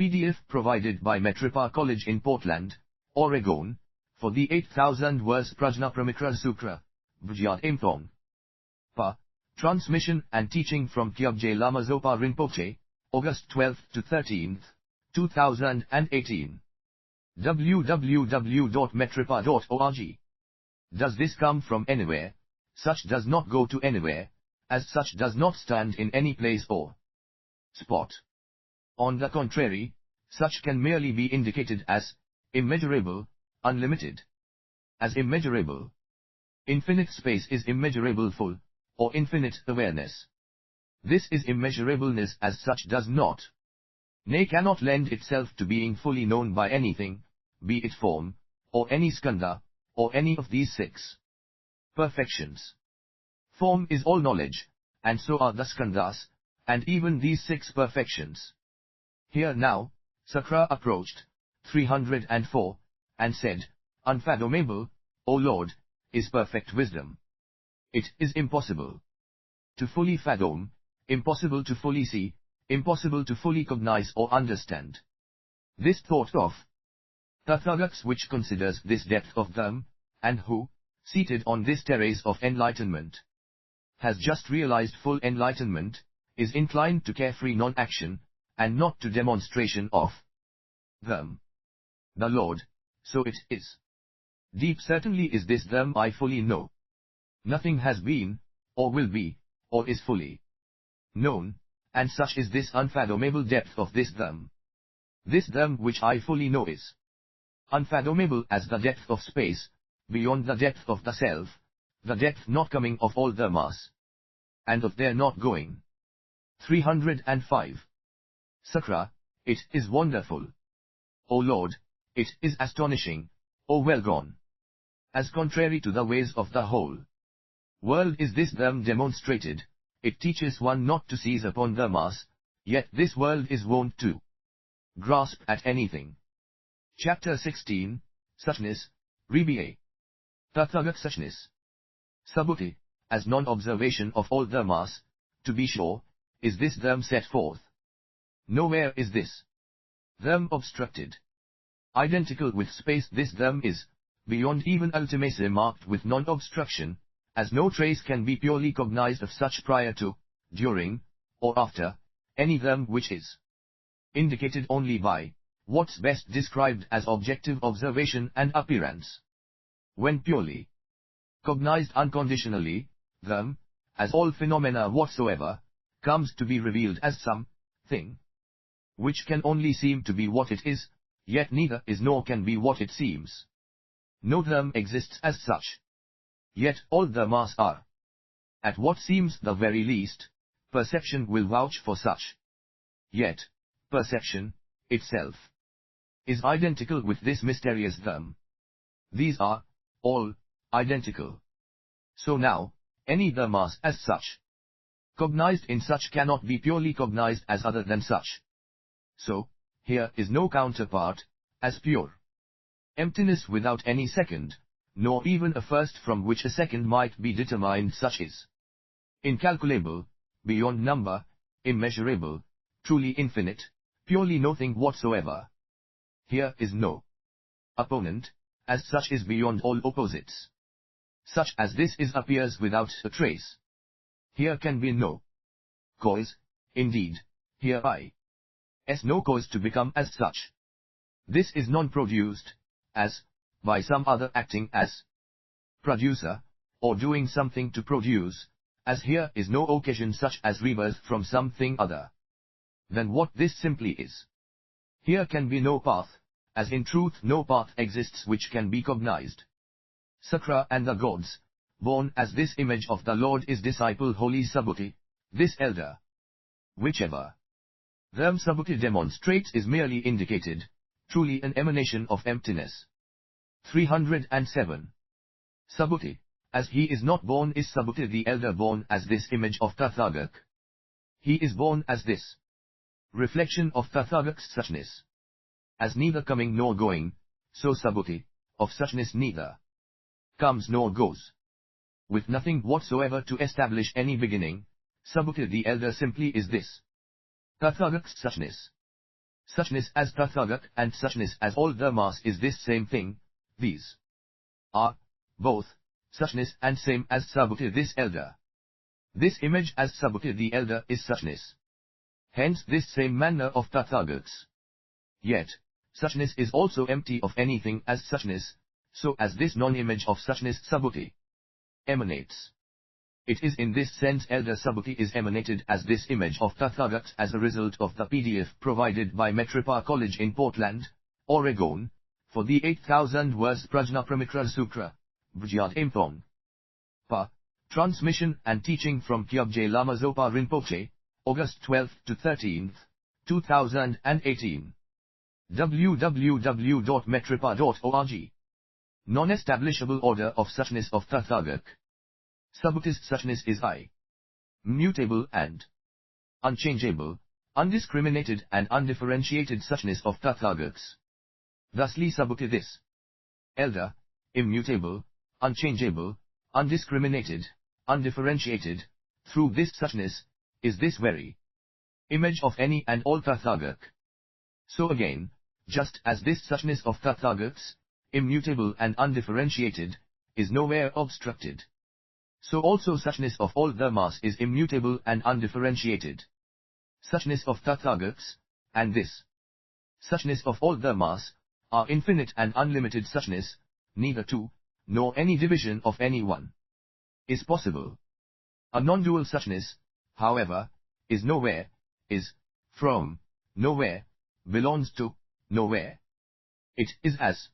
PDF provided by Metripa College in Portland, Oregon, for the 8000 verse Prajnaparamita Sutra, Vijayat Imthong. Pa. Transmission and teaching from Kyabje Lama Zopa Rinpoche, August 12 to 13, 2018. www.metripa.org. Does this come from anywhere? Such does not go to anywhere, as such does not stand in any place or spot. On the contrary, such can merely be indicated as immeasurable, unlimited. As immeasurable. Infinite space is immeasurable full, or infinite awareness. This is immeasurableness as such does not, nay cannot lend itself to being fully known by anything, be it form, or any skandha, or any of these 6 perfections. Form is all knowledge, and so are the skandhas, and even these 6 perfections. Here now, Sakra approached, 304, and said, Unfathomable, O Lord, is perfect wisdom. It is impossible to fully fathom, impossible to fully see, impossible to fully cognize or understand. This thought of Tathagats which considers this depth of them, and who, seated on this terrace of enlightenment, has just realized full enlightenment, is inclined to carefree non-action, and not to demonstration of them. The Lord, so it is. Deep certainly is this them I fully know. Nothing has been, or will be, or is fully known, and such is this unfathomable depth of this them. This them which I fully know is unfathomable as the depth of space, beyond the depth of the self, the depth not coming of all the mass, and of their not going. 305. Sakra, it is wonderful. O Lord, it is astonishing, O well gone. As contrary to the ways of the whole world is this them demonstrated, it teaches one not to seize upon the mass, yet this world is wont to grasp at anything. Chapter 16, Suchness, Reba. Tathagat Suchness. Subhuti, as non-observation of all the mass, to be sure, is this them set forth. Nowhere is this them obstructed. Identical with space this them is, beyond even ultimacy marked with non-obstruction, as no trace can be purely cognized of such prior to, during, or after, any them which is indicated only by what's best described as objective observation and appearance. When purely cognized unconditionally, them, as all phenomena whatsoever, comes to be revealed as some thing which can only seem to be what it is, yet neither is nor can be what it seems. No them exists as such. Yet all the mass are. At what seems the very least, perception will vouch for such. Yet, perception, itself, is identical with this mysterious them. These are, all, identical. So now, any the mass as such, cognized in such cannot be purely cognized as other than such. So, here is no counterpart, as pure emptiness without any second, nor even a first from which a second might be determined. Such is incalculable, beyond number, immeasurable, truly infinite, purely nothing whatsoever. Here is no opponent, as such is beyond all opposites. Such as this is appears without a trace. Here can be no cause, indeed, here is no cause to become as such. This is non-produced, as, by some other acting as producer, or doing something to produce, as here is no occasion such as rebirth from something other than what this simply is. Here can be no path, as in truth no path exists which can be cognized. Sakra and the gods, born as this image of the Lord is disciple holy Subhuti, this elder. Whichever them Subhuti demonstrates is merely indicated, truly an emanation of emptiness. 307. Subhuti, as he is not born is Subhuti the elder born as this image of Tathagak. He is born as this reflection of Tathagak's suchness. As neither coming nor going, so Subhuti, of suchness neither comes nor goes. With nothing whatsoever to establish any beginning, Subhuti the elder simply is this Tathagak's suchness. Suchness as Tathagat and suchness as all Dharmas is this same thing. These are both suchness and same as Subhuti this elder. This image as Subhuti the elder is suchness. Hence this same manner of Tathagats. Yet, suchness is also empty of anything as suchness, so as this non-image of suchness Subhuti emanates. It is in this sense elder Subhuti is emanated as this image of Tathagats as a result of the PDF provided by Metropa College in Portland, Oregon, for the 8,000 words Prajnaparamita Sutra, Bhjat Impong. Pa. Transmission and teaching from Kyabje Lama Zopa Rinpoche, August 12 to 13, 2018. www.metropa.org. Non-establishable order of suchness of Tathagat. Subhutis suchness is I. Mutable and unchangeable, undiscriminated and undifferentiated suchness of Tathagats. Thusly Subhuti this elder, immutable, unchangeable, undiscriminated, undifferentiated, through this suchness, is this very image of any and all Tathagat. So again, just as this suchness of Tathagats, immutable and undifferentiated, is nowhere obstructed, so also suchness of all Dharmas is immutable and undifferentiated. Suchness of Tathagats, and this suchness of all Dharmas, are infinite and unlimited suchness, neither two, nor any division of any one is possible. A non-dual suchness, however, is nowhere, is from nowhere, belongs to nowhere. It is as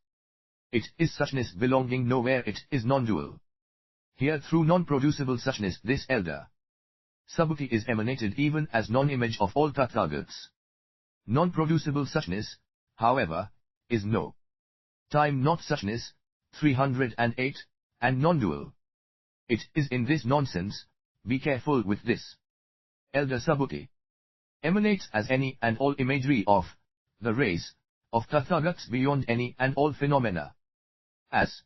it is suchness belonging nowhere, it is non-dual. Here through non-producible suchness this elder Subhuti is emanated even as non-image of all Tathagats. Non-producible suchness, however, is no time not suchness, 308, and non-dual. It is in this nonsense, be careful with this. Elder Subhuti emanates as any and all imagery of the rays of Tathagats beyond any and all phenomena. As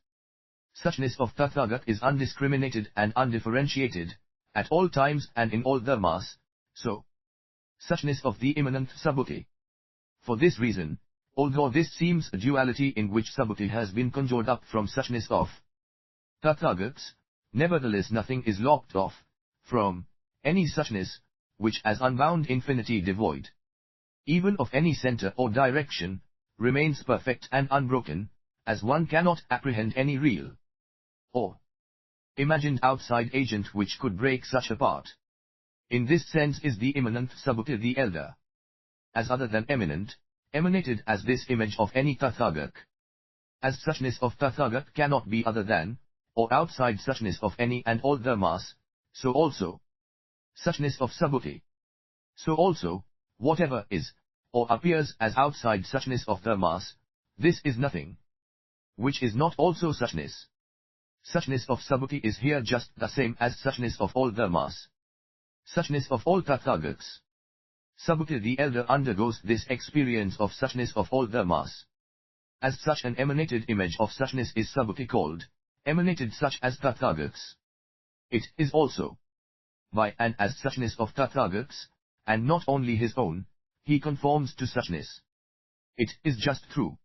suchness of Tathagat is undiscriminated and undifferentiated, at all times and in all dharmas, so suchness of the immanent Subhuti. For this reason, although this seems a duality in which Subhuti has been conjured up from suchness of Tathagats, nevertheless nothing is locked off from any suchness, which as unbound infinity devoid even of any center or direction, remains perfect and unbroken, as one cannot apprehend any real or imagined outside agent which could break such apart. In this sense is the immanent Subhuti the elder, as other than eminent, emanated as this image of any Tathagat. As suchness of Tathagat cannot be other than, or outside suchness of any and all dharmas, so also suchness of Subhuti. So also, whatever is, or appears as outside suchness of dharmas, this is nothing which is not also suchness. Suchness of Subhuti is here just the same as suchness of all dharmas. Suchness of all Tathagats. Subhuti the elder undergoes this experience of suchness of all dharmas. As such an emanated image of suchness is Subhuti called, emanated such as Tathagats. It is also by and as suchness of Tathagats, and not only his own, he conforms to suchness. It is just through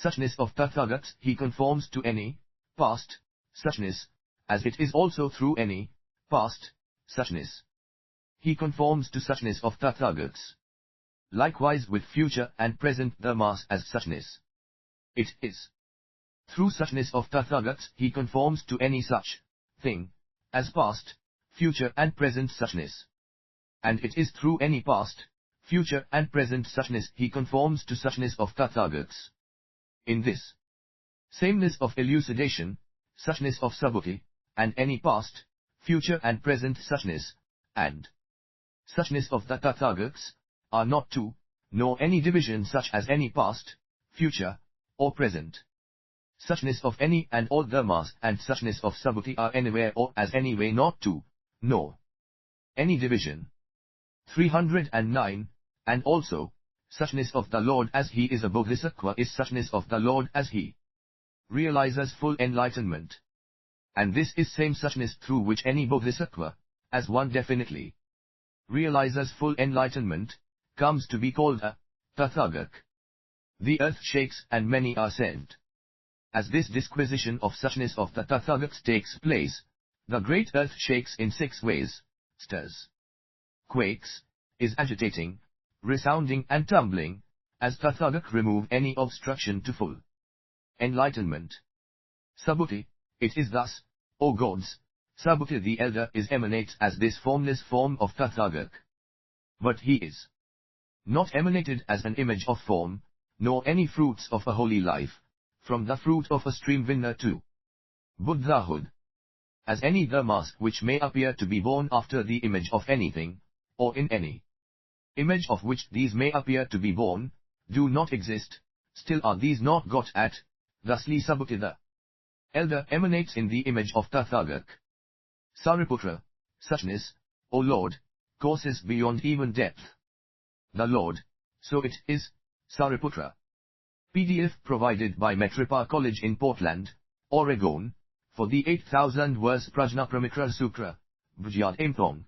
suchness of Tathagats he conforms to any past suchness, as it is also through any past suchness he conforms to suchness of Tathagats. Likewise with future and present dharmas as suchness. It is through suchness of Tathagats he conforms to any such thing as past, future and present suchness. And it is through any past, future and present suchness he conforms to suchness of Tathagats. In this sameness of elucidation, suchness of Subhuti, and any past, future and present suchness, and suchness of the Tathagats, are not two, nor any division such as any past, future, or present. Suchness of any and all dharmas and suchness of Subhuti are anywhere or as any way not two, nor any division. 309, and also, suchness of the Lord as he is a Bodhisattva is suchness of the Lord as he realizes full enlightenment. And this is same suchness through which any Bodhisattva, as one definitely realizes full enlightenment, comes to be called a Tathagak. The earth shakes and many are saved. As this disquisition of suchness of the Tathagats takes place, the great earth shakes in 6 ways, stirs, quakes, is agitating, resounding and tumbling, as Tathagak remove any obstruction to full enlightenment. Subhuti, it is thus, O gods, Subhuti the elder is emanates as this formless form of Tathagak. But he is not emanated as an image of form, nor any fruits of a holy life, from the fruit of a stream winner to Buddhahood. As any dharmas which may appear to be born after the image of anything, or in any image of which these may appear to be born, do not exist, still are these not got at, thusly Subhuti the elder emanates in the image of Tathagak. Sariputra, suchness, O Lord, courses beyond even depth. The Lord, so it is, Sariputra. PDF provided by Metripa College in Portland, Oregon, for the 8,000 verse Prajnaparamita Sutra, Bhujyad Imthong.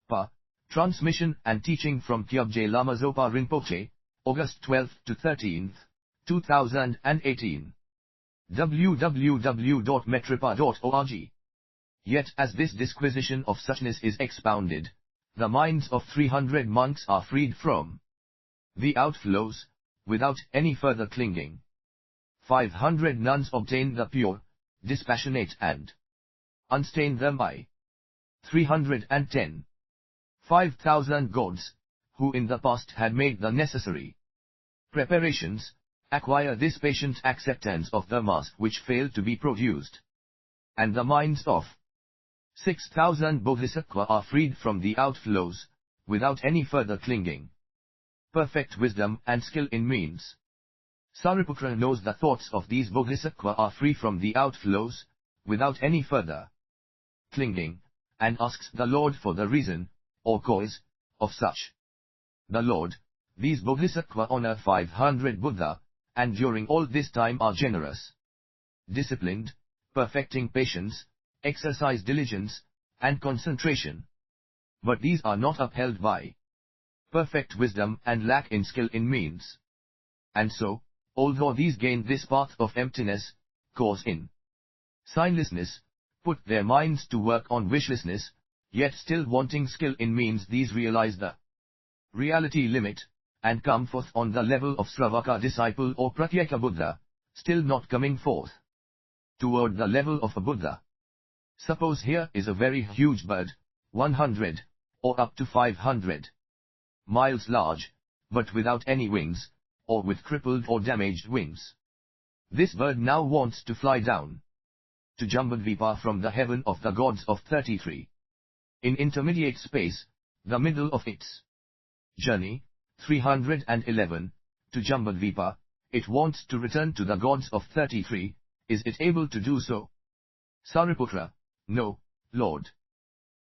Pa. Transmission and teaching from Kyabje Lama Zopa Rinpoche, August 12 to 13, 2018. www.metripa.org. Yet as this disquisition of suchness is expounded, the minds of 300 monks are freed from the outflows, without any further clinging. 500 nuns obtain the pure, dispassionate and unstained thereby. 310. 5,000 gods, who in the past had made the necessary preparations, acquire this patient acceptance of the mass which failed to be produced. And the minds of 6,000 bodhisattvas are freed from the outflows, without any further clinging. Perfect wisdom and skill in means. Sariputra knows the thoughts of these bodhisattvas are free from the outflows, without any further clinging, and asks the Lord for the reason, or cause, of such. The Lord, these bodhisattvas honor 500 Buddha, and during all this time are generous, disciplined, perfecting patience, exercise diligence, and concentration. But these are not upheld by perfect wisdom and lack in skill in means. And so, although these gain this path of emptiness, cause in signlessness, put their minds to work on wishlessness, yet still wanting skill in means, these realize the reality limit, and come forth on the level of Sravaka disciple or Pratyeka Buddha, still not coming forth toward the level of a Buddha. Suppose here is a very huge bird, 100, or up to 500 miles large, but without any wings, or with crippled or damaged wings. This bird now wants to fly down to Jambudvipa from the heaven of the gods of 33. In intermediate space, the middle of its journey, 311, to Jambudvipa, it wants to return to the gods of 33, is it able to do so? Sariputra, no, Lord.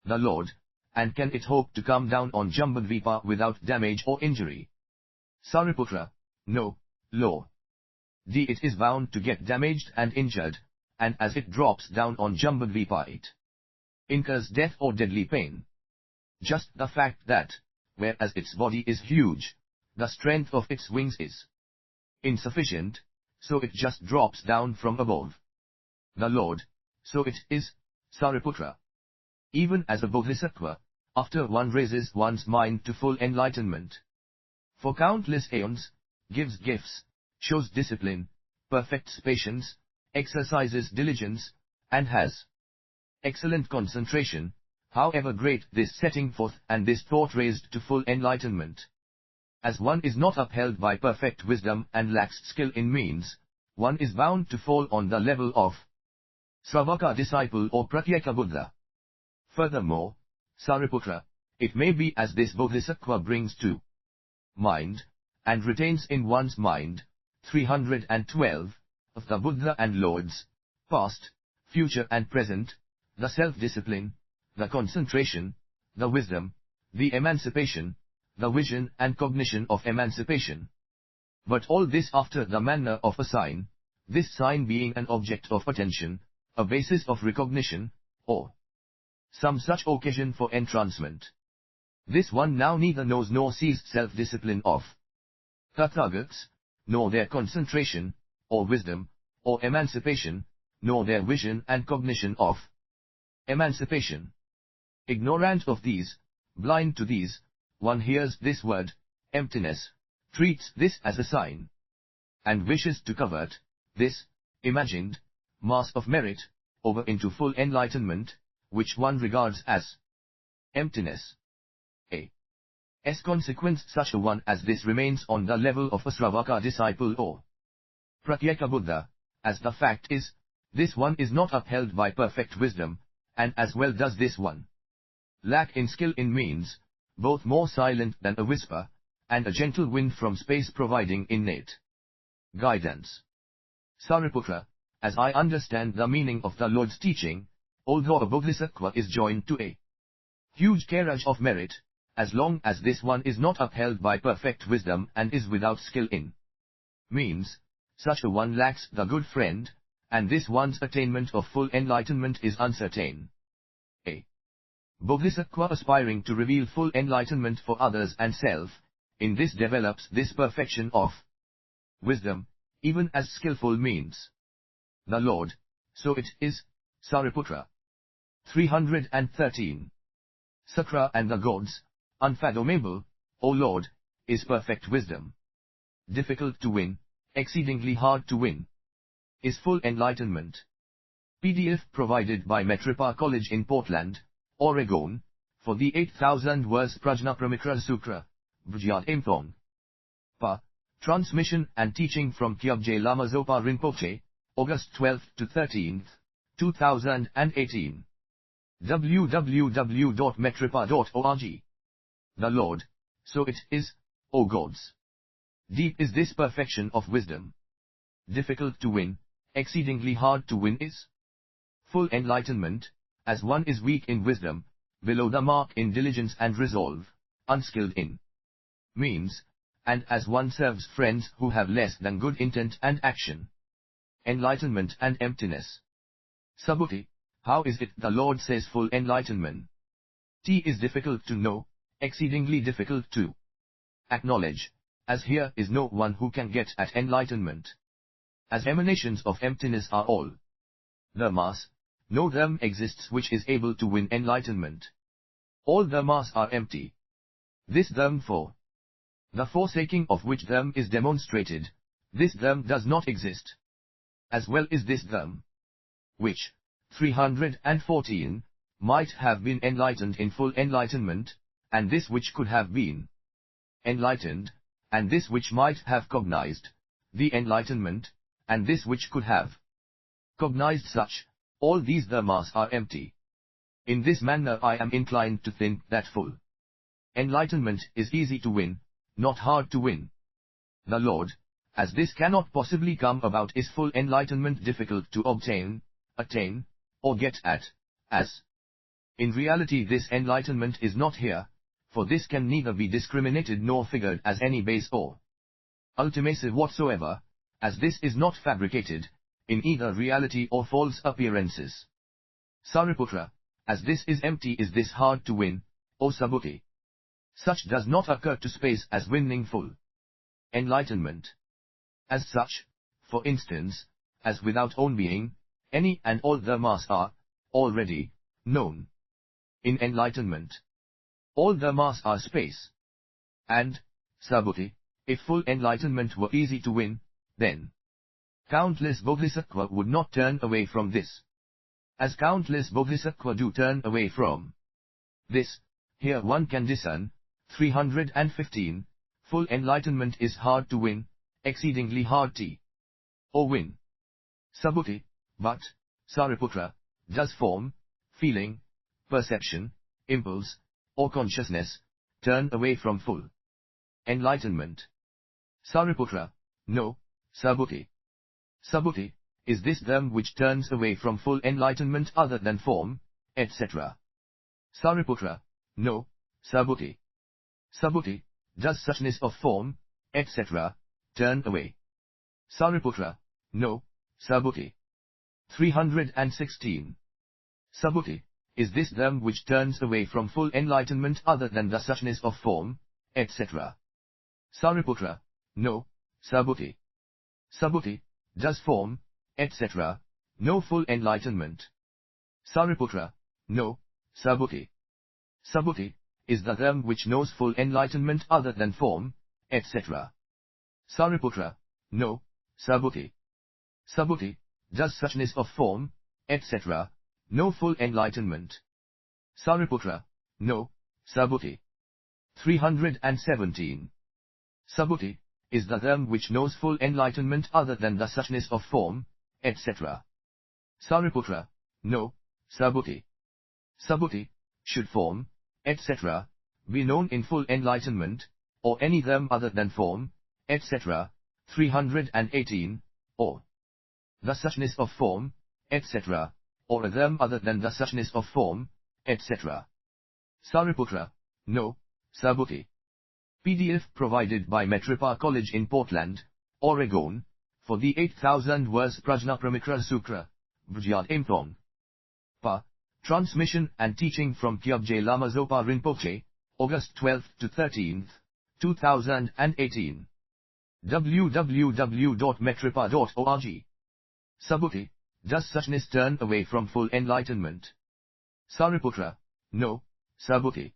The Lord, and can it hope to come down on Jambudvipa without damage or injury? Sariputra, no, Lord. It is bound to get damaged and injured, and as it drops down on Jambudvipa it incurs death or deadly pain. Just the fact that, whereas its body is huge, the strength of its wings is insufficient, so it just drops down from above. The Lord, so it is, Sariputra. Even as a bodhisattva, after one raises one's mind to full enlightenment, for countless aeons, gives gifts, shows discipline, perfects patience, exercises diligence, and has excellent concentration, however great this setting forth and this thought raised to full enlightenment. As one is not upheld by perfect wisdom and lacks skill in means, one is bound to fall on the level of Sravaka disciple or Pratyeka Buddha. Furthermore, Sariputra, it may be as this bodhisattva brings to mind, and retains in one's mind, 312, of the Buddha and Lords, past, future and present, the self-discipline, the concentration, the wisdom, the emancipation, the vision and cognition of emancipation. But all this after the manner of a sign, this sign being an object of attention, a basis of recognition, or some such occasion for entrancement. This one now neither knows nor sees self-discipline of Tathagats, nor their concentration, or wisdom, or emancipation, nor their vision and cognition of emancipation. Ignorant of these, blind to these, one hears this word, emptiness, treats this as a sign, and wishes to convert this imagined mass of merit over into full enlightenment, which one regards as emptiness. As consequence, such a one as this remains on the level of a Sravaka disciple or Pratyeka Buddha, as the fact is, this one is not upheld by perfect wisdom, and as well does this one lack in skill in means, both more silent than a whisper, and a gentle wind from space providing innate guidance. Sariputra, as I understand the meaning of the Lord's teaching, although a bodhisattva is joined to a huge carriage of merit, as long as this one is not upheld by perfect wisdom and is without skill in means, such a one lacks the good friend, and this one's attainment of full enlightenment is uncertain. A bodhisattva aspiring to reveal full enlightenment for others and self, in this develops this perfection of wisdom, even as skillful means. The Lord, so it is, Sariputra. 313. Sakra and the gods, unfathomable, O Lord, is perfect wisdom. Difficult to win, exceedingly hard to win, is full enlightenment. PDF provided by Metripa College in Portland, Oregon, for the 8,000 verse Prajnaparamita Sutra, Vijayat Imthong. Pa. Transmission and teaching from Kyabje Lama Zopa Rinpoche, August 12 to 13, 2018. www.metripa.org. The Lord, so it is, O gods. Deep is this perfection of wisdom. Difficult to win, exceedingly hard to win is full enlightenment, as one is weak in wisdom, below the mark in diligence and resolve, unskilled in means, and as one serves friends who have less than good intent and action. Enlightenment and emptiness. Subhuti, how is it the Lord says full enlightenment? T is difficult to know, exceedingly difficult to acknowledge, as here is no one who can get at enlightenment. As emanations of emptiness are all the mass, no them exists which is able to win enlightenment. All the mass are empty. This them for the forsaking of which them is demonstrated, this them does not exist. As well is this them, which, 314, might have been enlightened in full enlightenment, and this which could have been enlightened, and this which might have cognized the enlightenment, and this which could have cognized such, all these the mass are empty. In this manner I am inclined to think that full enlightenment is easy to win, not hard to win. The Lord, as this cannot possibly come about, is full enlightenment difficult to obtain, attain, or get at, as in reality this enlightenment is not here, for this can neither be discriminated nor figured as any base or ultimative whatsoever, as this is not fabricated, in either reality or false appearances. Sariputra, as this is empty, is this hard to win, O Subhuti? Such does not occur to space as winning full enlightenment. As such, for instance, as without own being, any and all the mass are already known. In enlightenment, all the mass are space. And, Subhuti, if full enlightenment were easy to win, then countless bodhisattva would not turn away from this. As countless bodhisattva do turn away from this, here one can discern. 315, full enlightenment is hard to win, exceedingly hard to win. Subhuti, but, Sariputra, does form, feeling, perception, impulse, or consciousness turn away from full enlightenment? Sariputra, no, Subhuti. Subhuti, is this them which turns away from full enlightenment other than form, etc.? Sariputra, no, Subhuti. Subhuti, does suchness of form, etc., turn away? Sariputra, no, Subhuti. 316. Subhuti, is this them which turns away from full enlightenment other than the suchness of form, etc.? Sariputra, no, Subhuti. Subhuti, does form, etc., know full enlightenment? Sariputra, no, Subhuti. Subhuti, is the them which knows full enlightenment other than form, etc. Sariputra, no, Subhuti. Subhuti, does suchness of form, etc., know full enlightenment? Sariputra, no, Subhuti. 317. Subhuti, is the them which knows full enlightenment other than the suchness of form, etc. Sariputra, no, Subhuti. Subhuti, should form, etc., be known in full enlightenment, or any them other than form, etc., 318, or the suchness of form, etc., or a them other than the suchness of form, etc. Sariputra, no, Subhuti. PDF provided by Metripa College in Portland, Oregon, for the 8000 verse Prajnaparamita Sutra, Vijayat Imthong. Pa, transmission and teaching from Kyabje Lama Zopa Rinpoche, August 12 to 13, 2018. www.metripa.org. Subhuti, does suchness turn away from full enlightenment? Sariputra, no, Subhuti.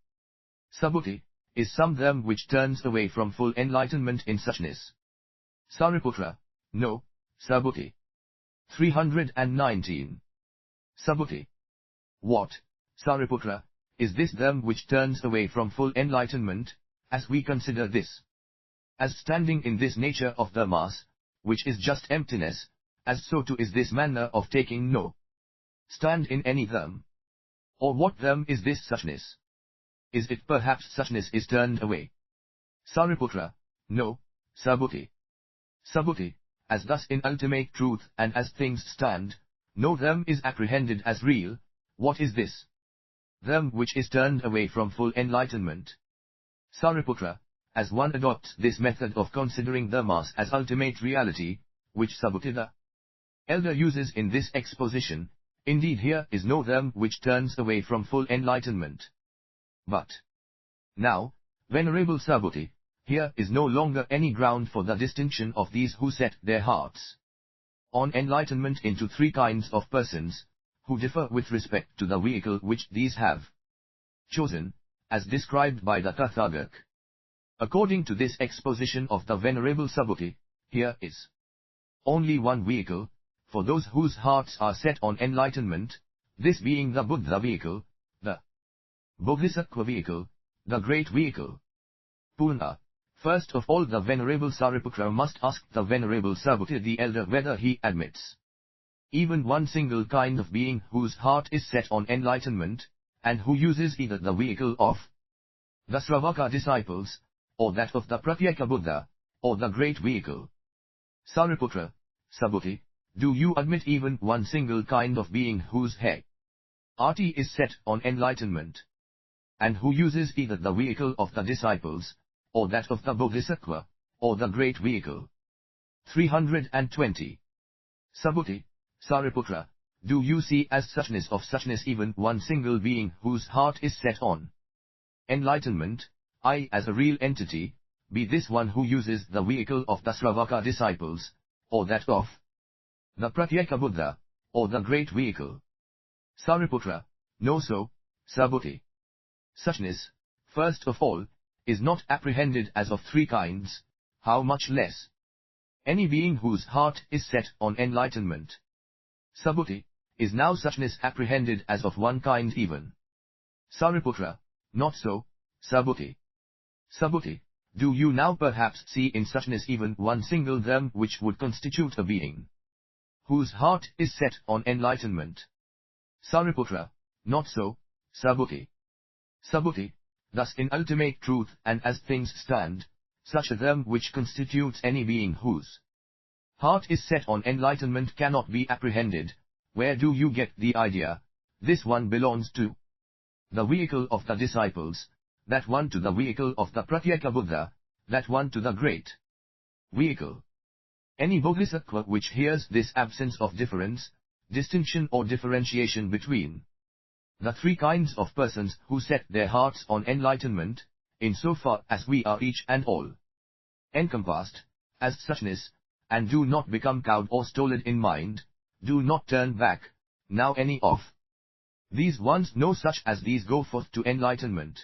Subhuti, is some them which turns away from full enlightenment in suchness? Sariputra, no, Subhuti. 319. Subhuti. What, Sariputra, is this them which turns away from full enlightenment, as we consider this? As standing in this nature of the mass, which is just emptiness, as so too is this manner of taking no stand in any them. Or what them is this suchness? Is it perhaps suchness is turned away? Sariputra, no, Subhuti. Subhuti, as thus in ultimate truth and as things stand, no them is apprehended as real. What is this them which is turned away from full enlightenment? Sariputra, as one adopts this method of considering the mass as ultimate reality, which Subhuti the elder uses in this exposition, indeed here is no them which turns away from full enlightenment. But now, Venerable Subhuti, here is no longer any ground for the distinction of these who set their hearts on enlightenment into three kinds of persons, who differ with respect to the vehicle which these have chosen, as described by the Tathagata. According to this exposition of the Venerable Subhuti, here is only one vehicle, for those whose hearts are set on enlightenment, this being the Buddha vehicle, the Bodhisattva vehicle, the great vehicle. Purna. First of all, the Venerable Sariputra must ask the Venerable Subhuti the elder whether he admits even one single kind of being whose heart is set on enlightenment, and who uses either the vehicle of the Sravaka disciples, or that of the Pratyeka Buddha, or the great vehicle. Sariputra, Subhuti, do you admit even one single kind of being whose heart is set on enlightenment, and who uses either the vehicle of the disciples, or that of the Bodhisattva, or the great vehicle? 320. Subhuti, Sariputra, do you see as suchness of suchness even one single being whose heart is set on enlightenment, I as a real entity, be this one who uses the vehicle of the Sravaka disciples, or that of the Pratyeka Buddha, or the great vehicle? Sariputra, no so, Subhuti. Suchness, first of all, is not apprehended as of three kinds, how much less any being whose heart is set on enlightenment. Subhuti, is now suchness apprehended as of one kind even? Sariputra, not so, Subhuti. Subhuti, do you now perhaps see in suchness even one single them which would constitute a being whose heart is set on enlightenment? Sariputra, not so, Subhuti. Subhuti, thus in ultimate truth and as things stand, such a them which constitutes any being whose heart is set on enlightenment cannot be apprehended. Where do you get the idea? This one belongs to the vehicle of the disciples, that one to the vehicle of the Pratyeka Buddha, that one to the great vehicle. Any Bodhisattva which hears this absence of difference, distinction or differentiation between the three kinds of persons who set their hearts on enlightenment, in so far as we are each and all encompassed, as suchness, and do not become cowed or stolid in mind, do not turn back, now any of these ones know such as these go forth to enlightenment.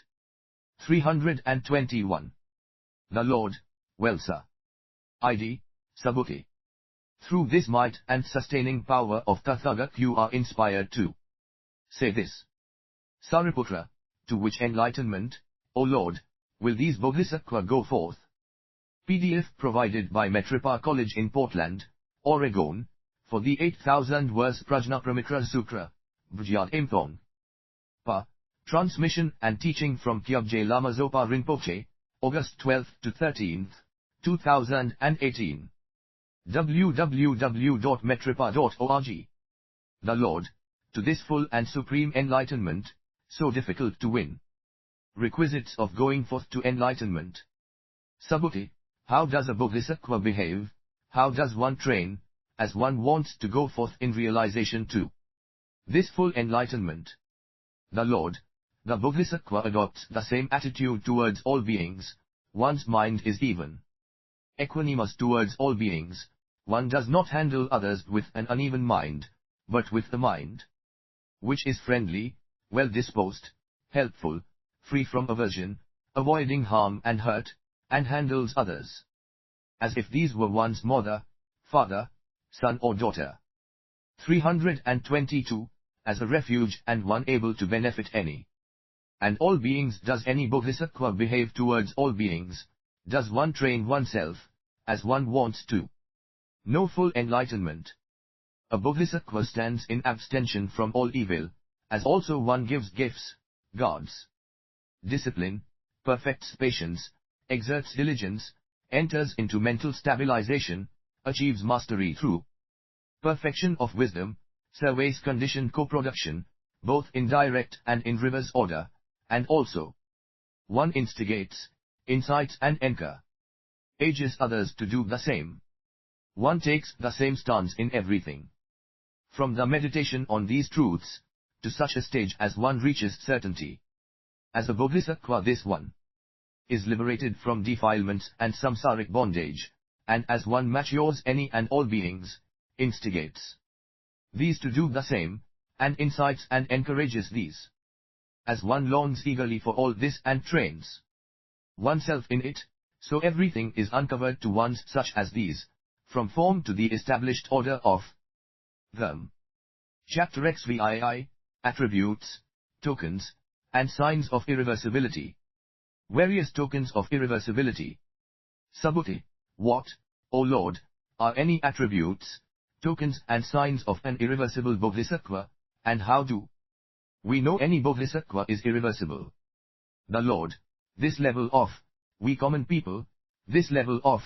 321. The Lord, well sir. ID, Subhuti. Through this might and sustaining power of Tathagat you are inspired to say this. Sariputra, to which enlightenment, O Lord, will these Bodhisattva go forth? PDF provided by Metripa College in Portland, Oregon, for the 8,000 verse Prajnaparamita Sutra, Vijayat Imthong. Pa. Transmission and teaching from Kyabje Lama Zopa Rinpoche, August 12 to 13, 2018. www.metripa.org. The Lord, to this full and supreme enlightenment, so difficult to win. Requisites of going forth to enlightenment. Subhuti, how does a Bodhisattva behave, how does one train, as one wants to go forth in realization to this full enlightenment? The Lord, the Bodhisattva adopts the same attitude towards all beings, one's mind is even equanimous towards all beings, one does not handle others with an uneven mind, but with the mind which is friendly, well-disposed, helpful, free from aversion, avoiding harm and hurt, and handles others as if these were one's mother, father, son or daughter. 322, as a refuge and one able to benefit any and all beings. Does any Bodhisattva behave towards all beings? Does one train oneself, as one wants to know full enlightenment? A Bodhisattva stands in abstention from all evil, as also one gives gifts, guards discipline, perfects patience, exerts diligence, enters into mental stabilization, achieves mastery through perfection of wisdom, surveys conditioned co-production, both in direct and in reverse order, and also one instigates, incites and encourages others to do the same. One takes the same stance in everything. From the meditation on these truths, to such a stage as one reaches certainty. As a Bodhisattva this one is liberated from defilements and samsaric bondage, and as one matures any and all beings, instigates these to do the same, and incites and encourages these. As one longs eagerly for all this and trains oneself in it, so everything is uncovered to ones such as these, from form to the established order of them. Chapter XVI, Attributes, Tokens, and Signs of Irreversibility. Various tokens of irreversibility. Subhuti, what, O Lord, are any attributes, tokens and signs of an irreversible Bodhisattva, and how do we know any Bodhisattva is irreversible? The Lord, this level of we common people, this level of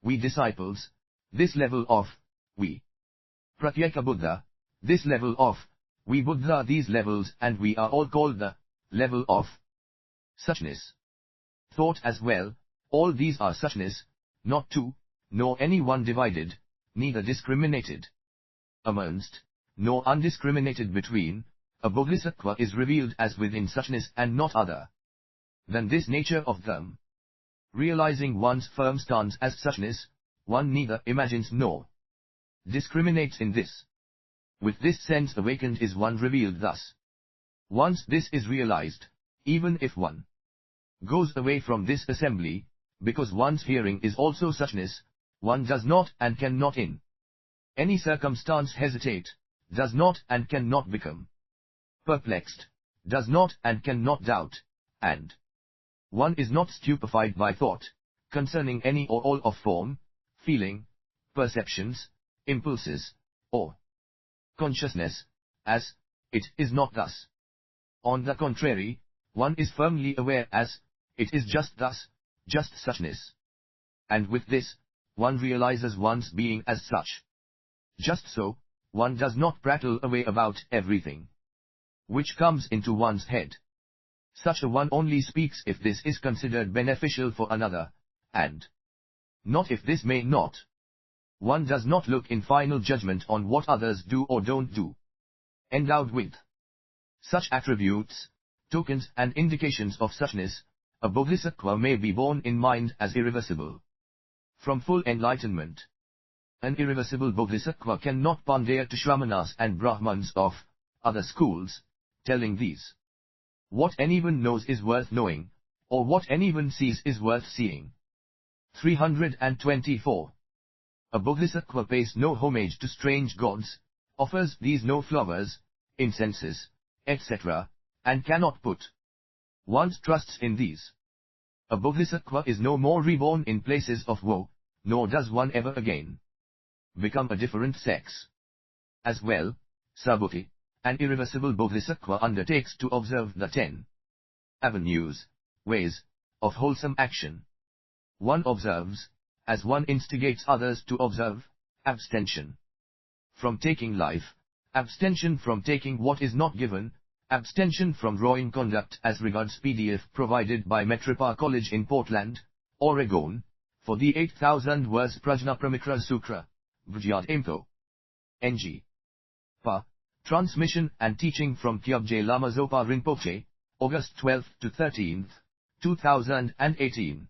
we disciples, this level of we Pratyeka Buddha, this level of we Buddha, these levels, and we are all called the level of suchness. Thought as well, all these are suchness, not two, nor any one divided, neither discriminated amongst, nor undiscriminated between. A Bodhisattva is revealed as within suchness and not other than this nature of them. Realizing one's firm stance as suchness, one neither imagines nor discriminates in this. With this sense awakened is one revealed thus. Once this is realized, even if one goes away from this assembly, because one's hearing is also suchness, one does not and cannot in any circumstance hesitate, does not and cannot become perplexed, does not and cannot doubt, and one is not stupefied by thought, concerning any or all of form, feeling, perceptions, impulses, or consciousness, as it is not thus. On the contrary, one is firmly aware as it is just thus, just suchness. And with this, one realizes one's being as such. Just so, one does not prattle away about everything which comes into one's head. Such a one only speaks if this is considered beneficial for another, and not if this may not. One does not look in final judgment on what others do or don't do. Endowed with such attributes, tokens and indications of suchness, a Bodhisattva may be borne in mind as irreversible. from full enlightenment. An irreversible bodhisattva cannot pandare to Shamanas and Brahmans of other schools, telling these, what anyone knows is worth knowing, or what anyone sees is worth seeing. 324. A bodhisattva pays no homage to strange gods, offers these no flowers, incenses, etc., and cannot put one's trusts in these. A bodhisattva is no more reborn in places of woe, nor does one ever again become a different sex. As well, Subhuti, an irreversible bodhisattva undertakes to observe the 10 avenues, ways, of wholesome action. One observes, as one instigates others to observe, abstention from taking life, abstention from taking what is not given, abstention from drawing conduct as regards PDF provided by Metropa College in Portland, Oregon, for the 8,000 words Prajnaparamita Sutra, Vijayat Impo. NG. Pa. Transmission and teaching from Kyabje Lama Zopa Rinpoche, August 12 to 13, 2018.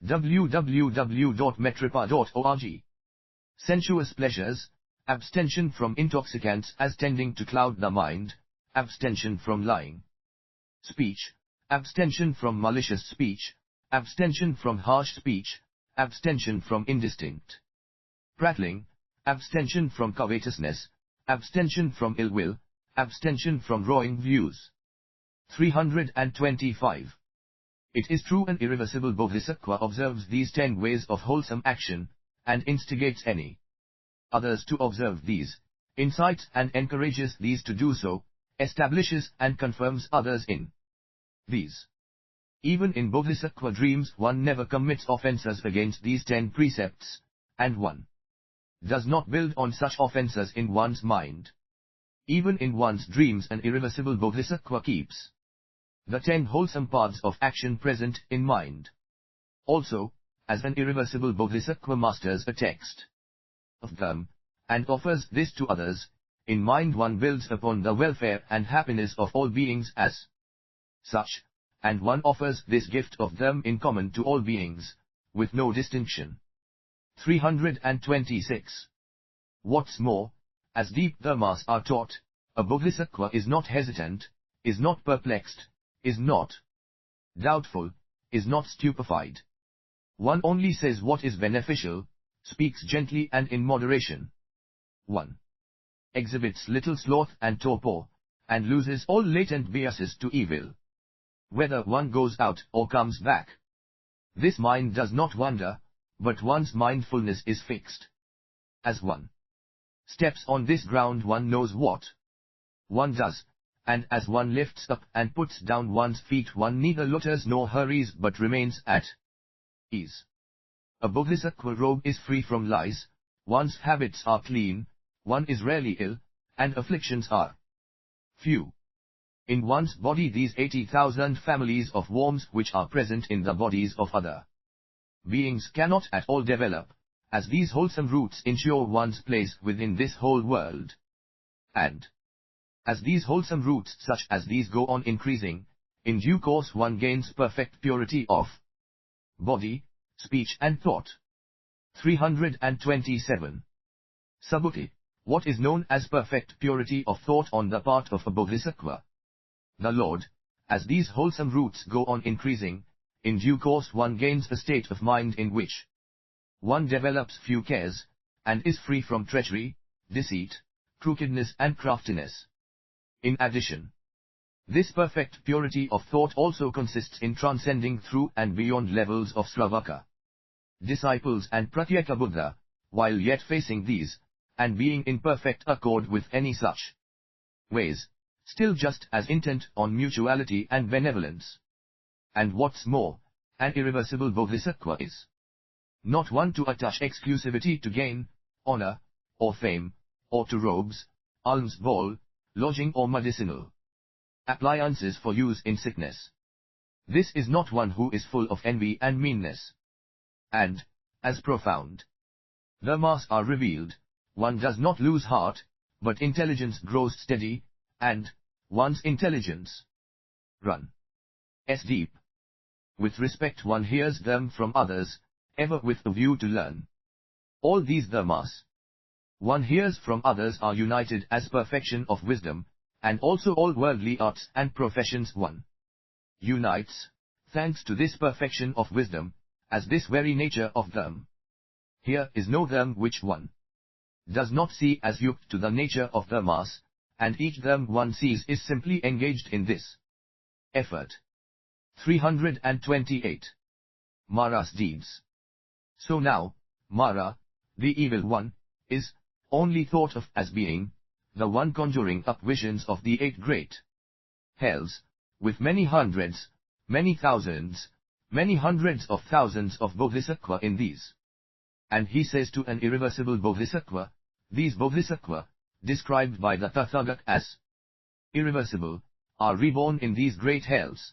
www.metropa.org. Sensuous pleasures, abstention from intoxicants as tending to cloud the mind, abstention from lying speech, abstention from malicious speech, abstention from harsh speech, abstention from indistinct prattling, abstention from covetousness, abstention from ill will, abstention from drawing views. 325. It is true an irreversible bodhisattva observes these 10 ways of wholesome action, and instigates any others to observe these, incites and encourages these to do so, establishes and confirms others in these. Even in bodhisattva dreams one never commits offences against these 10 precepts, and one does not build on such offences in one's mind. Even in one's dreams an irreversible bodhisattva keeps the 10 wholesome paths of action present in mind. Also, as an irreversible bodhisattva masters a text of them, and offers this to others, in mind one builds upon the welfare and happiness of all beings as such, and one offers this gift of them in common to all beings, with no distinction. 326. What's more, as deep dharmas are taught, a bodhisattva is not hesitant, is not perplexed, is not doubtful, is not stupefied. One only says what is beneficial, speaks gently and in moderation. 1. Exhibits little sloth and torpor, and loses all latent biases to evil. Whether one goes out or comes back, this mind does not wander, but one's mindfulness is fixed. As one steps on this ground one knows what one does, and as one lifts up and puts down one's feet one neither loiters nor hurries but remains at ease. A bodhisattva robe is free from lies, one's habits are clean, one is rarely ill, and afflictions are few. In one's body these 80,000 families of worms which are present in the bodies of other beings cannot at all develop, as these wholesome roots ensure one's place within this whole world. And as these wholesome roots such as these go on increasing, in due course one gains perfect purity of body, speech and thought. 327. Subhuti. What is known as perfect purity of thought on the part of a bodhisattva? The Lord, as these wholesome roots go on increasing, in due course one gains a state of mind in which one develops few cares, and is free from treachery, deceit, crookedness and craftiness. In addition, this perfect purity of thought also consists in transcending through and beyond levels of Sravaka, disciples and Pratyeka Buddha, while yet facing these, and being in perfect accord with any such ways, still just as intent on mutuality and benevolence. And what's more, an irreversible bodhisattva is not one to attach exclusivity to gain, honor, or fame, or to robes, alms bowl, lodging or medicinal appliances for use in sickness. This is not one who is full of envy and meanness. And, as profound dharmas are revealed, one does not lose heart, but intelligence grows steady, and one's intelligence runs deep. With respect one hears them from others, ever with a view to learn. All these dharmas one hears from others are united as perfection of wisdom, and also all worldly arts and professions one unites, thanks to this perfection of wisdom, as this very nature of them. Here is no them which one does not see as yuked to the nature of dharmas, and each them one sees is simply engaged in this effort. 328. Mara's deeds. So now, Mara, the evil one, is only thought of as being the one conjuring up visions of the 8 great hells, with many hundreds, many thousands, many hundreds of thousands of bodhisattva in these. And he says to an irreversible bodhisattva, these bodhisattva, described by the Tathagata as irreversible, are reborn in these great hells.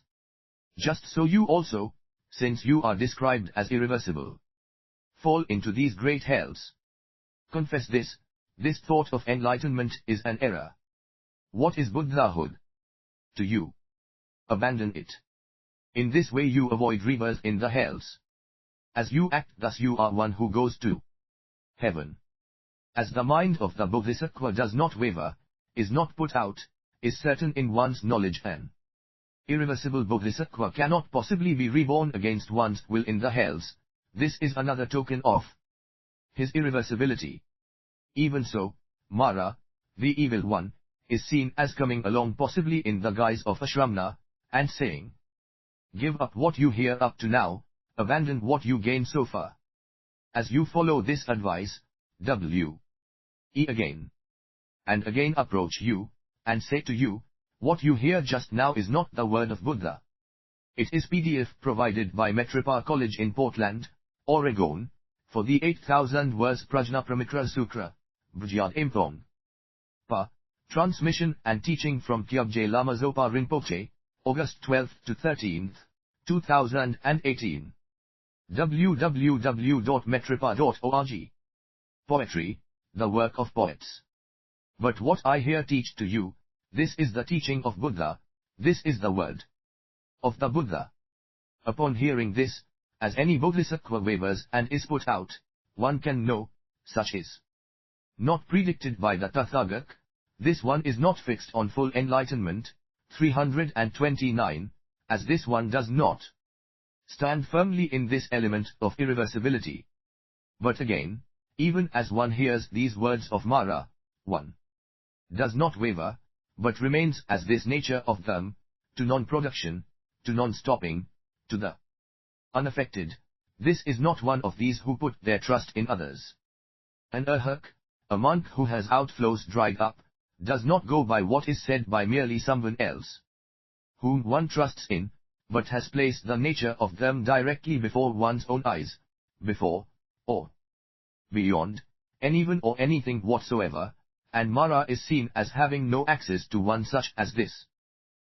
Just so you also, since you are described as irreversible, fall into these great hells. Confess this. This thought of enlightenment is an error. What is Buddhahood to you? Abandon it. In this way you avoid rebirth in the hells. As you act thus you are one who goes to heaven. As the mind of the bodhisattva does not waver, is not put out, is certain in one's knowledge, an irreversible bodhisattva cannot possibly be reborn against one's will in the hells. This is another token of his irreversibility. Even so, Mara, the evil one, is seen as coming along possibly in the guise of a Shramana, and saying, give up what you hear up to now, abandon what you gain so far. As you follow this advice, W.E. again and again approach you, and say to you, what you hear just now is not the word of Buddha. It is PDF provided by Metripa College in Portland, Oregon, for the 8,000 verse Prajnaparamita Sutra, Bhajyad Impong. Pa. Transmission and teaching from Kyabje Lama Zopa Rinpoche, August 12 to 13, 2018. www.metripa.org. Poetry, the work of poets. But what I here teach to you, this is the teaching of Buddha, this is the word of the Buddha. Upon hearing this, as any bodhisattva wavers and is put out, one can know, such is not predicted by the Tathagata, this one is not fixed on full enlightenment. 329, as this one does not stand firmly in this element of irreversibility. But again, even as one hears these words of Mara, one does not waver, but remains as this nature of them, to non-production, to non-stopping, to the unaffected. This is not one of these who put their trust in others. An arhat, a monk who has outflows dried up, does not go by what is said by merely someone else, whom one trusts in, but has placed the nature of them directly before one's own eyes, before, or beyond, anyone or anything whatsoever, and Mara is seen as having no access to one such as this.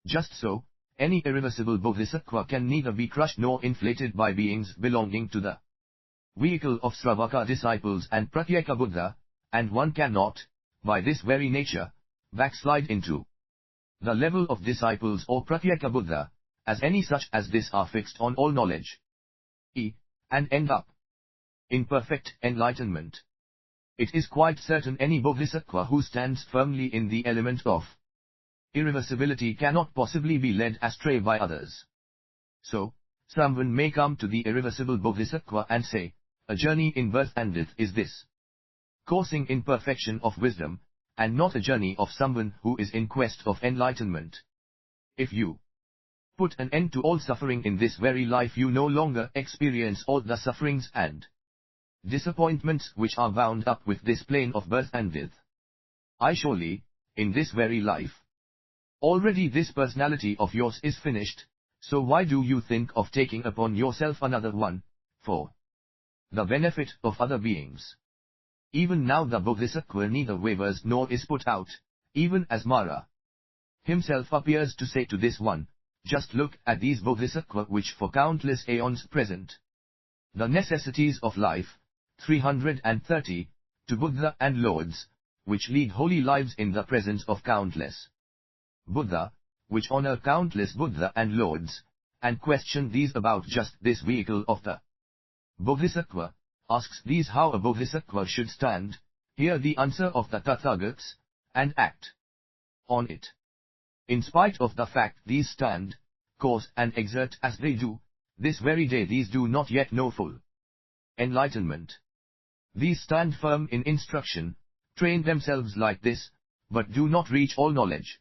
Just so, any irreversible bodhisattva can neither be crushed nor inflated by beings belonging to the vehicle of Sravaka disciples and Pratyeka Buddha, and one cannot, by this very nature, backslide into the level of disciples or Pratyeka Buddha, as any such as this are fixed on all knowledge, and end up in perfect enlightenment. It is quite certain any bodhisattva who stands firmly in the element of irreversibility cannot possibly be led astray by others. So, someone may come to the irreversible bodhisattva and say, a journey in birth and death is this, coursing in perfection of wisdom, and not a journey of someone who is in quest of enlightenment. If you put an end to all suffering in this very life, you no longer experience all the sufferings and disappointments which are bound up with this plane of birth and death. I surely, in this very life, already this personality of yours is finished, so why do you think of taking upon yourself another one, for the benefit of other beings? Even now the bodhisattva neither wavers nor is put out, even as Mara himself appears to say to this one, just look at these bodhisattva which for countless aeons present the necessities of life, 330, to Buddha and lords, which lead holy lives in the presence of countless Buddha, which honor countless Buddha and lords, and question these about just this vehicle of the Bodhisattva asks these how a bodhisattva should stand, hear the answer of the Tathagats, and act on it. In spite of the fact these stand, course and exert as they do, this very day these do not yet know full enlightenment. These stand firm in instruction, train themselves like this, but do not reach all knowledge.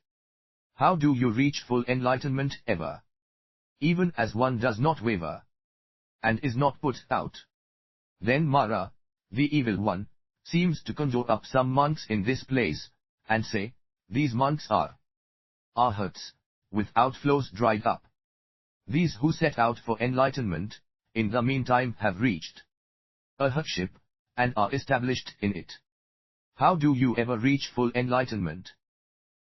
How do you reach full enlightenment ever? Even as one does not waver, and is not put out. Then Mara, the evil one, seems to conjure up some monks in this place, and say, these monks are arhats, with outflows dried up. These who set out for enlightenment, in the meantime have reached arhatship, and are established in it. How do you ever reach full enlightenment?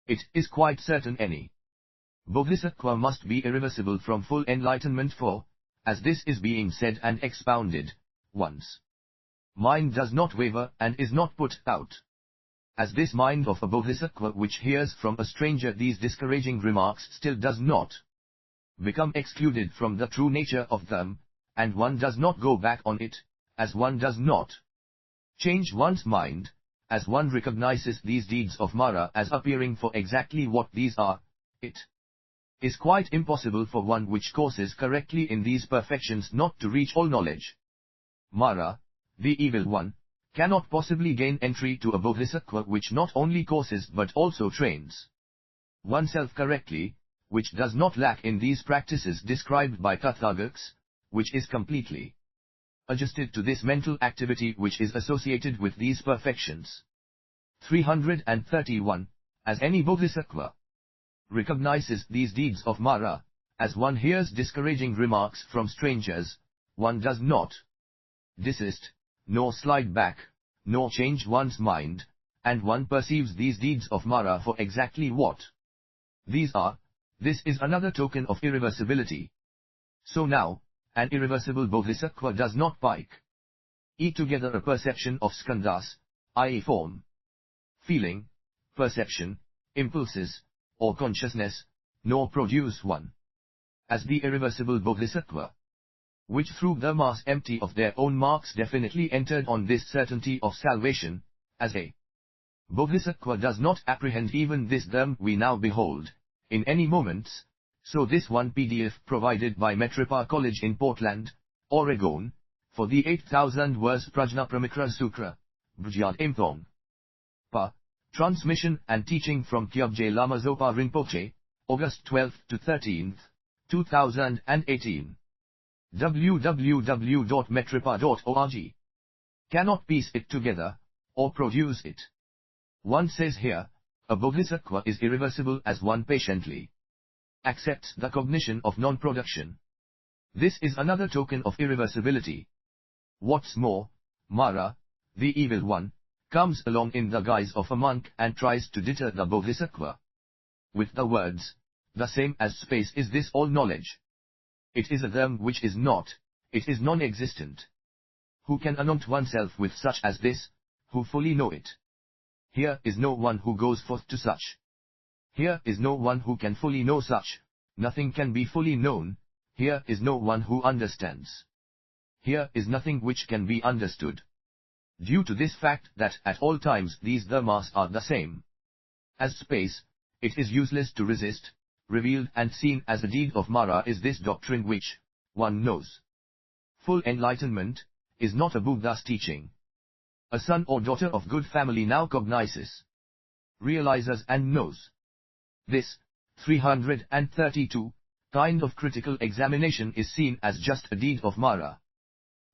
It is quite certain any bodhisattva must be irreversible from full enlightenment, for, as this is being said and expounded, one's mind does not waver and is not put out. As this mind of a bodhisattva which hears from a stranger these discouraging remarks still does not become excluded from the true nature of them, and one does not go back on it, as one does not change one's mind, as one recognizes these deeds of Mara as appearing for exactly what these are, it is quite impossible for one which courses correctly in these perfections not to reach all knowledge. Mara, the evil one, cannot possibly gain entry to a bodhisattva which not only courses but also trains oneself correctly, which does not lack in these practices described by Tathagats, which is completely adjusted to this mental activity which is associated with these perfections. 331. As any bodhisattva recognizes these deeds of Mara, as one hears discouraging remarks from strangers, one does not desist, nor slide back, nor change one's mind, and one perceives these deeds of Mara for exactly what these are. This is another token of irreversibility. So now, an irreversible bodhisattva does not pike together a perception of skandhas, i.e. form, feeling, perception, impulses, or consciousness, nor produce one. As the irreversible bodhisattva, which through the mass empty of their own marks definitely entered on this certainty of salvation, as a bodhisattva does not apprehend even this dharma we now behold, in any moments, so this one PDF provided by Metripa College in Portland, Oregon, for the 8,000 verse Prajnaparamita Sutra, Bhajyad Imthong. Pa. Transmission and teaching from Kyabje Lama Zopa Rinpoche, August 12 to 13, 2018. www.metripa.org. Cannot piece it together, or produce it. One says here, a bodhisattva is irreversible as one patiently accepts the cognition of non-production. This is another token of irreversibility. What's more, Mara, the evil one, comes along in the guise of a monk and tries to deter the bodhisattva with the words, the same as space is this all knowledge. It is a dharma which is not, it is non-existent. Who can anoint oneself with such as this, who fully know it? Here is no one who goes forth to such. Here is no one who can fully know such, nothing can be fully known, here is no one who understands. Here is nothing which can be understood. Due to this fact that at all times these dharmas are the same as space, it is useless to resist. Revealed and seen as a deed of Mara is this doctrine which, one knows. Full enlightenment is not a Buddha's teaching. A son or daughter of good family now cognizes, realizes and knows. This, 332, kind of critical examination is seen as just a deed of Mara.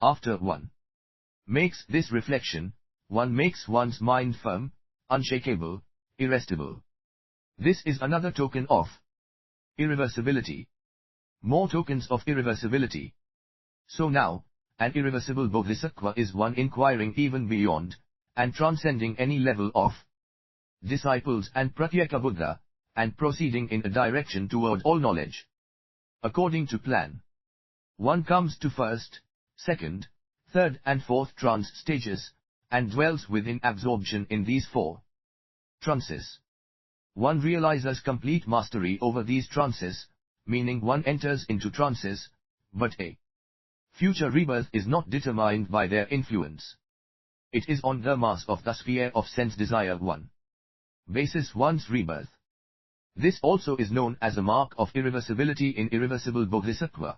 After one makes this reflection, one makes one's mind firm, unshakable, irresistible. This is another token of irreversibility. More tokens of irreversibility. So now, an irreversible bodhisattva is one inquiring even beyond, and transcending any level of disciples and pratyeka Buddha, and proceeding in a direction toward all knowledge. According to plan, one comes to first, second, third and fourth trance stages, and dwells within absorption in these four trances. One realizes complete mastery over these trances, meaning one enters into trances, but a Future rebirth is not determined by their influence. It is on the mass of the sphere of sense desire 1. Basis one's rebirth. This also is known as a mark of irreversibility in irreversible bodhisattva.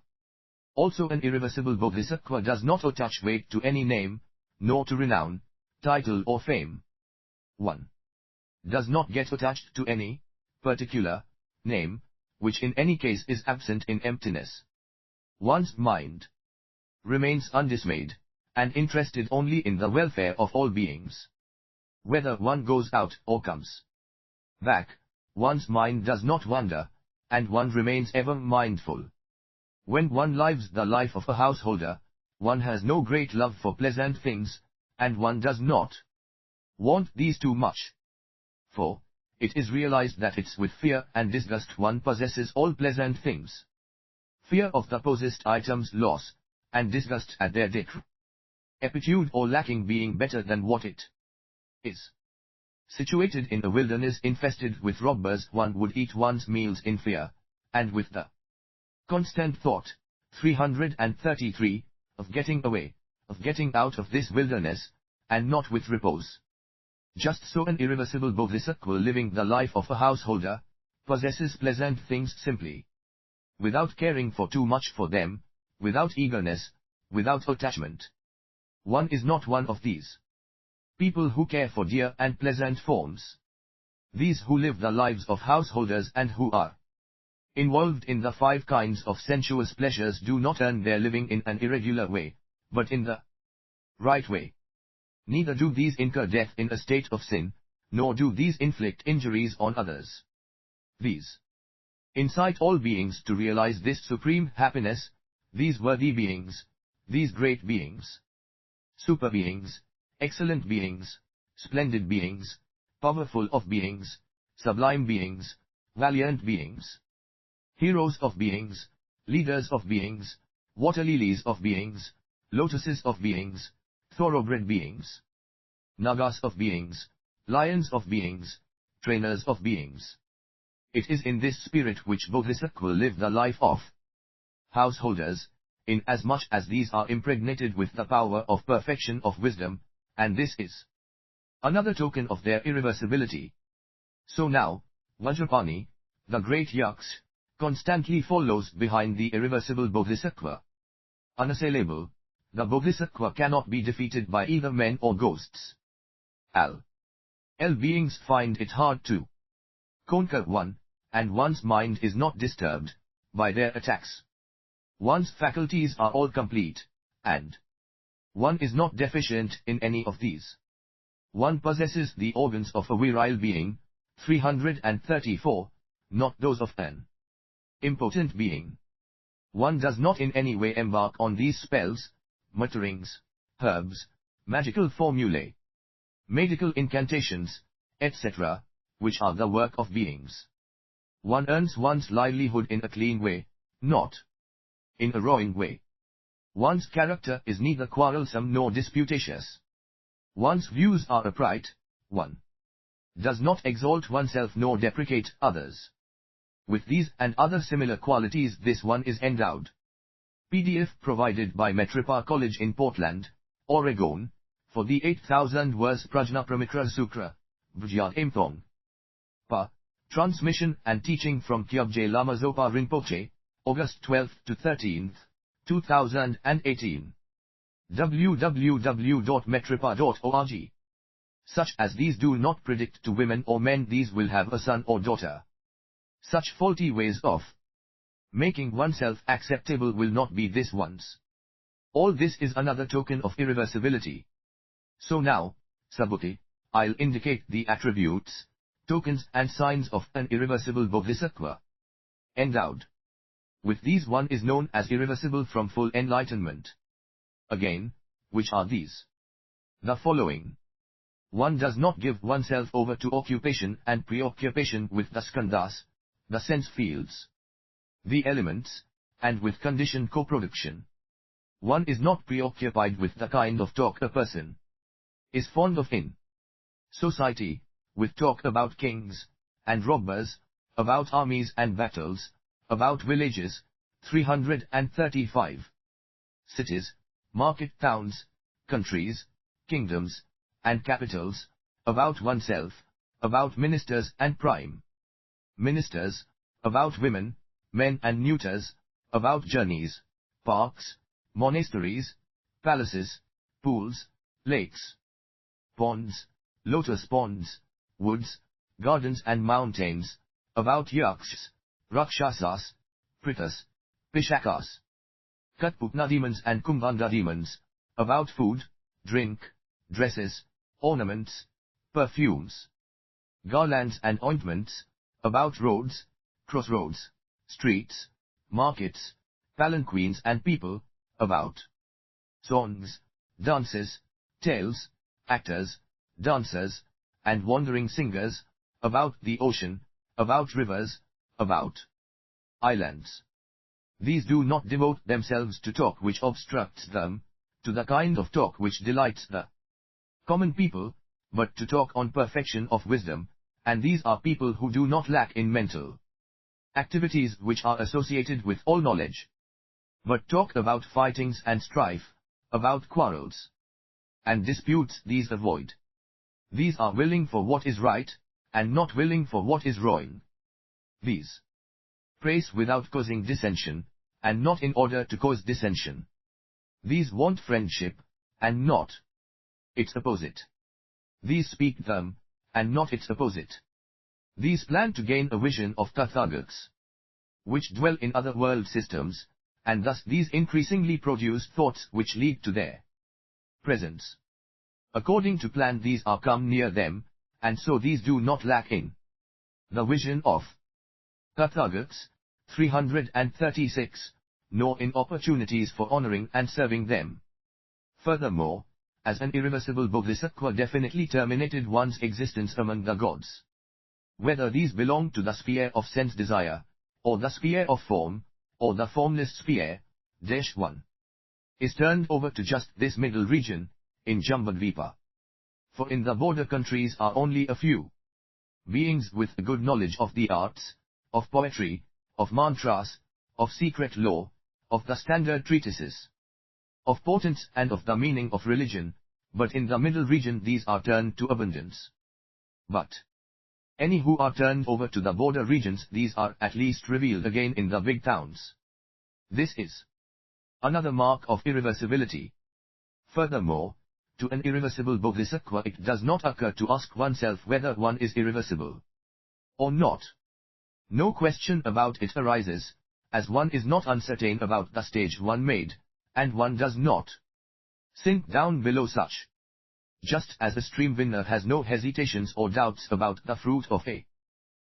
Also an irreversible bodhisattva does not attach weight to any name, nor to renown, title or fame. 1. Does not get attached to any particular name, which in any case is absent in emptiness. One's mind remains undismayed, and interested only in the welfare of all beings. Whether one goes out or comes back, one's mind does not wander, and one remains ever mindful. When one lives the life of a householder, one has no great love for pleasant things, and one does not want these too much. For it is realized that it's with fear and disgust one possesses all pleasant things. Fear of the possessed items' loss, and disgust at their decrepitude or lacking being better than what it is. Situated in a wilderness infested with robbers, one would eat one's meals in fear, and with the constant thought, 333, of getting away, of getting out of this wilderness, and not with repose. Just so an irreversible bodhisattva living the life of a householder, possesses pleasant things simply, without caring for too much for them, without eagerness, without attachment. One is not one of these people who care for dear and pleasant forms. These who live the lives of householders and who are involved in the 5 kinds of sensuous pleasures do not earn their living in an irregular way, but in the right way. Neither do these incur death in a state of sin, nor do these inflict injuries on others. These incite all beings to realize this supreme happiness, these worthy beings, these great beings, super beings, excellent beings, splendid beings, powerful of beings, sublime beings, valiant beings, heroes of beings, leaders of beings, water lilies of beings, lotuses of beings, thoroughbred beings, nagas of beings, lions of beings, trainers of beings. It is in this spirit which bodhisattva live the life of householders, inasmuch as these are impregnated with the power of perfection of wisdom, and this is another token of their irreversibility. So now, Vajrapani, the great Yaksh, constantly follows behind the irreversible bodhisattva. Unassailable, the bodhisattva cannot be defeated by either men or ghosts. L beings find it hard to conquer one, and one's mind is not disturbed by their attacks. One's faculties are all complete, and one is not deficient in any of these. One possesses the organs of a virile being, 334, not those of an impotent being. One does not in any way embark on these spells, mutterings, herbs, magical formulae, medical incantations, etc., which are the work of beings. One earns one's livelihood in a clean way, not in a roaring way. One's character is neither quarrelsome nor disputatious. One's views are upright, one does not exalt oneself nor deprecate others. With these and other similar qualities this one is endowed. PDF provided by Metripa College in Portland, Oregon, for the 8,000 verse Prajnaparamita Sutra, Vajyad Imthong. Pa. Transmission and teaching from Kyabje Lama Zopa Rinpoche, August 12 to 13, 2018. www.metripa.org. Such as these do not predict to women or men these will have a son or daughter. Such faulty ways of making oneself acceptable will not be this one's. All this is another token of irreversibility. So now, Subhuti, I'll indicate the attributes, tokens and signs of an irreversible bodhisattva. Endowed with these one is known as irreversible from full enlightenment. Again, which are these? The following. One does not give oneself over to occupation and preoccupation with the skandhas, the sense fields, the elements, and with conditioned co-production. One is not preoccupied with the kind of talk a person is fond of in society, with talk about kings and robbers, about armies and battles, about villages, 335. cities, market towns, countries, kingdoms, and capitals, about oneself, about ministers and prime ministers, about women, men and neuters, about journeys, parks, monasteries, palaces, pools, lakes, ponds, lotus ponds, woods, gardens and mountains, about yakshas, rakshasas, pritas, pishakas, Katputna demons and Kumbhanda demons, about food, drink, dresses, ornaments, perfumes, garlands and ointments, about roads, crossroads, streets, markets, palanquins and people, about songs, dances, tales, actors, dancers, and wandering singers, about the ocean, about rivers, about islands. These do not devote themselves to talk which obstructs them, to the kind of talk which delights the common people, but to talk on perfection of wisdom, and these are people who do not lack in mental activities which are associated with all knowledge, but talk about fightings and strife, about quarrels and disputes these avoid. These are willing for what is right, and not willing for what is wrong. These praise without causing dissension, and not in order to cause dissension. These want friendship, and not its opposite. These speak them, and not its opposite. These plan to gain a vision of Tathagats, which dwell in other world systems, and thus these increasingly produce thoughts which lead to their presence. According to plan these are come near them, and so these do not lack in the vision of Tathagats, 336, nor in opportunities for honoring and serving them. Furthermore, as an irreversible bodhisattva definitely terminated one's existence among the gods. Whether these belong to the sphere of sense desire, or the sphere of form, or the formless sphere, one is turned over to just this middle region, in Jambudvipa. For in the border countries are only a few beings with a good knowledge of the arts, of poetry, of mantras, of secret law, of the standard treatises, of portents and of the meaning of religion, but in the middle region these are turned to abundance. But any who are turned over to the border regions, these are at least revealed again in the big towns. This is another mark of irreversibility. Furthermore, to an irreversible bodhisattva it does not occur to ask oneself whether one is irreversible or not. No question about it arises, as one is not uncertain about the stage one made, and one does not sink down below such. Just as a stream winner has no hesitations or doubts about the fruit of a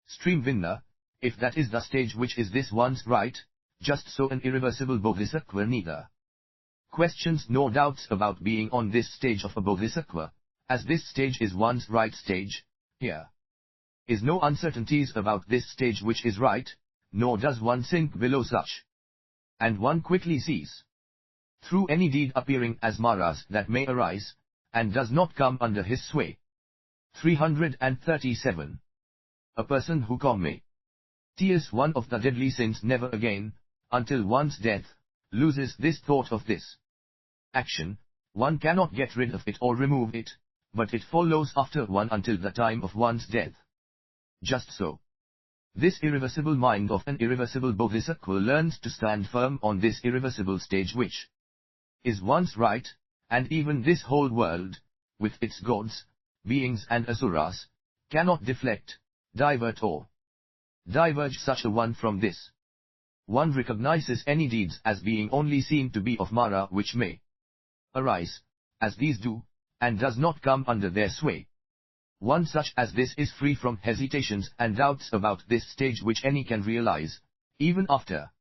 stream winner, if that is the stage which is this one's right, just so an irreversible bodhisattva neither questions nor doubts about being on this stage of a bodhisattva, as this stage is one's right stage. Here is no uncertainties about this stage which is right, nor does one sink below such. And one quickly sees through any deed appearing as maras that may arise, and does not come under his sway. 337. A person who commits one of the deadly sins never again, until one's death, loses this thought of this action, one cannot get rid of it or remove it, but it follows after one until the time of one's death. Just so, this irreversible mind of an irreversible bodhisattva learns to stand firm on this irreversible stage which is one's right, and even this whole world, with its gods, beings and asuras, cannot deflect, divert or diverge such a one from this. One recognizes any deeds as being only seen to be of Mara which may arise, as these do, and does not come under their sway. One such as this is free from hesitations and doubts about this stage which any can realize, even after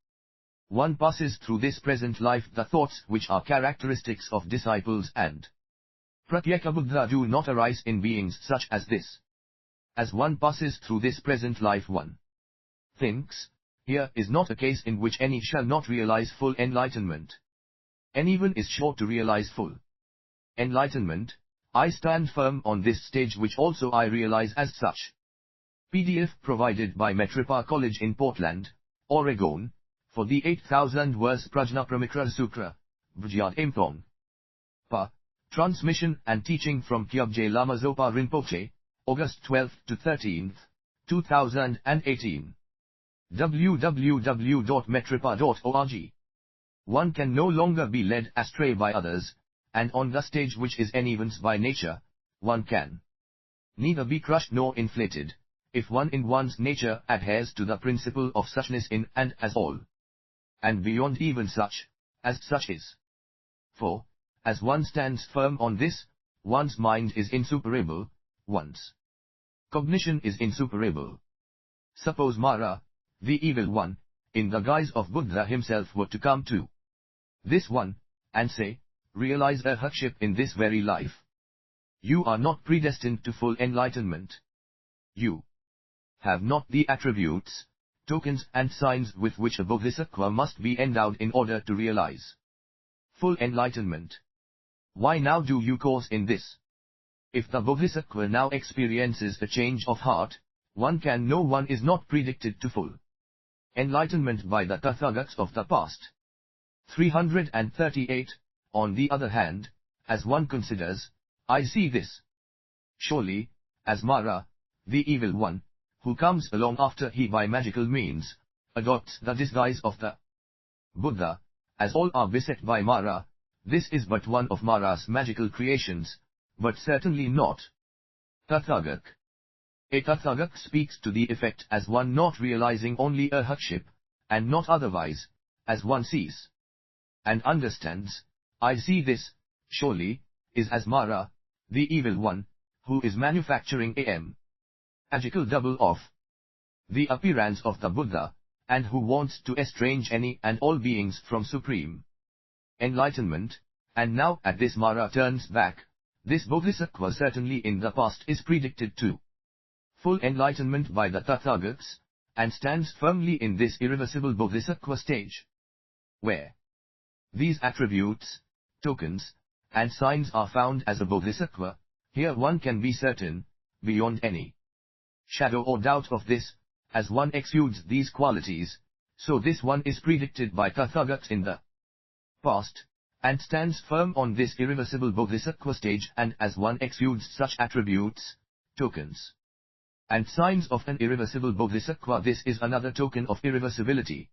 one passes through this present life. The thoughts which are characteristics of disciples and Pratyekabuddha do not arise in beings such as this. As one passes through this present life one thinks, here is not a case in which any shall not realize full enlightenment. Anyone is sure to realize full enlightenment. I stand firm on this stage which also I realize as such. PDF provided by Metripa College in Portland, Oregon, for the 8,000 verse Prajnaparamita Sutra, Prajnaparamita. Pa. Transmission and teaching from Kyabje Lama Zopa Rinpoche, August 12 to 13, 2018. www.metripa.org. One can no longer be led astray by others, and on the stage which is an event by nature, one can neither be crushed nor inflated, if one in one's nature adheres to the principle of suchness in and as all, and beyond even such, as such is. For, as one stands firm on this, one's mind is insuperable, one's cognition is insuperable. Suppose Mara, the evil one, in the guise of Buddha himself were to come to this one, and say, realize arhatship in this very life. You are not predestined to full enlightenment. You have not the attributes, tokens and signs with which a bodhisattva must be endowed in order to realize full enlightenment. Why now do you course in this? If the bodhisattva now experiences a change of heart, one can know one is not predicted to full enlightenment by the Tathagats of the past. 338. On the other hand, as one considers, I see this. Surely, as Mara, the evil one, who comes along after he by magical means adopts the disguise of the Buddha, as all are beset by Mara, this is but one of Mara's magical creations, but certainly not Tathagak. A Tathagak speaks to the effect as one not realizing only arhatship, and not otherwise, as one sees and understands. I see this, surely, is as Mara, the evil one, who is manufacturing a magical double of the appearance of the Buddha, and who wants to estrange any and all beings from supreme enlightenment, and now at this Mara turns back. This bodhisattva certainly in the past is predicted to full enlightenment by the Tathagats, and stands firmly in this irreversible bodhisattva stage, where these attributes, tokens, and signs are found as a bodhisattva. Here one can be certain, beyond any shadow or doubt of this, as one exudes these qualities, so this one is predicted by Tathagats in the past, and stands firm on this irreversible bodhisattva stage, and as one exudes such attributes, tokens, and signs of an irreversible bodhisattva, this is another token of irreversibility.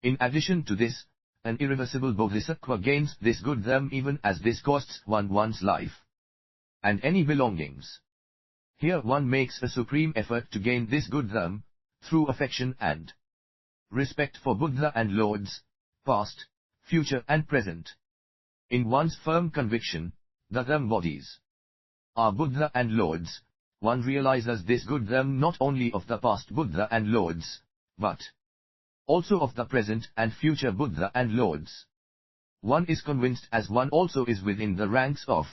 In addition to this, an irreversible bodhisattva gains this good dharma even as this costs one one's life and any belongings. Here one makes a supreme effort to gain this good dharma, through affection and respect for Buddha and Lords, past, future and present. In one's firm conviction, the dharma bodies are Buddha and Lords, one realizes this good dharma not only of the past Buddha and Lords, but also of the present and future Buddha and Lords. One is convinced as one also is within the ranks of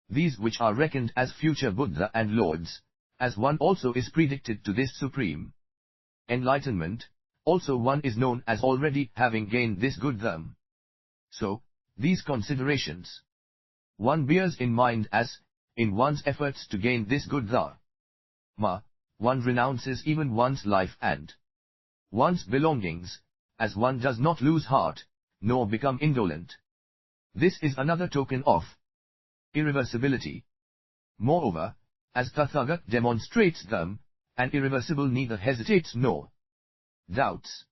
these which are reckoned as future Buddha and Lords, as one also is predicted to this supreme enlightenment, also one is known as already having gained this good dharma. So, these considerations one bears in mind as, in one's efforts to gain this good dharma, one renounces even one's life and one's belongings, as one does not lose heart, nor become indolent. This is another token of irreversibility. Moreover, as Tathagat demonstrates them, an irreversible neither hesitates nor doubts.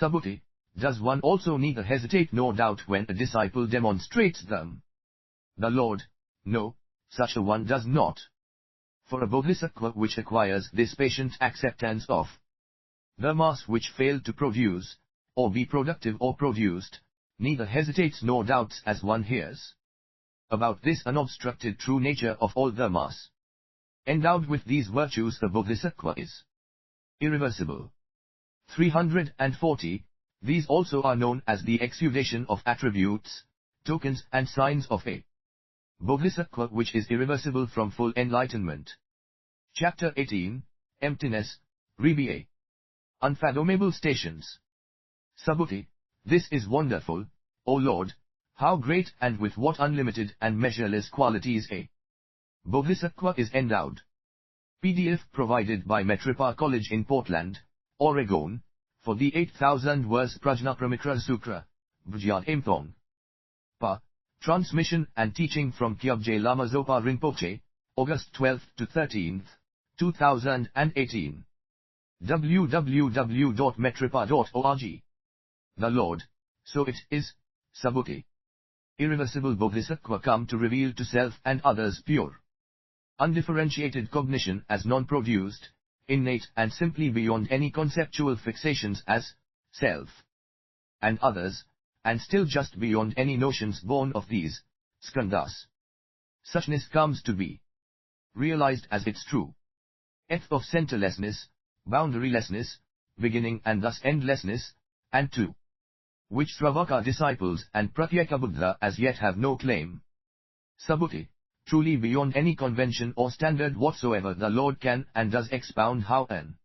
Subhuti, does one also neither hesitate nor doubt when a disciple demonstrates them? The Lord, no, such a one does not. For a bodhisattva which acquires this patient acceptance of the mass which failed to produce, or be productive or produced, neither hesitates nor doubts as one hears about this unobstructed true nature of all the mass. Endowed with these virtues, the bodhisattva is irreversible. 340. These also are known as the exudation of attributes, tokens and signs of a bodhisattva which is irreversible from full enlightenment. Chapter 18, Emptiness, Rebia. Unfathomable stations. Subhuti, this is wonderful, O Lord, how great and with what unlimited and measureless qualities a bodhisattva is endowed. PDF provided by Metripa College in Portland, Oregon, for the 8,000 verse Prajnaparamita Sutra, Prajnaparamita. Transmission and teaching from Kyabje Lama Zopa Rinpoche, August 12 to 13, 2018. www.metripa.org. The Lord, so it is, Subhuti. Irreversible Bodhisattva come to reveal to self and others pure, undifferentiated cognition as non-produced, innate and simply beyond any conceptual fixations as self and others, and still just beyond any notions born of these skandhas. Suchness comes to be realized as its true of centerlessness, boundarylessness, beginning and thus endlessness, and to which Sravaka disciples and Pratyeka Buddha as yet have no claim. Subhuti, truly beyond any convention or standard whatsoever, the Lord can and does expound how an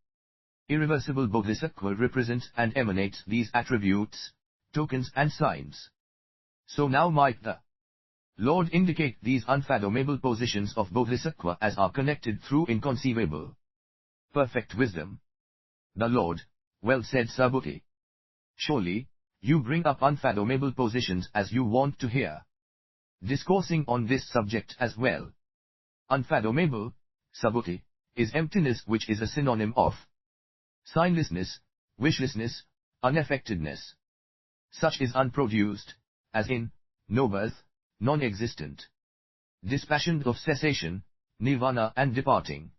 irreversible Bodhisattva represents and emanates these attributes, tokens and signs. So now might the Lord indicate these unfathomable positions of Bodhisattva as are connected through inconceivable perfect wisdom. The Lord, well said Subhuti. Surely, you bring up unfathomable positions as you want to hear. Discoursing on this subject as well. Unfathomable, Subhuti, is emptiness, which is a synonym of signlessness, wishlessness, unaffectedness. Such is unproduced, as in, no birth, non-existent. Dispassioned of cessation, nirvana and departing.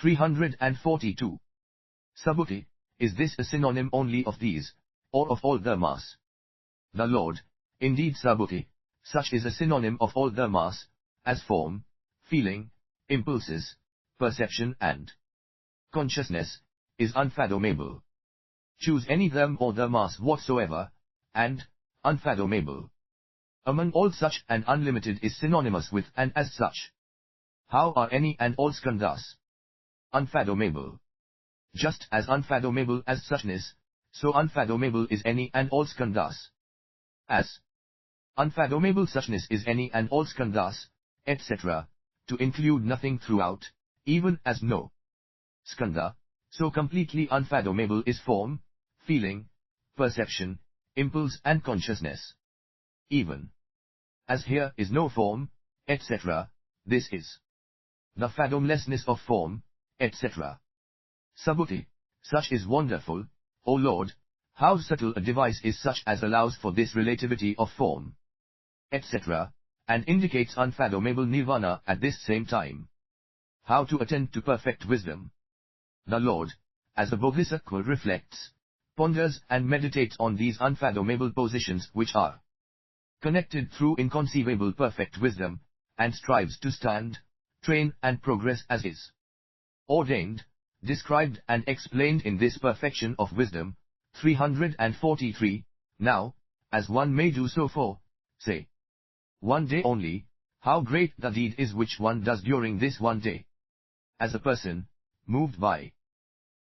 342. Subhuti, is this a synonym only of these, or of all dharmas? The Lord, indeed Subhuti, such is a synonym of all dharmas, as form, feeling, impulses, perception and consciousness, is unfathomable. Choose any them or dharmas whatsoever, and unfathomable. Among all such and unlimited is synonymous with and as such. How are any and all skandhas unfathomable? Just as unfathomable as suchness, so unfathomable is any and all skandhas. As unfathomable suchness is any and all skandhas, etc., to include nothing throughout, even as no skandha, so completely unfathomable is form, feeling, perception, impulse and consciousness. Even as here is no form, etc., this is the fathomlessness of form, etc. Subhuti, such is wonderful, O Lord, how subtle a device is such as allows for this relativity of form, etc., and indicates unfathomable nirvana at this same time. How to attend to perfect wisdom? The Lord, as a Bodhisattva reflects, ponders and meditates on these unfathomable positions which are connected through inconceivable perfect wisdom, and strives to stand, train and progress as is ordained, described and explained in this perfection of wisdom. 343. Now, as one may do so for, say, one day only, how great the deed is which one does during this one day. As a person, moved by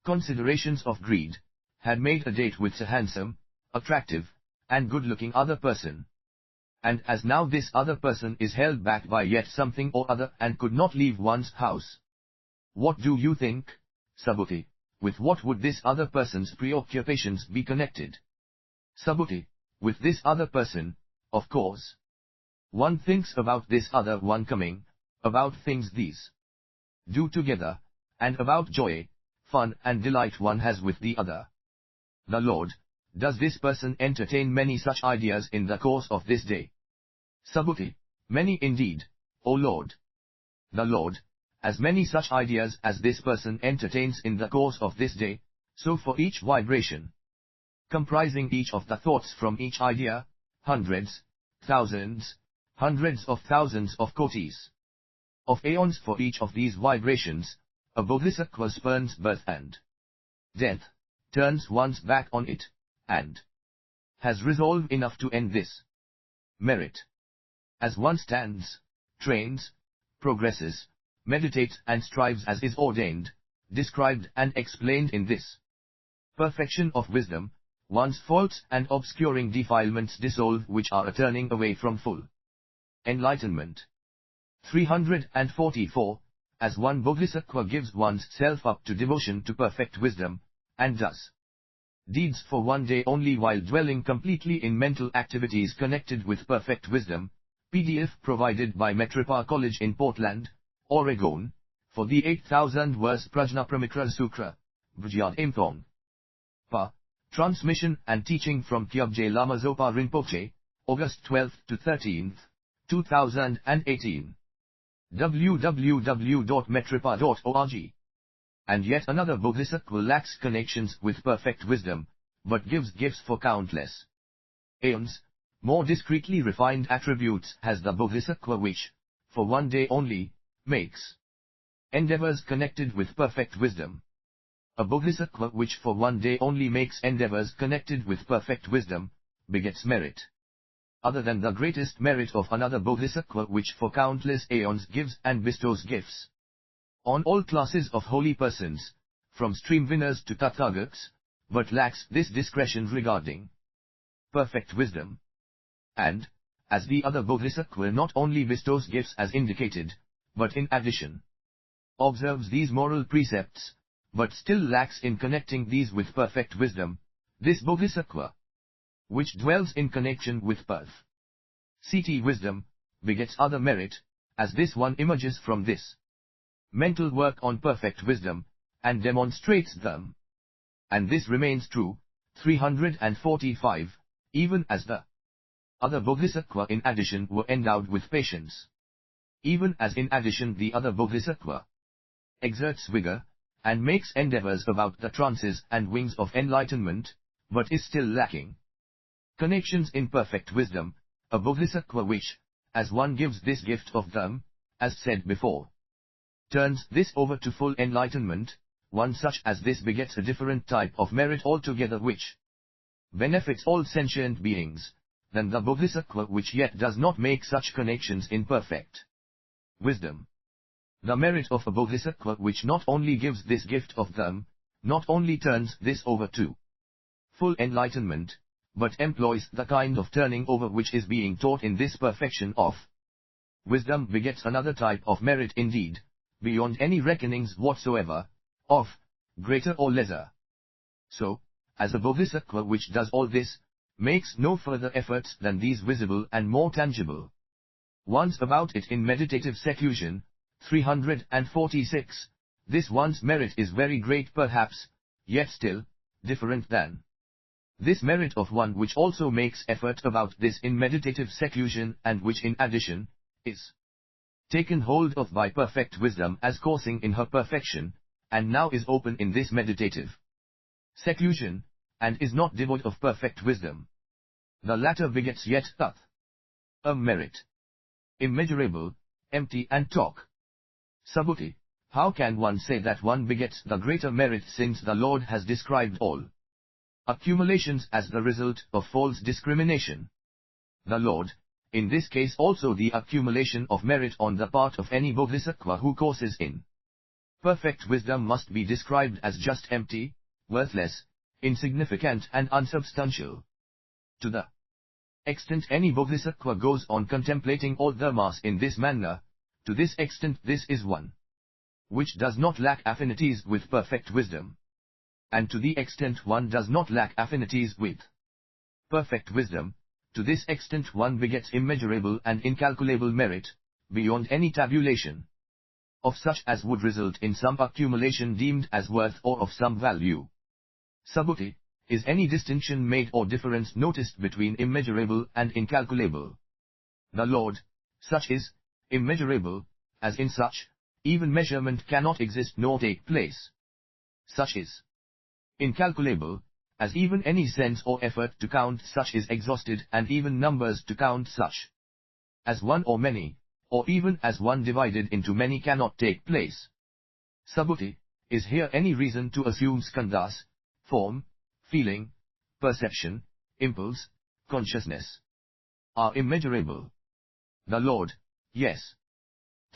considerations of greed, had made a date with a handsome, attractive, and good-looking other person. And as now this other person is held back by yet something or other and could not leave one's house. What do you think, Subhuti, with what would this other person's preoccupations be connected? Subhuti, with this other person, of course. One thinks about this other one coming, about things these do together, and about joy, fun and delight one has with the other. The Lord, does this person entertain many such ideas in the course of this day? Subhuti, many indeed, O Lord. The Lord, as many such ideas as this person entertains in the course of this day, so for each vibration, comprising each of the thoughts from each idea, hundreds, thousands, hundreds of thousands of kotis of aeons for each of these vibrations, a Bodhisattva spurns birth and death, turns one's back on it, and has resolve enough to end this merit. As one stands, trains, progresses, meditates and strives as is ordained, described and explained in this perfection of wisdom, one's faults and obscuring defilements dissolve which are a turning away from full enlightenment. 344. As one Bodhisattva gives one's self up to devotion to perfect wisdom, and does deeds for one day only while dwelling completely in mental activities connected with perfect wisdom, PDF provided by Metropa College in Portland, Oregon, for the 8,000 verse Prajnaparamita Sutra, Vijayad Imthong. Pa. Transmission and teaching from Kyabje Lama Zopa Rinpoche, August 12 to 13, 2018. www.metropa.org. And yet another Bodhisattva lacks connections with perfect wisdom, but gives gifts for countless aeons. More discreetly refined attributes has the Bodhisattva which, for one day only, makes endeavors connected with perfect wisdom. A Bodhisattva which for one day only makes endeavors connected with perfect wisdom, begets merit other than the greatest merit of another Bodhisattva which for countless aeons gives and bestows gifts on all classes of holy persons, from stream winners to Tathagats, but lacks this discretion regarding perfect wisdom. And, as the other Bodhisattva not only bestows gifts as indicated, but in addition observes these moral precepts, but still lacks in connecting these with perfect wisdom, this Bodhisattva, which dwells in connection with ct wisdom, begets other merit, as this one emerges from this mental work on perfect wisdom, and demonstrates them. And this remains true, 345, even as the other Bodhisattva in addition were endowed with patience. Even as in addition the other Bodhisattva exerts vigor, and makes endeavors about the trances and wings of enlightenment, but is still lacking connections in perfect wisdom, a Bodhisattva which, as one gives this gift of them, as said before, turns this over to full enlightenment, one such as this begets a different type of merit altogether which benefits all sentient beings, than the Bodhisattva which yet does not make such connections in perfect wisdom. The merit of a Bodhisattva which not only gives this gift of them, not only turns this over to full enlightenment, but employs the kind of turning over which is being taught in this perfection of wisdom begets another type of merit indeed, beyond any reckonings whatsoever, of greater or lesser. So, as a Bodhisattva which does all this, makes no further efforts than these visible and more tangible ones about it in meditative seclusion, 346, this one's merit is very great perhaps, yet still, different than this merit of one which also makes effort about this in meditative seclusion and which in addition, is taken hold of by perfect wisdom as coursing in her perfection, and now is open in this meditative seclusion, and is not devoid of perfect wisdom. The latter begets yet a merit immeasurable, empty and talk. Subhuti, how can one say that one begets the greater merit since the Lord has described all accumulations as the result of false discrimination? The Lord, in this case also the accumulation of merit on the part of any Bodhisattva who courses in perfect wisdom must be described as just empty, worthless, insignificant and unsubstantial. To the extent any Bodhisattva goes on contemplating all dharmas in this manner, to this extent this is one which does not lack affinities with perfect wisdom. And to the extent one does not lack affinities with perfect wisdom, to this extent one begets immeasurable and incalculable merit, beyond any tabulation of such as would result in some accumulation deemed as worth or of some value. Subhuti, is any distinction made or difference noticed between immeasurable and incalculable? The Lord, such is, immeasurable, as in such, even measurement cannot exist nor take place. Such is incalculable, as even any sense or effort to count such is exhausted and even numbers to count such as one or many, or even as one divided into many cannot take place. Subhuti, is here any reason to assume skandhas, form, feeling, perception, impulse, consciousness, are immeasurable? The Lord, yes.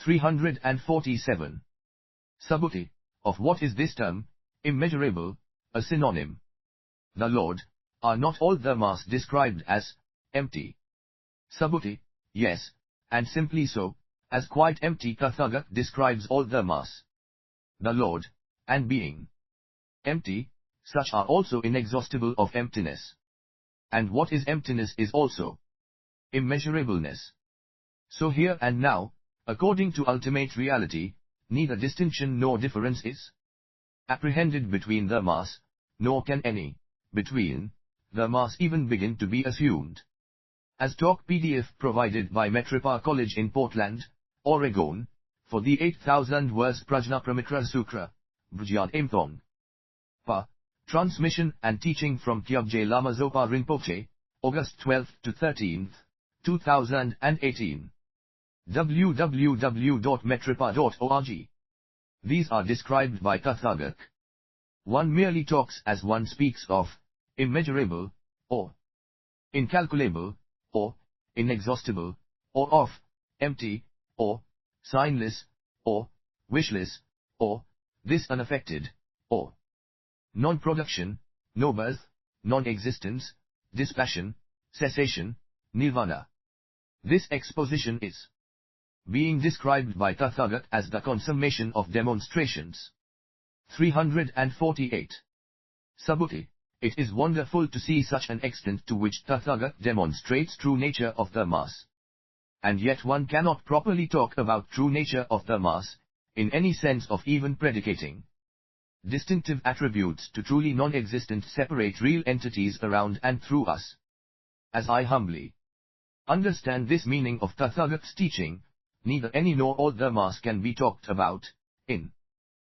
347. Subhuti, of what is this term, immeasurable, a synonym? The Lord, are not all dharmas described as empty? Subhuti, yes, and simply so, as quite empty Tathagat describes all dharmas. The Lord, and being empty, such are also inexhaustible of emptiness. And what is emptiness is also immeasurableness. So here and now, according to ultimate reality, neither distinction nor difference is apprehended between the mass, nor can any, between, the mass even begin to be assumed. As talk PDF provided by Metropa College in Portland, Oregon, for the 8,000 words Prajnaparamita Sutra, Bhujyad Imthong. Pa. Transmission and teaching from Kyabje Lama Zopa Rinpoche, August 12 to 13, 2018. www.metropa.org. These are described by Tathagata. One merely talks as one speaks of immeasurable, or incalculable, or inexhaustible, or of empty, or signless, or wishless, or this unaffected, or non-production, no birth, non-existence, dispassion, cessation, nirvana. This exposition is being described by Tathagata as the consummation of demonstrations. 348. Subhuti. It is wonderful to see such an extent to which Tathagata demonstrates true nature of the mass. And yet one cannot properly talk about true nature of the mass, in any sense of even predicating distinctive attributes to truly non-existent separate real entities around and through us. As I humbly understand this meaning of Tathagata's teaching, neither any nor all the mass can be talked about, in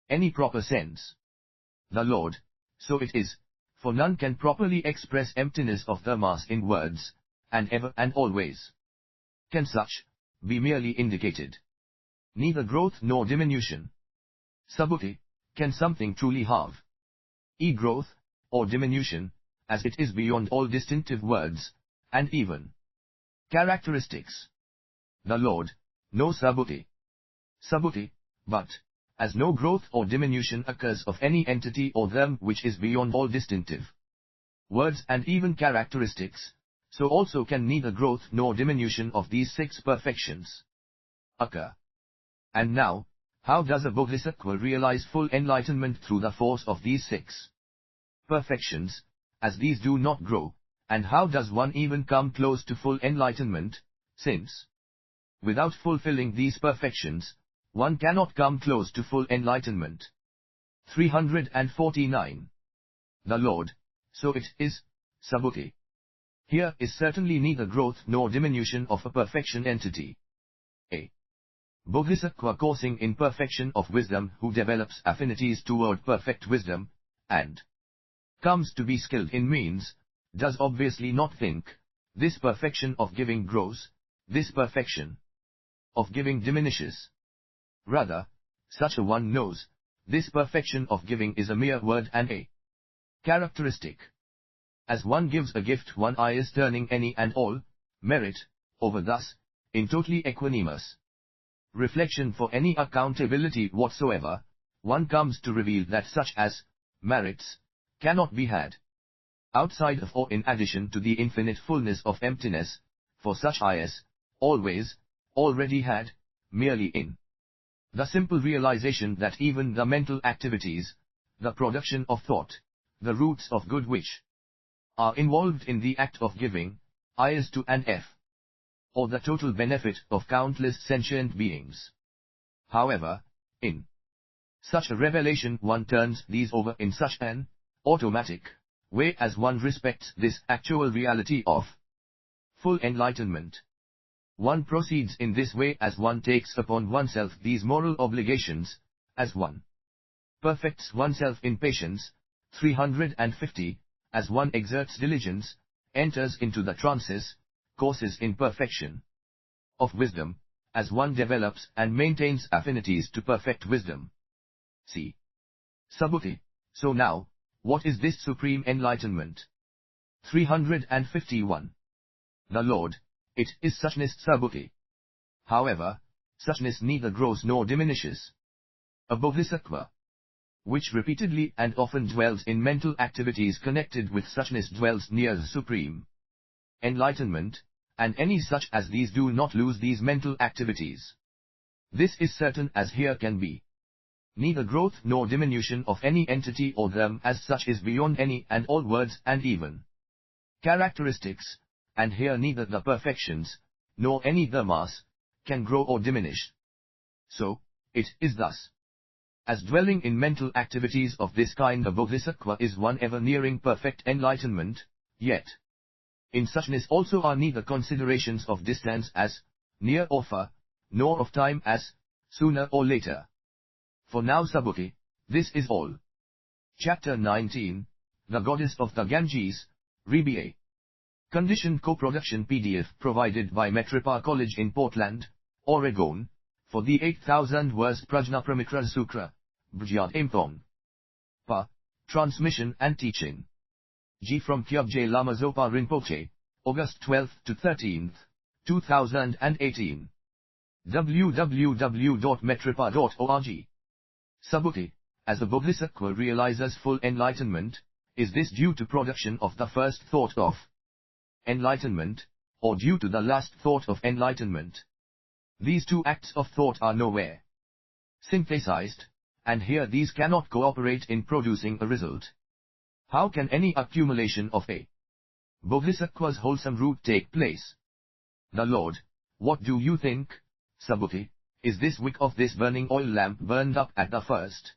any proper sense. The Lord, so it is, for none can properly express emptiness of the mass in words, and ever and always can such be merely indicated. Neither growth nor diminution. Subhuti, can something truly have growth, or diminution, as it is beyond all distinctive words, and even characteristics. The Lord, no Subhuti. Subhuti, but, as no growth or diminution occurs of any entity or them which is beyond all distinctive words and even characteristics, so also can neither growth nor diminution of these six perfections occur. And now, how does a bodhisattva realize full enlightenment through the force of these six perfections, as these do not grow, and how does one even come close to full enlightenment, since, without fulfilling these perfections, one cannot come close to full enlightenment? 349. The Lord, so it is, Subhuti. Here is certainly neither growth nor diminution of a perfection entity. A bodhisattva coursing in perfection of wisdom who develops affinities toward perfect wisdom, and comes to be skilled in means, does obviously not think, this perfection of giving grows, this perfection of giving diminishes. Rather, such a one knows, this perfection of giving is a mere word and a characteristic. As one gives a gift, one eye is turning any and all merit over thus, in totally equanimous reflection for any accountability whatsoever, one comes to reveal that such as merits cannot be had outside of or in addition to the infinite fullness of emptiness, for such eye as always already had, merely in the simple realization that even the mental activities, the production of thought, the roots of good which are involved in the act of giving, is to an F, or the total benefit of countless sentient beings. However, in such a revelation one turns these over in such an automatic way as one respects this actual reality of full enlightenment. One proceeds in this way as one takes upon oneself these moral obligations, as one perfects oneself in patience. 350, as one exerts diligence, enters into the trances, courses in perfection of wisdom, as one develops and maintains affinities to perfect wisdom. See Subhuti. So now, what is this supreme enlightenment? 351. The Lord, it is suchness Subhuti. However, suchness neither grows nor diminishes. A bodhisattva, which repeatedly and often dwells in mental activities connected with suchness, dwells near the supreme enlightenment, and any such as these do not lose these mental activities. This is certain as here can be neither growth nor diminution of any entity or them as such is beyond any and all words and even characteristics, and here neither the perfections, nor any the mass, can grow or diminish. So, it is thus. As dwelling in mental activities of this kind, a bodhisattva is one ever nearing perfect enlightenment, yet in suchness also are neither considerations of distance as near or far, nor of time as sooner or later. For now, Subhuti, this is all. Chapter 19, The Goddess of the Ganges, RBA. Conditioned co-production PDF provided by Metripa College in Portland, Oregon, for the 8,000 verse Prajnaparamita Sutra, Bjyat Imthong. Pa. Transmission and Teaching. G. From Kyabje Lama Zopa Rinpoche, August 12 to 13, 2018. www.metripa.org. Subhuti, as a bodhisattva realizes full enlightenment, is this due to production of the first thought of enlightenment, or due to the last thought of enlightenment? These two acts of thought are nowhere synthesized, and here these cannot cooperate in producing a result. How can any accumulation of a bodhisattva's wholesome root take place? The Lord, what do you think, Subhuti, is this wick of this burning oil lamp burned up at the first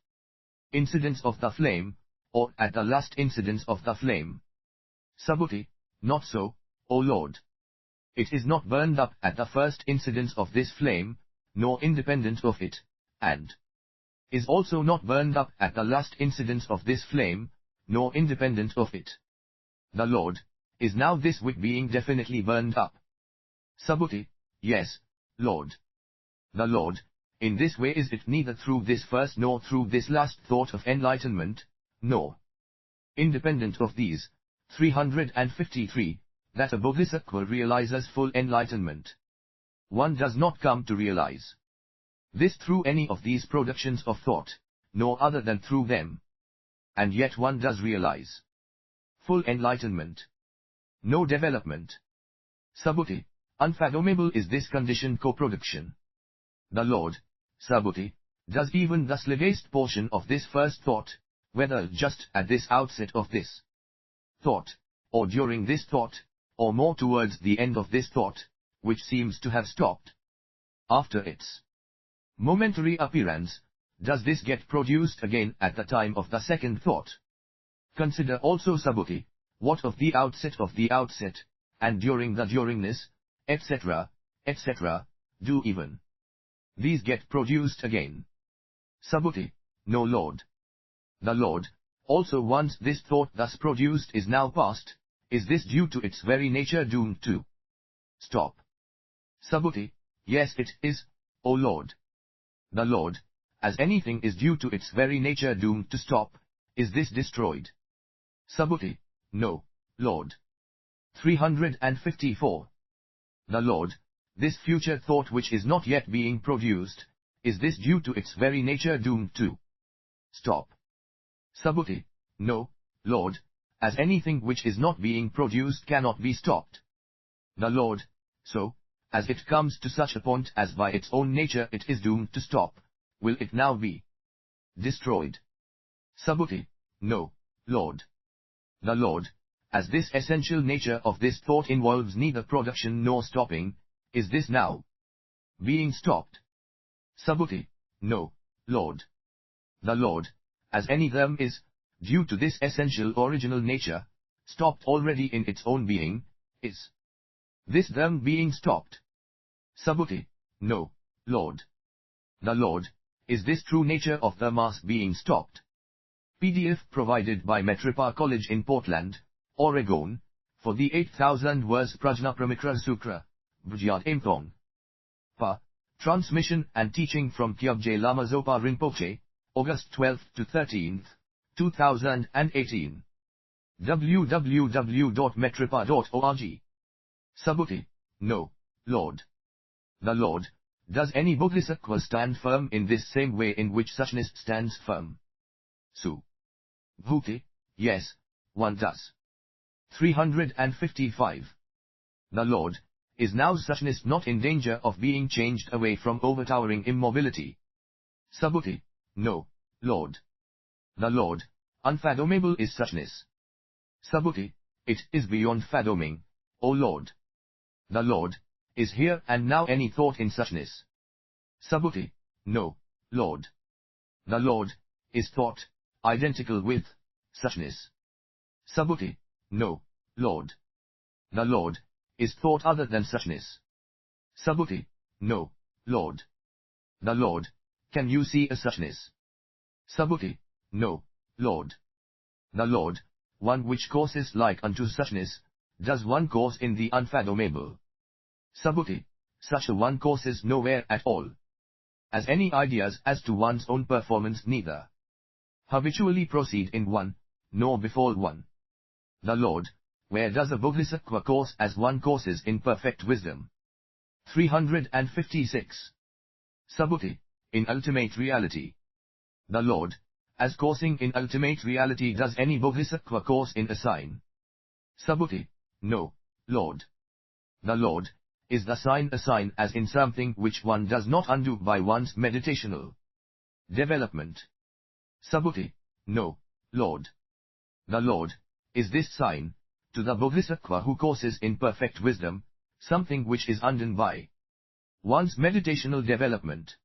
incidence of the flame, or at the last incidence of the flame? Subhuti, not so, O Lord. It is not burned up at the first incidence of this flame, nor independent of it, and is also not burned up at the last incidence of this flame, nor independent of it. The Lord, is now this wick being definitely burned up? Subhuti, yes, Lord. The Lord, in this way is it neither through this first nor through this last thought of enlightenment, nor independent of these, 353, that a bodhisattva realizes full enlightenment. One does not come to realize this through any of these productions of thought, nor other than through them. And yet one does realize full enlightenment. No development. Subhuti, unfathomable is this conditioned co-production. The Lord, Subhuti, does even the slightest portion of this first thought, whether just at this outset of this thought, or during this thought, or more towards the end of this thought, which seems to have stopped after its momentary appearance, does this get produced again at the time of the second thought? Consider also, Subhuti, what of the outset, and during the duringness, etc., etc., do even these get produced again? Subhuti, no Lord. The Lord, also once this thought thus produced is now past, is this due to its very nature doomed to stop? Subhuti, yes it is, O Lord. The Lord, as anything is due to its very nature doomed to stop, is this destroyed? Subhuti, no, Lord. 354. The Lord, this future thought which is not yet being produced, is this due to its very nature doomed to stop? Subhuti, no, Lord, as anything which is not being produced cannot be stopped. The Lord, so, as it comes to such a point as by its own nature it is doomed to stop, will it now be destroyed? Subhuti, no, Lord. The Lord, as this essential nature of this thought involves neither production nor stopping, is this now being stopped? Subhuti, no, Lord. The Lord, as any them is, due to this essential original nature, stopped already in its own being, is this them being stopped? Subhuti, no, Lord. The Lord, is this true nature of the mass being stopped? PDF provided by Metripa College in Portland, Oregon, for the 8,000 verse Prajnaparamita Sutra, Bjyat Imthong. Pa. Transmission and Teaching from Kyabje Lama Zopa Rinpoche, August 12 to 13, 2018. www.metripa.org. Subhuti, no, Lord. The Lord, does any bodhisattva stand firm in this same way in which suchness stands firm? Subhuti, yes, one does. 355. The Lord, is now suchness not in danger of being changed away from overtowering immobility? Subhuti, no, Lord. The Lord, unfathomable is suchness. Subhuti, it is beyond fathoming, O Lord. The Lord, is here and now any thought in suchness? Subhuti, no, Lord. The Lord is thought, identical with suchness. Subhuti, no, Lord. The Lord is thought other than suchness. Subhuti, no, Lord. The Lord, can you see a suchness? Subhuti, no, Lord. The Lord, one which courses like unto suchness, does one course in the unfathomable. Subhuti, such a one courses nowhere at all. As any ideas as to one's own performance neither habitually proceed in one, nor befall one. The Lord, where does a bodhisattva course as one courses in perfect wisdom? 356. Subhuti, in ultimate reality. The Lord, as coursing in ultimate reality does any bodhisattva course in a sign? Subhuti, no, Lord. The Lord, is the sign a sign as in something which one does not undo by one's meditational development? Subhuti, no, Lord. The Lord, is this sign, to the bodhisattva who courses in perfect wisdom, something which is undone by one's meditational development?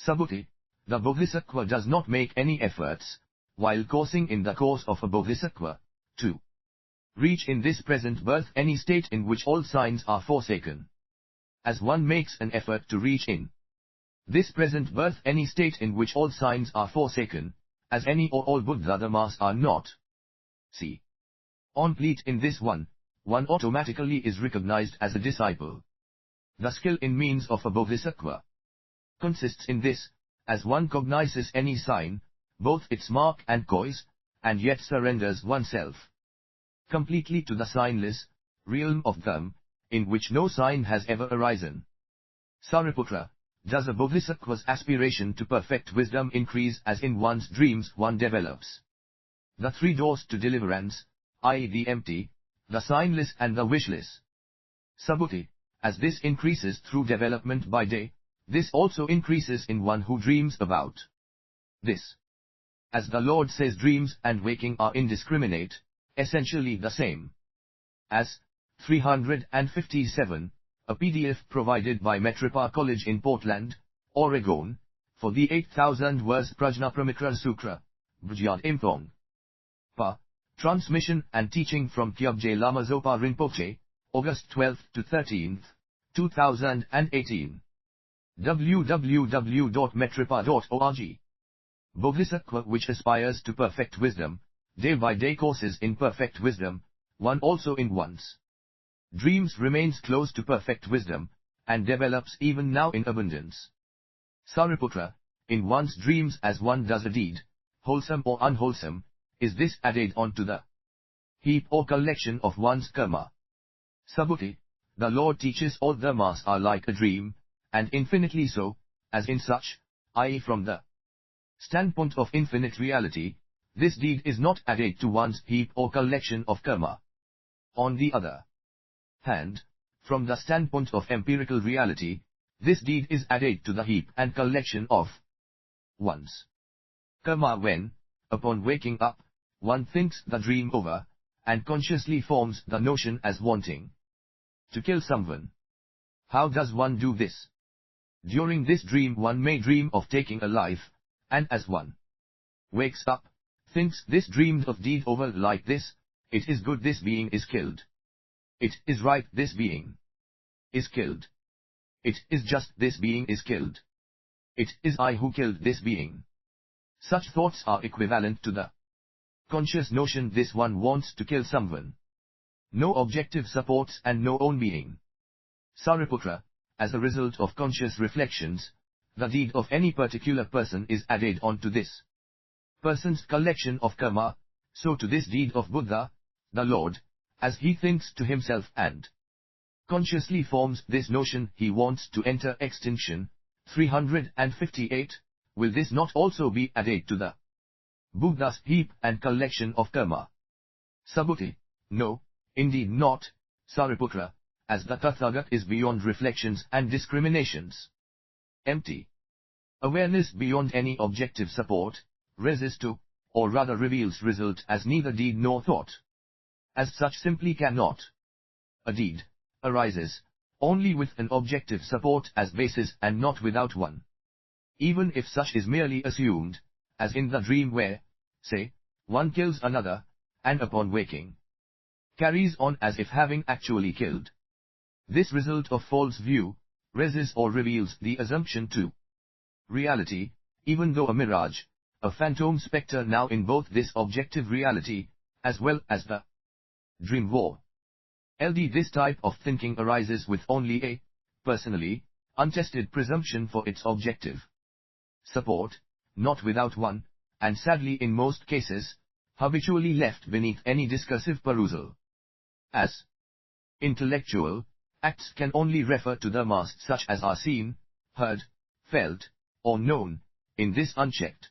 Subhuti, the bodhisattva does not make any efforts, while coursing in the course of a bodhisattva, to reach in this present birth any state in which all signs are forsaken. As one makes an effort to reach in this present birth any state in which all signs are forsaken, as any or all Buddha dhammas are not. See. Complete in this one automatically is recognized as a disciple. The skill in means of a bodhisattva consists in this, as one cognizes any sign, both its mark and cause, and yet surrenders oneself completely to the signless realm of them, in which no sign has ever arisen. Sariputra, does a bodhisattva's aspiration to perfect wisdom increase as in one's dreams one develops the three doors to deliverance, i.e. the empty, the signless and the wishless? Subhuti, as this increases through development by day, this also increases in one who dreams about this. As the Lord says, dreams and waking are indiscriminate, essentially the same. As 357, a PDF provided by Metripa College in Portland, Oregon, for the 8,000 verse Prajnaparamita Sutra, Bujyad Imthong. Pa. Transmission and teaching from Kyabje Lama Zopa Rinpoche, August 12 to 13, 2018. www.metripa.org. Bodhisattva which aspires to perfect wisdom, day by day courses in perfect wisdom, one also in one's dreams remains close to perfect wisdom, and develops even now in abundance. Sariputra, in one's dreams as one does a deed, wholesome or unwholesome, is this added on to the heap or collection of one's karma? Subhuti, the Lord teaches all dhammas are like a dream, and infinitely so, as in such, i.e. from the standpoint of infinite reality, this deed is not added to one's heap or collection of karma. On the other hand, from the standpoint of empirical reality, this deed is added to the heap and collection of one's karma when, upon waking up, one thinks the dream over, and consciously forms the notion as wanting to kill someone. How does one do this? During this dream one may dream of taking a life, and as one wakes up, thinks this dreamed of deed over like this, it is good this being is killed. It is right this being is killed. It is just this being is killed. It is I who killed this being. Such thoughts are equivalent to the conscious notion this one wants to kill someone. No objective supports and no own being. Sariputra, as a result of conscious reflections, the deed of any particular person is added on to this person's collection of karma, so to this deed of Buddha, the Lord, as he thinks to himself and consciously forms this notion he wants to enter extinction. 358, will this not also be added to the Buddha's heap and collection of karma? Subhuti, no, indeed not, Sariputra, as the Tathagat is beyond reflections and discriminations. Empty awareness beyond any objective support, resists to, or rather reveals result as neither deed nor thought. As such simply cannot. A deed arises, only with an objective support as basis and not without one. Even if such is merely assumed, as in the dream where, say, one kills another, and upon waking, carries on as if having actually killed. This result of false view, raises or reveals the assumption to reality, even though a mirage, a phantom spectre now in both this objective reality, as well as the dream war. This type of thinking arises with only a, personally, untested presumption for its objective support, not without one, and sadly in most cases, habitually left beneath any discursive perusal. As intellectual acts can only refer to the mass such as are seen, heard, felt, or known, in this unchecked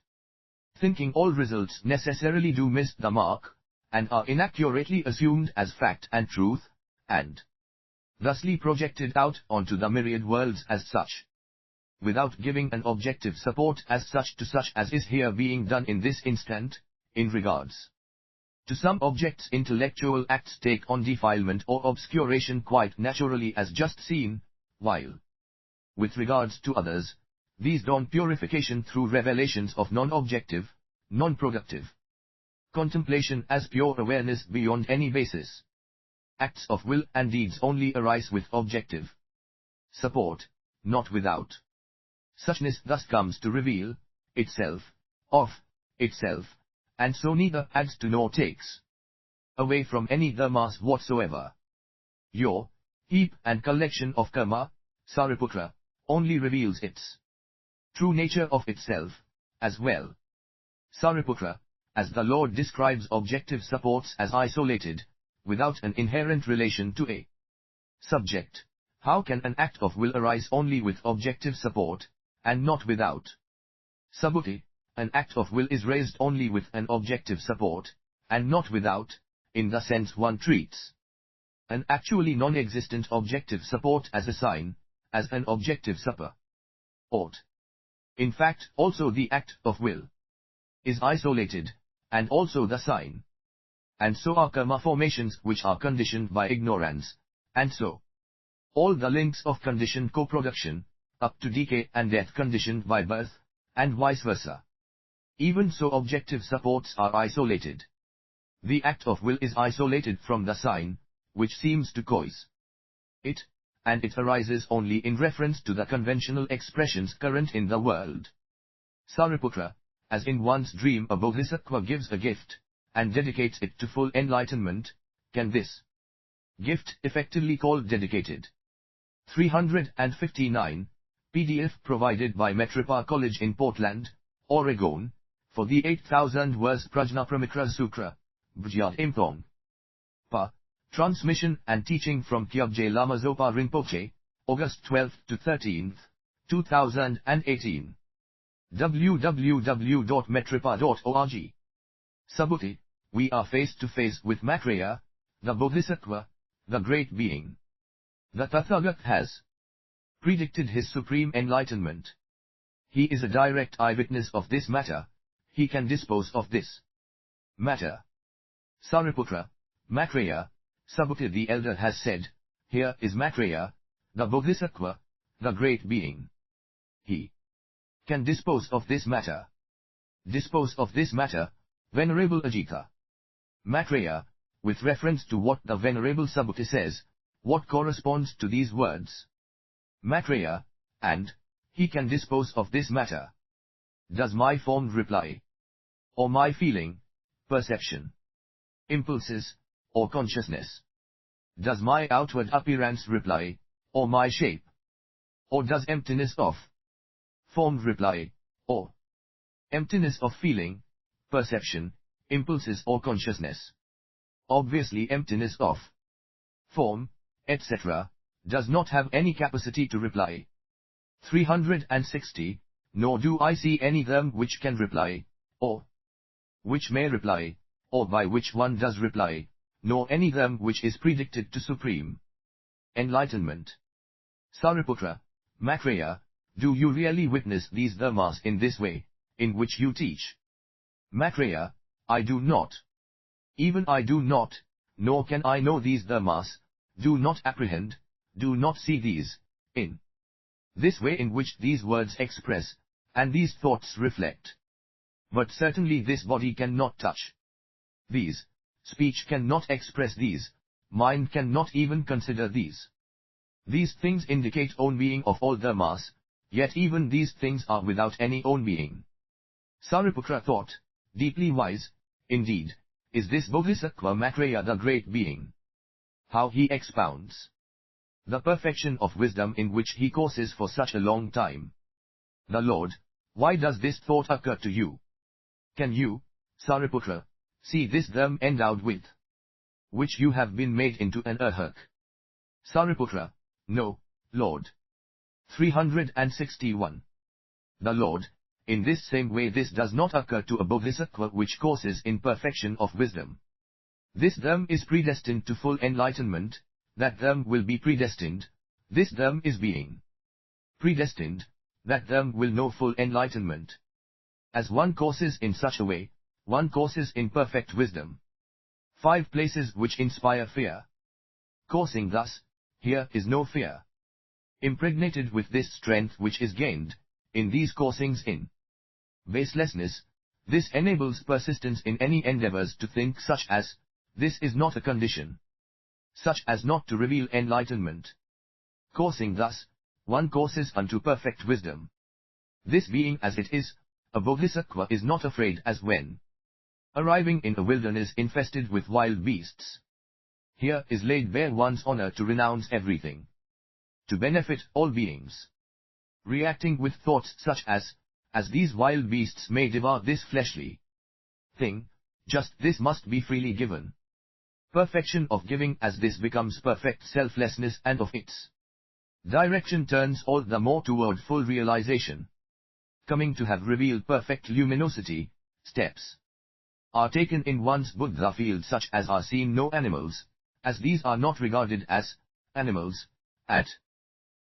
thinking all results necessarily do miss the mark, and are inaccurately assumed as fact and truth, and thusly projected out onto the myriad worlds as such, without giving an objective support as such to such as is here being done in this instant, in regards to some objects intellectual acts take on defilement or obscuration quite naturally as just seen, while, with regards to others, these don purification through revelations of non-objective, non-productive contemplation as pure awareness beyond any basis. Acts of will and deeds only arise with objective support, not without. Suchness thus comes to reveal itself, of itself, and so neither adds to nor takes away from any the mass whatsoever. Your heap and collection of karma, Sariputra, only reveals its true nature of itself, as well. Sariputra, as the Lord describes objective supports as isolated, without an inherent relation to a subject, how can an act of will arise only with objective support, and not without? Subhuti, an act of will is raised only with an objective support, and not without, in the sense one treats an actually non-existent objective support as a sign, as an objective supper ought. In fact, also the act of will is isolated, and also the sign. And so are karma formations which are conditioned by ignorance, and so all the links of conditioned co-production, up to decay and death conditioned by birth, and vice versa. Even so objective supports are isolated. The act of will is isolated from the sign, which seems to cause it, and it arises only in reference to the conventional expressions current in the world. Sariputra, as in one's dream a bodhisattva gives a gift, and dedicates it to full enlightenment, can this gift effectively called dedicated? 359, PDF provided by Metropa College in Portland, Oregon, for the 8,000 verse Prajnaparamita Sutra, Bjyat Impong. Pa. Transmission and teaching from Kyabje Lama Zopa Rinpoche, August 12 to 13, 2018. www.metropa.org. Subhuti, we are face to face with Maitreya, the Bodhisattva, the Great Being. The Tathagat has predicted his supreme enlightenment. He is a direct eyewitness of this matter, he can dispose of this matter. Sariputra, Maitreya, Subhuti the elder has said, here is Maitreya, the Bodhisattva, the Great Being. He can dispose of this matter. Dispose of this matter, Venerable Ajita. Maitreya, with reference to what the Venerable Subhuti says, what corresponds to these words? Maitreya, and he can dispose of this matter. Does my formed reply, or my feeling, perception, impulses, or consciousness? Does my outward appearance reply, or my shape? Or does emptiness of formed reply, or emptiness of feeling, perception, impulses or consciousness? Obviously emptiness of form, etc., does not have any capacity to reply. 360, nor do I see any them which can reply, or which may reply, or by which one does reply, nor any them which is predicted to supreme enlightenment. Sariputra, Maitreya, do you really witness these dharmas in this way, in which you teach? Maitreya, I do not. Even I do not, nor can I know these dharmas, do not apprehend, do not see these, in this way in which these words express, and these thoughts reflect. But certainly this body cannot touch these, speech cannot express these, mind cannot even consider these. These things indicate own being of all the mass, yet even these things are without any own being. Sariputra thought, deeply wise, indeed, is this Bodhisattva Maitreya the great being. How he expounds the perfection of wisdom in which he courses for such a long time. The Lord, why does this thought occur to you? Can you, Sariputra, see this dharma endowed with which you have been made into an arhat? Sariputra, no, Lord. 361. The Lord, in this same way this does not occur to a bodhisattva which courses in perfection of wisdom. This dharma is predestined to full enlightenment, that dharma will be predestined, this dharma is being predestined, that dharma will know full enlightenment. As one courses in such a way, one courses in perfect wisdom. 5 places which inspire fear. Coursing thus, here is no fear. Impregnated with this strength which is gained, in these coursings in baselessness, this enables persistence in any endeavors to think such as, this is not a condition, such as not to reveal enlightenment. Coursing thus, one courses unto perfect wisdom. This being as it is, a bodhisattva is not afraid as when arriving in a wilderness infested with wild beasts. Here is laid bare one's honor to renounce everything, to benefit all beings. Reacting with thoughts such as these wild beasts may devour this fleshly thing, just this must be freely given. Perfection of giving as this becomes perfect selflessness and of its direction turns all the more toward full realization. Coming to have revealed perfect luminosity, steps are taken in one's Buddha field such as are seen no animals, as these are not regarded as animals at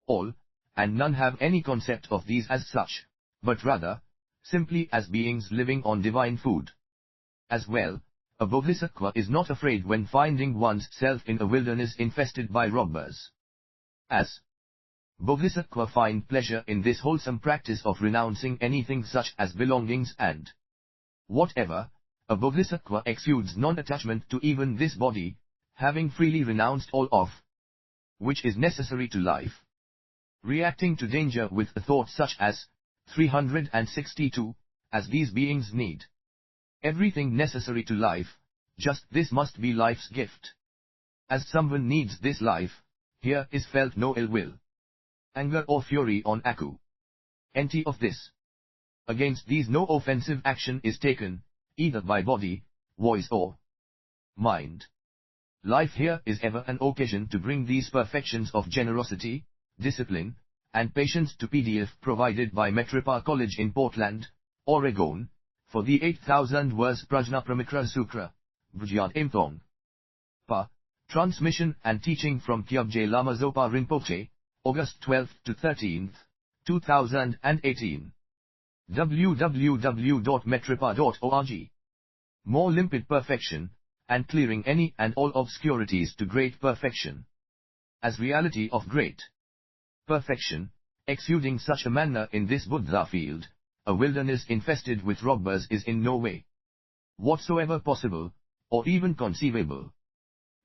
all, and none have any concept of these as such, but rather simply as beings living on divine food. As well, a bodhisattva is not afraid when finding one's self in a wilderness infested by robbers. As bodhisattva find pleasure in this wholesome practice of renouncing anything such as belongings and whatever, a bodhisattva exudes non-attachment to even this body, having freely renounced all of which is necessary to life. Reacting to danger with a thought such as 362, as these beings need everything necessary to life, just this must be life's gift. As someone needs this life, here is felt no ill will, anger or fury on Aku. Empty of this. Against these no offensive action is taken, either by body, voice or mind. Life here is ever an occasion to bring these perfections of generosity, discipline, and patience to PDF provided by Metropa College in Portland, Oregon, for the 8,000 verse Prajnaparamita Sutra, Bujyat Imthong. Pa. Transmission and teaching from Kyabje Lama Zopa Rinpoche, August 12 to 13, 2018. www.metropa.org. More limpid perfection, and clearing any and all obscurities to great perfection. As reality of great perfection, exuding such a manner in this Buddha field, a wilderness infested with robbers is in no way whatsoever possible, or even conceivable.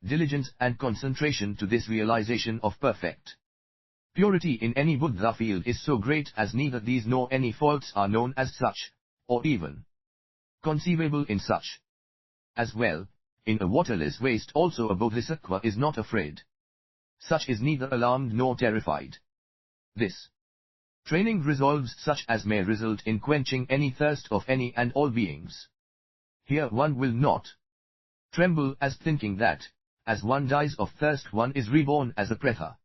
Diligence and concentration to this realization of perfect purity in any Buddha field is so great as neither these nor any faults are known as such, or even conceivable in such. As well, in a waterless waste also a bodhisattva is not afraid. Such is neither alarmed nor terrified. This training resolves such as may result in quenching any thirst of any and all beings. Here one will not tremble as thinking that, as one dies of thirst one is reborn as a pretha.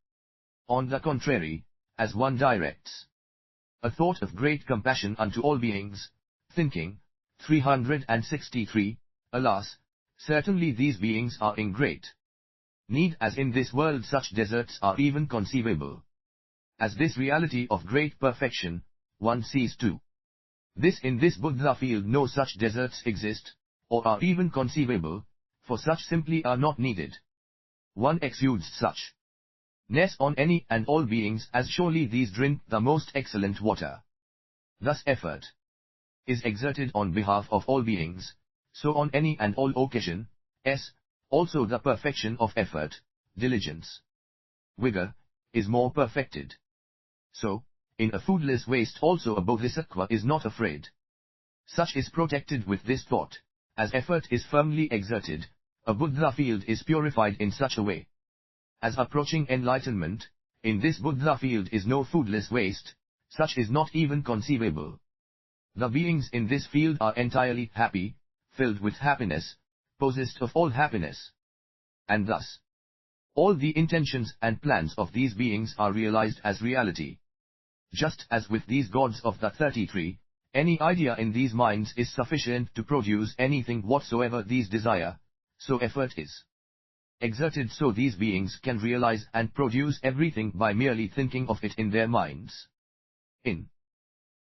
On the contrary, as one directs a thought of great compassion unto all beings, thinking, 363, alas, certainly these beings are in great need as in this world such deserts are even conceivable. As this reality of great perfection, one sees too. This in this Buddha field no such deserts exist, or are even conceivable, for such simply are not needed. One exudes such Ness on any and all beings, as surely these drink the most excellent water. Thus effort is exerted on behalf of all beings, so on any and all occasion, also the perfection of effort, diligence, vigor, is more perfected. So, in a foodless waste also a bodhisattva is not afraid. Such is protected with this thought, as effort is firmly exerted, a Buddha field is purified in such a way. As approaching enlightenment, in this Buddha field is no foodless waste, such is not even conceivable. The beings in this field are entirely happy, filled with happiness, possessed of all happiness. And thus, all the intentions and plans of these beings are realized as reality. Just as with these gods of the 33, any idea in these minds is sufficient to produce anything whatsoever these desire, so effort is exerted so these beings can realize and produce everything by merely thinking of it in their minds. In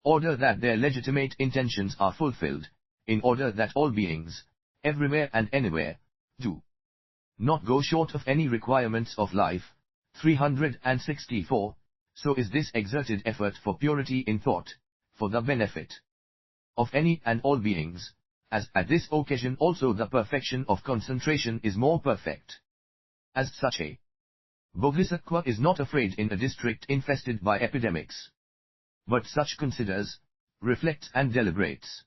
order that their legitimate intentions are fulfilled, in order that all beings, everywhere and anywhere, do not go short of any requirements of life. 364. So is this exerted effort for purity in thought, for the benefit of any and all beings, as at this occasion also the perfection of concentration is more perfect. As such a bodhisattva is not afraid in a district infested by epidemics, but such considers, reflects and deliberates.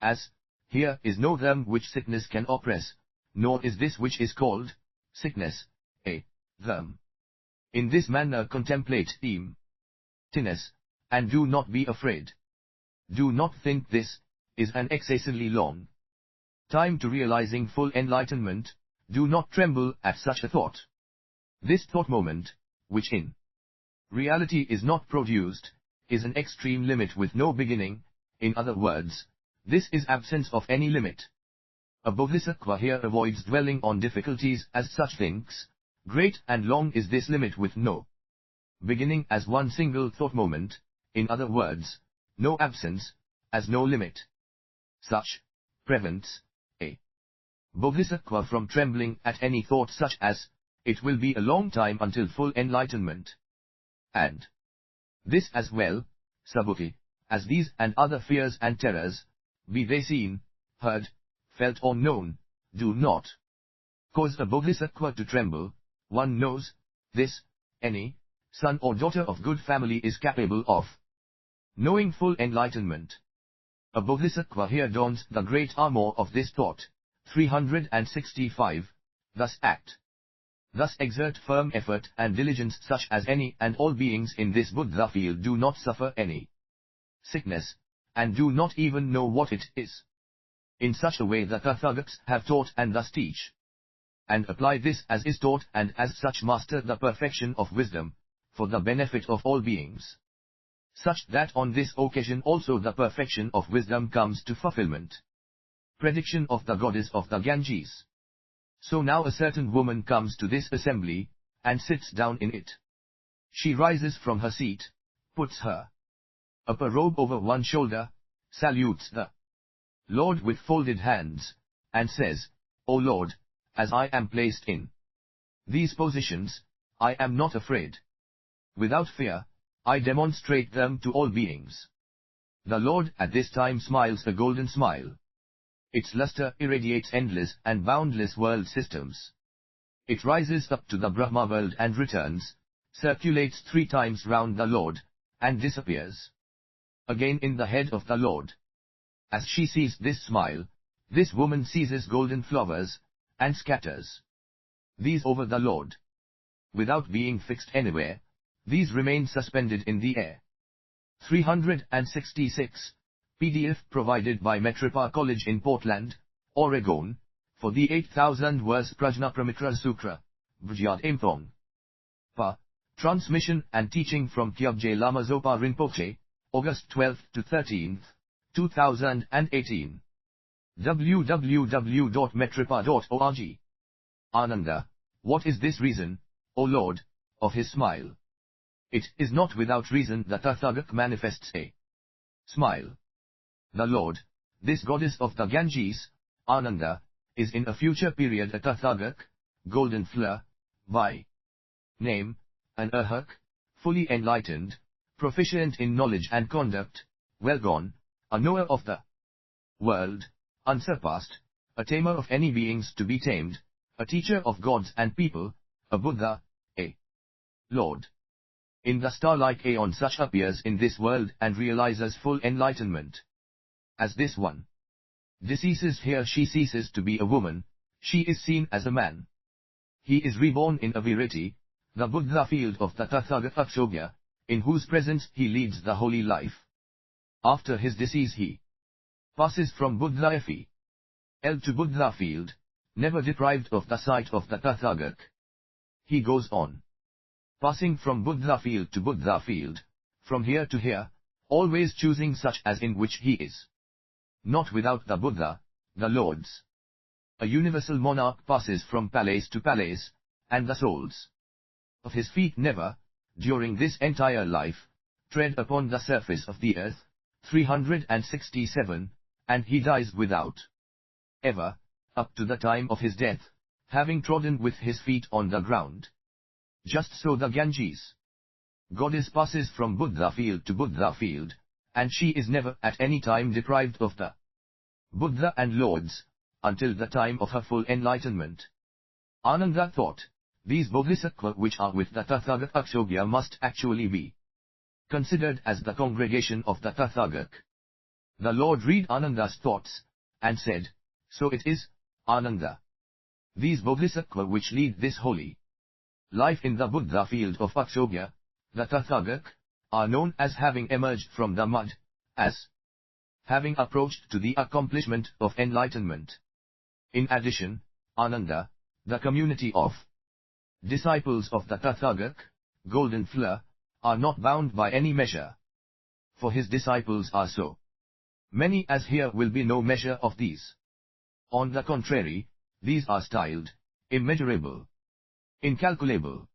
As, here is no them which sickness can oppress, nor is this which is called sickness, a them. In this manner contemplate emptiness, and do not be afraid. Do not think this is an excessively long time to realizing full enlightenment. Do not tremble at such a thought. This thought moment, which in reality is not produced, is an extreme limit with no beginning. In other words, this is absence of any limit. A bodhisattva here avoids dwelling on difficulties as such thinks, great and long is this limit with no beginning as one single thought moment, in other words, no absence, as no limit. Such prevents a bodhisattva from trembling at any thought such as, it will be a long time until full enlightenment. And this as well, Subhuti, as these and other fears and terrors, be they seen, heard, felt or known, do not cause a bodhisattva to tremble. One knows this, any son or daughter of good family is capable of knowing full enlightenment. A bodhisattva here dons the great armor of this thought. 365. Thus act. Thus exert firm effort and diligence such as any and all beings in this Buddha field do not suffer any sickness, and do not even know what it is. In such a way the Tathagats have taught and thus teach. And apply this as is taught and as such master the perfection of wisdom, for the benefit of all beings. Such that on this occasion also the perfection of wisdom comes to fulfillment. Prediction of the goddess of the Ganges. So now a certain woman comes to this assembly, and sits down in it. She rises from her seat, puts her upper robe over one shoulder, salutes the Lord with folded hands, and says, O Lord, as I am placed in these positions, I am not afraid. Without fear, I demonstrate them to all beings. The Lord at this time smiles a golden smile. Its luster irradiates endless and boundless world systems. It rises up to the Brahma world and returns, circulates 3 times round the Lord, and disappears again in the head of the Lord. As she sees this smile, this woman seizes golden flowers, and scatters these over the Lord. Without being fixed anywhere, these remain suspended in the air. 366. PDF provided by Metropa College in Portland, Oregon, for the 8000 verse Prajnaparamita Sutra, Vijayad Imphong. Pa. Transmission and teaching from Kyabje Lama Zopa Rinpoche, August 12 to 13, 2018. www.metropa.org. Ananda, what is this reason, O Lord, of his smile? It is not without reason that Tathagata manifests a smile. The Lord, this goddess of the Ganges, Ananda, is in a future period a Tathagata, golden fleur, by name, an arhat, fully enlightened, proficient in knowledge and conduct, well gone, a knower of the world, unsurpassed, a tamer of any beings to be tamed, a teacher of gods and people, a Buddha, a Lord. In the star-like aeon such appears in this world and realizes full enlightenment. As this one deceases here, she ceases to be a woman, she is seen as a man. He is reborn in Avirati, the Buddha field of the Tathagata Akshobhya, in whose presence he leads the holy life. After his decease he passes from Buddha L to Buddha field, never deprived of the sight of the Tathagata. He goes on, passing from Buddha field to Buddha field, from here to here, always choosing such as in which he is not without the Buddha, the Lord's. A universal monarch passes from palace to palace, and the soles of his feet never, during this entire life, tread upon the surface of the earth. 367, and he dies without ever, up to the time of his death, having trodden with his feet on the ground. Just so the Ganges goddess passes from Buddha field to Buddha field, and she is never at any time deprived of the Buddha and Lords, until the time of her full enlightenment. Ananda thought, these bodhisattvas which are with the Tathagata Akshobhya must actually be considered as the congregation of the Tathagata. The Lord read Ananda's thoughts, and said, so it is, Ananda. These bodhisattvas which lead this holy life in the Buddha field of Akshobhya, the Tathagata, are known as having emerged from the mud, as having approached to the accomplishment of enlightenment. In addition, Ananda, the community of disciples of the Tathagata, golden flower, are not bound by any measure. For his disciples are so many as here will be no measure of these. On the contrary, these are styled immeasurable, incalculable.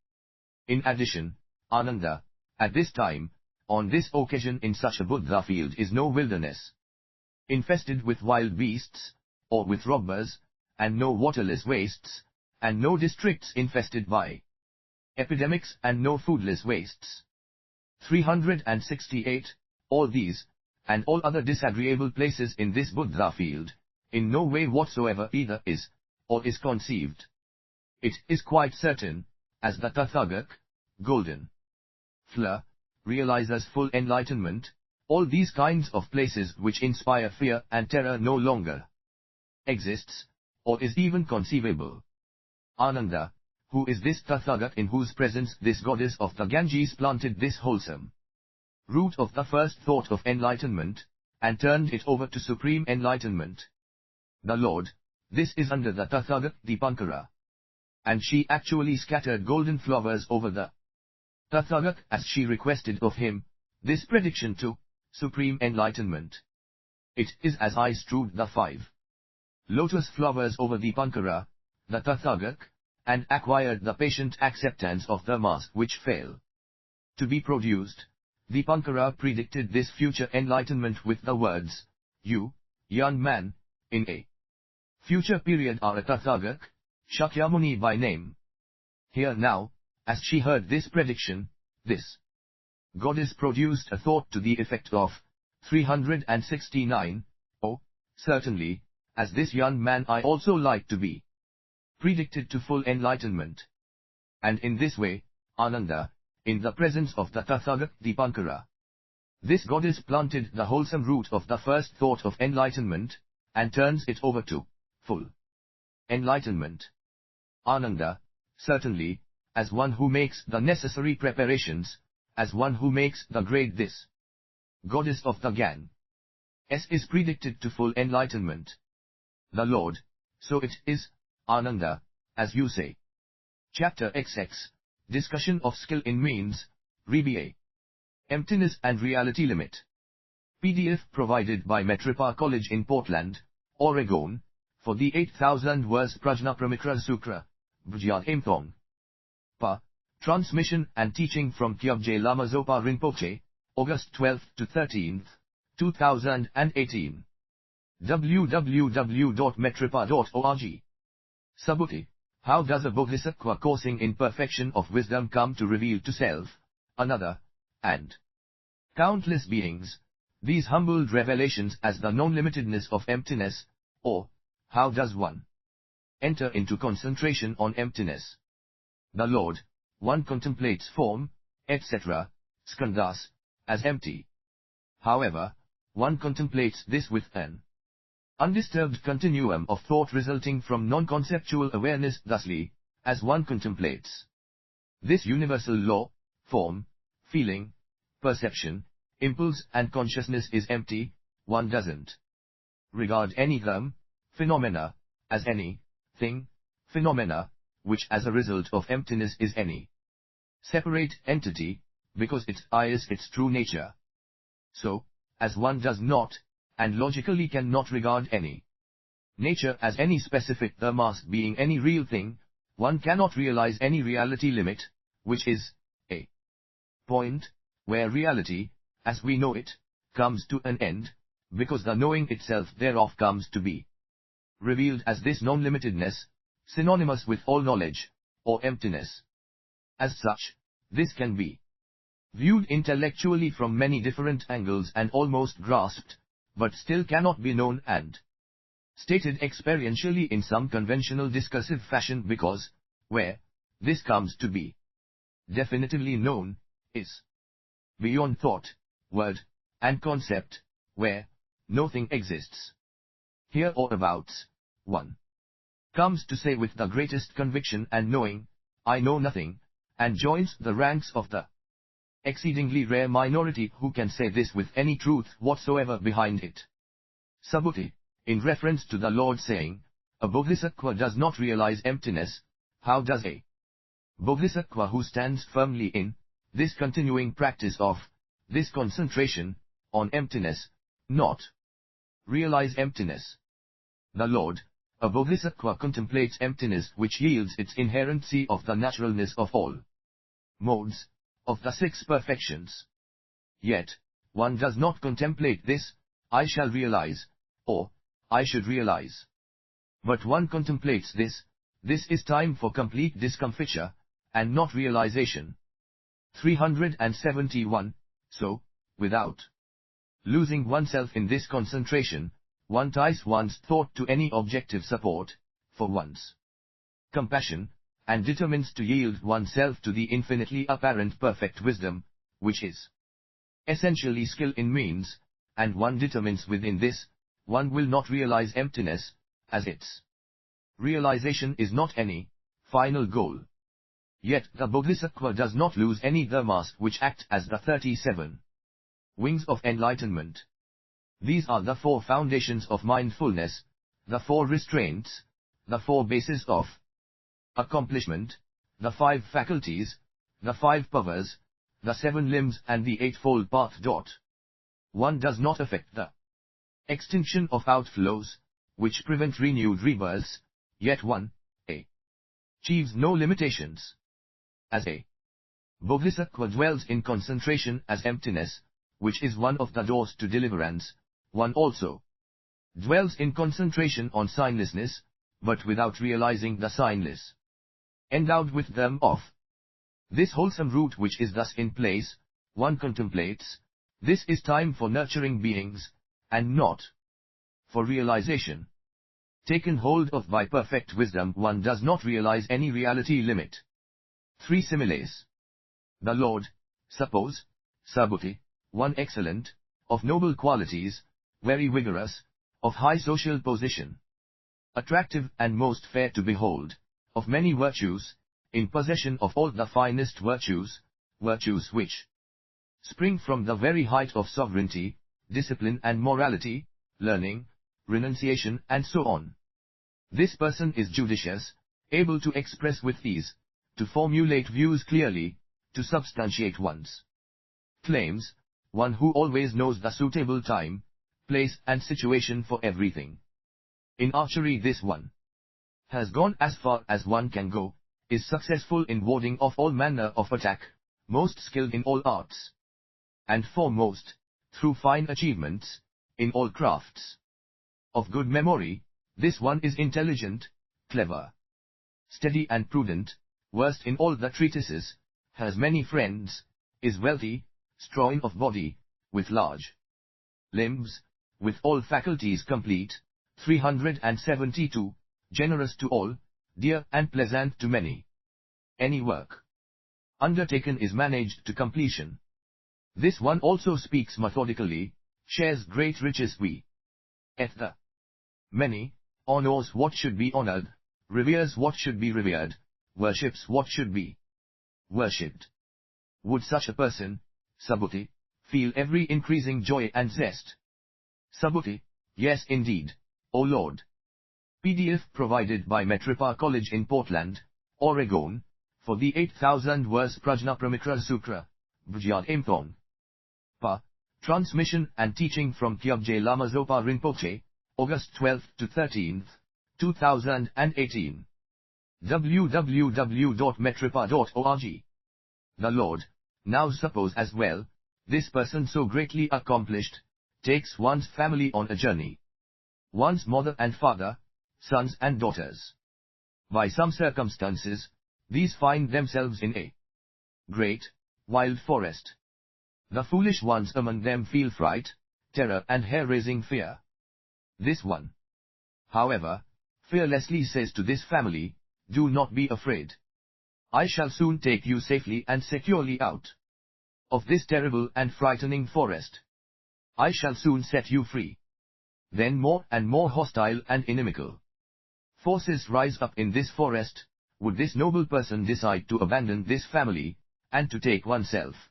In addition, Ananda, at this time, on this occasion in such a Buddha field is no wilderness infested with wild beasts, or with robbers, and no waterless wastes, and no districts infested by epidemics and no foodless wastes. 368, all these, and all other disagreeable places in this Buddha field, in no way whatsoever either is, or is conceived. It is quite certain, as the Tathagata, golden flower, realizes full enlightenment, all these kinds of places which inspire fear and terror no longer exists, or is even conceivable. Ananda, who is this Tathagata in whose presence this goddess of the Ganges planted this wholesome root of the first thought of enlightenment, and turned it over to supreme enlightenment? The Lord, this is under the Tathagata Dipankara. And she actually scattered golden flowers over the Tathagata as she requested of him, this prediction to supreme enlightenment. It is as I strewed the 5 lotus flowers over Dipankara, the Tathagata, and acquired the patient acceptance of the mass which fail to be produced. Dipankara predicted this future enlightenment with the words, you, young man, in a future period are a Tathagata, Shakyamuni by name. Here now, as she heard this prediction, this goddess produced a thought to the effect of 369, oh, certainly, as this young man I also like to be predicted to full enlightenment. And in this way, Ananda, in the presence of the Tathagata Dipankara, this goddess planted the wholesome root of the first thought of enlightenment, and turns it over to full enlightenment. Ananda, certainly, as one who makes the necessary preparations, as one who makes the grade this goddess of the Ganges is predicted to full enlightenment. The Lord, so it is, Ananda, as you say. Chapter XX, Discussion of Skill in Means, RBA. Emptiness and Reality Limit. PDF provided by Metripa College in Portland, Oregon, for the 8,000 verse Prajnaparamita Sutra, Bhajyat Imthong. Pa. Transmission and teaching from Kyabje Lama Zopa Rinpoche, August 12 to 13, 2018. www.metripa.org. Subhuti. How does a bodhisattva coursing in perfection of wisdom come to reveal to self, another, and countless beings, these humbled revelations as the non-limitedness of emptiness, or, how does one enter into concentration on emptiness? The Lord, one contemplates form, etc., skandhas, as empty. However, one contemplates this with an undisturbed continuum of thought resulting from non-conceptual awareness thusly, as one contemplates this universal law, form, feeling, perception, impulse and consciousness is empty, one doesn't regard any phenomena, as any thing, phenomena, which as a result of emptiness is any separate entity, because its I is its true nature. So, as one does not, and logically cannot regard any nature as any specific dharmas being any real thing, one cannot realize any reality limit, which is a point where reality, as we know it, comes to an end, because the knowing itself thereof comes to be revealed as this non-limitedness, synonymous with all knowledge, or emptiness. As such, this can be viewed intellectually from many different angles and almost grasped, but still cannot be known and stated experientially in some conventional discursive fashion because, where this comes to be definitively known, is beyond thought, word, and concept, where nothing exists. Here or abouts, one comes to say with the greatest conviction and knowing, I know nothing, and joins the ranks of the exceedingly rare minority who can say this with any truth whatsoever behind it. Subhuti, in reference to the Lord saying, a bodhisattva does not realize emptiness, how does a bodhisattva who stands firmly in this continuing practice of this concentration on emptiness not realize emptiness? The Lord, a bodhisattva contemplates emptiness which yields its inherency of the naturalness of all modes, of the six perfections. Yet, one does not contemplate this, I shall realize, or, I should realize. But one contemplates this is time for complete discomfiture, and not realization. 371, so, without losing oneself in this concentration, one ties one's thought to any objective support, for one's compassion, and determines to yield oneself to the infinitely apparent perfect wisdom, which is essentially skill in means, and one determines within this, one will not realize emptiness, as its realization is not any final goal. Yet the bodhisattva does not lose any dharmas which act as the 37 wings of enlightenment. These are the four foundations of mindfulness, the four restraints, the four bases of accomplishment, the five faculties, the five powers, the seven limbs and the eightfold path. One does not affect the extinction of outflows, which prevent renewed rebirths, yet one achieves no limitations. As a bodhisattva dwells in concentration as emptiness, which is one of the doors to deliverance, one also dwells in concentration on signlessness, but without realizing the signless. Endowed with them of this wholesome root which is thus in place, one contemplates, this is time for nurturing beings, and not for realization. Taken hold of by perfect wisdom, one does not realize any reality limit. 3 similes. The Lord, suppose, Subhuti, one excellent, of noble qualities, very vigorous, of high social position, attractive and most fair to behold, of many virtues, in possession of all the finest virtues, virtues which spring from the very height of sovereignty, discipline and morality, learning, renunciation and so on. This person is judicious, able to express with ease, to formulate views clearly, to substantiate one's claims, one who always knows the suitable time, place and situation for everything. In archery this one has gone as far as one can go, is successful in warding off all manner of attack, most skilled in all arts, and foremost, through fine achievements, in all crafts. Of good memory, this one is intelligent, clever, steady and prudent, versed in all the treatises, has many friends, is wealthy, strong of body, with large limbs, with all faculties complete, 372, generous to all, dear and pleasant to many. Any work undertaken is managed to completion. This one also speaks methodically, shares great riches we at the many, honors what should be honored, reveres what should be revered, worships what should be worshipped. Would such a person, Subhuti, feel every increasing joy and zest? Subhuti, yes indeed, O Lord. PDF provided by Metripa College in Portland, Oregon, for the 8,000 verse Prajnaparamita Sutra, Bhujyad Imthong. Pa. Transmission and teaching from Kyabje Lama Zopa Rinpoche, August 12 to 13, 2018. www.metripa.org. The Lord, now suppose as well, this person so greatly accomplished, takes one's family on a journey. One's mother and father, sons and daughters. By some circumstances, these find themselves in a great, wild forest. The foolish ones among them feel fright, terror and hair-raising fear. This one, however, fearlessly says to this family, do not be afraid. I shall soon take you safely and securely out of this terrible and frightening forest. I shall soon set you free. Then more and more hostile and inimical forces rise up in this forest. Would this noble person decide to abandon this family, and to take oneself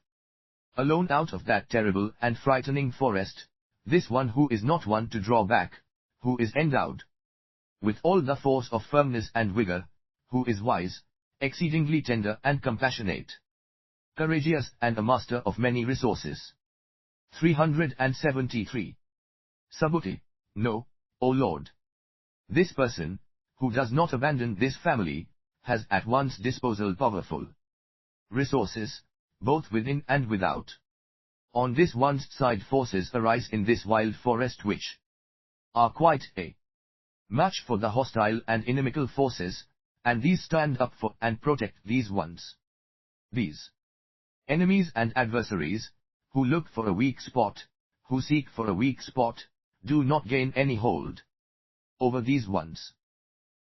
alone out of that terrible and frightening forest, this one who is not one to draw back, who is endowed with all the force of firmness and vigor, who is wise, exceedingly tender and compassionate, courageous and a master of many resources. 373. Subhuti, no, O Lord. This person, who does not abandon this family, has at one's disposal powerful resources, both within and without. On this one's side forces arise in this wild forest which are quite a match for the hostile and inimical forces, and these stand up for and protect these ones. These enemies and adversaries, who look for a weak spot, who seek for a weak spot, do not gain any hold over these ones.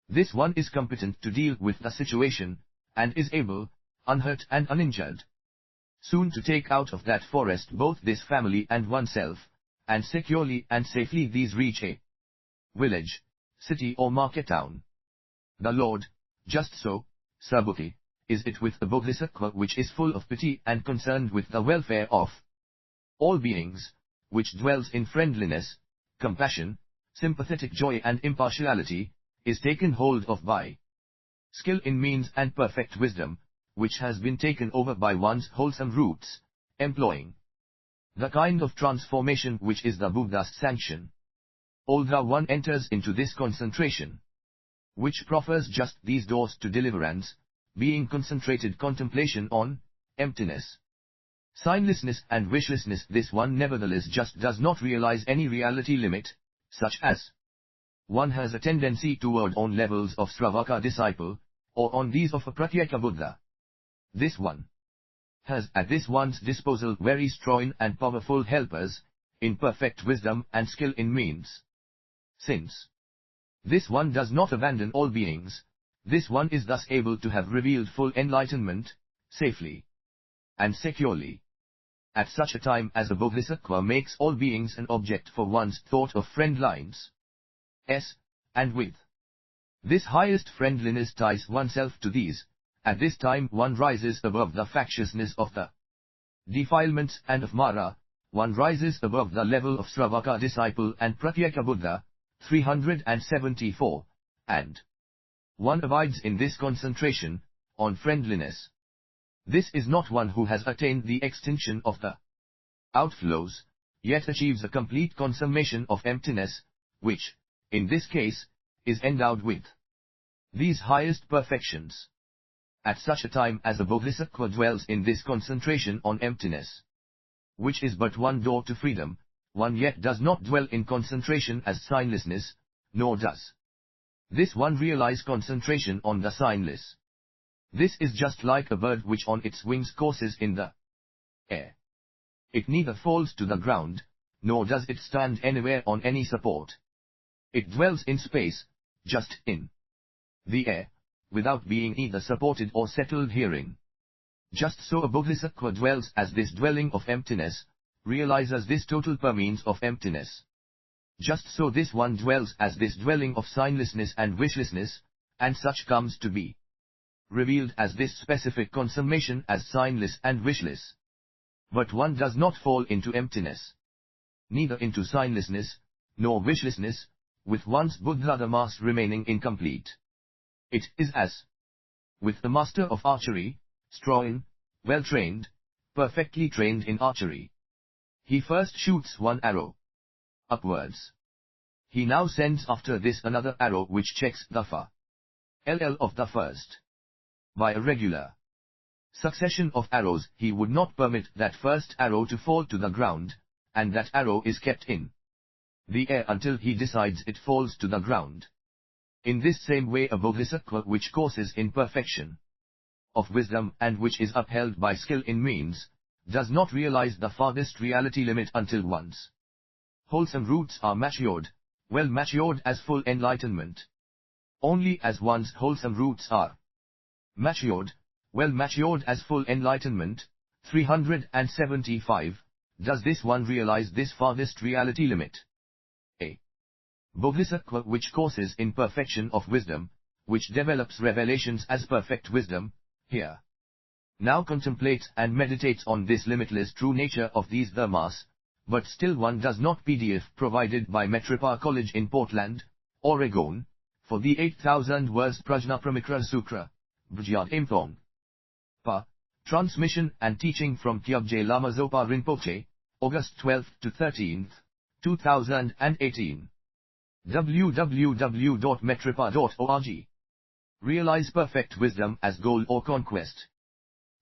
This one is competent to deal with the situation, and is able, unhurt and uninjured, soon to take out of that forest both this family and oneself, and securely and safely these reach a village, city or market town. The Lord, just so, Subhuti, is it with the Bodhisattva which is full of pity and concerned with the welfare of all beings, which dwells in friendliness, compassion, sympathetic joy and impartiality, is taken hold of by skill in means and perfect wisdom, which has been taken over by one's wholesome roots, employing the kind of transformation which is the Buddha's sanction. Although one enters into this concentration, which proffers just these doors to deliverance, being concentrated contemplation on emptiness, signlessness and wishlessness, this one nevertheless just does not realize any reality limit, such as one has a tendency toward on levels of Sravaka disciple, or on these of a Pratyeka Buddha. This one has at this one's disposal very strong and powerful helpers, in perfect wisdom and skill in means. Since this one does not abandon all beings, this one is thus able to have revealed full enlightenment, safely and securely. At such a time as a Bodhisattva makes all beings an object for one's thought of friend lines. And with this highest friendliness ties oneself to these, at this time one rises above the factiousness of the defilements and of Mara, one rises above the level of Sravaka disciple and Pratyeka Buddha, 374, and one abides in this concentration, on friendliness. This is not one who has attained the extinction of the outflows, yet achieves a complete consummation of emptiness, which, in this case, is endowed with these highest perfections. At such a time as a Bodhisattva dwells in this concentration on emptiness, which is but one door to freedom, one yet does not dwell in concentration as signlessness, nor does This one realize concentration on the signless. This is just like a bird which on its wings courses in the air. It neither falls to the ground, nor does it stand anywhere on any support. It dwells in space, just in the air, without being either supported or settled herein. Just so a bodhisattva dwells as this dwelling of emptiness, realizes this total per means of emptiness. Just so this one dwells as this dwelling of signlessness and wishlessness, and such comes to be revealed as this specific consummation as signless and wishless. But one does not fall into emptiness, neither into signlessness, nor wishlessness, with one's Buddhadharmas remaining incomplete. It is as with the master of archery, strong, well-trained, perfectly trained in archery. He first shoots one arrow upwards. He now sends after this another arrow which checks the fa ll of the first. By a regular succession of arrows he would not permit that first arrow to fall to the ground, and that arrow is kept in the air until he decides it falls to the ground. In this same way a bodhisattva which courses in perfection of wisdom and which is upheld by skill in means, does not realize the farthest reality limit until one's wholesome roots are matured, well matured as full enlightenment. Only as one's wholesome roots are matured, well matured as full enlightenment, 375, does this one realize this farthest reality limit. A bodhisattva which courses in perfection of wisdom, which develops revelations as perfect wisdom, here now contemplates and meditates on this limitless true nature of these dharmas, but still one does not PDF provided by Metripa College in Portland, Oregon, for the 8,000 verse Prajnaparamita Sutra, Bhajyad Imthong. Pa. Transmission and teaching from Kyabje Lama Zopa Rinpoche, August 12 to 13, 2018. www.metripa.org. Realize perfect wisdom as goal or conquest.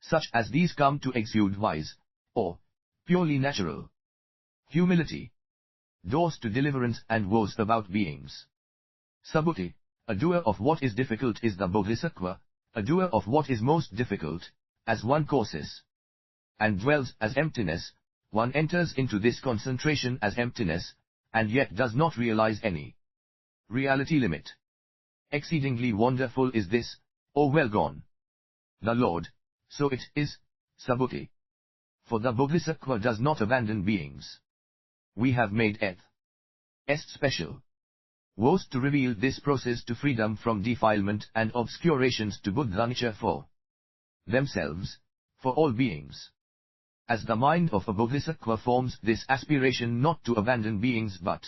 Such as these come to exude wise, or purely natural humility. Doors to deliverance and woes about beings. Subhuti, a doer of what is difficult is the bodhisattva, a doer of what is most difficult, as one courses and dwells as emptiness, one enters into this concentration as emptiness, and yet does not realize any reality limit. Exceedingly wonderful is this, O well gone the Lord, so it is, Subhuti. For the bodhisattva does not abandon beings. We have made est special woes to reveal this process to freedom from defilement and obscurations to Buddha nature for themselves, for all beings. As the mind of a bodhisattva forms this aspiration not to abandon beings but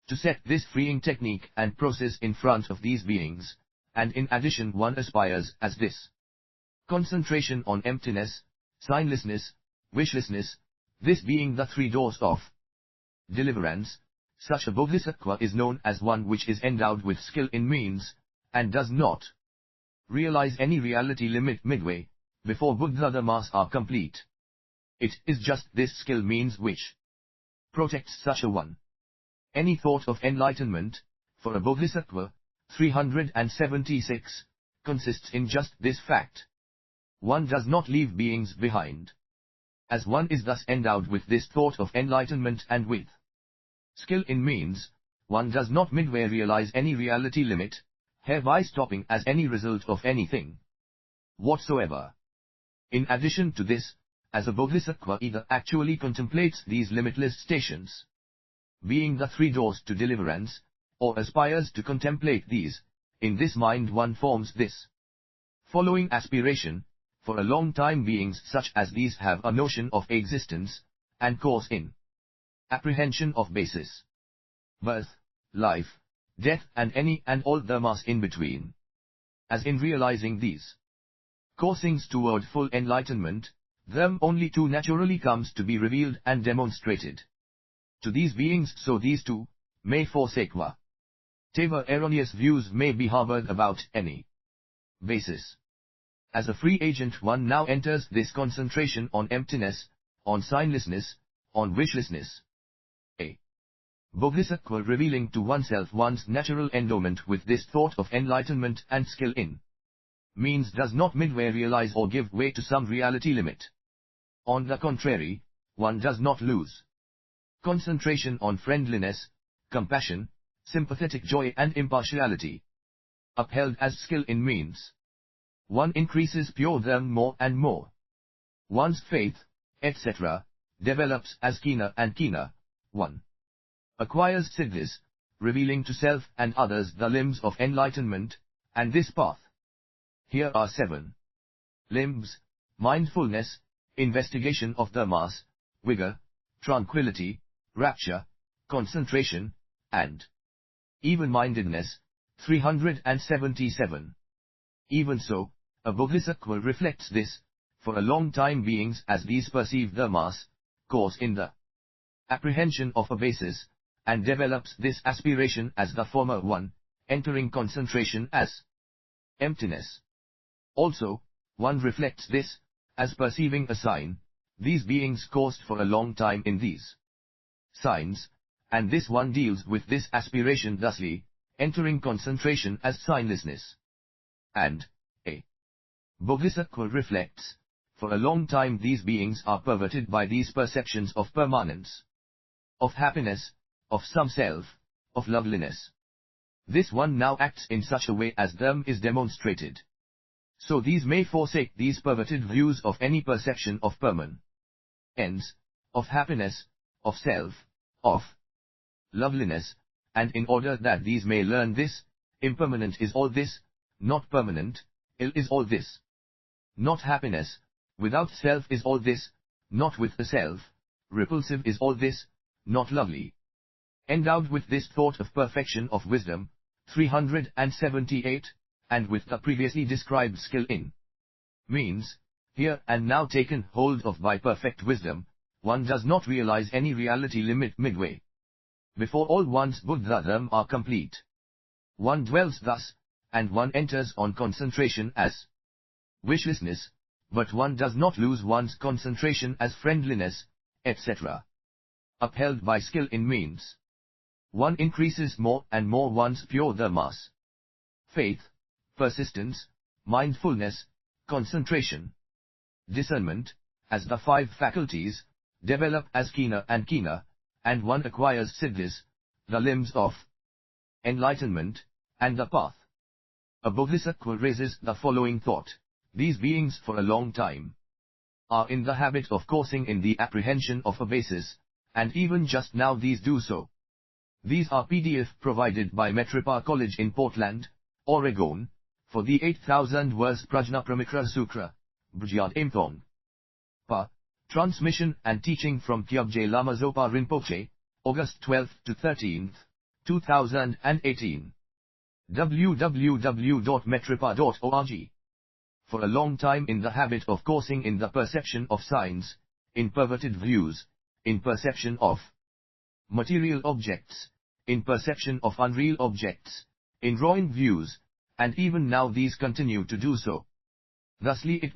to set this freeing technique and process in front of these beings, and in addition one aspires as this concentration on emptiness, signlessness, wishlessness, this being the three doors of deliverance, such a bodhisattva is known as one which is endowed with skill in means, and does not realize any reality limit midway, before Buddhadharmas are complete. It is just this skill means which protects such a one. Any thought of enlightenment, for a bodhisattva, 376, consists in just this fact. One does not leave beings behind. As one is thus endowed with this thought of enlightenment and with skill in means, one does not midway realize any reality limit, hereby stopping as any result of anything whatsoever. In addition to this, as a bodhisattva either actually contemplates these limitless stations, being the three doors to deliverance, or aspires to contemplate these, in this mind one forms this following aspiration, for a long time beings such as these have a notion of existence, and course in apprehension of basis, birth, life, death and any and all dharmas in between. As in realizing these coursings toward full enlightenment, them only two naturally comes to be revealed and demonstrated to these beings, so these two may forsake whatever erroneous views may be harbored about any basis. As a free agent one now enters this concentration on emptiness, on signlessness, on wishlessness. A Bodhisattva revealing to oneself one's natural endowment with this thought of enlightenment and skill in means does not midway realize or give way to some reality limit. On the contrary, one does not lose concentration on friendliness, compassion, sympathetic joy and impartiality, upheld as skill in means. One increases pure dharma more and more. One's faith, etc., develops as keener and keener. One acquires siddhis, revealing to self and others the limbs of enlightenment, and this path. Here are 7 limbs: mindfulness, investigation of dharmas, vigor, tranquility, rapture, concentration, and even-mindedness. 377. Even so, a bodhisattva reflects this, for a long time beings as these perceive dharmas, course in the apprehension of a basis, and develops this aspiration as the former one, entering concentration as emptiness. Also, one reflects this, as perceiving a sign, these beings coursed for a long time in these signs, and this one deals with this aspiration thusly, entering concentration as signlessness. And a bodhisattva reflects, for a long time these beings are perverted by these perceptions of permanence, of happiness, of some self, of loveliness. This one now acts in such a way as dharma is demonstrated. So these may forsake these perverted views of any perception of permanence, of happiness, of self, of loveliness, and in order that these may learn this, impermanent is all this, not permanent, ill is all this, not happiness, without self is all this, not with the self, repulsive is all this, not lovely. Endowed with this thought of perfection of wisdom, 378, and with the previously described skill in means, here and now taken hold of by perfect wisdom, one does not realize any reality limit midway. Before all one's Buddha dharma are complete, one dwells thus, and one enters on concentration as wishlessness, but one does not lose one's concentration as friendliness, etc. Upheld by skill in means, one increases more and more one's pure dharmas, faith, persistence, mindfulness, concentration, discernment, as the 5 faculties, develop as keener and keener, and one acquires siddhis, the limbs of enlightenment, and the path. A bodhisattva raises the following thought: these beings for a long time are in the habit of coursing in the apprehension of a basis, and even just now these do so. These are PDF provided by Metripa College in Portland, Oregon, for the 8,000 verse Prajnaparamita Sutra, Brijad Imthong. Transmission and teaching from Kyabje Lama Zopa Rinpoche, August 12 to 13, 2018. www.metripa.org. For a long time in the habit of coursing in the perception of signs, in perverted views, in perception of material objects, in perception of unreal objects, in drawing views, and even now these continue to do so. Thusly it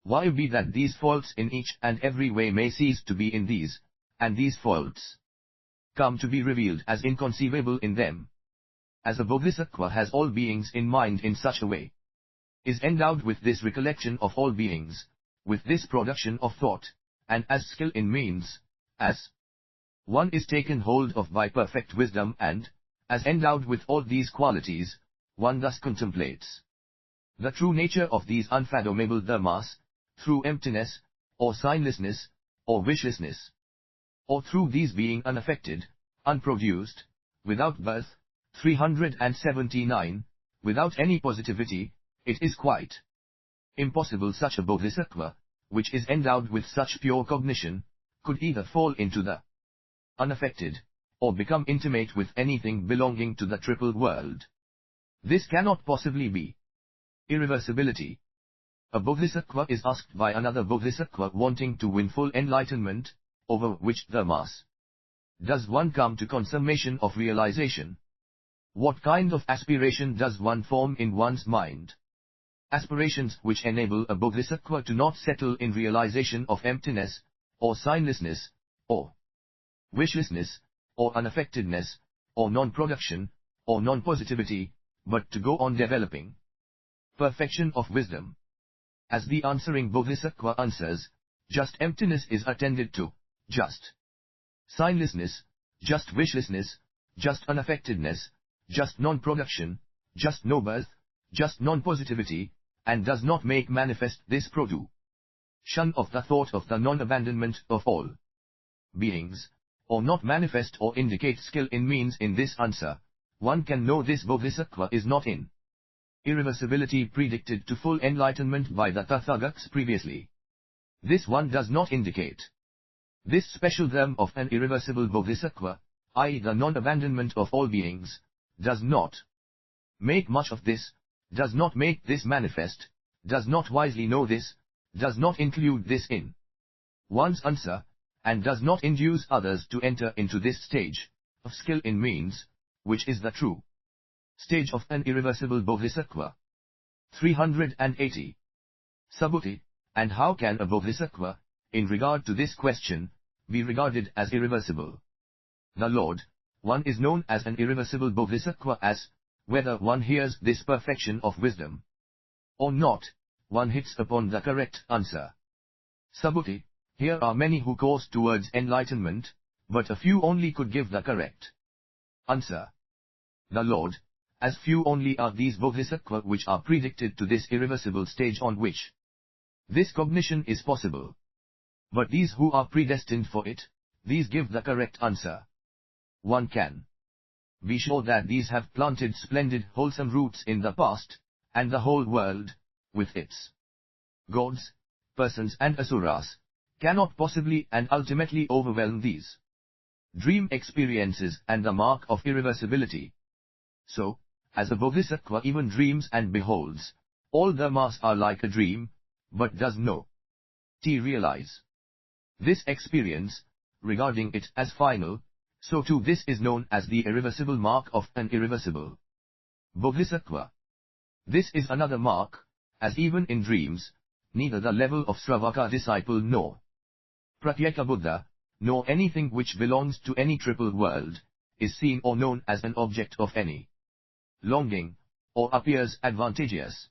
why be that these faults in each and every way may cease to be in these, and these faults come to be revealed as inconceivable in them. As a bodhisattva has all beings in mind in such a way, is endowed with this recollection of all beings, with this production of thought, and as skill in means, as one is taken hold of by perfect wisdom and, as endowed with all these qualities, one thus contemplates the true nature of these unfathomable dharmas, through emptiness, or signlessness, or wishlessness, or through these being unaffected, unproduced, without birth. 379, without any positivity, it is quite impossible such a bodhisattva, which is endowed with such pure cognition, could either fall into the unaffected, or become intimate with anything belonging to the triple world. This cannot possibly be irreversibility. A bodhisattva is asked by another bodhisattva wanting to win full enlightenment, over which dharmas does one come to consummation of realization? What kind of aspiration does one form in one's mind? Aspirations which enable a bodhisattva to not settle in realization of emptiness, or signlessness, or wishlessness, or unaffectedness, or non-production, or non-positivity, but to go on developing. Perfection of wisdom. As the answering Bodhisattva answers, just emptiness is attended to, just signlessness, just wishlessness, just unaffectedness, just non-production, just no birth, just non-positivity, and does not make manifest this produce. Shun of the thought of the non-abandonment of all beings, or not manifest or indicate skill in means. In this answer, one can know this Bodhisattva is not in irreversibility predicted to full enlightenment by the Tathagats previously. This one does not indicate this special dharma of an irreversible Bodhisattva, i.e. the non-abandonment of all beings, does not make much of this, does not make this manifest, does not wisely know this, does not include this in one's answer, and does not induce others to enter into this stage of skill in means, which is the true stage of an irreversible Bodhisattva. 380. Subhuti, and how can a Bodhisattva, in regard to this question, be regarded as irreversible? The Lord, one is known as an irreversible Bodhisattva as, whether one hears this perfection of wisdom or not, one hits upon the correct answer. Subhuti, here are many who course towards enlightenment, but a few only could give the correct answer. The Lord, as few only are these Bodhisattva which are predicted to this irreversible stage on which this cognition is possible. But these who are predestined for it, these give the correct answer. One can be sure that these have planted splendid wholesome roots in the past, and the whole world, with its gods, persons and asuras, cannot possibly and ultimately overwhelm these dream experiences and the mark of irreversibility. So, as a Bodhisattva even dreams and beholds, all dharmas are like a dream, but does not realize this experience, regarding it as final, so too this is known as the irreversible mark of an irreversible Bodhisattva. This is another mark, as even in dreams, neither the level of Sravaka disciple nor Pratyeka Buddha, nor anything which belongs to any triple world, is seen or known as an object of any longing, or appears advantageous.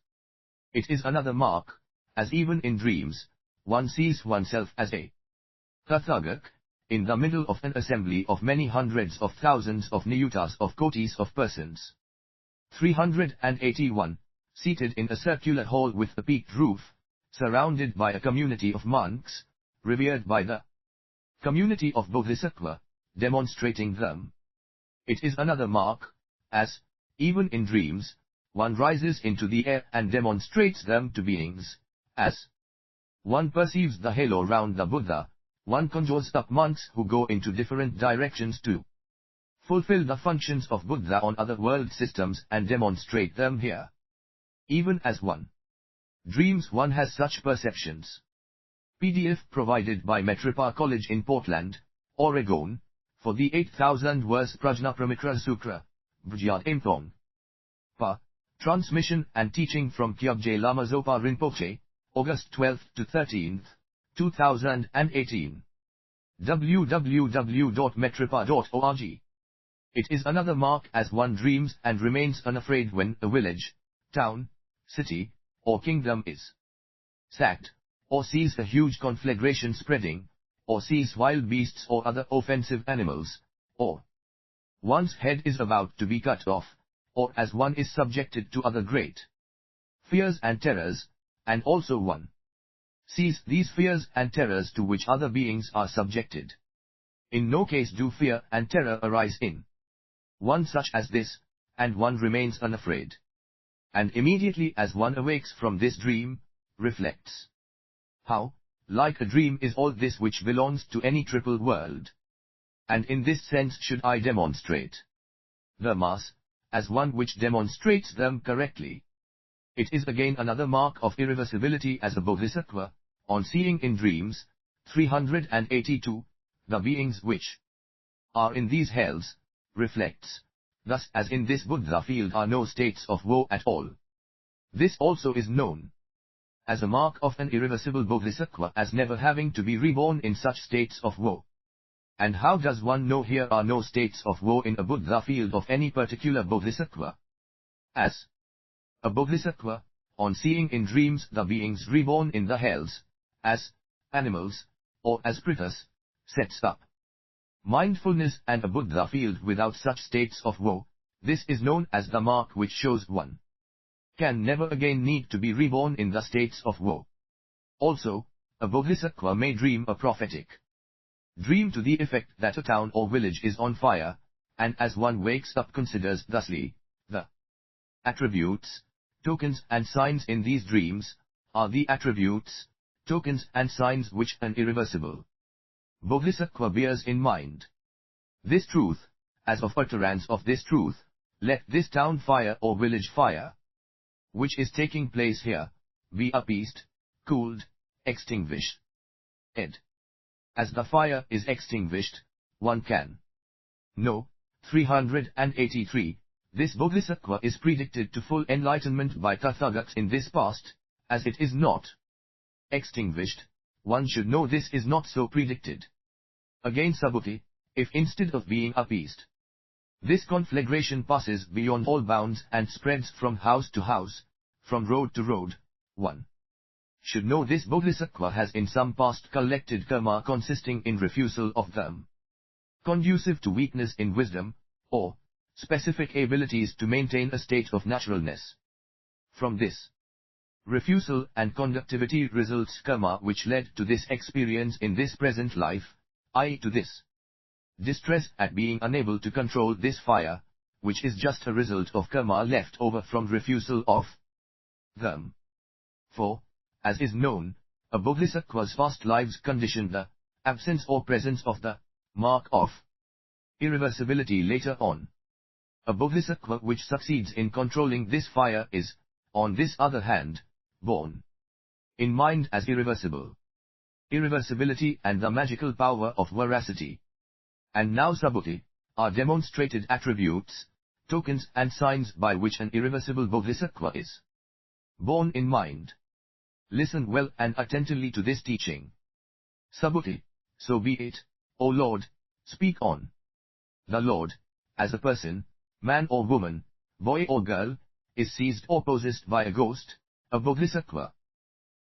It is another mark, as even in dreams, one sees oneself as a Tathagak, in the middle of an assembly of many hundreds of thousands of niyutas of kotis of persons. 381. Seated in a circular hall with a peaked roof, surrounded by a community of monks, revered by the community of Bodhisattva, demonstrating them. It is another mark, as, even in dreams, one rises into the air and demonstrates them to beings, as one perceives the halo round the Buddha, one conjures up monks who go into different directions to fulfill the functions of Buddha on other world systems and demonstrate them here. Even as one dreams, one has such perceptions. PDF provided by Metripa College in Portland, Oregon, for the 8,000 verse Prajnaparamita Sutra, Bhajyat Imthong. Pa. Transmission and teaching from Kyabje Lama Zopa Rinpoche, August 12 to 13, 2018. www.metripa.org. It is another mark as one dreams and remains unafraid when a village, town, city, or kingdom is sacked, or sees a huge conflagration spreading, or sees wild beasts or other offensive animals, or one's head is about to be cut off, or as one is subjected to other great fears and terrors, and also one sees these fears and terrors to which other beings are subjected. In no case do fear and terror arise in one such as this, and one remains unafraid. And immediately as one awakes from this dream, reflects how, like a dream is all this which belongs to any triple world. And in this sense should I demonstrate the mass, as one which demonstrates them correctly. It is again another mark of irreversibility as a Bodhisattva, on seeing in dreams. 382, the beings which are in these hells, reflects, thus as in this Buddha field are no states of woe at all. This also is known as a mark of an irreversible Bodhisattva as never having to be reborn in such states of woe. And how does one know here are no states of woe in a Buddha field of any particular bodhisattva? As a bodhisattva, on seeing in dreams the beings reborn in the hells, as animals, or as pretas, sets up mindfulness and a Buddha field without such states of woe, this is known as the mark which shows one can never again need to be reborn in the states of woe. Also, a bodhisattva may dream a prophetic dream to the effect that a town or village is on fire, and as one wakes up considers thusly, the attributes, tokens and signs in these dreams, are the attributes, tokens and signs which an irreversible bodhisattva bears in mind. This truth, as of utterance of this truth, let this town fire or village fire, which is taking place here, be appeased, cooled, extinguished. Ed. As the fire is extinguished, one can know. 383. This bodhisattva is predicted to full enlightenment by Tathagats in this past, as it is not extinguished, one should know this is not so predicted. Again Subhuti, if instead of being appeased, this conflagration passes beyond all bounds and spreads from house to house, from road to road, one should know this bodhisattva has in some past collected karma consisting in refusal of them, conducive to weakness in wisdom, or specific abilities to maintain a state of naturalness. From this refusal and conductivity results karma which led to this experience in this present life, i.e. to this distress at being unable to control this fire, which is just a result of karma left over from refusal of them. For, as is known, a bodhisattva's past lives condition the absence or presence of the mark of irreversibility later on. A bodhisattva which succeeds in controlling this fire is, on this other hand, born in mind as irreversible. Irreversibility and the magical power of veracity, and now Subhuti, are demonstrated attributes, tokens and signs by which an irreversible bodhisattva is born in mind. Listen well and attentively to this teaching. Subhuti, so be it, O Lord, speak on. The Lord, as a person, man or woman, boy or girl, is seized or possessed by a ghost, a bodhisattva,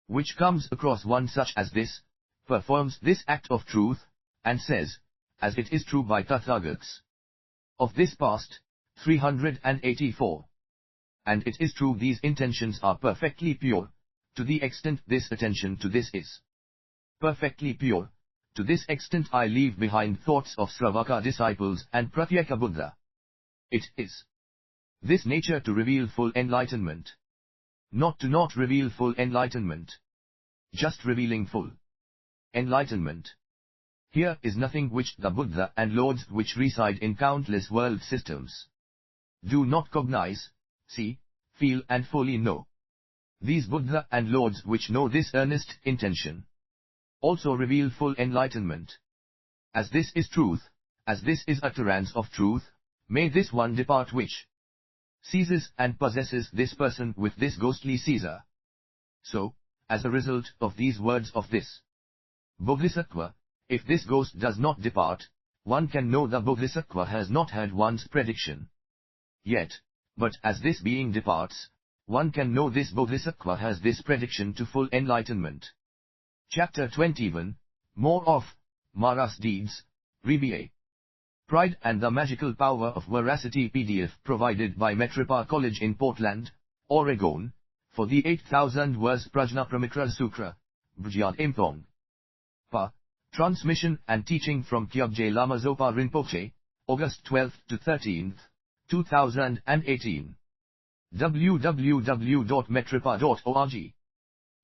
which comes across one such as this, performs this act of truth, and says, as it is true by Tathagats of this past, 384. And it is true these intentions are perfectly pure, to the extent this attention to this is perfectly pure, to this extent I leave behind thoughts of Sravaka disciples and Pratyeka Buddha. It is this nature to reveal full enlightenment. Not to not reveal full enlightenment. Just revealing full enlightenment. Here is nothing which the Buddha and Lords which reside in countless world systems do not cognize, see, feel and fully know. These Buddha and Lords which know this earnest intention also reveal full enlightenment. As this is truth, as this is utterance of truth, may this one depart which seizes and possesses this person with this ghostly seizer. So, as a result of these words of this bodhisattva, if this ghost does not depart, one can know the bodhisattva has not heard one's prediction yet, but as this being departs, one can know this bodhisattva has this prediction to full enlightenment. Chapter 21, More of Mara's Deeds, Rebia. Pride and the Magical Power of Veracity PDF provided by Metropa College in Portland, Oregon, for the 8,000 verse Prajnaparamita Sutra, Bjyad Impong. Pa. Transmission and teaching from Kyabje Lama Zopa Rinpoche, August 12 to 13, 2018. www.metropa.org.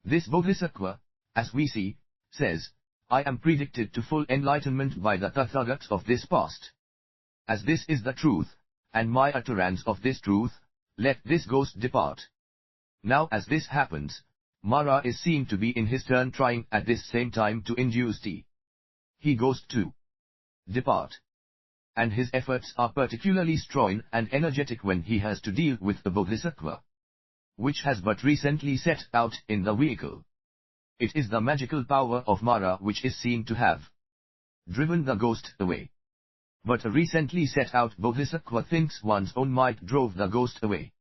This bodhisattva, as we see, says, I am predicted to full enlightenment by the Tathagats of this past. As this is the truth, and my utterance of this truth, let this ghost depart. Now as this happens, Mara is seen to be in his turn trying at this same time to induce he ghost to depart. And his efforts are particularly strong and energetic when he has to deal with the bodhisattva, which has but recently set out in the vehicle. It is the magical power of Mara which is seen to have driven the ghost away. But a recently set out bodhisattva thinks one's own might drove the ghost away,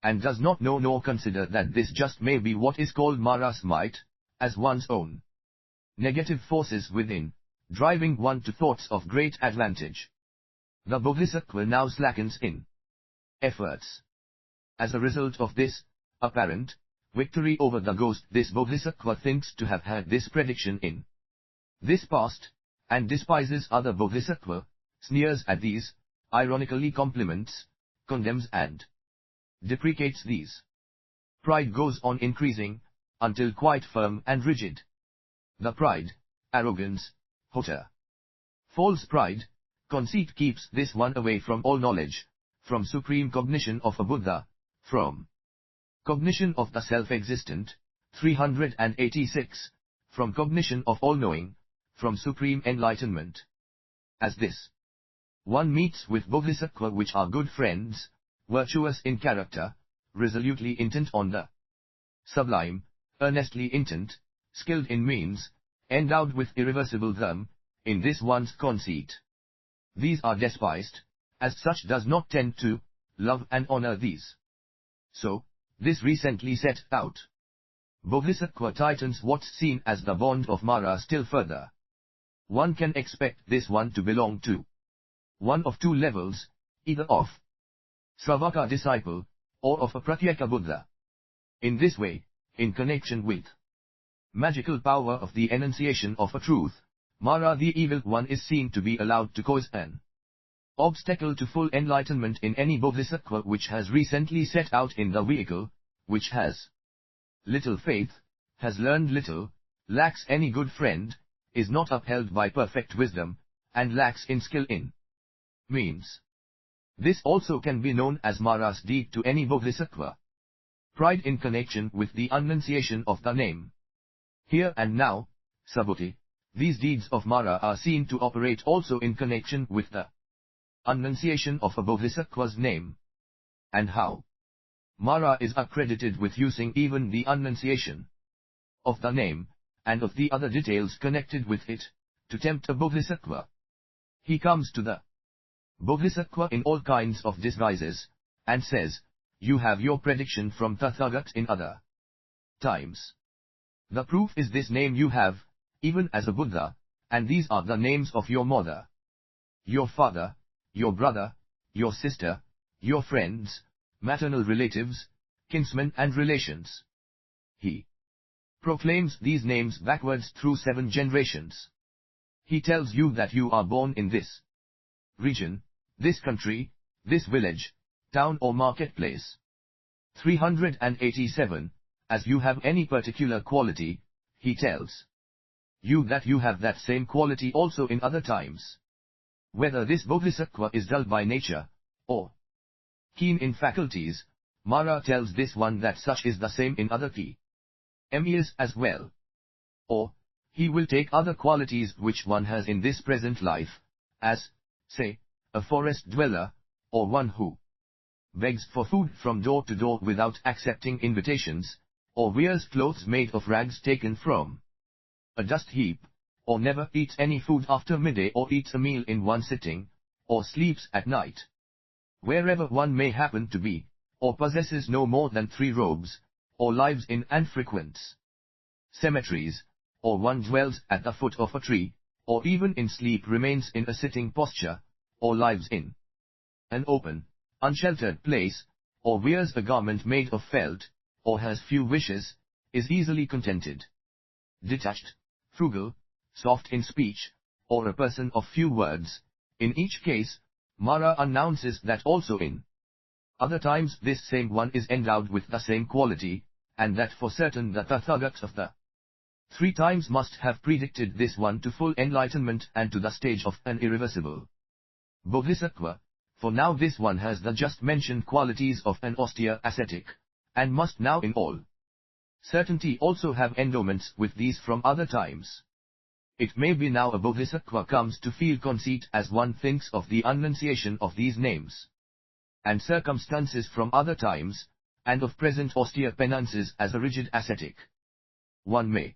and does not know nor consider that this just may be what is called Mara's might, as one's own negative forces within, driving one to thoughts of great advantage. The bodhisattva now slackens in efforts. As a result of this apparent victory over the ghost, this bodhisattva thinks to have had this prediction in this past, and despises other bodhisattva, sneers at these, ironically compliments, condemns and deprecates these. Pride goes on increasing, until quite firm and rigid. The pride, arrogance, hauteur, false pride, conceit keeps this one away from all knowledge, from supreme cognition of a Buddha, from cognition of the self-existent, 386, from cognition of all-knowing, from supreme enlightenment. As this one meets with bodhisattva which are good friends, virtuous in character, resolutely intent on the sublime, earnestly intent, skilled in means, endowed with irreversible dharma, in this one's conceit. These are despised, as such does not tend to love and honor these. So, this recently set out bodhisattva tightens what's seen as the bond of Mara still further. One can expect this one to belong to one of two levels, either of Sravaka disciple, or of a Pratyeka Buddha. In this way, in connection with magical power of the enunciation of a truth, Mara the evil one is seen to be allowed to cause an obstacle to full enlightenment in any bodhisattva which has recently set out in the vehicle, which has little faith, has learned little, lacks any good friend, is not upheld by perfect wisdom, and lacks in skill in means. This also can be known as Mara's deed to any bodhisattva. Pride in connection with the enunciation of the name. Here and now, Subhuti, these deeds of Mara are seen to operate also in connection with the enunciation of a bodhisattva's name. And how Mara is accredited with using even the enunciation of the name, and of the other details connected with it, to tempt a bodhisattva. He comes to the bodhisattva in all kinds of disguises, and says, "You have your prediction from Tathagat in other times. The proof is this name you have, even as a Buddha, and these are the names of your mother, your father, your brother, your sister, your friends, maternal relatives, kinsmen and relations." He proclaims these names backwards through 7 generations. He tells you that you are born in this region, this country, this village, town or marketplace. 387, as you have any particular quality, he tells you that you have that same quality also in other times. Whether this bodhisattva is dull by nature, or keen in faculties, Mara tells this one that such is the same in other years as well. Or, he will take other qualities which one has in this present life, as, say, a forest dweller, or one who begs for food from door to door without accepting invitations, or wears clothes made of rags taken from a dust heap, or never eats any food after midday or eats a meal in one sitting, or sleeps at night, wherever one may happen to be, or possesses no more than 3 robes, or lives in and frequents cemeteries, or one dwells at the foot of a tree, or even in sleep remains in a sitting posture, or lives in an open, unsheltered place, or wears a garment made of felt, or has few wishes, is easily contented, detached, frugal, soft in speech, or a person of few words. In each case, Mara announces that also in other times this same one is endowed with the same quality, and that for certain the Tathagats of the 3 times must have predicted this one to full enlightenment and to the stage of an irreversible bodhisattva, for now this one has the just mentioned qualities of an austere ascetic, and must now in all certainty also have endowments with these from other times. It may be now a bodhisattva comes to feel conceit as one thinks of the enunciation of these names and circumstances from other times, and of present austere penances as a rigid ascetic. One may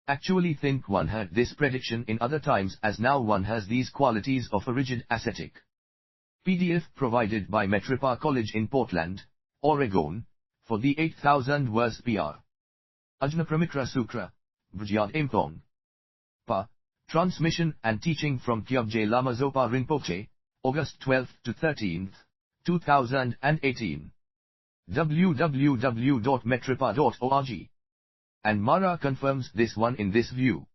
actually think one had this prediction in other times as now one has these qualities of a rigid ascetic. PDF provided by Metripa College in Portland, Oregon, for the 8000 verse PR. Prajnaparamita Sukra, Bhajyad Imthong. Pa. Transmission and teaching from Kyabje Lama Zopa Rinpoche, August 12 to 13, 2018. www.metripa.org. And Mara confirms this one in this view.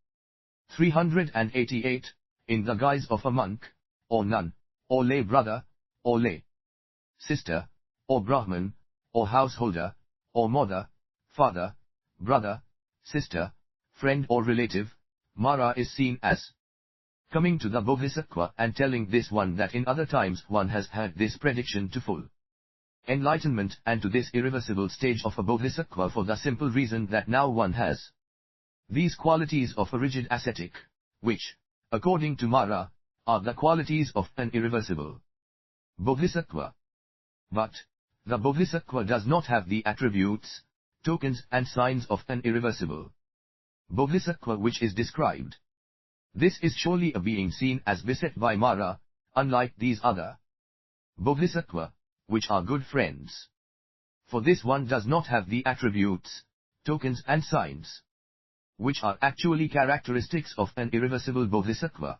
388, in the guise of a monk, or nun, or lay brother, or lay sister, or Brahman, or householder, or mother, father, brother, sister, friend or relative, Mara is seen as coming to the Bodhisattva and telling this one that in other times one has had this prediction to full enlightenment and to this irreversible stage of a Bodhisattva for the simple reason that now one has these qualities of a rigid ascetic, which, according to Mara, are the qualities of an irreversible Bodhisattva. But, the Bodhisattva does not have the attributes, tokens and signs of an irreversible Bodhisattva which is described. This is surely a being seen as beset by Mara, unlike these other Bodhisattva, which are good friends. For this one does not have the attributes, tokens and signs, which are actually characteristics of an irreversible Bodhisattva.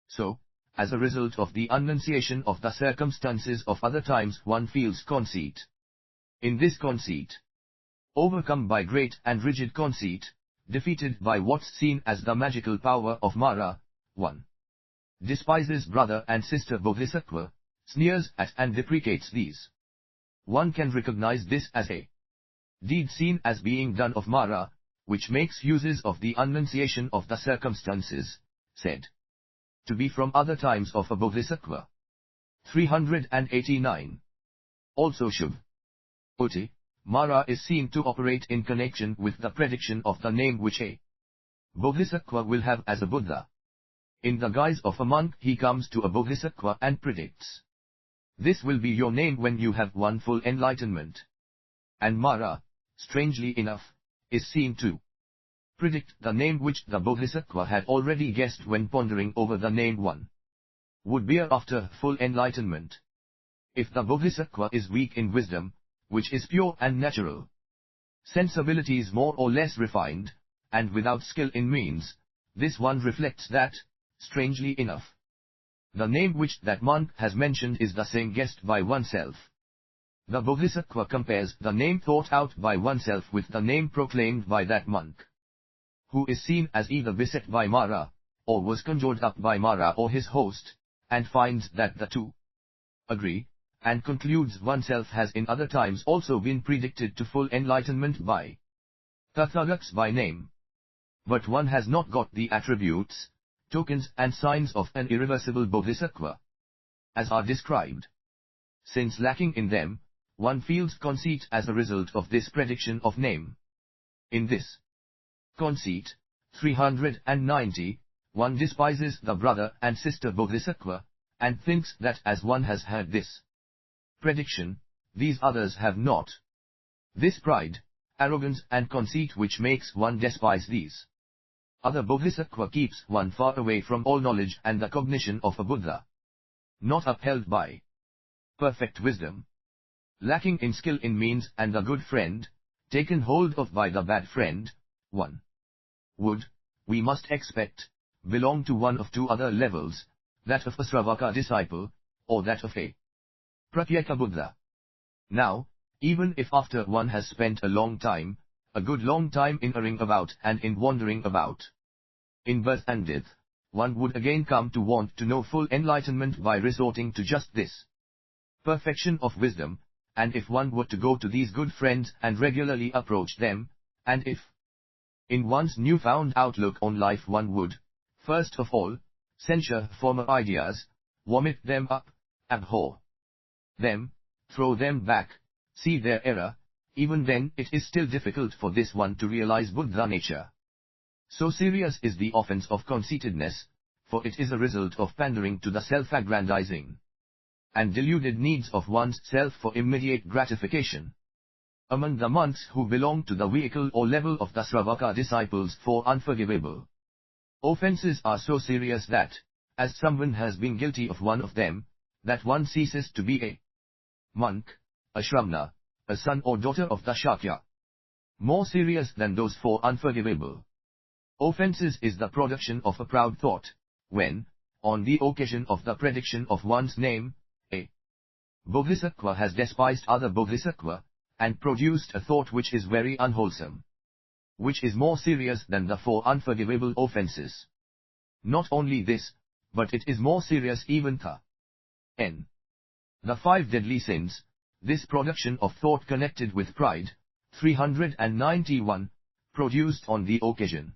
So, as a result of the enunciation of the circumstances of other times one feels conceit. In this conceit, overcome by great and rigid conceit, defeated by what's seen as the magical power of Mara, one despises brother and sister Bodhisattva, sneers at and deprecates these. One can recognize this as a deed seen as being done of Mara, which makes uses of the enunciation of the circumstances, said to be from other times of a Bodhisattva. 389. Also Shubh Uti, Mara is seen to operate in connection with the prediction of the name which a Bodhisattva will have as a Buddha. In the guise of a monk he comes to a Bodhisattva and predicts, "This will be your name when you have won full enlightenment." And Mara, strangely enough, is seen to predict the name which the Bodhisattva had already guessed when pondering over the name one would bear after full enlightenment. If the Bodhisattva is weak in wisdom, which is pure and natural, sensibilities more or less refined, and without skill in means, this one reflects that, strangely enough, the name which that monk has mentioned is the same guessed by oneself. The Bodhisattva compares the name thought out by oneself with the name proclaimed by that monk, who is seen as either beset by Mara, or was conjured up by Mara or his host, and finds that the two agree, and concludes oneself has in other times also been predicted to full enlightenment by Tathagats by name. But one has not got the attributes, tokens and signs of an irreversible Bodhisattva, as are described. Since lacking in them, one feels conceit as a result of this prediction of name. In this conceit, 390, one despises the brother and sister Bodhisattva, and thinks that as one has had this prediction, these others have not. This pride, arrogance and conceit which makes one despise these other Bodhisattva keeps one far away from all knowledge and the cognition of a Buddha. Not upheld by perfect wisdom, lacking in skill in means and the good friend, taken hold of by the bad friend, one would, we must expect, belong to one of two other levels, that of a Sravaka disciple, or that of a Pratyeka Buddha. Now, even if after one has spent a long time, a good long time in erring about and in wandering about, in birth and death, one would again come to want to know full enlightenment by resorting to just this perfection of wisdom, and if one were to go to these good friends and regularly approach them, and if in one's newfound outlook on life one would, first of all, censure former ideas, vomit them up, abhor them, throw them back, see their error, even then it is still difficult for this one to realize Buddha nature. So serious is the offense of conceitedness, for it is a result of pandering to the self-aggrandizing and deluded needs of one's self for immediate gratification. Among the monks who belong to the vehicle or level of the Sravaka disciples, 4 unforgivable offenses are so serious that, as someone has been guilty of one of them, that one ceases to be a monk, a Shramana, a son or daughter of the Shakya. More serious than those 4 unforgivable offenses is the production of a proud thought, when, on the occasion of the prediction of one's name, a Bodhisattva has despised other Bodhisattva, and produced a thought which is very unwholesome, which is more serious than the 4 unforgivable offenses. Not only this, but it is more serious even than the 5 deadly sins, this production of thought connected with pride, 391, produced on the occasion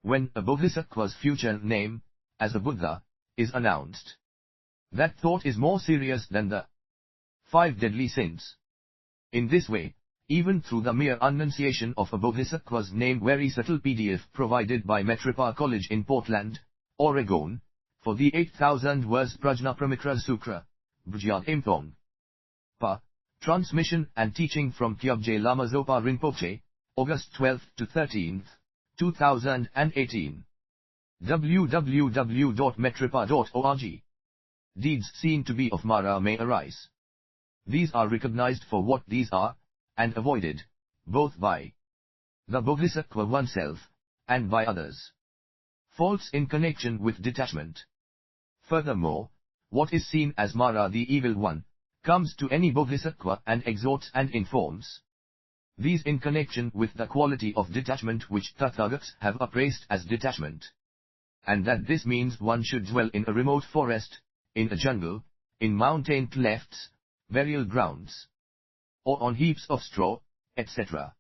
when a Bodhisattva's future name, as a Buddha, is announced. That thought is more serious than the 5 deadly sins. In this way, even through the mere annunciation of a Bodhisattva's name, very subtle PDF provided by Metripa College in Portland, Oregon, for the 8,000 verse Prajnaparamita Sutra, Bhujyat Imthong. Pa. Transmission and teaching from Kyabje Lama Zopa Rinpoche, August 12 to 13, 2018. www.metripa.org. Deeds seen to be of Mara may arise. These are recognized for what these are, and avoided, both by the Bodhisattva oneself, and by others. Faults in connection with detachment. Furthermore, what is seen as Mara, the evil one, comes to any Bodhisattva and exhorts and informs these in connection with the quality of detachment which Tathagats have appraised as detachment. And that this means one should dwell in a remote forest, in a jungle, in mountain clefts, burial grounds, or on heaps of straw, etc.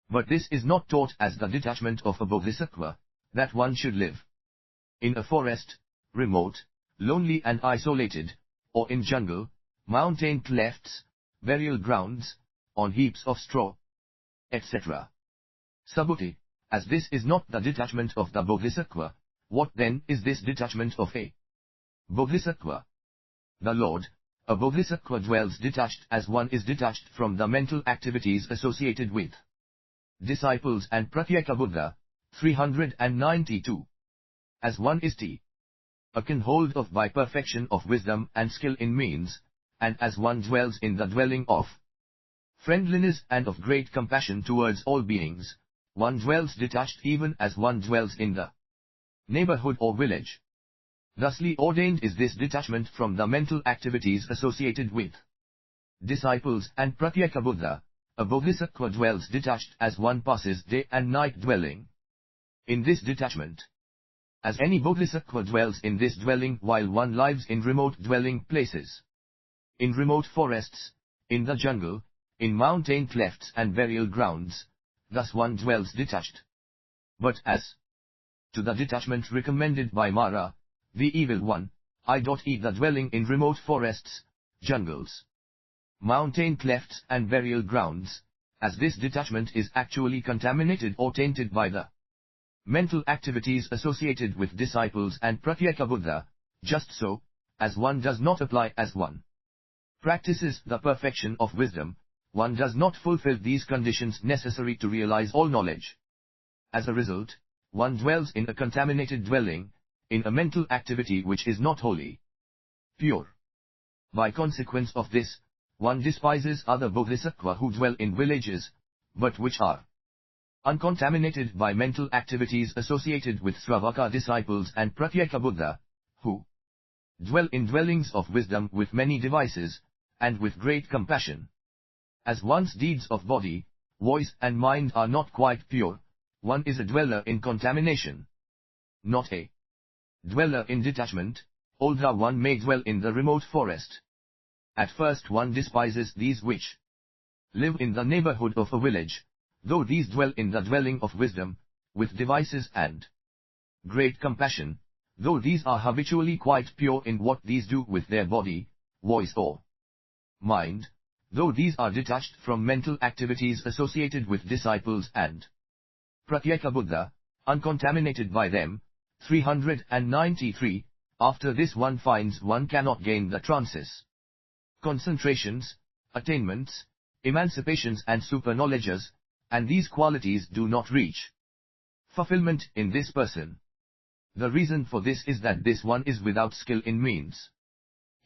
But this is not taught as the detachment of a Bodhisattva, that one should live in a forest, remote, lonely and isolated, or in jungle, mountain clefts, burial grounds, on heaps of straw, etc. Subhuti, as this is not the detachment of the Bodhisattva, what then is this detachment of a Bodhisattva? The Lord, a Bodhisattva dwells detached as one is detached from the mental activities associated with disciples and Pratyeka Buddha, 392. As one is taken hold of by perfection of wisdom and skill in means, and as one dwells in the dwelling of friendliness and of great compassion towards all beings, one dwells detached even as one dwells in the neighborhood or village. Thusly ordained is this detachment from the mental activities associated with disciples and Pratyeka Buddha. A Bodhisattva dwells detached as one passes day and night dwelling in this detachment. As any Bodhisattva dwells in this dwelling while one lives in remote dwelling places, in remote forests, in the jungle, in mountain clefts and burial grounds, thus one dwells detached. But as to the detachment recommended by Mara, the evil one, i.e. the dwelling in remote forests, jungles, mountain clefts and burial grounds, as this detachment is actually contaminated or tainted by the mental activities associated with disciples and Pratyeka Buddha, just so, as one does not apply as one practices the perfection of wisdom, one does not fulfill these conditions necessary to realize all knowledge. As a result, one dwells in a contaminated dwelling, in a mental activity which is not wholly pure. By consequence of this, one despises other Bodhisattva who dwell in villages, but which are uncontaminated by mental activities associated with Sravaka disciples and Pratyeka Buddha, who dwell in dwellings of wisdom with many devices, and with great compassion. As one's deeds of body, voice and mind are not quite pure, one is a dweller in contamination, not a dweller in detachment, although one may dwell in the remote forest. At first one despises these which live in the neighborhood of a village, though these dwell in the dwelling of wisdom, with devices and great compassion, though these are habitually quite pure in what these do with their body, voice or mind, though these are detached from mental activities associated with disciples and Pratyeka Buddha, uncontaminated by them. 393. After this one finds one cannot gain the trances, concentrations, attainments, emancipations and super-knowledges, and these qualities do not reach fulfillment in this person. The reason for this is that this one is without skill in means.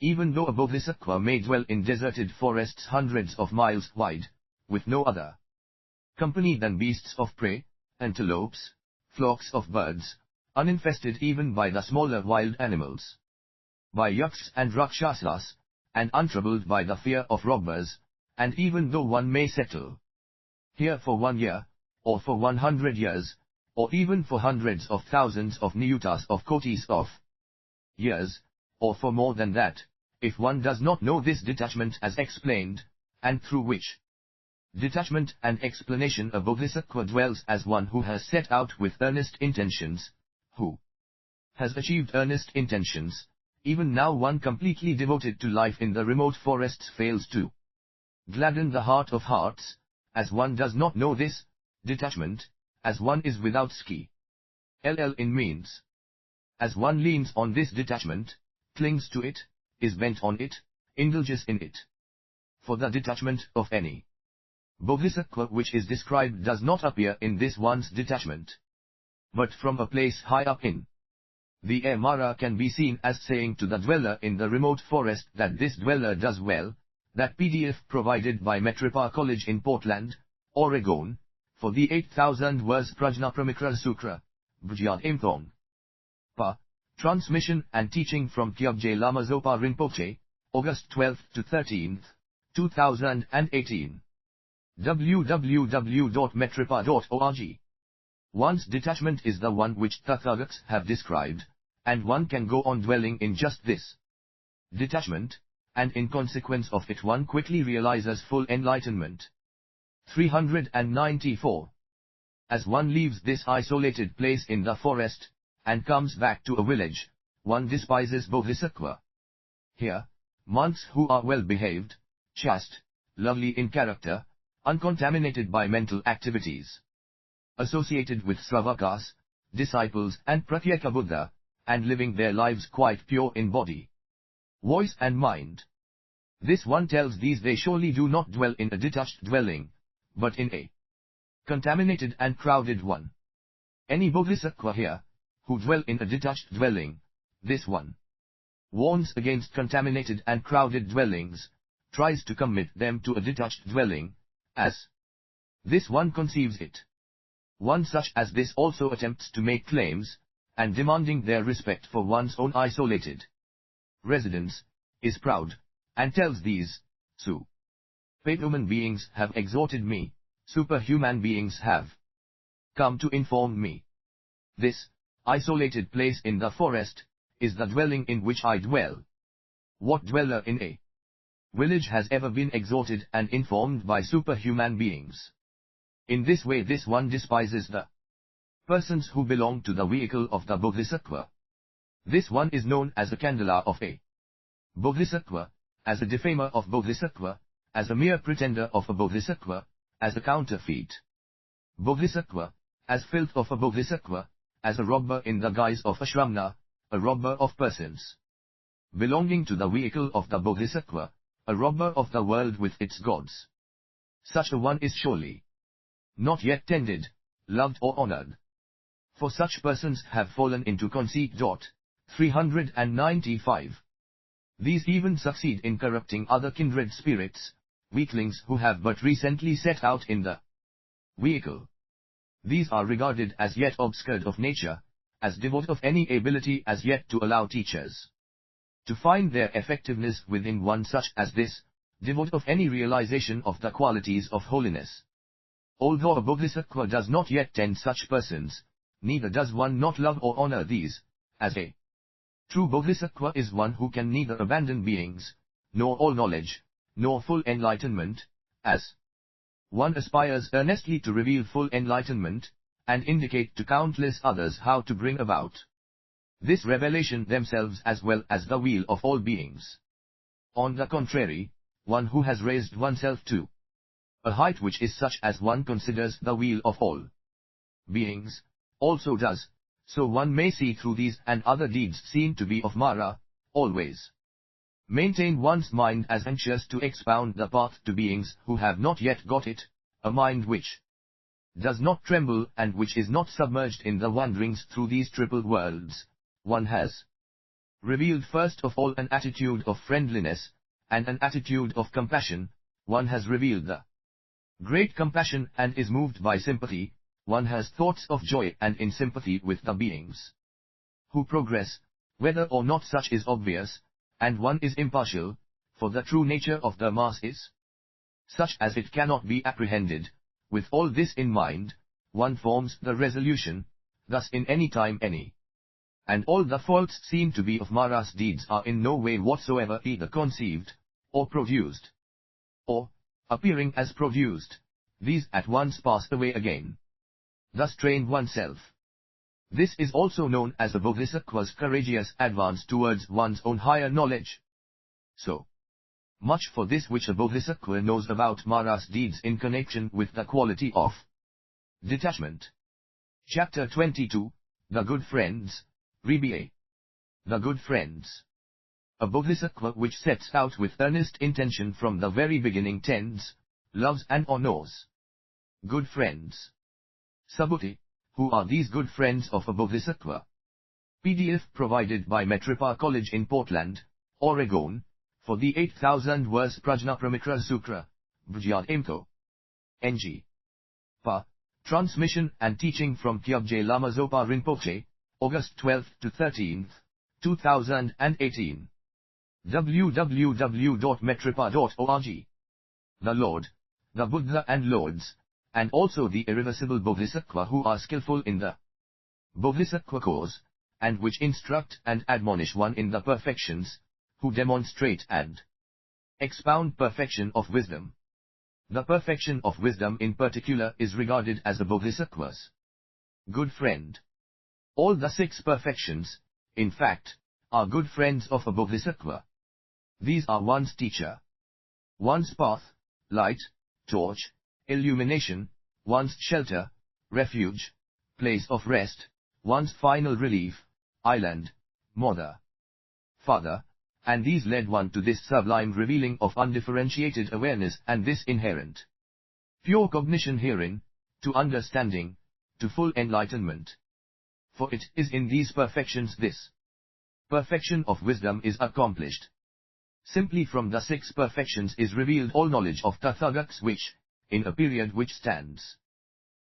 Even though a bodhisattva may dwell in deserted forests hundreds of miles wide, with no other company than beasts of prey, antelopes, flocks of birds, uninfested even by the smaller wild animals, by yaks and rakshasas, and untroubled by the fear of robbers, and even though one may settle here for 1 year, or for 100 years, or even for hundreds of thousands of niyutas of kotis of years, or for more than that, if one does not know this detachment as explained, and through which detachment and explanation a bodhisattva dwells as one who has set out with earnest intentions, who has achieved earnest intentions, even now one completely devoted to life in the remote forests fails to gladden the heart of hearts, as one does not know this detachment, as one is without ski. In means. As one leans on this detachment, clings to it, is bent on it, indulges in it. For the detachment of any bodhisattva which is described does not appear in this one's detachment, but from a place high up in the air Mara can be seen as saying to the dweller in the remote forest that this dweller does well. That PDF provided by Metropa College in Portland, Oregon, for the 8,000 words Prajnaparamita Sutra, Bujyad Imthong. Pa. Transmission and teaching from Kyabje Lama Zopa Rinpoche, August 12 to 13, 2018. www.metropa.org. One's detachment is the one which Tathagats have described, and one can go on dwelling in just this detachment, and in consequence of it one quickly realizes full enlightenment. 394. As one leaves this isolated place in the forest, and comes back to a village, one despises bodhisattva. Here, monks who are well behaved, chaste, lovely in character, uncontaminated by mental activities, associated with Sravakas, disciples and Pratyeka Buddha, and living their lives quite pure in body, voice and mind. This one tells these they surely do not dwell in a detached dwelling, but in a contaminated and crowded one. Any bodhisattva here, who dwell in a detached dwelling, this one warns against contaminated and crowded dwellings, tries to commit them to a detached dwelling, as this one conceives it. One such as this also attempts to make claims, and demanding their respect for one's own isolated residence, is proud, and tells these, superhuman beings have exhorted me, superhuman beings have come to inform me. This isolated place in the forest is the dwelling in which I dwell. What dweller in a village has ever been exhorted and informed by superhuman beings? In this way this one despises the persons who belong to the vehicle of the bodhisattva. This one is known as a candela of a bodhisattva, as a defamer of bodhisattva, as a mere pretender of a bodhisattva, as a counterfeit bodhisattva, as filth of a bodhisattva, as a robber in the guise of a shramana, a robber of persons belonging to the vehicle of the bodhisattva, a robber of the world with its gods. Such a one is surely not yet tended, loved or honored. For such persons have fallen into conceit. 395. These even succeed in corrupting other kindred spirits, weaklings who have but recently set out in the vehicle. These are regarded as yet obscured of nature, as devoid of any ability as yet to allow teachers to find their effectiveness within one such as this, devoid of any realization of the qualities of holiness. Although a bodhisattva does not yet tend such persons, neither does one not love or honor these, as a true bodhisattva is one who can neither abandon beings, nor all knowledge, nor full enlightenment, as one aspires earnestly to reveal full enlightenment, and indicate to countless others how to bring about this revelation themselves as well as the weal of all beings. On the contrary, one who has raised oneself to a height which is such as one considers the weal of all beings, also does, so one may see through these and other deeds seen to be of Mara, always Maintain one's mind as anxious to expound the path to beings who have not yet got it, a mind which does not tremble and which is not submerged in the wanderings through these triple worlds. One has revealed first of all an attitude of friendliness, and an attitude of compassion. One has revealed the great compassion and is moved by sympathy. One has thoughts of joy and in sympathy with the beings who progress, whether or not such is obvious, and one is impartial, for the true nature of the mass is such as it cannot be apprehended. With all this in mind, one forms the resolution, thus in any time any and all the faults seem to be of Mara's deeds are in no way whatsoever either conceived, or produced, or appearing as produced, these at once pass away again. Thus train oneself. This is also known as the Bodhisattva's courageous advance towards one's own higher knowledge. So much for this which a Bodhisattva knows about Mara's deeds in connection with the quality of detachment. Chapter 22, The Good Friends, Rebbe. The Good Friends. A Bodhisattva which sets out with earnest intention from the very beginning tends, loves and honors good friends. Subhuti, who are these good friends of a Bodhisattva? PDF provided by Metripa College in Portland, Oregon, for the 8,000 verse Prajnaparamita Sutra, Bhajyad Imto. NG. Pa. Transmission and teaching from Kyabje Lama Zopa Rinpoche, August 12 to 13, 2018. www.metripa.org. The Lord, the Buddha and Lords, and also the irreversible Bodhisattva who are skillful in the Bodhisattva cause, and which instruct and admonish one in the perfections, who demonstrate and expound perfection of wisdom. The perfection of wisdom in particular is regarded as a Bodhisattva's good friend. All the 6 perfections, in fact, are good friends of a Bodhisattva. These are one's teacher, one's path, light, torch, illumination, one's shelter, refuge, place of rest, one's final relief, island, mother, father, and these led one to this sublime revealing of undifferentiated awareness and this inherent pure cognition herein, to understanding, to full enlightenment. For it is in these perfections this perfection of wisdom is accomplished. Simply from the 6 perfections is revealed all knowledge of Tathagats which, in a period which stands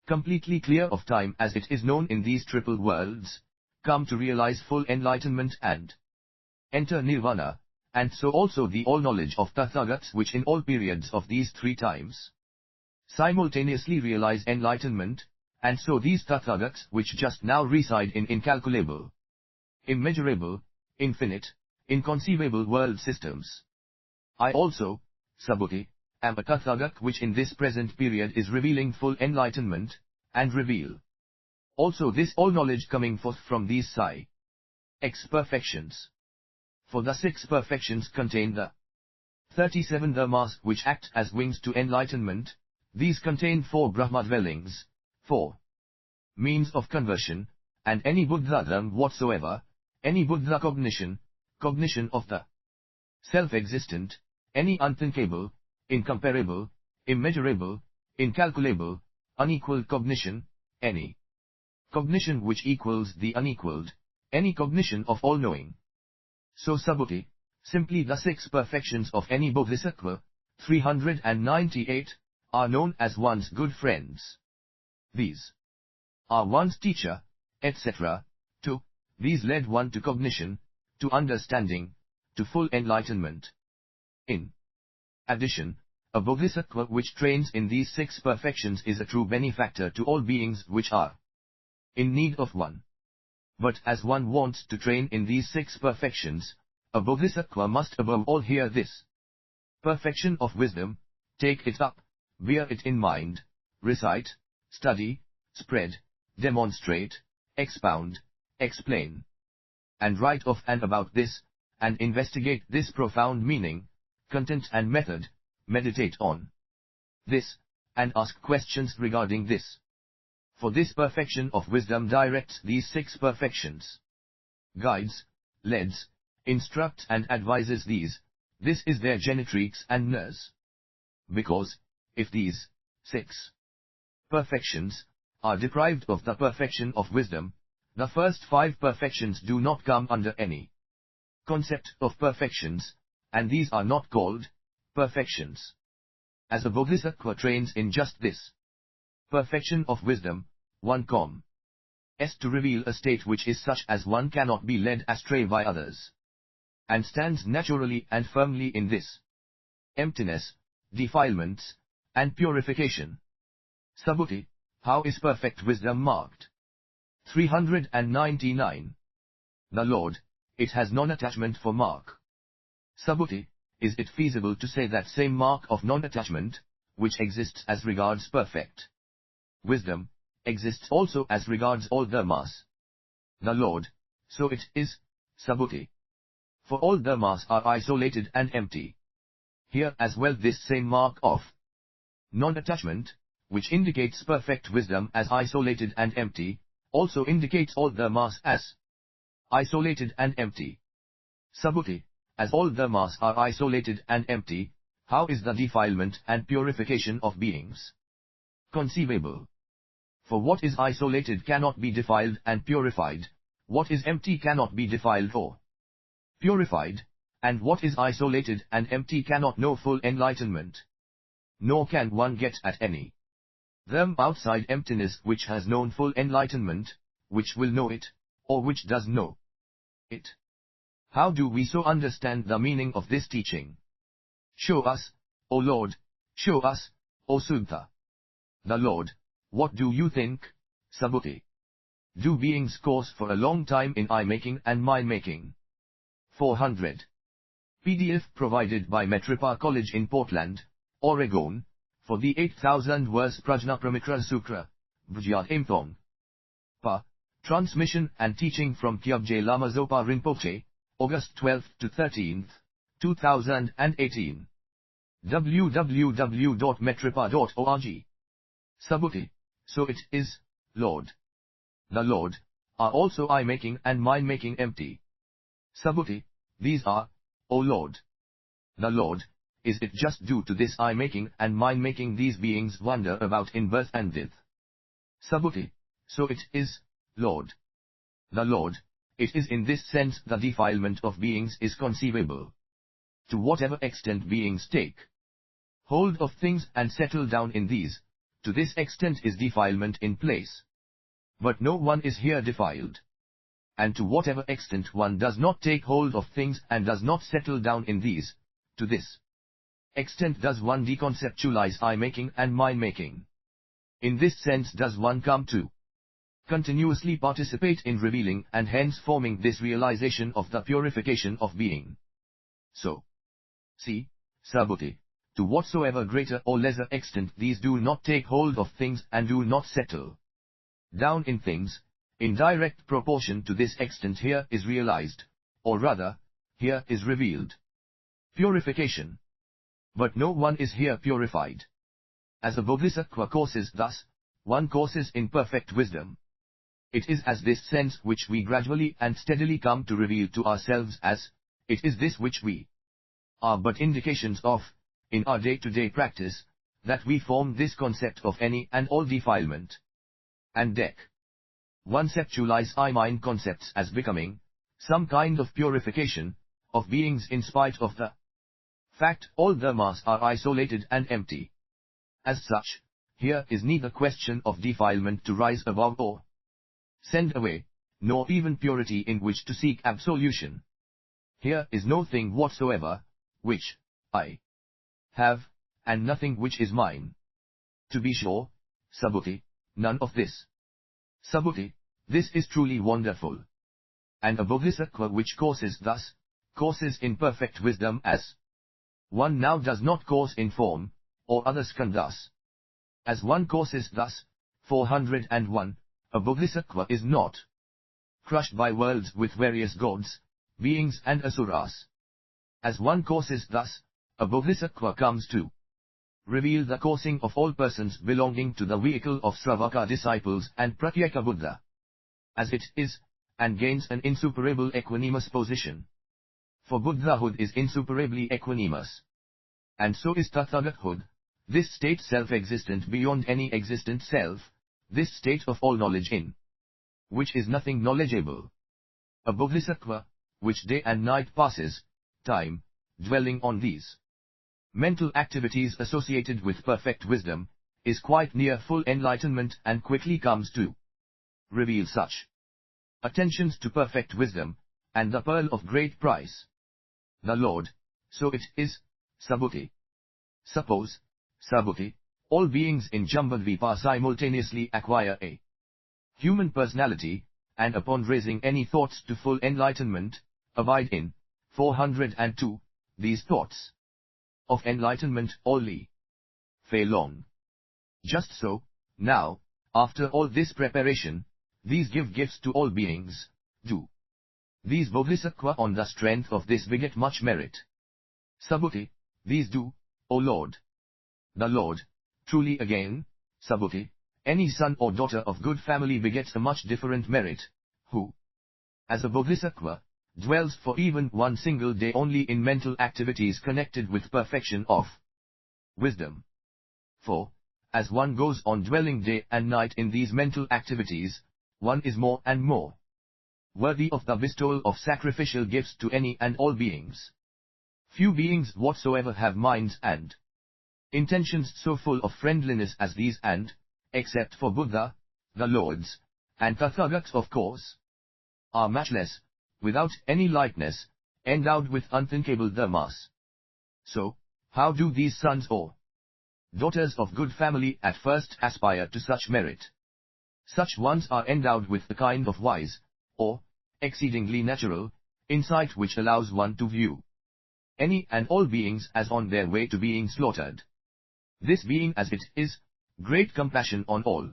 completely clear of time as it is known in these triple worlds, come to realize full enlightenment and enter nirvana, and so also the all knowledge of Tathagats which in all periods of these 3 times simultaneously realize enlightenment, and so these Tathagats which just now reside in incalculable, immeasurable, infinite, inconceivable world systems. I also, Subhuti, am a Tathagat which in this present period is revealing full enlightenment, and reveal also this all knowledge coming forth from these X perfections. For the 6 perfections contain the 37 dharmas which act as wings to enlightenment. These contain 4 Brahma dwellings, 4 means of conversion, and any Buddha dharma whatsoever, any Buddha cognition, cognition of the self-existent, any unthinkable, incomparable, immeasurable, incalculable, unequaled cognition, any cognition which equals the unequaled, any cognition of all-knowing. So Subhuti, simply the 6 perfections of any Bodhisattva, 398, are known as one's good friends. These are one's teacher, etc. 2. These led one to cognition, to understanding, to full enlightenment. In addition, a Bodhisattva which trains in these 6 perfections is a true benefactor to all beings which are in need of one. But as one wants to train in these 6 perfections, a Bodhisattva must above all hear this perfection of wisdom, take it up, bear it in mind, recite, study, spread, demonstrate, expound, explain, and write of and about this, and investigate this profound meaning, content and method, meditate on this, and ask questions regarding this. For this perfection of wisdom directs these 6 perfections, guides, leads, instructs and advises these, this is their genetrix and nurse. Because, if these 6 perfections are deprived of the perfection of wisdom, the first 5 perfections do not come under any concept of perfections, and these are not called perfections. As a bodhisattva trains in just this perfection of wisdom, one comes to reveal a state which is such as one cannot be led astray by others, and stands naturally and firmly in this emptiness, defilements, and purification. Subhuti, how is perfect wisdom marked? 399. The Lord, it has non-attachment for mark. Subhuti, is it feasible to say that same mark of non-attachment, which exists as regards perfect wisdom, exists also as regards all dharmas? The Lord, so it is, Subhuti. For all dharmas are isolated and empty. Here as well this same mark of non-attachment, which indicates perfect wisdom as isolated and empty, also indicates all dharmas as isolated and empty. Subhuti, as all dharmas are isolated and empty, how is the defilement and purification of beings conceivable? For what is isolated cannot be defiled and purified, what is empty cannot be defiled or purified, and what is isolated and empty cannot know full enlightenment. Nor can one get at any them outside emptiness which has known full enlightenment, which will know it, or which does know it. How do we so understand the meaning of this teaching? Show us, O Lord, show us, O Suddha. The Lord, what do you think, Subhuti? Do beings course for a long time in eye-making and mind-making? 400. PDF provided by Metripa College in Portland, Oregon, for the 8,000 verse Prajnaparamita Sutra, Bhajyat Imthong. Pa. Transmission and teaching from Kyabje Lama Zopa Rinpoche, August 12 to 13, 2018. www.metripa.org. Subhuti, so it is, Lord. The Lord, are also eye-making and mind-making empty. Subhuti, these are, O Lord. The Lord, is it just due to this eye-making and mind-making these beings wander about in birth and death? Subhuti, so it is, Lord. The Lord, it is in this sense the defilement of beings is conceivable. To whatever extent beings take hold of things and settle down in these, to this extent is defilement in place. But no one is here defiled. And to whatever extent one does not take hold of things and does not settle down in these, to this extent does one deconceptualize eye-making and mind-making. In this sense does one come to continuously participate in revealing and hence forming this realization of the purification of being. So, see, Subhuti, to whatsoever greater or lesser extent these do not take hold of things and do not settle down in things, in direct proportion to this extent here is realized, or rather, here is revealed purification. But no one is here purified. As a bodhisattva courses thus, one courses in perfect wisdom. It is as this sense which we gradually and steadily come to reveal to ourselves as, it is this which we are but indications of, in our day-to-day practice, that we form this concept of any and all defilement. And conceptualize I-mind concepts as becoming some kind of purification of beings in spite of the fact all dharmas are isolated and empty. As such, here is neither question of defilement to rise above or send away, nor even purity in which to seek absolution. Here is no thing whatsoever, which I have, and nothing which is mine. To be sure, Subhuti, none of this. Subhuti, this is truly wonderful. And a bodhisattva which courses thus, courses in perfect wisdom as one now does not course in form, or others can thus. As one courses thus, 401, a bodhisattva is not crushed by worlds with various gods, beings and asuras. As one courses thus, a bodhisattva comes to reveal the coursing of all persons belonging to the vehicle of Sravaka disciples and Pratyeka Buddha. As it is, and gains an insuperable equanimous position. For Buddhahood is insuperably equanimous. And so is Tathagathood, this state self-existent beyond any existent self, this state of all knowledge in which is nothing knowledgeable. A bodhisattva, which day and night passes, time, dwelling on these mental activities associated with perfect wisdom, is quite near full enlightenment and quickly comes to reveal such attentions to perfect wisdom, and the pearl of great price. The Lord, so it is, Subhuti. Suppose, Subhuti, all beings in Jambudvipa simultaneously acquire a human personality, and upon raising any thoughts to full enlightenment, abide in 402, these thoughts of enlightenment only fail long. Just so, now, after all this preparation, these give gifts to all beings, do these bodhisattva on the strength of this beget much merit. Subhuti, these do, O Lord. The Lord, truly again, Subhuti, any son or daughter of good family begets a much different merit, who, as a bodhisattva, dwells for even one single day only in mental activities connected with perfection of wisdom. For, as one goes on dwelling day and night in these mental activities, one is more and more worthy of the bestowal of sacrificial gifts to any and all beings. Few beings whatsoever have minds and intentions so full of friendliness as these, and, except for Buddha, the Lords, and Tathagats of course, are matchless, without any likeness, endowed with unthinkable dharmas. So, how do these sons or daughters of good family at first aspire to such merit? Such ones are endowed with the kind of wise, or exceedingly natural, insight which allows one to view any and all beings as on their way to being slaughtered. This being as it is, great compassion on all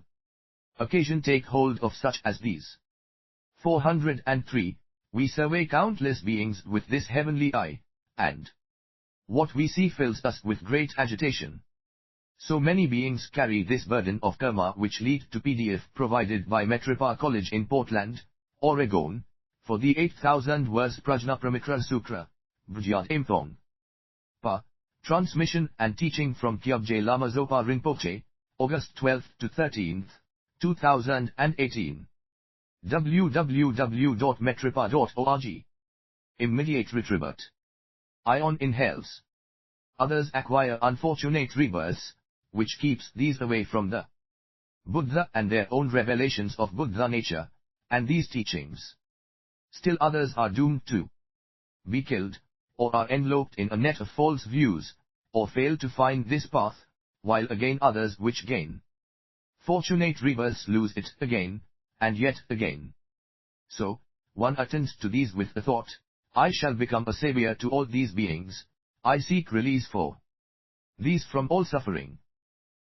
occasion take hold of such as these. 403, we survey countless beings with this heavenly eye, and what we see fills us with great agitation. So many beings carry this burden of karma which lead to PDF provided by Metripa College in Portland, Oregon, for the 8,000 verse Prajnaparamita Sutra, Bhajyat Imthong. Pa. Transmission and teaching from Kyabje Lama Zopa Rinpoche, August 12 to 13, 2018. www.metripa.org. Immediate retribute. Ion inhales. Others acquire unfortunate rebirths, which keeps these away from the Buddha and their own revelations of Buddha nature, and these teachings. Still others are doomed to be killed, or are enveloped in a net of false views, or fail to find this path, while again others which gain fortunate rebirths lose it again, and yet again. So, one attends to these with the thought, I shall become a savior to all these beings, I seek release for these from all suffering.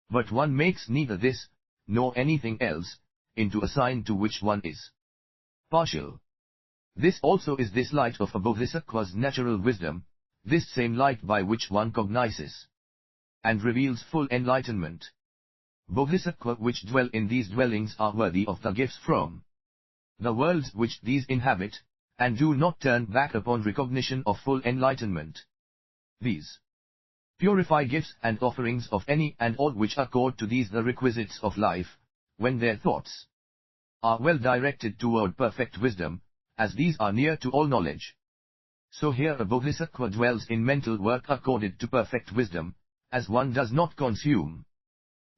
But one makes neither this, nor anything else, into a sign to which one is partial. This also is this light of a bodhisattva's natural wisdom, this same light by which one cognizes and reveals full enlightenment. Bodhisattva which dwell in these dwellings are worthy of the gifts from the worlds which these inhabit, and do not turn back upon recognition of full enlightenment. These purify gifts and offerings of any and all which accord to these the requisites of life, when their thoughts are well directed toward perfect wisdom, as these are near to all knowledge. So here a bodhisattva dwells in mental work accorded to perfect wisdom, as one does not consume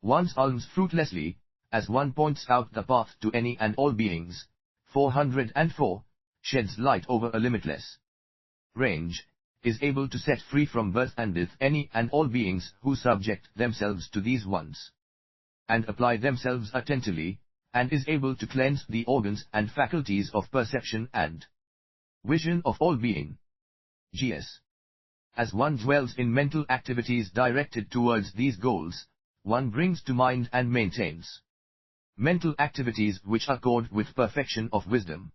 one's alms fruitlessly, as one points out the path to any and all beings. 404, sheds light over a limitless range, is able to set free from birth and death any and all beings who subject themselves to these ones, and apply themselves attentively, and is able to cleanse the organs and faculties of perception and vision of all being. Gs. As one dwells in mental activities directed towards these goals, one brings to mind and maintains mental activities which accord with perfection of wisdom.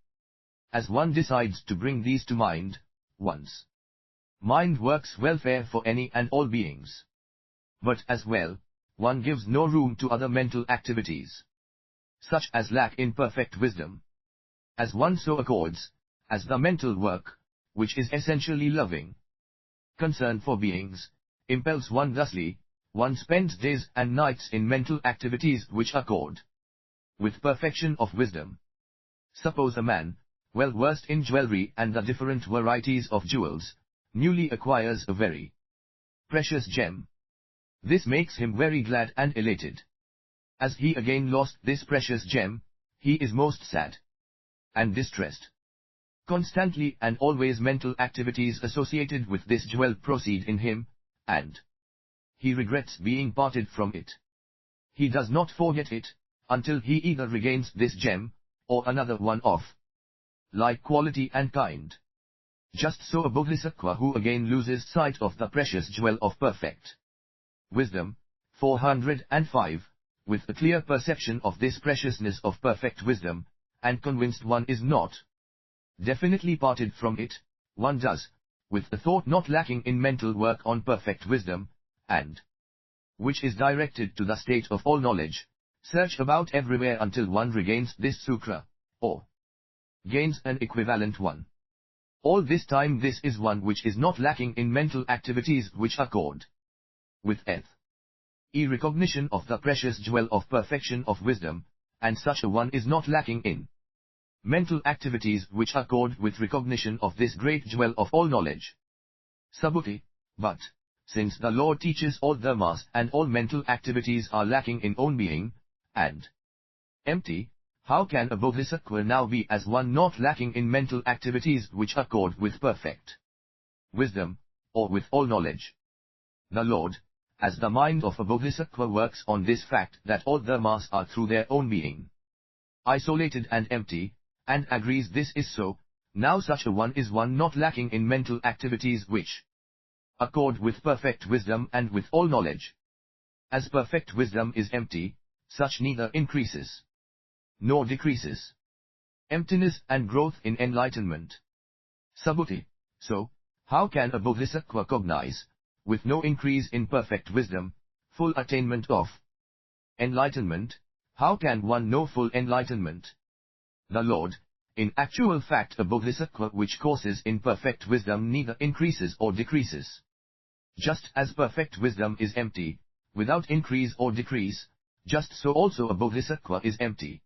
As one decides to bring these to mind, one's mind works welfare for any and all beings. But as well, one gives no room to other mental activities, such as lack in perfect wisdom. As one so accords, as the mental work, which is essentially loving concern for beings, impels one thusly. One spends days and nights in mental activities which accord with perfection of wisdom. Suppose a man, well versed in jewelry and the different varieties of jewels, newly acquires a very precious gem. This makes him very glad and elated. As he again lost this precious gem, he is most sad and distressed. Constantly and always mental activities associated with this jewel proceed in him, and he regrets being parted from it. He does not forget it, until he either regains this gem, or another one of like quality and kind. Just so a bodhisattva who again loses sight of the precious jewel of perfect wisdom, 405, with a clear perception of this preciousness of perfect wisdom, and convinced one is not definitely parted from it, one does, with the thought not lacking in mental work on perfect wisdom, and which is directed to the state of all knowledge, search about everywhere until one regains this sukra, or gains an equivalent one. All this time this is one which is not lacking in mental activities which accord with recognition of the precious jewel of perfection of wisdom, and such a one is not lacking in mental activities which accord with recognition of this great jewel of all knowledge. Subhuti, but since the Lord teaches all dharmas and all mental activities are lacking in own being, and empty, how can a bodhisattva now be as one not lacking in mental activities which accord with perfect wisdom, or with all knowledge? The Lord, as the mind of a bodhisattva works on this fact that all dharmas are through their own being isolated and empty, and agrees this is so, now such a one is one not lacking in mental activities which accord with perfect wisdom and with all knowledge. As perfect wisdom is empty, such neither increases nor decreases. Emptiness and growth in enlightenment. Subhuti, so, how can a bodhisattva cognize, with no increase in perfect wisdom, full attainment of enlightenment? How can one know full enlightenment? The Lord, in actual fact a bodhisattva which courses in perfect wisdom neither increases or decreases. Just as perfect wisdom is empty, without increase or decrease, just so also a bodhisattva is empty,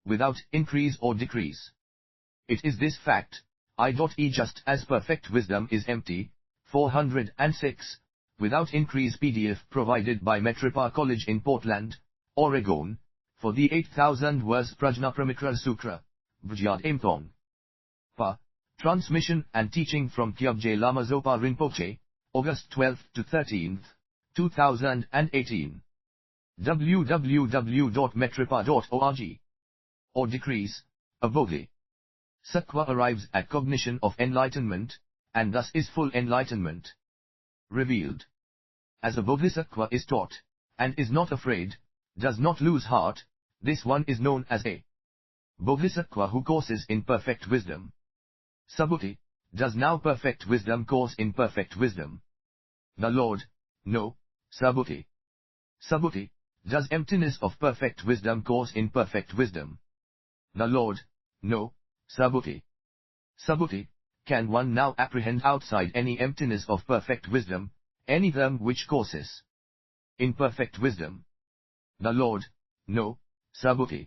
without increase or decrease. It is this fact, i.e. just as perfect wisdom is empty, 406, without increase PDF provided by Metripa College in Portland, Oregon, for the 8,000 verse Prajnaparamita Sutra, Bhajyad Imthong. Pa. Transmission and teaching from Kyabje Lama Zopa Rinpoche, August 12 to 13, 2018. www.metripa.org. Or decrease, a bodhi sattva arrives at cognition of enlightenment, and thus is full enlightenment revealed. As a bodhisattva is taught, and is not afraid, does not lose heart, this one is known as a bodhisattva who courses in perfect wisdom. Subhuti, does now perfect wisdom course in perfect wisdom? The Lord, no, Subhuti. Subhuti, does emptiness of perfect wisdom course in perfect wisdom? The Lord, no, Subhuti. Subhuti, can one now apprehend outside any emptiness of perfect wisdom, any them which courses in perfect wisdom? The Lord, no, Subhuti.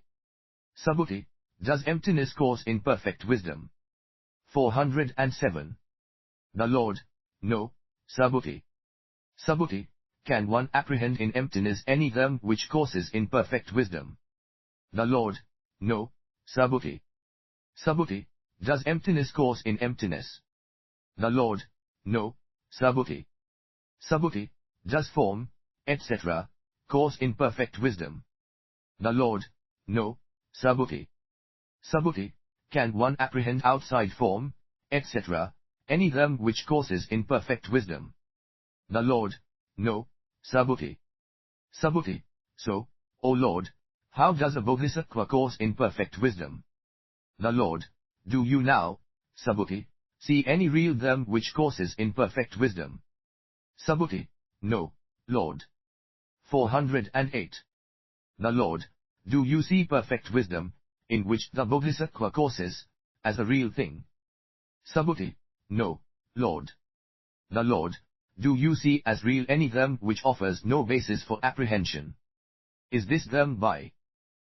Subhuti, does emptiness course in perfect wisdom? 407. The Lord, no, Subhuti. Subhuti, can one apprehend in emptiness any them which courses in perfect wisdom? The Lord, no, Subhuti. Subhuti, does emptiness course in emptiness? The Lord, no, Subhuti. Subhuti, does form, etc., course in perfect wisdom? The Lord, no, Subhuti. Subhuti, can one apprehend outside form, etc., any them which courses in perfect wisdom? The Lord, no, Subhuti. Subhuti, so, O Lord, how does a bodhisattva course in perfect wisdom? The Lord, do you now, Subhuti, see any real them which courses in perfect wisdom? Subhuti, no, Lord. 408. The Lord, do you see perfect wisdom, in which the bodhisattva courses, as a real thing? Subhuti, No, Lord. The Lord, do you see as real any them which offers no basis for apprehension? Is this them by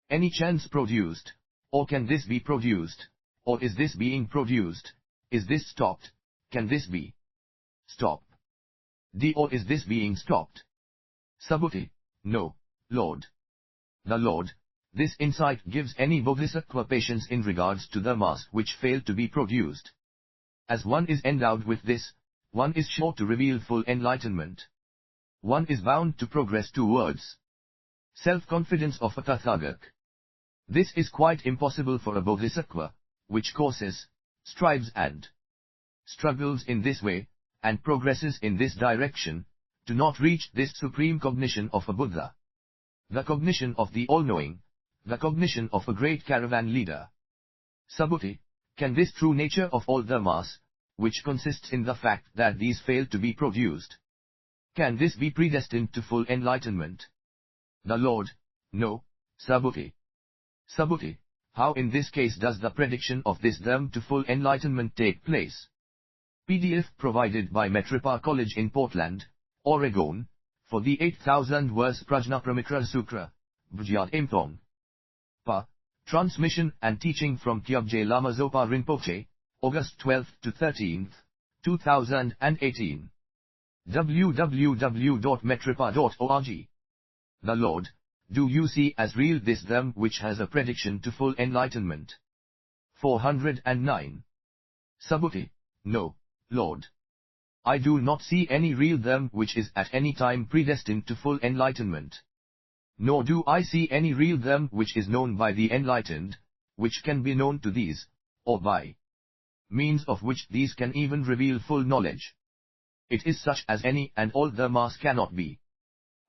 any chance produced, or can this be produced, or is this being produced, is this stopped, can this be stopped? Or is this being stopped? Subhuti, no, Lord. The Lord, this insight gives any bodhisattva patience in regards to the mass which failed to be produced. As one is endowed with this, one is sure to reveal full enlightenment. One is bound to progress towards self-confidence of a Tathagata. This is quite impossible for a bodhisattva, which courses, strives and struggles in this way, and progresses in this direction, to not reach this supreme cognition of a Buddha. The cognition of the all-knowing, the cognition of a great caravan leader. Subhuti, can this true nature of all the mass, which consists in the fact that these fail to be produced, can this be predestined to full enlightenment? The Lord, no, Subhuti. Subhuti, how in this case does the prediction of this them to full enlightenment take place? PDF provided by Metripa College in Portland, Oregon, for the 8,000 verse Prajnaparamita Sutra, Bhujyat Imthong. Pa, transmission and teaching from Kyabje Lama Zopa Rinpoche, August 12 to 13, 2018. www.metripa.org. The Lord, do you see as real this them which has a prediction to full enlightenment? 409. Subhuti, no, Lord. I do not see any real them which is at any time predestined to full enlightenment. Nor do I see any real them which is known by the enlightened, which can be known to these, or by means of which these can even reveal full knowledge. It is such as any and all the mass cannot be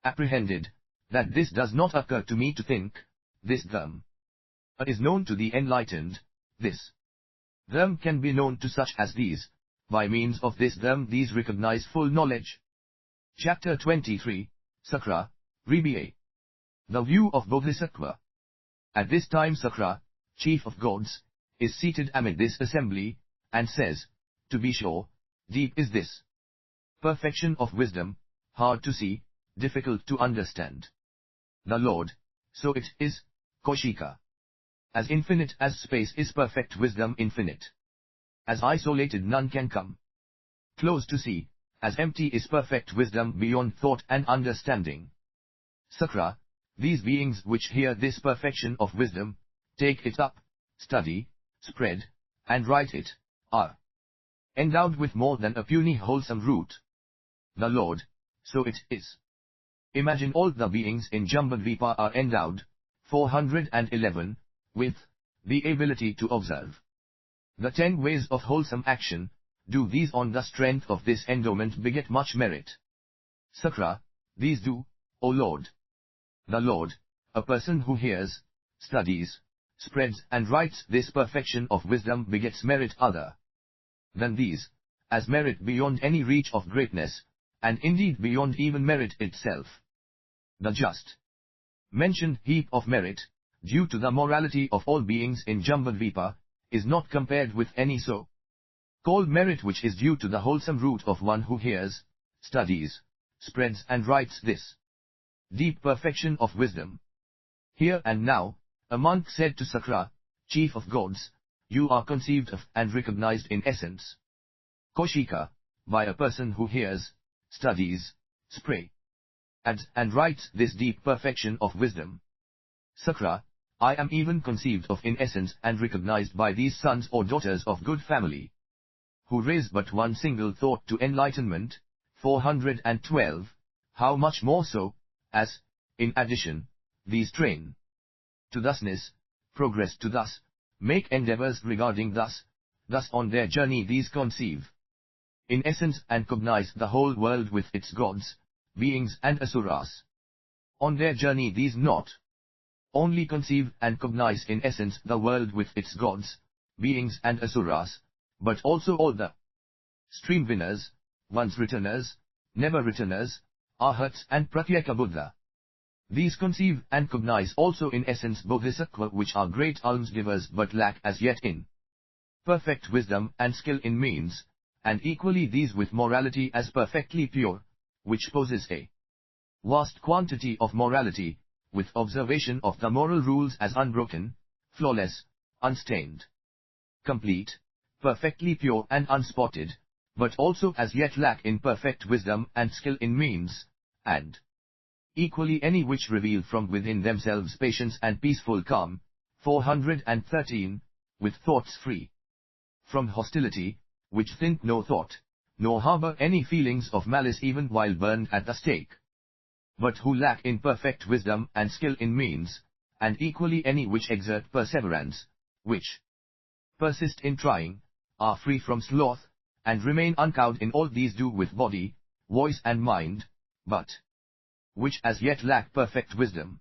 apprehended, that this does not occur to me to think, this them is known to the enlightened, this them can be known to such as these, by means of this them these recognize full knowledge. Chapter 23, Sakra, Ribiye. The view of Bodhisattva. At this time Sakra, chief of gods, is seated amid this assembly, and says, to be sure, deep is this perfection of wisdom, hard to see, difficult to understand. The Lord, so it is, Kaushika. As infinite as space is perfect wisdom infinite. As isolated none can come close to see, as empty is perfect wisdom beyond thought and understanding. Sakra, these beings which hear this perfection of wisdom, take it up, study, spread, and write it, are endowed with more than a puny wholesome root. The Lord, so it is. Imagine all the beings in Jambudvipa are endowed, 411, with the ability to observe the 10 ways of wholesome action. Do these on the strength of this endowment beget much merit? Sakra, these do, O Lord. The Lord, a person who hears, studies, spreads and writes this perfection of wisdom begets merit other than these, as merit beyond any reach of greatness, and indeed beyond even merit itself. The just mentioned heap of merit, due to the morality of all beings in Jambudvipa, is not compared with any so called merit which is due to the wholesome root of one who hears, studies, spreads and writes this deep perfection of wisdom. Here and now, a monk said to Sakra, chief of gods, you are conceived of and recognized in essence, Kaushika, by a person who hears, studies, spreads and writes this deep perfection of wisdom. Sakra, I am even conceived of in essence and recognized by these sons or daughters of good family, who raise but one single thought to enlightenment. 412, how much more so, as, in addition, these train to thusness, progress to thus, make endeavors regarding thus on their journey these conceive in essence and cognize the whole world with its gods, beings and asuras. On their journey these not only conceive and cognize in essence the world with its gods, beings and asuras, but also all the stream winners, once returners, never returners, arhats and pratyeka Buddha. These conceive and cognize also in essence bodhisattva which are great almsgivers but lack as yet in perfect wisdom and skill in means, and equally these with morality as perfectly pure, which possess a vast quantity of morality, with observation of the moral rules as unbroken, flawless, unstained, complete, perfectly pure and unspotted, but also as yet lack in perfect wisdom and skill in means, and equally any which reveal from within themselves patience and peaceful calm. 413, with thoughts free from hostility, which think no thought, nor harbor any feelings of malice even while burned at the stake, but who lack in perfect wisdom and skill in means, and equally any which exert perseverance, which persist in trying, are free from sloth, and remain uncowed in all these do with body, voice and mind, but which as yet lack perfect wisdom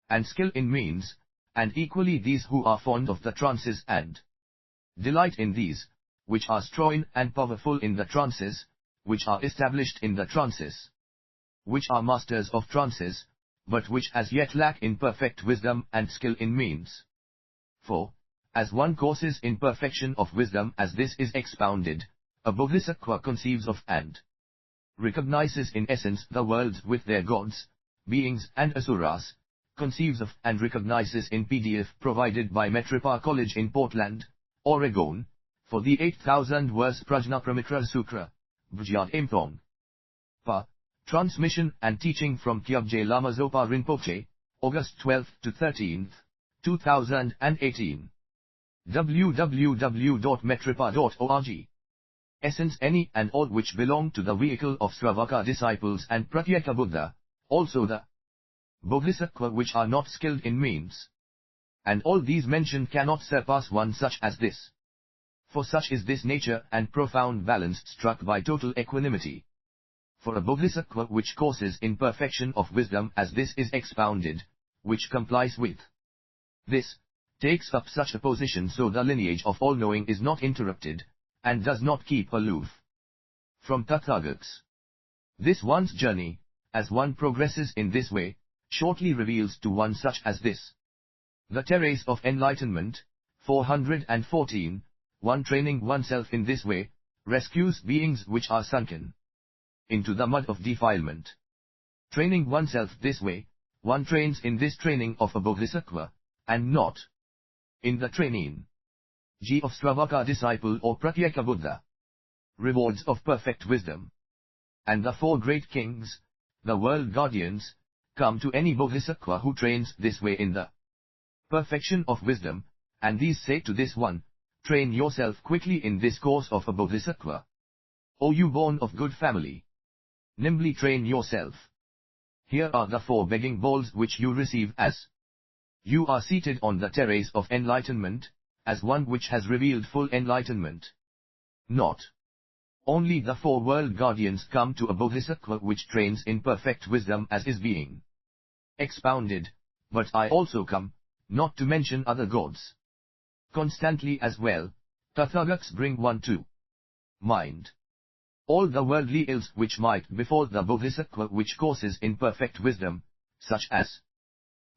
and skill in means, and equally these who are fond of the trances and delight in these, which are strong and powerful in the trances, which are established in the trances, which are masters of trances, but which as yet lack in perfect wisdom and skill in means. For, as one causes in perfection of wisdom as this is expounded, a Bodhisattva conceives of and recognizes in essence the worlds with their gods, beings and asuras, conceives of and recognizes in PDF provided by Metripa College in Portland, Oregon, for the 8,000 verse Prajnaparamita Sutra, Vajyad Imthong. Pa. Transmission and teaching from Kyabje Lama Zopa Rinpoche, August 12 to 13, 2018. www.metripa.org. Essence any and all which belong to the vehicle of Sravaka disciples and Pratyeka Buddha, also the Bodhisattva which are not skilled in means. And all these mentioned cannot surpass one such as this. For such is this nature and profound balance struck by total equanimity. For a Bodhisattva which causes in perfection of wisdom as this is expounded, which complies with this, takes up such a position so the lineage of all-knowing is not interrupted, and does not keep aloof from Tathagats. This one's journey, as one progresses in this way, shortly reveals to one such as this the terrace of enlightenment. 414, one training oneself in this way, rescues beings which are sunken into the mud of defilement. Training oneself this way, one trains in this training of a Bodhisattva, and not in the training of Sravaka disciple or Pratyeka Buddha. Rewards of perfect wisdom. And the four great kings, the world guardians, come to any Bodhisattva who trains this way in the perfection of wisdom, and these say to this one, train yourself quickly in this course of a Bodhisattva. O you born of good family, nimbly train yourself. Here are the four begging bowls which you receive as you are seated on the terrace of enlightenment, as one which has revealed full enlightenment. Not only the four world guardians come to a Bodhisattva which trains in perfect wisdom as is being expounded, but I also come, not to mention other gods. Constantly as well, Tathagats bring one to mind all the worldly ills which might befall the Bodhisattva which causes in perfect wisdom, such as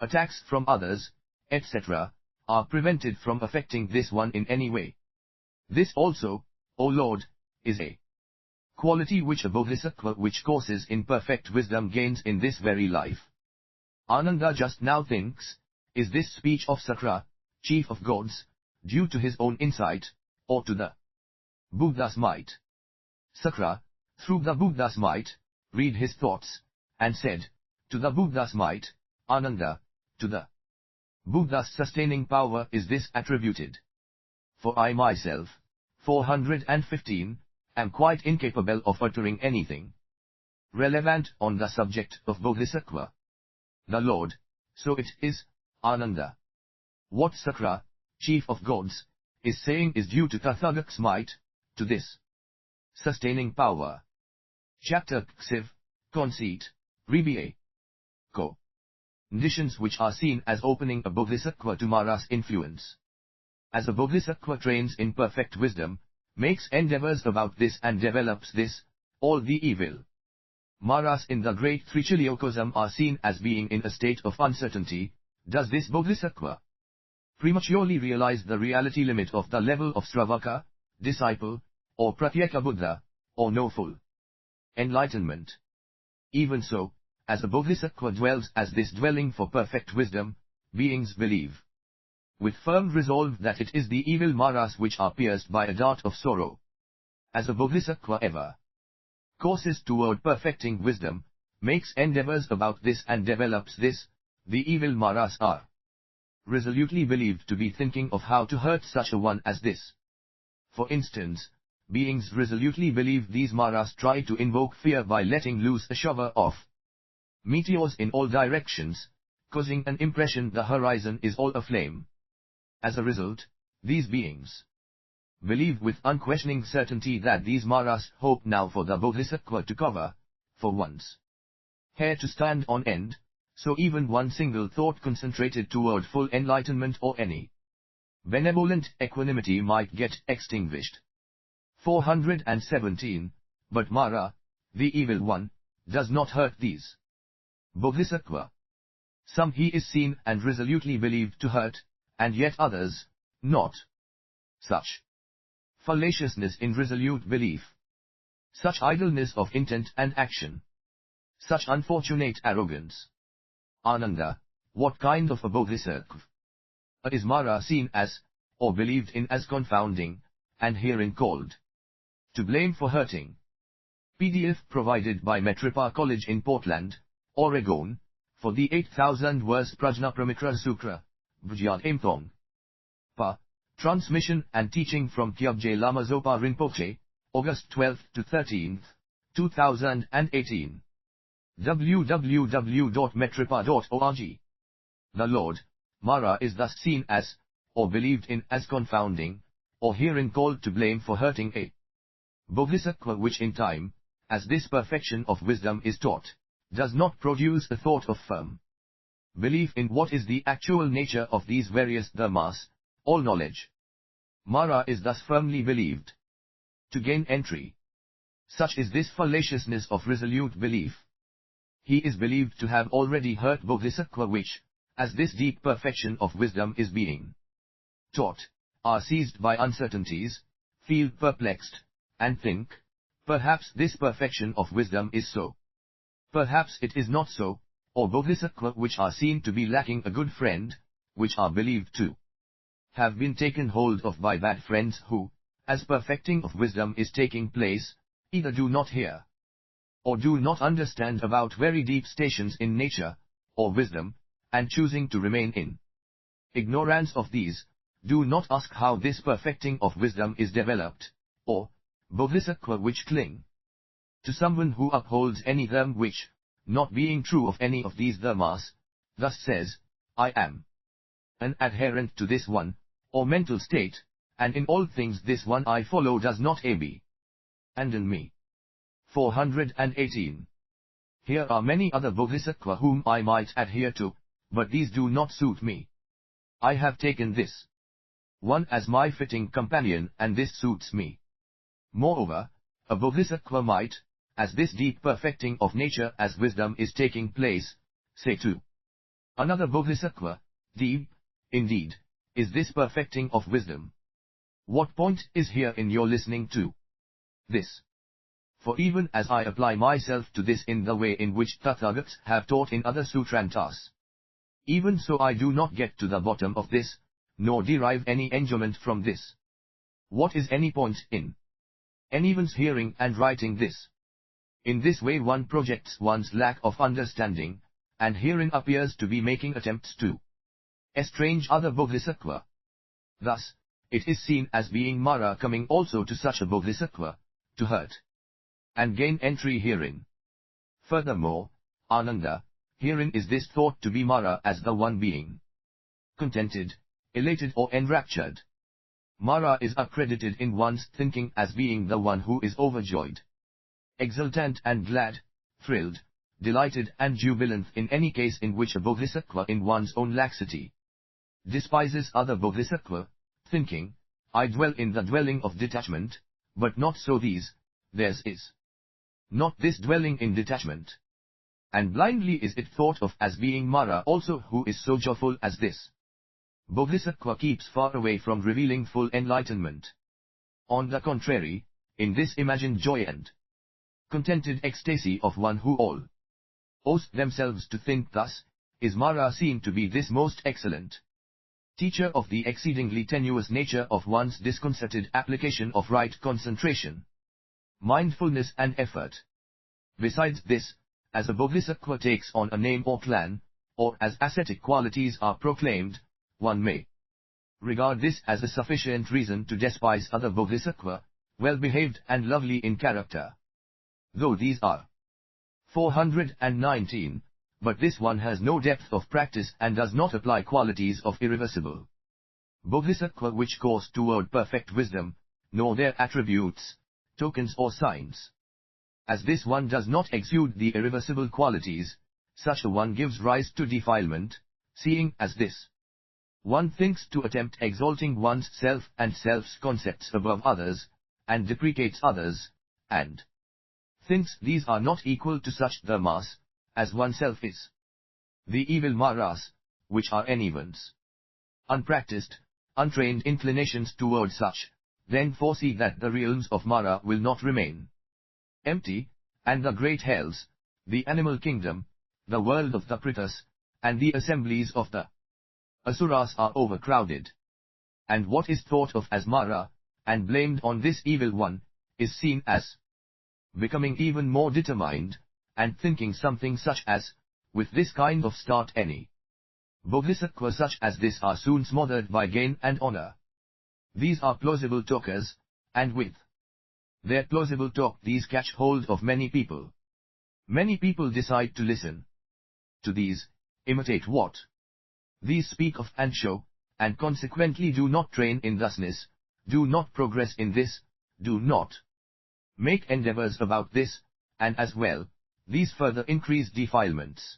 attacks from others, etc., are prevented from affecting this one in any way. This also, O Lord, is a quality which a Bodhisattva which causes in perfect wisdom gains in this very life. Ananda just now thinks, is this speech of Sakra, chief of gods, due to his own insight, or to the Buddha's might? Sakra, through the Buddha's might, read his thoughts, and said, to the Buddha's might, Ananda, to the Buddha's sustaining power is this attributed. For I myself, 415, am quite incapable of uttering anything relevant on the subject of Bodhisattva. The Lord, so it is, Ananda. What Sakra, chief of gods, is saying is due to Tathagats' might, to this sustaining power. Chapter Ksiv, Conceit, Riba. Conditions which are seen as opening a Bodhisattva to Mara's influence. As a Bodhisattva trains in perfect wisdom, makes endeavors about this and develops this, all the evil Maras in the great Trichiliocosm are seen as being in a state of uncertainty. Does this Bodhisattva prematurely realize the reality limit of the level of Sravaka, disciple, or pratyeka buddha, or no full enlightenment. Even so, as a bodhisattva dwells as this dwelling for perfect wisdom, beings believe with firm resolve that it is the evil maras which are pierced by a dart of sorrow. As a bodhisattva ever courses toward perfecting wisdom, makes endeavors about this and develops this, the evil maras are resolutely believed to be thinking of how to hurt such a one as this. For instance, beings resolutely believe these maras try to invoke fear by letting loose a shower of meteors in all directions, causing an impression the horizon is all aflame. As a result, these beings believe with unquestioning certainty that these maras hope now for the bodhisattva to cover, for one's hair to stand on end, so even one single thought concentrated toward full enlightenment or any benevolent equanimity might get extinguished. 417. But Mara, the evil one, does not hurt these bodhisattva. Some he is seen and resolutely believed to hurt, and yet others, not. Such fallaciousness in resolute belief, such idleness of intent and action, such unfortunate arrogance. Ananda, what kind of a bodhisattva is Mara seen as, or believed in as confounding, and herein called to blame for hurting? PDF provided by Metripa College in Portland, Oregon, for the 8,000 verse Prajnaparamita Sutra, Vajyad Imthong. Pa. Transmission and teaching from Kyabje Lama Zopa Rinpoche, August 12 to 13, 2018. www.metripa.org. The Lord, Mara is thus seen as, or believed in as confounding, or herein called to blame for hurting a bodhisattva which in time, as this perfection of wisdom is taught, does not produce a thought of firm belief in what is the actual nature of these various dharmas, all knowledge. Mara is thus firmly believed to gain entry. Such is this fallaciousness of resolute belief. He is believed to have already hurt bodhisattva which, as this deep perfection of wisdom is being taught, are seized by uncertainties, feel perplexed, and think, perhaps this perfection of wisdom is so. Perhaps it is not so, or bodhisattva which are seen to be lacking a good friend, which are believed to have been taken hold of by bad friends who, as perfecting of wisdom is taking place, either do not hear, or do not understand about very deep stations in nature, or wisdom, and choosing to remain in ignorance of these, do not ask how this perfecting of wisdom is developed, or bodhisattva which cling to someone who upholds any dharma which, not being true of any of these dharmas, thus says, I am an adherent to this one, or mental state, and in all things this one I follow does not be and in me. 418. Here are many other bodhisattva whom I might adhere to, but these do not suit me. I have taken this one as my fitting companion and this suits me. Moreover, a bodhisattva might, as this deep perfecting of nature as wisdom is taking place, say to another bodhisattva, deep, indeed, is this perfecting of wisdom. What point is here in your listening to this? For even as I apply myself to this in the way in which Tathagats have taught in other sutrantas, even so I do not get to the bottom of this, nor derive any enjoyment from this. What is any point in anyone's hearing and writing this? In this way one projects one's lack of understanding, and herein appears to be making attempts to estrange other bodhisattva. Thus, it is seen as being Mara coming also to such a bodhisattva, to hurt and gain entry herein. Furthermore, Ananda, herein is this thought to be Mara as the one being contented, elated or enraptured. Mara is accredited in one's thinking as being the one who is overjoyed, exultant and glad, thrilled, delighted and jubilant in any case in which a bodhisattva in one's own laxity despises other bodhisattva, thinking, I dwell in the dwelling of detachment, but not so these, theirs is not this dwelling in detachment. And blindly is it thought of as being Mara also who is so joyful as this bodhisattva keeps far away from revealing full enlightenment. On the contrary, in this imagined joy and contented ecstasy of one who all owes themselves to think thus, is Mara seen to be this most excellent teacher of the exceedingly tenuous nature of one's disconcerted application of right concentration, mindfulness and effort. Besides this, as a bodhisattva takes on a name or clan, or as ascetic qualities are proclaimed, one may regard this as a sufficient reason to despise other bodhisattva, well-behaved and lovely in character. Though these are 419, but this one has no depth of practice and does not apply qualities of irreversible bodhisattva which course toward perfect wisdom, nor their attributes, tokens or signs. As this one does not exude the irreversible qualities, such a one gives rise to defilement, seeing as this one thinks to attempt exalting one's self and self's concepts above others, and deprecates others, and thinks these are not equal to such the mass, as oneself is. The evil maras, which are anyone's unpracticed, untrained inclinations toward such, then foresee that the realms of Mara will not remain empty, and the great hells, the animal kingdom, the world of the Pritas, and the assemblies of the Asuras are overcrowded. And what is thought of as Mara, and blamed on this evil one, is seen as becoming even more determined, and thinking something such as, with this kind of start any bodhisattva such as this are soon smothered by gain and honor. These are plausible talkers, and with their plausible talk these catch hold of many people. Many people decide to listen to these, imitate what these speak of and show, and consequently do not train in thusness, do not progress in this, do not make endeavors about this, and as well, these further increase defilements.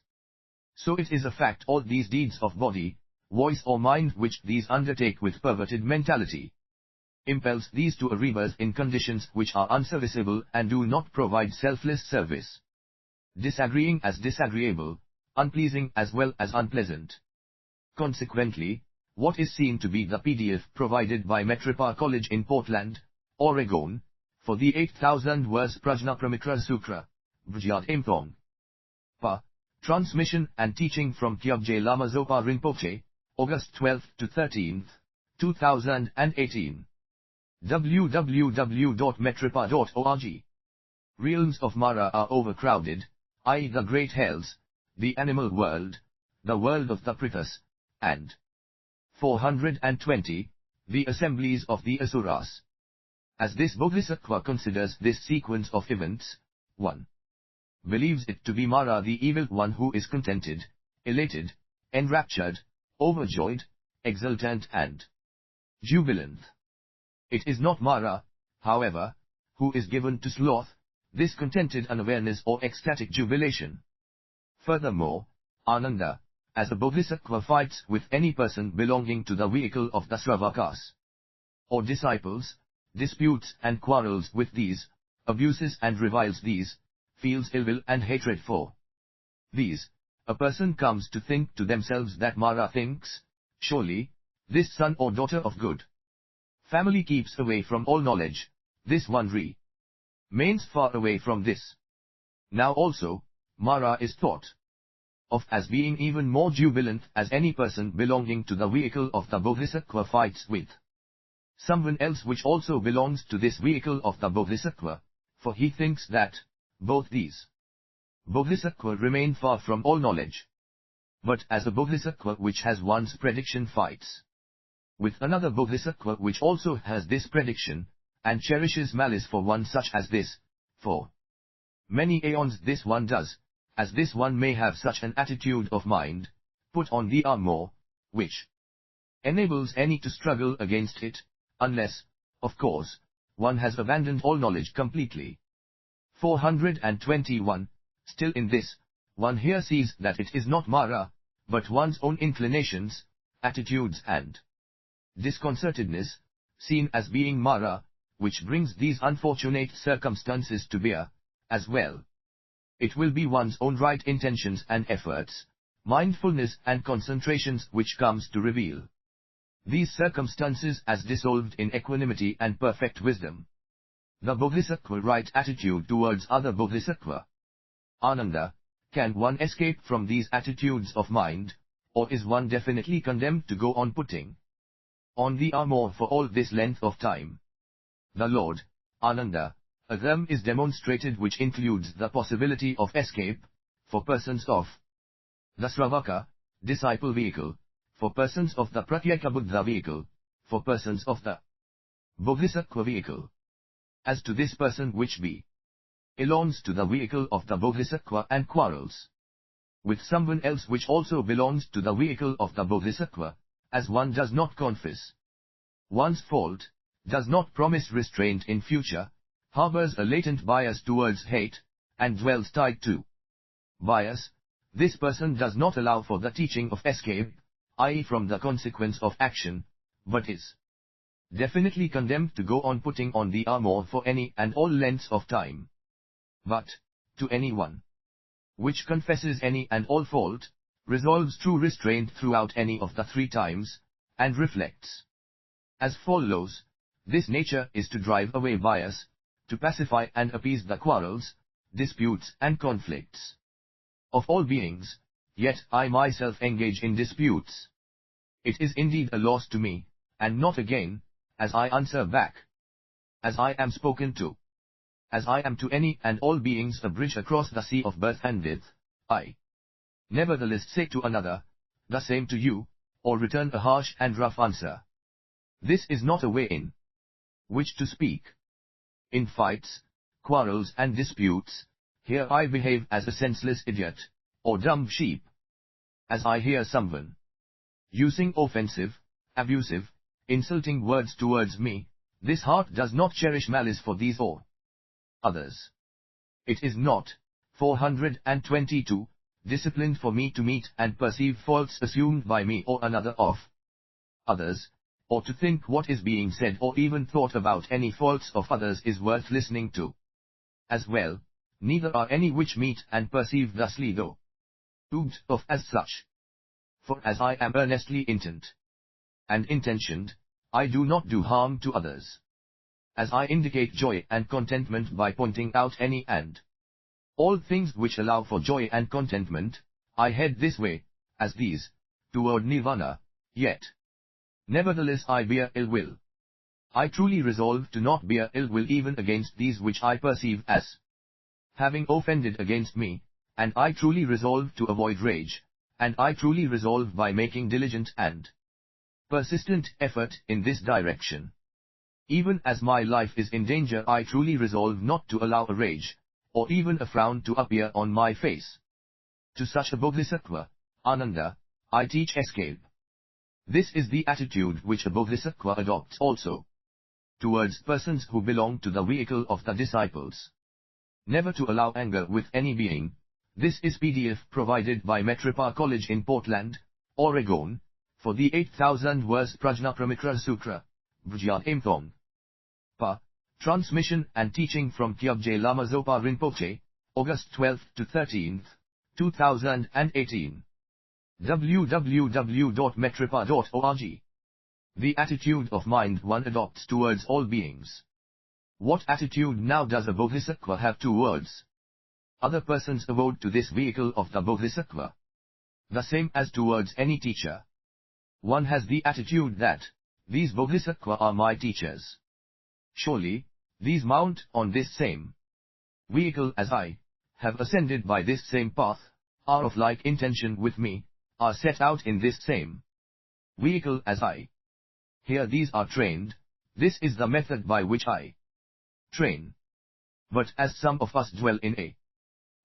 So it is a fact all these deeds of body, voice or mind which these undertake with perverted mentality, impels these to a rebirth in conditions which are unserviceable and do not provide selfless service, disagreeing as disagreeable, unpleasing as well as unpleasant. Consequently, what is seen to be the PDF provided by Metripa College in Portland, Oregon, for the 8,000 verse Prajnaparamita Sutra, Vijayat Impong Pa, transmission and teaching from Kyabje Lama Zopa Rinpoche, August 12 to 13, 2018. www.metripa.org. Realms of Mara are overcrowded, i.e. the great hells, the animal world, the world of the Pritas, and 420, the assemblies of the Asuras. As this Bodhisattva considers this sequence of events, 1. Believes it to be Mara the evil one who is contented, elated, enraptured, overjoyed, exultant and jubilant. It is not Mara, however, who is given to sloth, this contented unawareness or ecstatic jubilation. Furthermore, Ananda, as a Bodhisattva fights with any person belonging to the vehicle of the Sravakas, or disciples, disputes and quarrels with these, abuses and reviles these, feels ill will and hatred for these. A person comes to think to themselves that Mara thinks, surely, this son or daughter of good family keeps away from all knowledge, this one remains far away from this. Now also, Mara is thought of as being even more jubilant as any person belonging to the vehicle of the Bodhisattva fights with someone else which also belongs to this vehicle of the Bodhisattva, for he thinks that both these Bodhisattva remain far from all knowledge. But as a Bodhisattva which has one's prediction fights with another Bodhisattva which also has this prediction, and cherishes malice for one such as this, for many aeons this one does, as this one may have such an attitude of mind, put on the armor, which enables any to struggle against it, unless, of course, one has abandoned all knowledge completely. 421. Still in this, one here sees that it is not Mara, but one's own inclinations, attitudes and disconcertedness, seen as being Mara, which brings these unfortunate circumstances to bear, as well. It will be one's own right intentions and efforts, mindfulness and concentrations which comes to reveal these circumstances as dissolved in equanimity and perfect wisdom. The Bodhisattva right attitude towards other Bodhisattva. Ananda, can one escape from these attitudes of mind, or is one definitely condemned to go on putting on the armor for all this length of time? The Lord, Ananda, a realm is demonstrated which includes the possibility of escape, for persons of the Sravaka, disciple vehicle, for persons of the Pratyekabuddha vehicle, for persons of the Bodhisattva vehicle. As to this person which belongs to the vehicle of the Bodhisattva and quarrels with someone else which also belongs to the vehicle of the Bodhisattva, as one does not confess one's fault, does not promise restraint in future, harbors a latent bias towards hate, and dwells tied to bias, this person does not allow for the teaching of escape, i.e. from the consequence of action, but is definitely condemned to go on putting on the armor for any and all lengths of time. But, to anyone which confesses any and all fault, resolves true restraint throughout any of the three times, and reflects as follows: this nature is to drive away bias, to pacify and appease the quarrels, disputes and conflicts of all beings, yet I myself engage in disputes. It is indeed a loss to me, and not a gain, as I answer back, as I am spoken to, as I am to any and all beings a bridge across the sea of birth and death, I nevertheless say to another, the same to you, or return a harsh and rough answer. This is not a way in which to speak. In fights, quarrels and disputes, here I behave as a senseless idiot, or dumb sheep. As I hear someone using offensive, abusive, insulting words towards me, this heart does not cherish malice for these or others. It is not, 422, disciplined for me to meet and perceive faults assumed by me or another of others, or to think what is being said or even thought about any faults of others is worth listening to. As well, neither are any which meet and perceive thusly though of as such. For as I am earnestly intent and intentioned, I do not do harm to others. As I indicate joy and contentment by pointing out any and all things which allow for joy and contentment, I head this way, as these, toward nirvana, yet nevertheless I bear ill will. I truly resolve to not bear ill will even against these which I perceive as having offended against me, and I truly resolve to avoid rage, and I truly resolve by making diligent and persistent effort in this direction. Even as my life is in danger, I truly resolve not to allow a rage, or even a frown to appear on my face. To such a Bodhisattva, Ananda, I teach escape. This is the attitude which a Bodhisattva adopts also towards persons who belong to the vehicle of the disciples. Never to allow anger with any being. This is PDF provided by Metripa College in Portland, Oregon, for the 8,000 verse Prajnaparamita Sutra, Bhujyat Imthong. Pa, transmission and teaching from Kyabje Lama Zopa Rinpoche, August 12 to 13, 2018. www.metripa.org. The attitude of mind one adopts towards all beings. What attitude now does a Bodhisattva have towards other persons avowed to this vehicle of the Bodhisattva? The same as towards any teacher. One has the attitude that these Bodhisattva are my teachers. Surely, these mount on this same vehicle as I, have ascended by this same path, are of like intention with me, are set out in this same vehicle as I. Here these are trained, this is the method by which I train. But as some of us dwell in a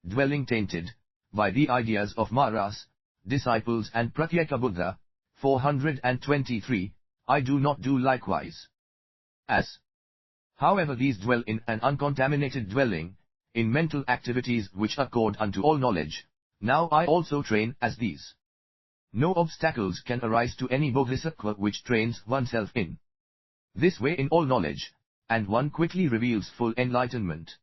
dwelling tainted by the ideas of Maras, disciples and Pratyekabuddha, 423, I do not do likewise. As however these dwell in an uncontaminated dwelling, in mental activities which accord unto all knowledge, now I also train as these. No obstacles can arise to any Bodhisattva which trains oneself in this way in all knowledge, and one quickly reveals full enlightenment.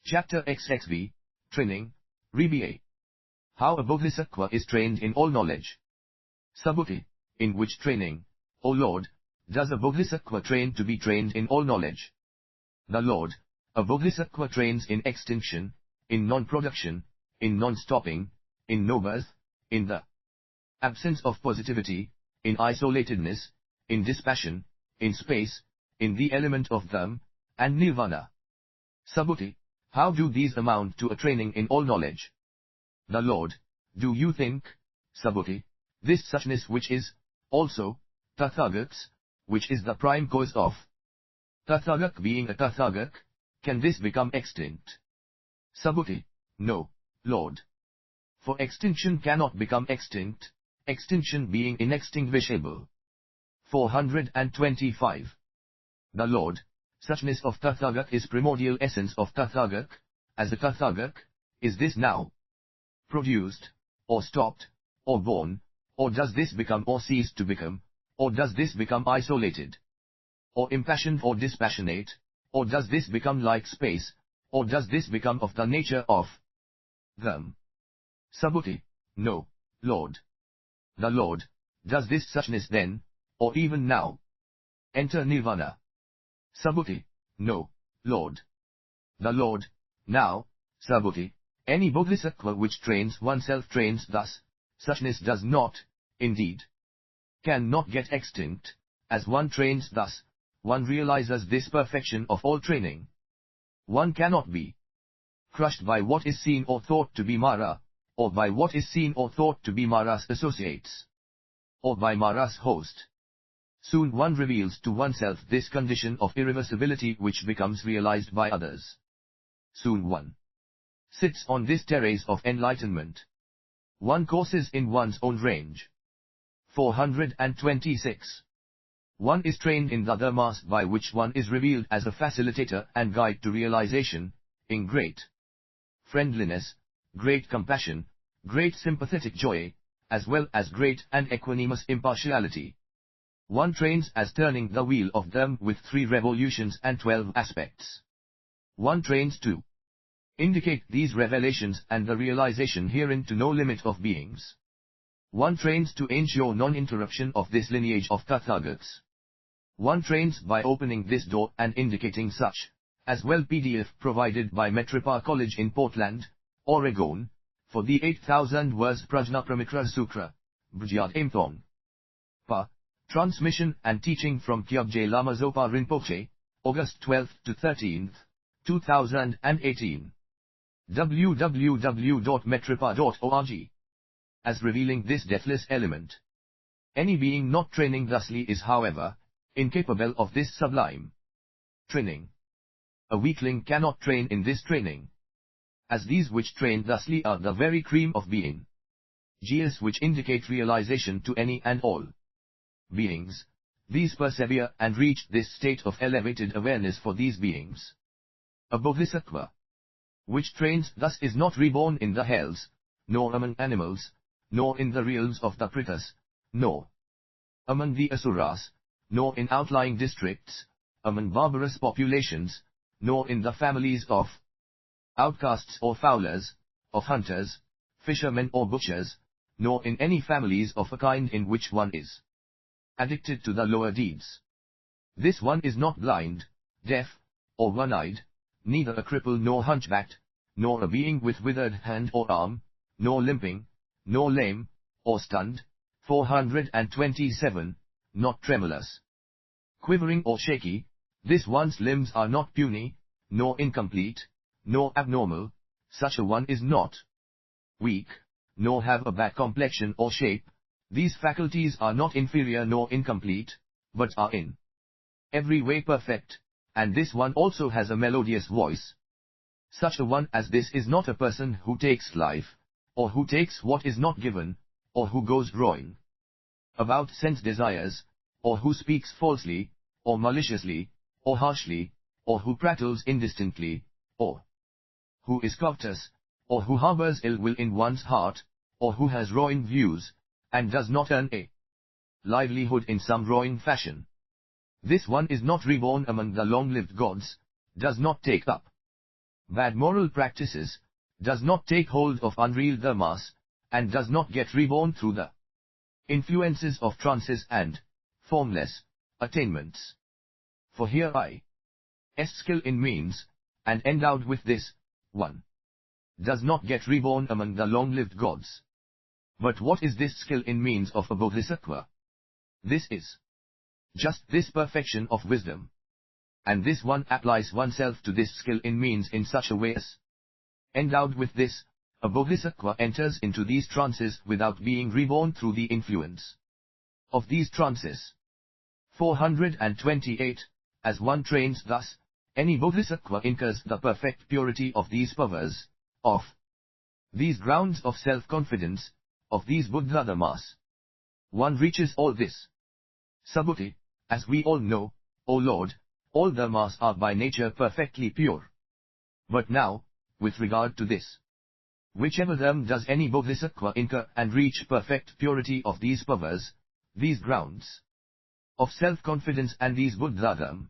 Chapter XXV, Training, Rebia. How a Bodhisattva is trained in all knowledge. Subhuti, in which training, O Lord, does a Bodhisattva train to be trained in all knowledge? The Lord, a Bodhisattva trains in extinction, in non-production, in non-stopping, in no-birth, in the absence of positivity, in isolatedness, in dispassion, in space, in the element of Dharma, and Nirvana. Subhuti, how do these amount to a training in all knowledge? The Lord, do you think, Subhuti, this suchness which is, also, Tathagats, which is the prime cause of Tathagak being a Tathagak, can this become extinct? Subhuti, no, Lord. For extinction cannot become extinct, extinction being inextinguishable. 425. The Lord, suchness of Tathagak is primordial essence of Tathagak, as a Tathagak, is this now produced, or stopped, or born, or does this become or cease to become, or does this become isolated, or impassioned or dispassionate, or does this become like space, or does this become of the nature of them? Subhuti, no, Lord. The Lord, does this suchness then, or even now, enter Nirvana? Subhuti, no, Lord. The Lord, now, Subhuti, any Bodhisattva which trains oneself trains thus, suchness does not, indeed, cannot get extinct, as one trains thus, one realizes this perfection of all training. One cannot be crushed by what is seen or thought to be Mara, or by what is seen or thought to be Mara's associates, or by Mara's host. Soon one reveals to oneself this condition of irreversibility which becomes realized by others. Soon one sits on this terrace of enlightenment. One courses in one's own range. 426. One is trained in the dharmas by which one is revealed as a facilitator and guide to realization, in great friendliness, great compassion, great sympathetic joy, as well as great and equanimous impartiality. One trains as turning the wheel of them with 3 revolutions and 12 aspects. One trains to indicate these revelations and the realization herein to no limit of beings. One trains to ensure non-interruption of this lineage of Tathagats. One trains by opening this door and indicating such, as well PDF provided by Metripa College in Portland, Oregon, for the 8,000 verse Prajnaparamita Sutra, Brijad Imthong. Pa. Transmission and teaching from Kyabje Lama Zopa Rinpoche, August 12 to 13, 2018. www.metripa.org. As revealing this deathless element. Any being not training thusly is however, incapable of this sublime training. A weakling cannot train in this training. As these which train thusly are the very cream of being. Gs which indicate realization to any and all beings, these persevere and reach this state of elevated awareness for these beings. A Bodhisattva, which trains thus is not reborn in the hells, nor among animals, nor in the realms of the Pritas, nor among the Asuras, nor in outlying districts, among barbarous populations, nor in the families of outcasts or fowlers, of hunters, fishermen or butchers, nor in any families of a kind in which one is addicted to the lower deeds. This one is not blind, deaf, or one-eyed, neither a cripple nor hunchbacked, nor a being with withered hand or arm, nor limping, nor lame, or stunned. 427, not tremulous, quivering or shaky. This one's limbs are not puny, nor incomplete, nor abnormal. Such a one is not weak, nor have a bad complexion or shape. These faculties are not inferior nor incomplete, but are in every way perfect, and this one also has a melodious voice. Such a one as this is not a person who takes life, or who takes what is not given, or who goes roaring about sense desires, or who speaks falsely, or maliciously, or harshly, or who prattles indistinctly, or who is covetous, or who harbors ill will in one's heart, or who has roaring views, and does not earn a livelihood in some roaring fashion. This one is not reborn among the long-lived gods, does not take up bad moral practices, does not take hold of unreal dharmas, and does not get reborn through the influences of trances and formless attainments. For here I skill in means, and endowed with this, one does not get reborn among the long-lived gods. But what is this skill in means of a bodhisattva? This is just this perfection of wisdom. And this one applies oneself to this skill in means in such a way as, endowed with this, a bodhisattva enters into these trances without being reborn through the influence of these trances. 428. As one trains thus, any bodhisattva incurs the perfect purity of these powers, of these grounds of self-confidence, of these Buddha dhammas. One reaches all this. Subhuti, as we all know, O Lord, all dhammas are by nature perfectly pure. But now, with regard to this, whichever them does any bodhisattva incur and reach perfect purity of these powers, these grounds of self-confidence and these Buddha dhamma.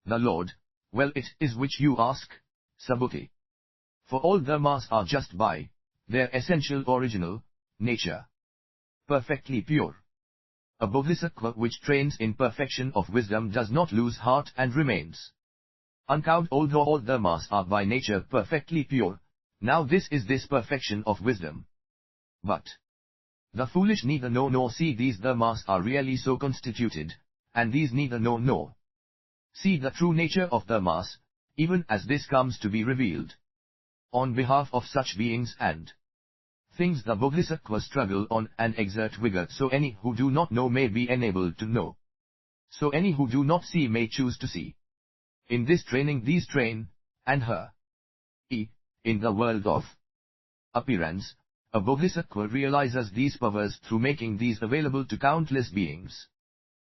The Lord, well it is which you ask, Subhuti. For all dhammas are just by their essential original nature perfectly pure. A bodhisattva which trains in perfection of wisdom does not lose heart and remains uncowed, although all dhammas are by nature perfectly pure. Now this is this perfection of wisdom. But the foolish neither know nor see these dhammas are really so constituted, and these neither know nor see the true nature of dhammas, even as this comes to be revealed. On behalf of such beings and things the bodhisattva struggle on and exert vigor, so any who do not know may be enabled to know. So any who do not see may choose to see. In this training these train, and her. In the world of appearance, a bodhisattva realizes these powers through making these available to countless beings.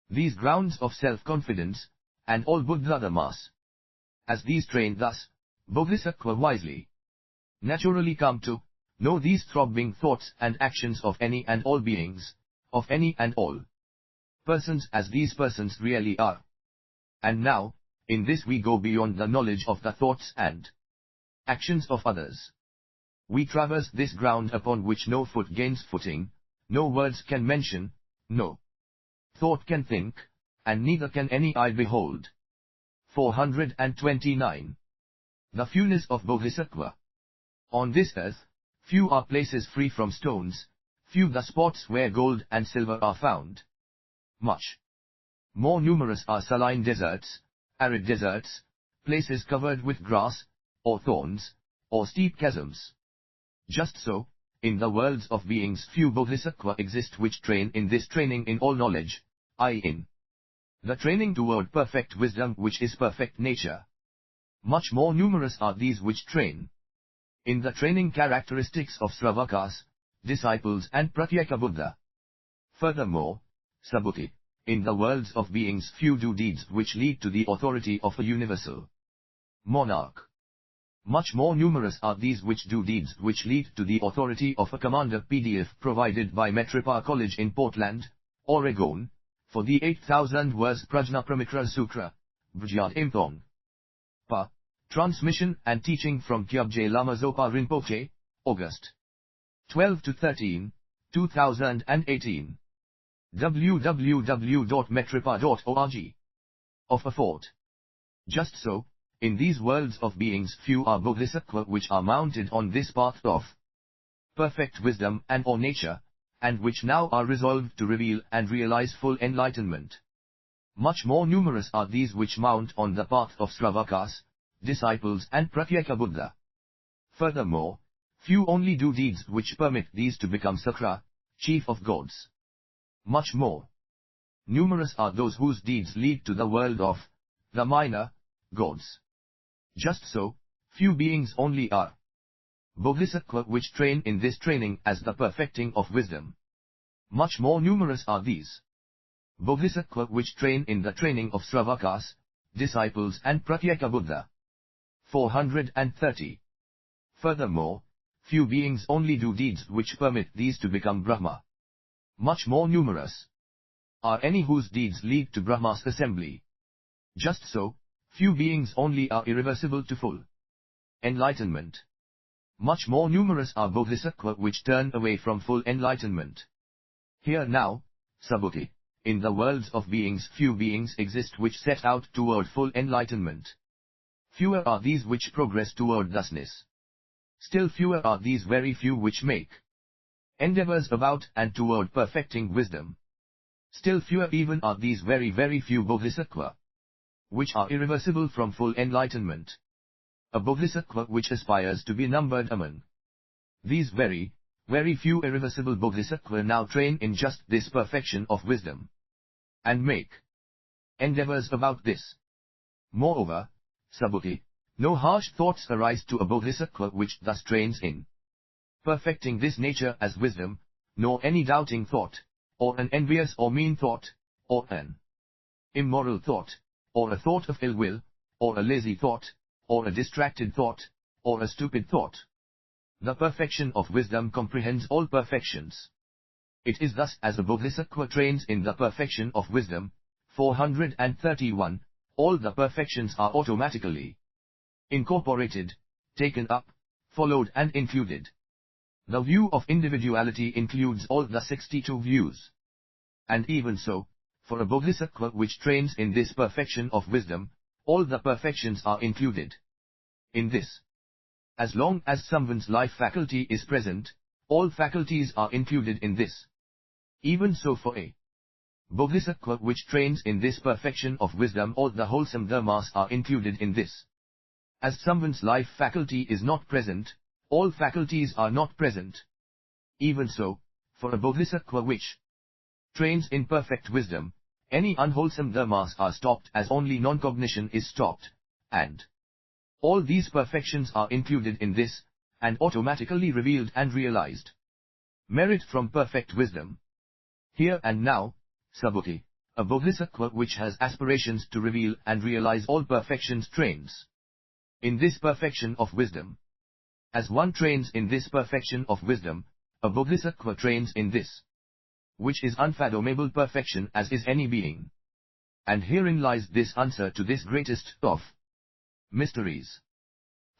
These grounds of self-confidence, and all Buddha dhammas. As these train thus, bodhisattva wisely, naturally come to know these throbbing thoughts and actions of any and all beings, of any and all persons as these persons really are. And now, in this we go beyond the knowledge of the thoughts and actions of others. We traverse this ground upon which no foot gains footing, no words can mention, no thought can think, and neither can any eye behold. 429. The fewness of bodhisattva. On this earth, few are places free from stones, few the spots where gold and silver are found. Much more numerous are saline deserts, arid deserts, places covered with grass, or thorns, or steep chasms. Just so, in the worlds of beings few bodhisattva exist which train in this training in all knowledge, i.e. in the training toward perfect wisdom which is perfect nature. Much more numerous are these which train in the training characteristics of Sravakas, disciples and Pratyeka Buddha. Furthermore, Subhuti, in the worlds of beings few do deeds which lead to the authority of a universal monarch. Much more numerous are these which do deeds which lead to the authority of a commander. PDF provided by Metripa College in Portland, Oregon, for the 8,000 words Prajnaparamita Sutra, Bhajat Imthong. Pa. Transmission and teaching from Kyabje Lama Zopa Rinpoche, August 12 to 13, 2018. www.metripa.org. Of a thought. Just so, in these worlds of beings few are bodhisattva which are mounted on this path of perfect wisdom and or nature, and which now are resolved to reveal and realize full enlightenment. Much more numerous are these which mount on the path of Sravakas, disciples and Pratyeka Buddha. Furthermore, few only do deeds which permit these to become Sakra, chief of gods. Much more numerous are those whose deeds lead to the world of the minor gods. Just so, few beings only are bodhisattva which train in this training as the perfecting of wisdom. Much more numerous are these bodhisattva which train in the training of Sravakas, disciples and Pratyeka Buddha. 430. Furthermore, few beings only do deeds which permit these to become Brahma. Much more numerous are any whose deeds lead to Brahma's assembly. Just so, few beings only are irreversible to full enlightenment. Much more numerous are bodhisattva which turn away from full enlightenment. Here now, Subhuti, in the worlds of beings few beings exist which set out toward full enlightenment. Fewer are these which progress toward thusness. Still fewer are these very few which make endeavors about and toward perfecting wisdom. Still fewer even are these very few bodhisattva, which are irreversible from full enlightenment. A bodhisattva which aspires to be numbered among these very few irreversible bodhisattva now train in just this perfection of wisdom, and make endeavors about this. Moreover, Subhuti, no harsh thoughts arise to a bodhisattva which thus trains in perfecting this nature as wisdom, nor any doubting thought, or an envious or mean thought, or an immoral thought, or a thought of ill will, or a lazy thought, or a distracted thought, or a stupid thought. The perfection of wisdom comprehends all perfections. It is thus as a bodhisattva trains in the perfection of wisdom. 431. All the perfections are automatically incorporated, taken up, followed and included. The view of individuality includes all the 62 views. And even so, for a bodhisattva which trains in this perfection of wisdom, all the perfections are included in this. As long as someone's life faculty is present, all faculties are included in this. Even so for a bodhisattva which trains in this perfection of wisdom, all the wholesome dharmas are included in this. As someone's life faculty is not present, all faculties are not present. Even so, for a bodhisattva which trains in perfect wisdom, any unwholesome dharmas are stopped as only non-cognition is stopped, and all these perfections are included in this, and automatically revealed and realized. Merit from perfect wisdom. Here and now, Subhuti, a bodhisattva which has aspirations to reveal and realize all perfections trains in this perfection of wisdom. As one trains in this perfection of wisdom, a bodhisattva trains in this, which is unfathomable perfection as is any being. And herein lies this answer to this greatest of mysteries.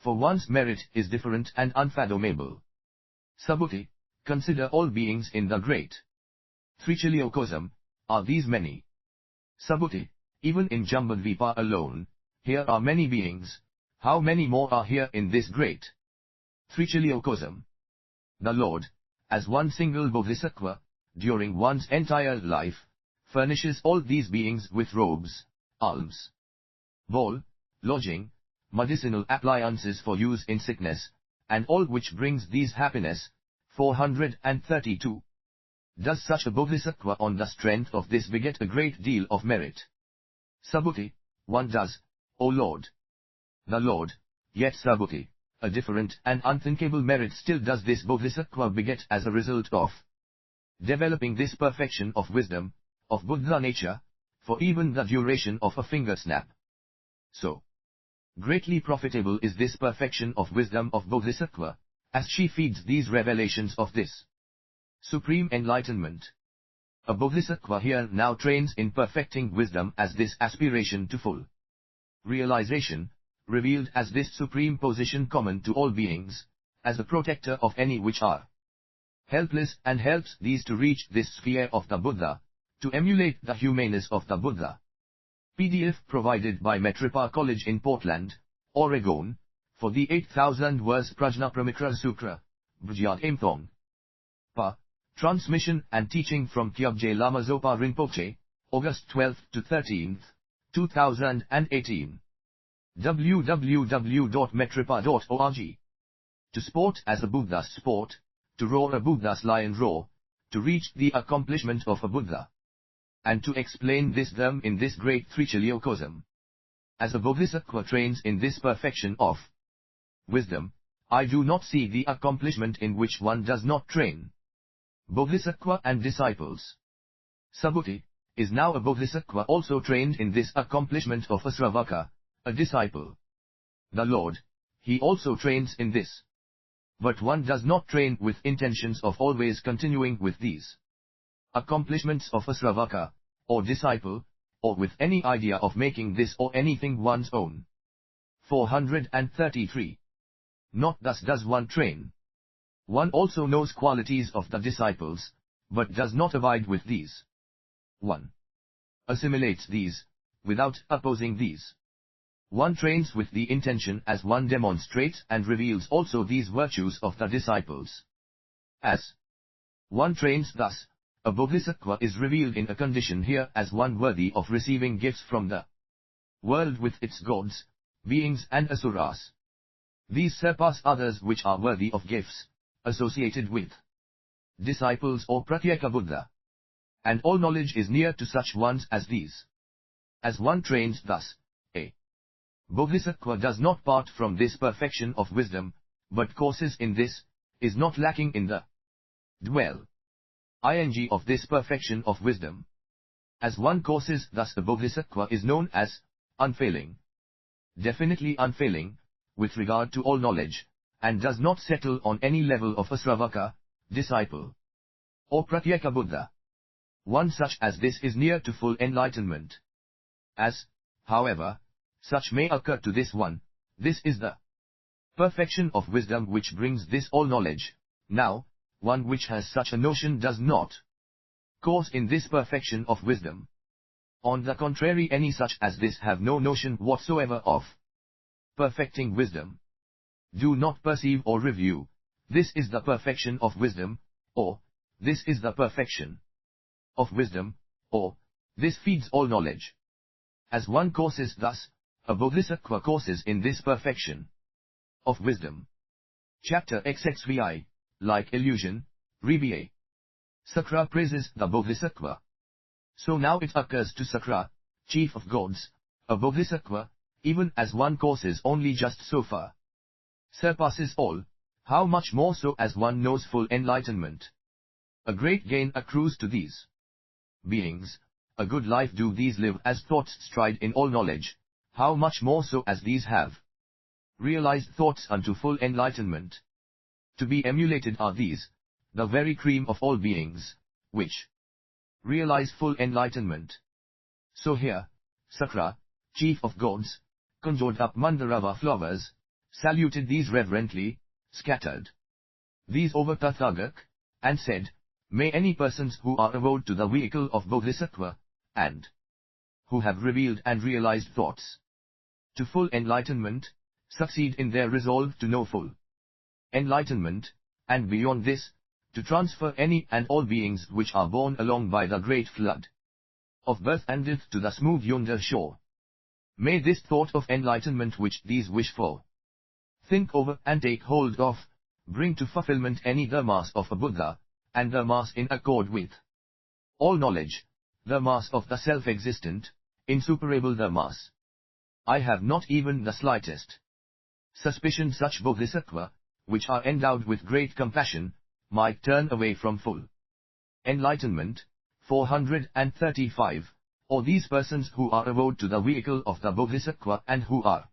For one's merit is different and unfathomable. Subhuti, consider all beings in the great Trichiliocosm. Are these many? Subhuti, even in Jambudvipa alone, here are many beings. How many more are here in this great Trichiliocosm? The Lord, as one single bodhisattva, during one's entire life, furnishes all these beings with robes, alms, bowl, lodging, medicinal appliances for use in sickness, and all which brings these happiness. 432. Does such a bodhisattva on the strength of this beget a great deal of merit? Subhuti, one does, O Lord. The Lord, yet Subhuti, a different and unthinkable merit still does this bodhisattva beget as a result of developing this perfection of wisdom, of Buddha nature, for even the duration of a finger snap. So greatly profitable is this perfection of wisdom of bodhisattva, as she feeds these revelations of this supreme enlightenment. A bodhisattva here now trains in perfecting wisdom as this aspiration to full realization, revealed as this supreme position common to all beings, as a protector of any which are helpless, and helps these to reach this sphere of the Buddha, to emulate the humaneness of the Buddha. PDF provided by Metripa College in Portland, Oregon, for the 8,000 verse Prajnaparamita Sutra, Bhajyat Imthong. Pa. Transmission and teaching from Kyabje Lama Zopa Rinpoche, August 12 to 13, 2018. www.metripa.org. To sport as a Buddha's sport, to roar a Buddha's lion roar, to reach the accomplishment of a Buddha. And to explain this dharma in this great Trichiliocosm. As a bodhisattva trains in this perfection of wisdom, I do not see the accomplishment in which one does not train. Bodhisattva and disciples. Subhuti, is now a bodhisattva also trained in this accomplishment of a Sravaka, a disciple. The Lord, he also trains in this. But one does not train with intentions of always continuing with these accomplishments of a Sravaka, or disciple, or with any idea of making this or anything one's own. 433. Not thus does one train. One also knows qualities of the disciples, but does not abide with these. 1. Assimilates these, without opposing these. One trains with the intention as one demonstrates and reveals also these virtues of the disciples. As one trains thus, a bodhisattva is revealed in a condition here as one worthy of receiving gifts from the world with its gods, beings and asuras. These surpass others which are worthy of gifts, associated with disciples or pratyeka Buddha. And all knowledge is near to such ones as these. As one trains thus, a bodhisattva does not part from this perfection of wisdom, but courses in this, is not lacking in the ing of this perfection of wisdom. As one courses thus, the bodhisattva is known as unfailing. Definitely unfailing, with regard to all knowledge, and does not settle on any level of a sravaka, disciple, or pratyeka Buddha. One such as this is near to full enlightenment. As, however, such may occur to this one, this is the perfection of wisdom which brings this all knowledge. Now, one which has such a notion does not course in this perfection of wisdom. On the contrary, any such as this have no notion whatsoever of perfecting wisdom. Do not perceive or review, this is the perfection of wisdom, or, this is the perfection of wisdom, or, this feeds all knowledge. As one courses thus, a bodhisattva courses in this perfection of wisdom. Chapter XXVI, like illusion, Rebbe. Sakra praises the bodhisattva. So now it occurs to Sakra, chief of gods, a bodhisattva, even as one courses only just so far, surpasses all, how much more so as one knows full enlightenment. A great gain accrues to these beings, a good life do these live as thoughts stride in all knowledge, how much more so as these have realized thoughts unto full enlightenment. To be emulated are these, the very cream of all beings, which realize full enlightenment. So here, Sakra, chief of gods, conjured up Mandarava flowers, saluted these reverently, scattered these over Tathagak, and said, may any persons who are avowed to the vehicle of Bodhisattva, and who have revealed and realized thoughts to full enlightenment, succeed in their resolve to know full enlightenment, and beyond this, to transfer any and all beings which are borne along by the great flood of birth and death to the smooth yonder shore. May this thought of enlightenment which these wish for, think over and take hold of, bring to fulfillment any dharmas of a Buddha, and dharmas in accord with all knowledge, dharmas of the self-existent, insuperable dharmas. I have not even the slightest suspicion such bodhisattva, which are endowed with great compassion, might turn away from full enlightenment. 435. Or these persons who are avowed to the vehicle of the bodhisattva and who are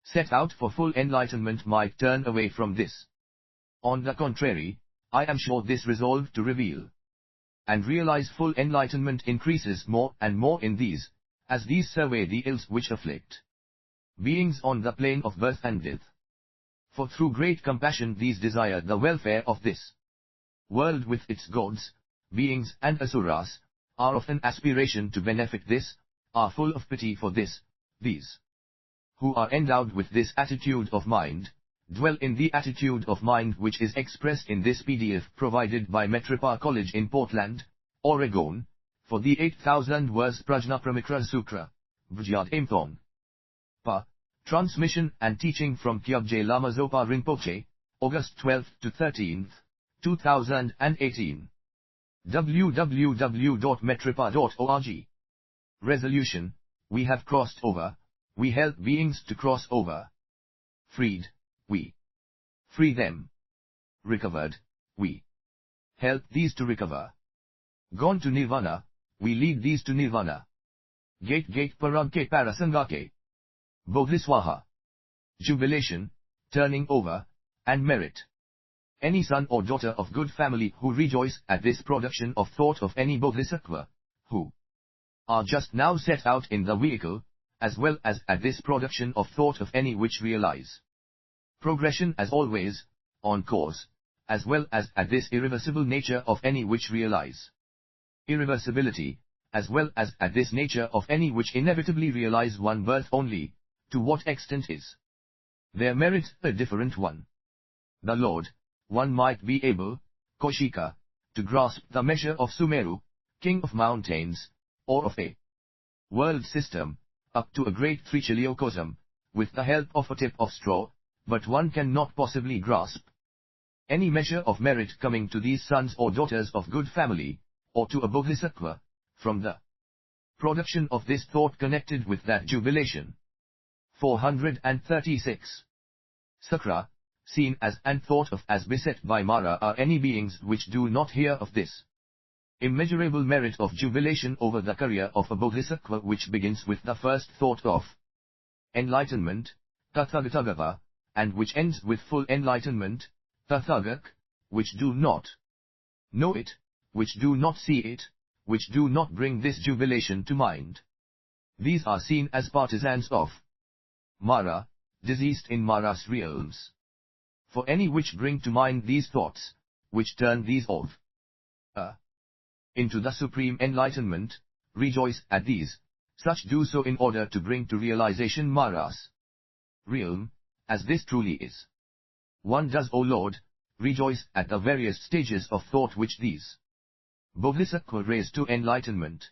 set out for full enlightenment might turn away from this. On the contrary, I am sure this resolve to reveal and realize full enlightenment increases more and more in these, as these survey the ills which afflict beings on the plane of birth and death. For through great compassion these desire the welfare of this world with its gods, beings and asuras, are of an aspiration to benefit this, are full of pity for this, these who are endowed with this attitude of mind, dwell in the attitude of mind which is expressed in this PDF provided by Metripa College in Portland, Oregon, for the 8,000 verse Prajnaparamita Sutra, Vajyad Imthong. Pa. Transmission and teaching from Kyabje Lama Zopa Rinpoche, August 12 to 13, 2018. www.metripa.org. Resolution: we have crossed over, we help beings to cross over. Freed, we free them. Recovered, we help these to recover. Gone to Nirvana, we lead these to Nirvana. Gate paragke parasangake. Bodhiswaha. Jubilation, turning over, and merit. Any son or daughter of good family who rejoice at this production of thought of any bodhisattva, who are just now set out in the vehicle, as well as at this production of thought of any which realize progression as always, on course, as well as at this irreversible nature of any which realize irreversibility, as well as at this nature of any which inevitably realize one birth only, to what extent is their merit a different one? The Lord, one might be able, Kaushika, to grasp the measure of Sumeru, king of mountains, or of a world system, up to a great trichiliocosm, with the help of a tip of straw, but one cannot possibly grasp any measure of merit coming to these sons or daughters of good family, or to a bodhisattva, from the production of this thought connected with that jubilation. 436. Sakra, seen as and thought of as beset by Mara, are any beings which do not hear of this immeasurable merit of jubilation over the career of a bodhisattva, which begins with the first thought of enlightenment, Tathagatagava, and which ends with full enlightenment, Tathagak, which do not know it, which do not see it, which do not bring this jubilation to mind. These are seen as partisans of Mara, diseased in Mara's realms. For any which bring to mind these thoughts, which turn these of into the supreme enlightenment, rejoice at these, such do so in order to bring to realization Mara's realm, as this truly is. One does, O Lord, rejoice at the various stages of thought which these bodhisattva raise to enlightenment.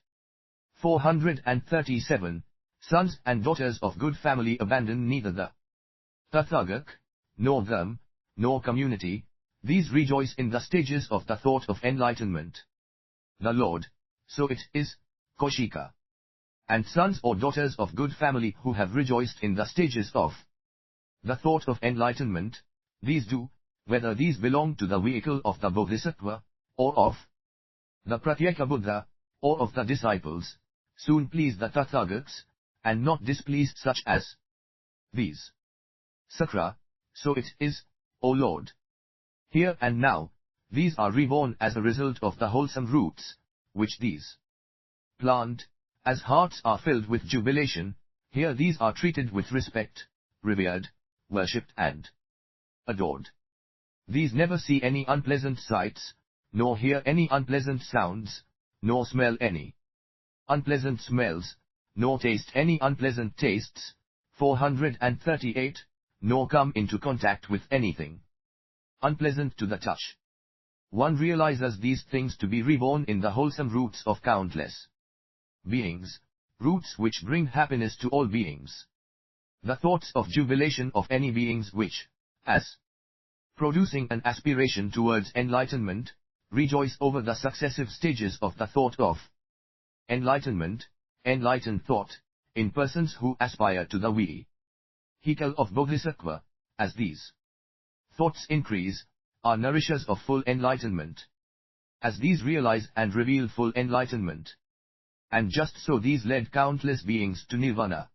437. Sons and daughters of good family abandon neither the Tathagak, nor them, nor community, these rejoice in the stages of the thought of enlightenment. The Lord, so it is, Kaushika. And sons or daughters of good family who have rejoiced in the stages of the thought of enlightenment, these do, whether these belong to the vehicle of the bodhisattva, or of the Pratyeka Buddha, or of the disciples, soon please the Tathagats, and not displease such as these. Sakra, so it is, O Lord. Here and now, these are reborn as a result of the wholesome roots, which these plant, as hearts are filled with jubilation, here these are treated with respect, revered, worshipped and adored. These never see any unpleasant sights, nor hear any unpleasant sounds, nor smell any unpleasant smells, nor taste any unpleasant tastes. 438, nor come into contact with anything unpleasant to the touch. One realizes these things to be reborn in the wholesome roots of countless beings, roots which bring happiness to all beings. The thoughts of jubilation of any beings which, as producing an aspiration towards enlightenment, rejoice over the successive stages of the thought of enlightenment, enlightened thought, in persons who aspire to the vehicle of bodhisattva, as these thoughts increase, are nourishers of full enlightenment. As these realize and reveal full enlightenment, and just so these led countless beings to nirvana.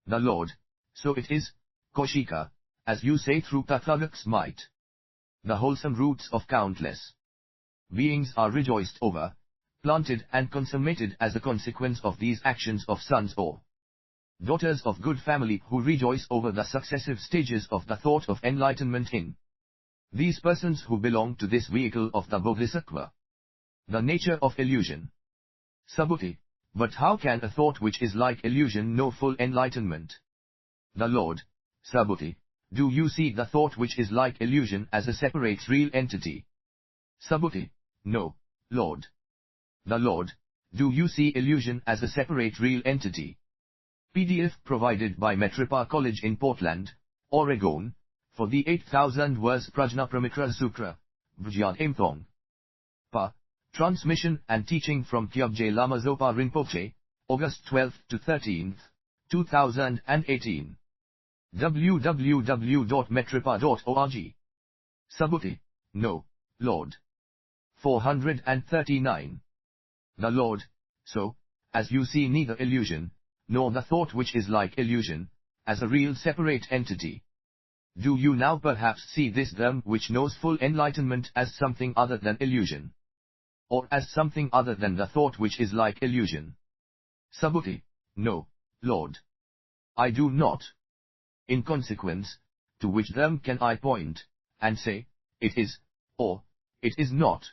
The Lord, so it is, Kaushika, as you say through Tathagak's might. The wholesome roots of countless beings are rejoiced over, planted and consummated as a consequence of these actions of sons or daughters of good family who rejoice over the successive stages of the thought of enlightenment in these persons who belong to this vehicle of the bodhisattva. The nature of illusion. Subhuti, but how can a thought which is like illusion know full enlightenment? The Lord, Subhuti, do you see the thought which is like illusion as a separate real entity? Subhuti, no, Lord. The Lord, do you see illusion as a separate real entity? PDF provided by Metripa College in Portland, Oregon, for the 8,000 verse Prajnaparamita Sutra, Bhajyad Imthong. Pa. Transmission and teaching from Kyabje Lama Zopa Rinpoche, August 12 to 13, 2018. www.metripa.org. Subhuti, no, Lord. 439. The Lord, so, as you see neither illusion, nor the thought which is like illusion, as a real separate entity. Do you now perhaps see this them which knows full enlightenment as something other than illusion? Or as something other than the thought which is like illusion? Subhuti, no, Lord. I do not. In consequence, to which them can I point, and say, it is, or, it is not?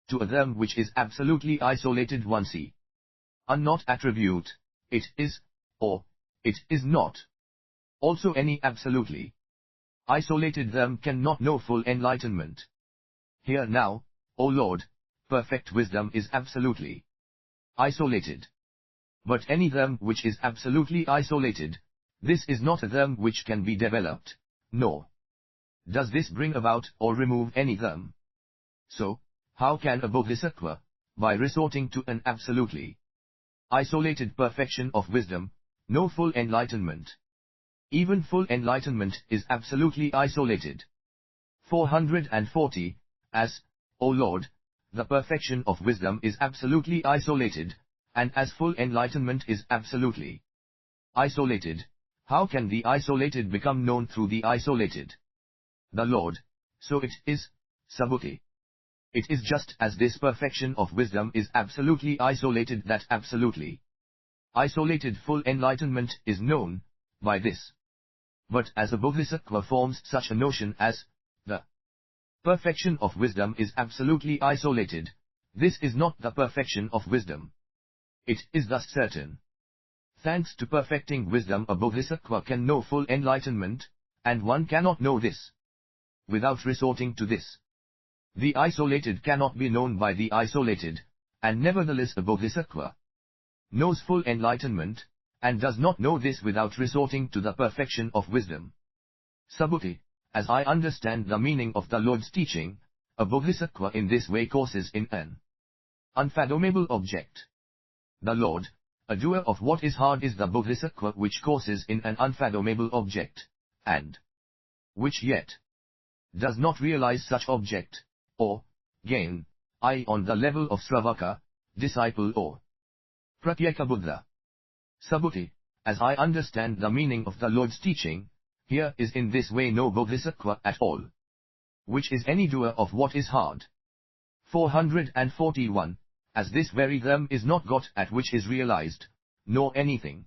To a them which is absolutely isolated one see. Unnot attribute, it is, or, it is not. Also any absolutely isolated them cannot know full enlightenment. Here now, O Lord, perfect wisdom is absolutely isolated. But any them which is absolutely isolated, this is not a them which can be developed, nor does this bring about or remove any them. So, how can a bodhisattva, by resorting to an absolutely isolated perfection of wisdom, know full enlightenment? Even full enlightenment is absolutely isolated. 440, as, O Lord, the perfection of wisdom is absolutely isolated, and as full enlightenment is absolutely isolated, how can the isolated become known through the isolated? The Lord, so it is, Subhuti. It is just as this perfection of wisdom is absolutely isolated that absolutely isolated full enlightenment is known by this. But as a bodhisattva forms such a notion as, the perfection of wisdom is absolutely isolated, this is not the perfection of wisdom. It is thus certain. Thanks to perfecting wisdom a bodhisattva can know full enlightenment, and one cannot know this without resorting to this. The isolated cannot be known by the isolated, and nevertheless a bodhisattva knows full enlightenment, and does not know this without resorting to the perfection of wisdom. Subhuti, as I understand the meaning of the Lord's teaching, a bodhisattva in this way courses in an unfathomable object. The Lord, a doer of what is hard is the bodhisattva which courses in an unfathomable object, and which yet does not realize such object, or gain, on the level of Sravaka, disciple or Pratyeka Buddha. Subhuti, as I understand the meaning of the Lord's teaching, here is in this way no bodhisattva at all, which is any doer of what is hard. 441, as this very them is not got at which is realized, nor anything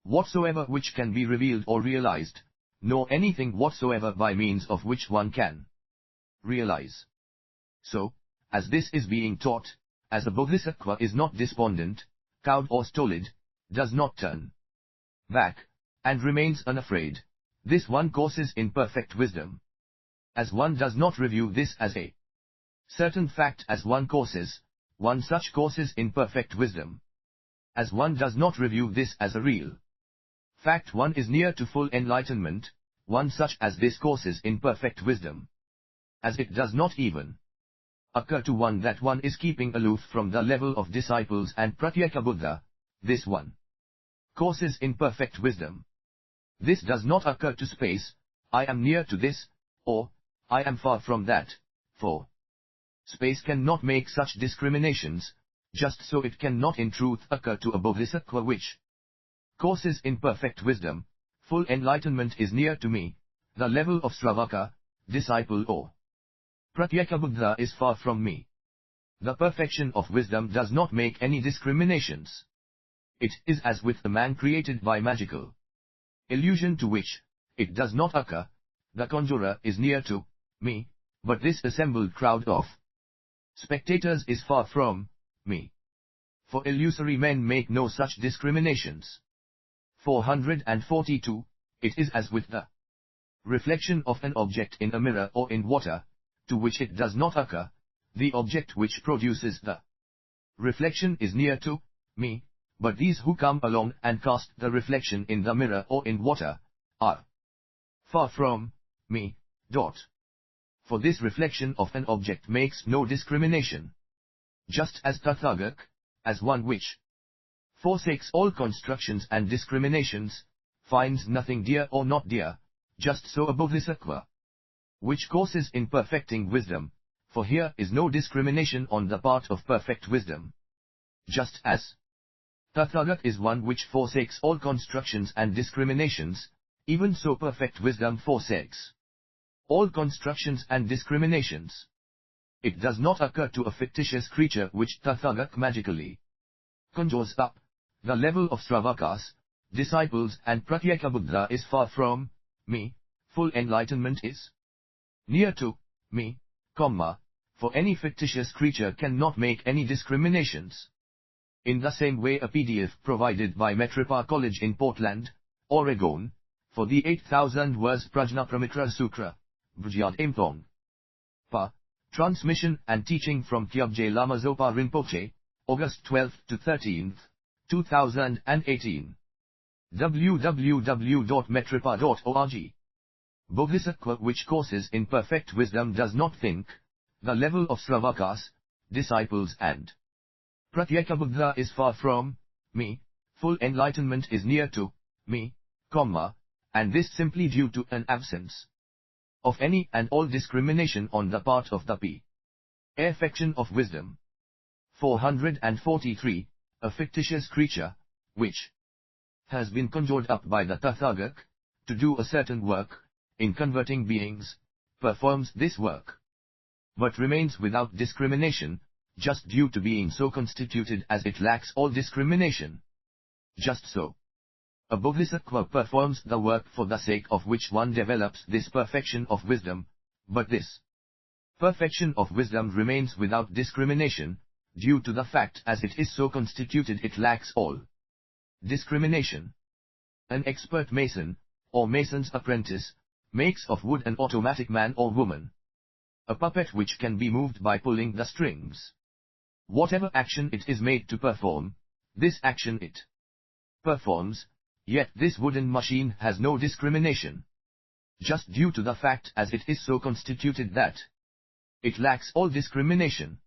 whatsoever which can be revealed or realized, nor anything whatsoever by means of which one can realize. So, as this is being taught, as a bodhisattva is not despondent, cowed or stolid, does not turn back, and remains unafraid, this one courses in perfect wisdom. As one does not review this as a certain fact as one courses, one such courses in perfect wisdom. As one does not review this as a real fact one is near to full enlightenment, one such as this courses in perfect wisdom. As it does not even occur to one that one is keeping aloof from the level of disciples and Pratyeka Buddha, this one courses in perfect wisdom. This does not occur to space, I am near to this, or I am far from that, for space cannot make such discriminations, just so it cannot in truth occur to a bodhisattva which courses in perfect wisdom, full enlightenment is near to me, the level of Sravaka, disciple or Pratyeka Buddha is far from me. The perfection of wisdom does not make any discriminations. It is as with the man created by magical illusion to which it does not occur, the conjurer is near to me, but this assembled crowd of spectators is far from me. For illusory men make no such discriminations. 442, it is as with the reflection of an object in a mirror or in water, to which it does not occur, the object which produces the reflection is near to me, but these who come along and cast the reflection in the mirror or in water, are far from me. For this reflection of an object makes no discrimination. Just as Tathagata, as one which forsakes all constructions and discriminations, finds nothing dear or not dear, just so a bodhisattva, which courses in perfecting wisdom, for here is no discrimination on the part of perfect wisdom. Just as Tathagata is one which forsakes all constructions and discriminations, even so perfect wisdom forsakes all constructions and discriminations. It does not occur to a fictitious creature which Tathagata magically conjures up, the level of Sravakas, disciples and Pratyeka Buddha is far from me, full enlightenment is near to me, for any fictitious creature cannot make any discriminations. In the same way a PDF provided by Metropa College in Portland, Oregon, For the 8,000 words Prajnaparamita Sutra, Bhujyad Imthong. Pa. Transmission and teaching from Kyabje Lama Zopa Rinpoche, August 12 to 13, 2018. www.metripa.org. Bodhisattva which courses in perfect wisdom does not think. The level of Sravakas, disciples and Pratyekabuddha is far from me. Full enlightenment is near to me, and this simply due to an absence of any and all discrimination on the part of the perfection of wisdom. 443. A fictitious creature, which has been conjured up by the Tathagata to do a certain work in converting beings, performs this work, but remains without discrimination, just due to being so constituted as it lacks all discrimination. Just so, a bodhisattva performs the work for the sake of which one develops this perfection of wisdom, but this perfection of wisdom remains without discrimination, due to the fact as it is so constituted it lacks all discrimination. An expert mason, or mason's apprentice, makes of wood an automatic man or woman, a puppet which can be moved by pulling the strings. Whatever action it is made to perform, this action it performs, yet this wooden machine has no discrimination, just due to the fact as it is so constituted that it lacks all discrimination.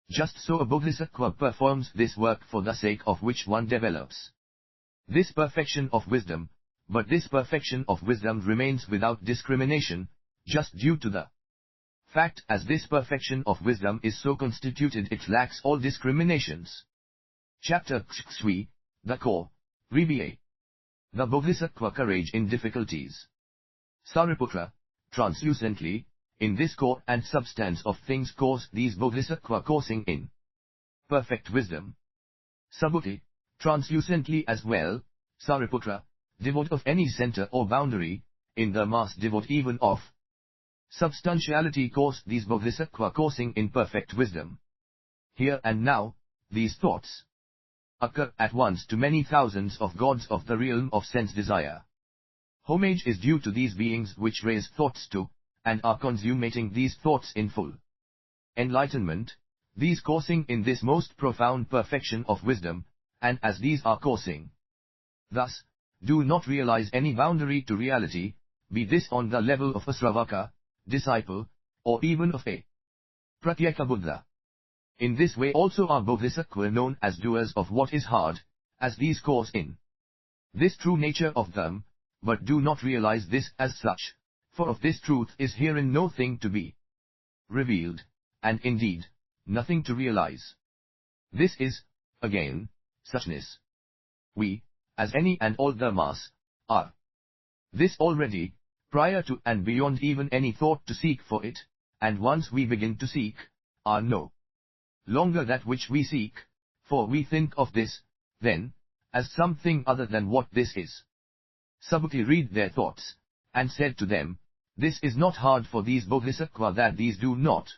Just so a bodhisattva performs this work for the sake of which one develops this perfection of wisdom, but this perfection of wisdom remains without discrimination, just due to the fact as this perfection of wisdom is so constituted it lacks all discriminations. Chapter 3, The Core, Rebia. The Bodhisattva Courage in Difficulties. Sariputra, translucently, in this core and substance of things course these Bodhisattva coursing in perfect wisdom. Subhuti, translucently as well, Sariputra, devoid of any center or boundary, in the mass devoid even of substantiality course these Bodhisattva coursing in perfect wisdom. Here and now, these thoughts occur at once to many thousands of gods of the realm of sense desire. Homage is due to these beings which raise thoughts to, and are consummating these thoughts in full enlightenment, these coursing in this most profound perfection of wisdom, and as these are coursing thus, do not realize any boundary to reality, be this on the level of a Sravaka, disciple, or even of a Pratyekabuddha. In this way also are Bodhisattva known as doers of what is hard, as these course in this true nature of them, but do not realize this as such, for of this truth is herein no thing to be revealed, and indeed, nothing to realize. This is, again, suchness. We, as any and all the mass, are this already, prior to and beyond even any thought to seek for it, and once we begin to seek, are no longer that which we seek, for we think of this, then, as something other than what this is. Subhuti read their thoughts, and said to them, this is not hard for these Bodhisattva that these do not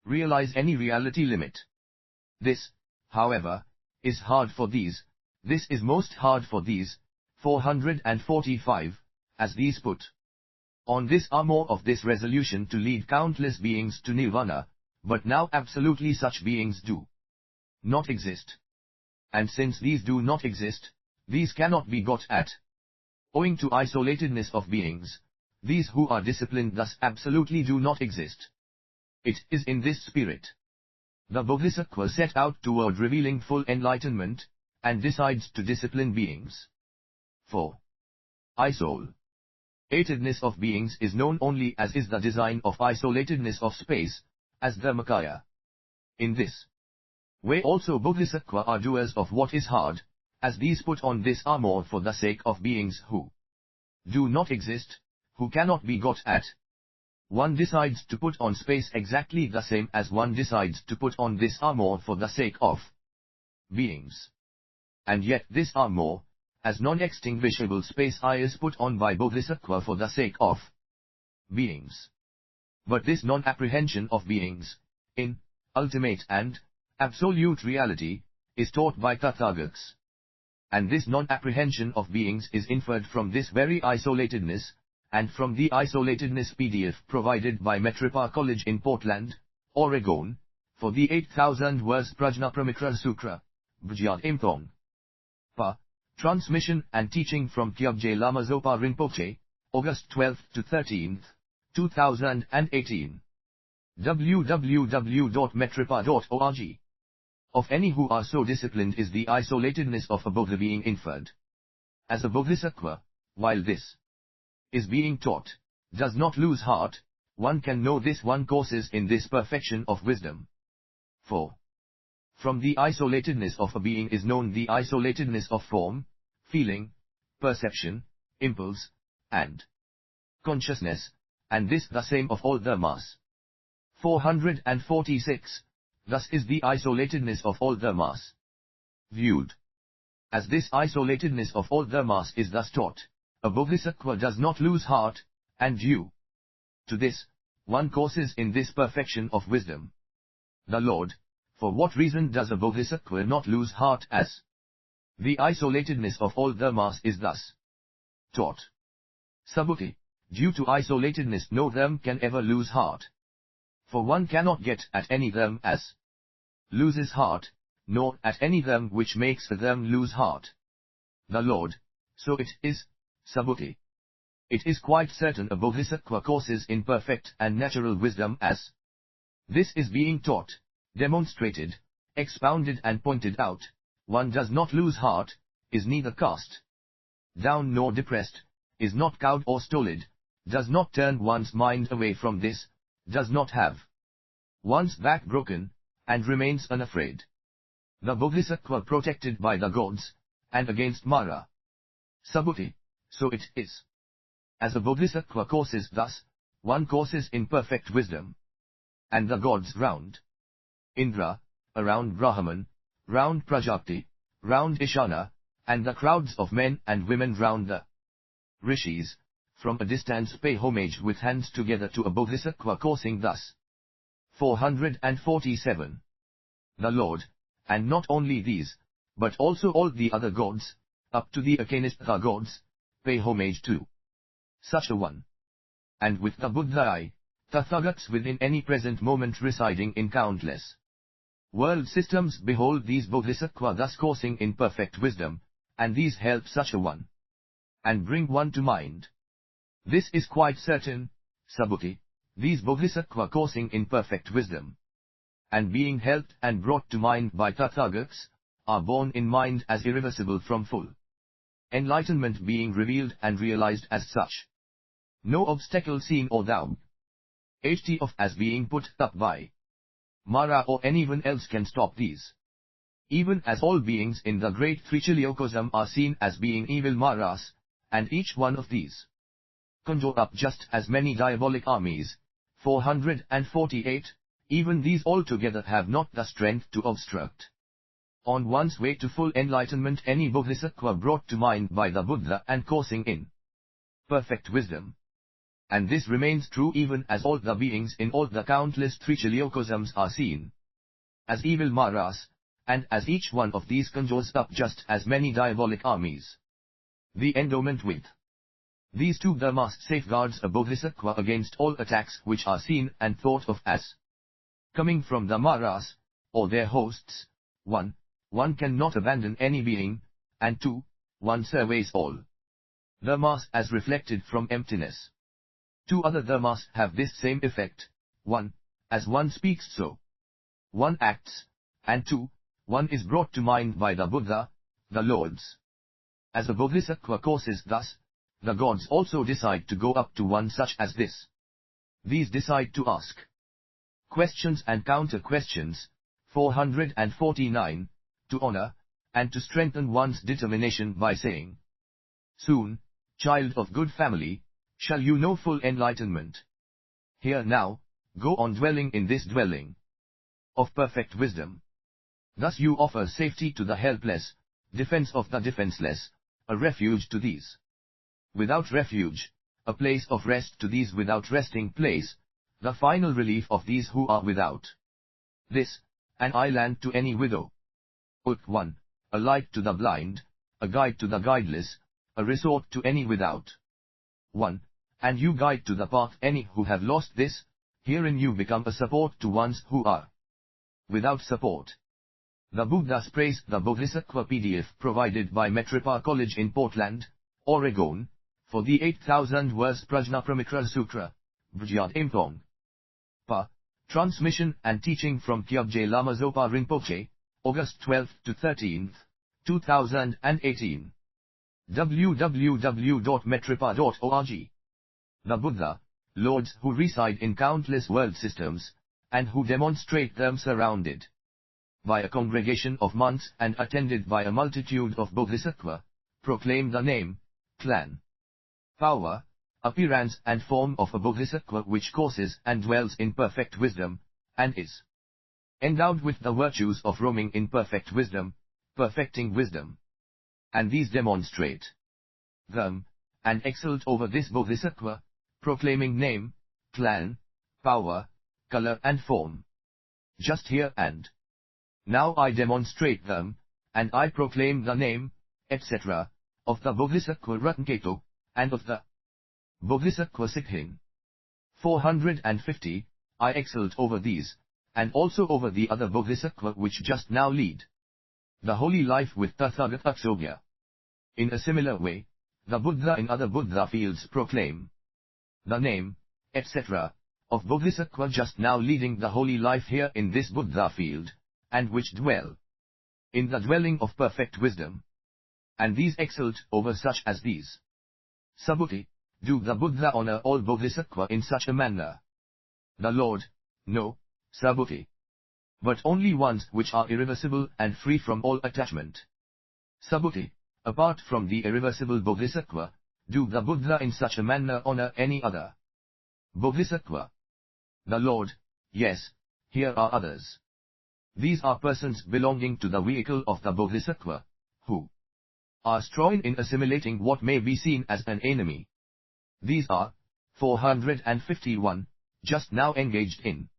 realize any reality limit. This, however, is hard for these, this is most hard for these, 445, as these put on this are more of this resolution to lead countless beings to nirvana, but now absolutely such beings do not exist. And since these do not exist, these cannot be got at. Owing to isolatedness of beings, these who are disciplined thus absolutely do not exist. It is in this spirit the Bodhisattva set out toward revealing full enlightenment, and decides to discipline beings. For isolatedness of beings is known only as is the design of isolatedness of space, as Dharmakaya. In this way also Bodhisattva are doers of what is hard, as these put on this armor for the sake of beings who do not exist, who cannot be got at. One decides to put on space exactly the same as one decides to put on this armor for the sake of beings. And yet this armor, as non-extinguishable space is put on by Bodhisattva for the sake of beings. But this non-apprehension of beings, in ultimate and absolute reality, is taught by Tathagatas. And this non-apprehension of beings is inferred from this very isolatedness, and from the isolatedness PDF provided by Metripa College in Portland, Oregon, for the 8,000 verse Prajnaparamita Sutra, Bhajyat Imthong. Pa. Transmission and teaching from Kyabje Lama Zopa Rinpoche, August 12 to 13, 2018. www.metripa.org. Of any who are so disciplined is the isolatedness of a Bodha being inferred. As a Bodhisattva, while this is being taught, does not lose heart, one can know this one courses in this perfection of wisdom. For from the isolatedness of a being is known the isolatedness of form, feeling, perception, impulse, and consciousness, and this the same of all dharmas. 446. Thus is the isolatedness of all dharmas viewed. As this isolatedness of all dharmas is thus taught, a bodhisattva does not lose heart, and due to this, one courses in this perfection of wisdom. The Lord, for what reason does a bodhisattva not lose heart as the isolatedness of all dharmas is thus taught? Subhuti, due to isolatedness no dharma can ever lose heart. For one cannot get at any dharma as loses heart, nor at any dharma which makes a dharma lose heart. The Lord, so it is, Subhuti. It is quite certain a bodhisattva courses in perfect and natural wisdom as this is being taught, demonstrated, expounded and pointed out. One does not lose heart, is neither cast down nor depressed, is not cowed or stolid, does not turn one's mind away from this, does not have one's back broken, and remains unafraid. The bodhisattva protected by the gods, and against Mara. Subhuti, so it is. As a bodhisattva courses thus, one courses in perfect wisdom. And the gods round Indra, around Brahman, round Prajapati, round Ishana, and the crowds of men and women round the rishis, from a distance pay homage with hands together to a bodhisattva coursing thus. 447. The Lord, and not only these, but also all the other gods, up to the Akanistha gods, pay homage to such a one. And with the Buddha eye, Tathagats within any present moment residing in countless world systems behold these bodhisattva thus coursing in perfect wisdom, and these help such a one, and bring one to mind. This is quite certain, Subhuti, these bodhisattva coursing in perfect wisdom, and being helped and brought to mind by Tathagats, are borne in mind as irreversible from full enlightenment being revealed and realized as such. No obstacle seen or thou of as being put up by Mara or anyone else can stop these. Even as all beings in the great Trichiliocosm are seen as being evil Maras, and each one of these conjure up just as many diabolic armies. 448, even these altogether have not the strength to obstruct on one's way to full enlightenment any bodhisattva brought to mind by the Buddha and coursing in perfect wisdom. And this remains true even as all the beings in all the countless Trichiliocosms are seen as evil Maras, and as each one of these conjures up just as many diabolic armies. The endowment with these two dharmas safeguards a bodhisattva against all attacks which are seen and thought of as coming from the Maras, or their hosts. 1. One cannot abandon any being, and 2. One surveys all dharmas as reflected from emptiness. Two other dharmas have this same effect. 1. As one speaks so one acts, and 2. One is brought to mind by the Buddha, the Lords. As a bodhisattva courses thus, the gods also decide to go up to one such as this. These decide to ask questions and counter-questions. 449, to honor, and to strengthen one's determination by saying, soon, child of good family, shall you know full enlightenment. Here now, go on dwelling in this dwelling of perfect wisdom. Thus you offer safety to the helpless, defense of the defenseless, a refuge to these without refuge, a place of rest to these without resting place, the final relief of these who are without this, an island to any widow. 1. A light to the blind, a guide to the guideless, a resort to any without. 1. And you guide to the path any who have lost this, herein you become a support to ones who are without support. The Buddhas praised the Bodhisattva PDF provided by Metropa College in Portland, Oregon, for the 8,000 verse Prajnaparamita Sutra, Bhajyad Impong. Pa. Transmission and teaching from Kyabje Lama Zopa Rinpoche, August 12 to 13, 2018. www.metropa.org. The Buddha, Lords who reside in countless world systems, and who demonstrate them surrounded by a congregation of monks and attended by a multitude of bodhisattva, proclaim the name, clan, power, appearance and form of a bodhisattva which causes and dwells in perfect wisdom, and is endowed with the virtues of roaming in perfect wisdom, perfecting wisdom. And these demonstrate them, and exult over this bodhisattva, proclaiming name, clan, power, color and form. Just here and now I demonstrate them, and I proclaim the name, etc., of the Bodhisattva Ratnketu, and of the Bodhisattva Sikhin. 450, I exult over these, and also over the other Bodhisattva which just now lead the holy life with Tathagata Aksogya. In a similar way, the Buddha in other Buddha fields proclaim the name, etc., of Bodhisattva just now leading the holy life here in this Buddha field, and which dwell in the dwelling of perfect wisdom. And these exult over such as these. Subhuti, do the Buddha honor all Bodhisattva in such a manner? The Lord, no, Subhuti. But only ones which are irreversible and free from all attachment. Subhuti, apart from the irreversible Bodhisattva, do the Buddha in such a manner honor any other Bodhisattva? The Lord, yes, here are others. These are persons belonging to the vehicle of the Bodhisattva, who are strong in assimilating what may be seen as an enemy. These are 451, just now engaged in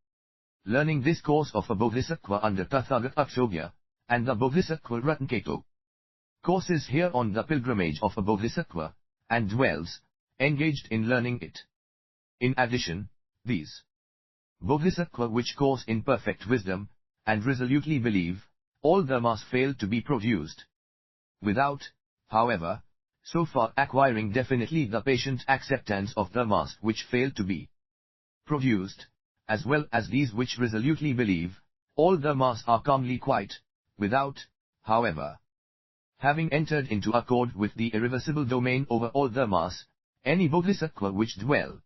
learning this course of a Bodhisattva under Tathagata Aksogya, and the Bodhisattva Ratnketu. Courses here on the pilgrimage of a Bodhisattva, and dwells, engaged in learning it. In addition, these Bodhisattva which course in perfect wisdom, and resolutely believe, all dharmas fail to be produced. Without, however, so far acquiring definitely the patient acceptance of dharmas which fail to be produced, as well as these which resolutely believe, all dharmas are calmly quiet, without, however, having entered into accord with the irreversible domain over all dharmas, any bodhisattva which dwell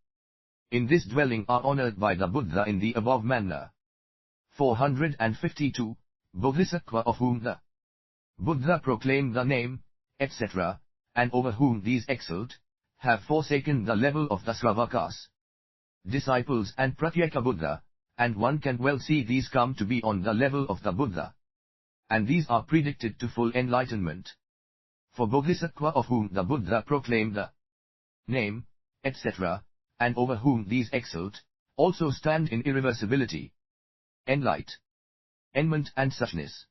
in this dwelling are honored by the Buddha in the above manner. 452, Bodhisattva of whom the Buddha proclaimed the name, etc., and over whom these exult, have forsaken the level of the Sravakas, disciples and Pratyeka Buddha, and one can well see these come to be on the level of the Buddha. And these are predicted to full enlightenment. For Bodhisattva of whom the Buddha proclaimed the name, etc., and over whom these exult, also stand in irreversibility, enlightenment and suchness.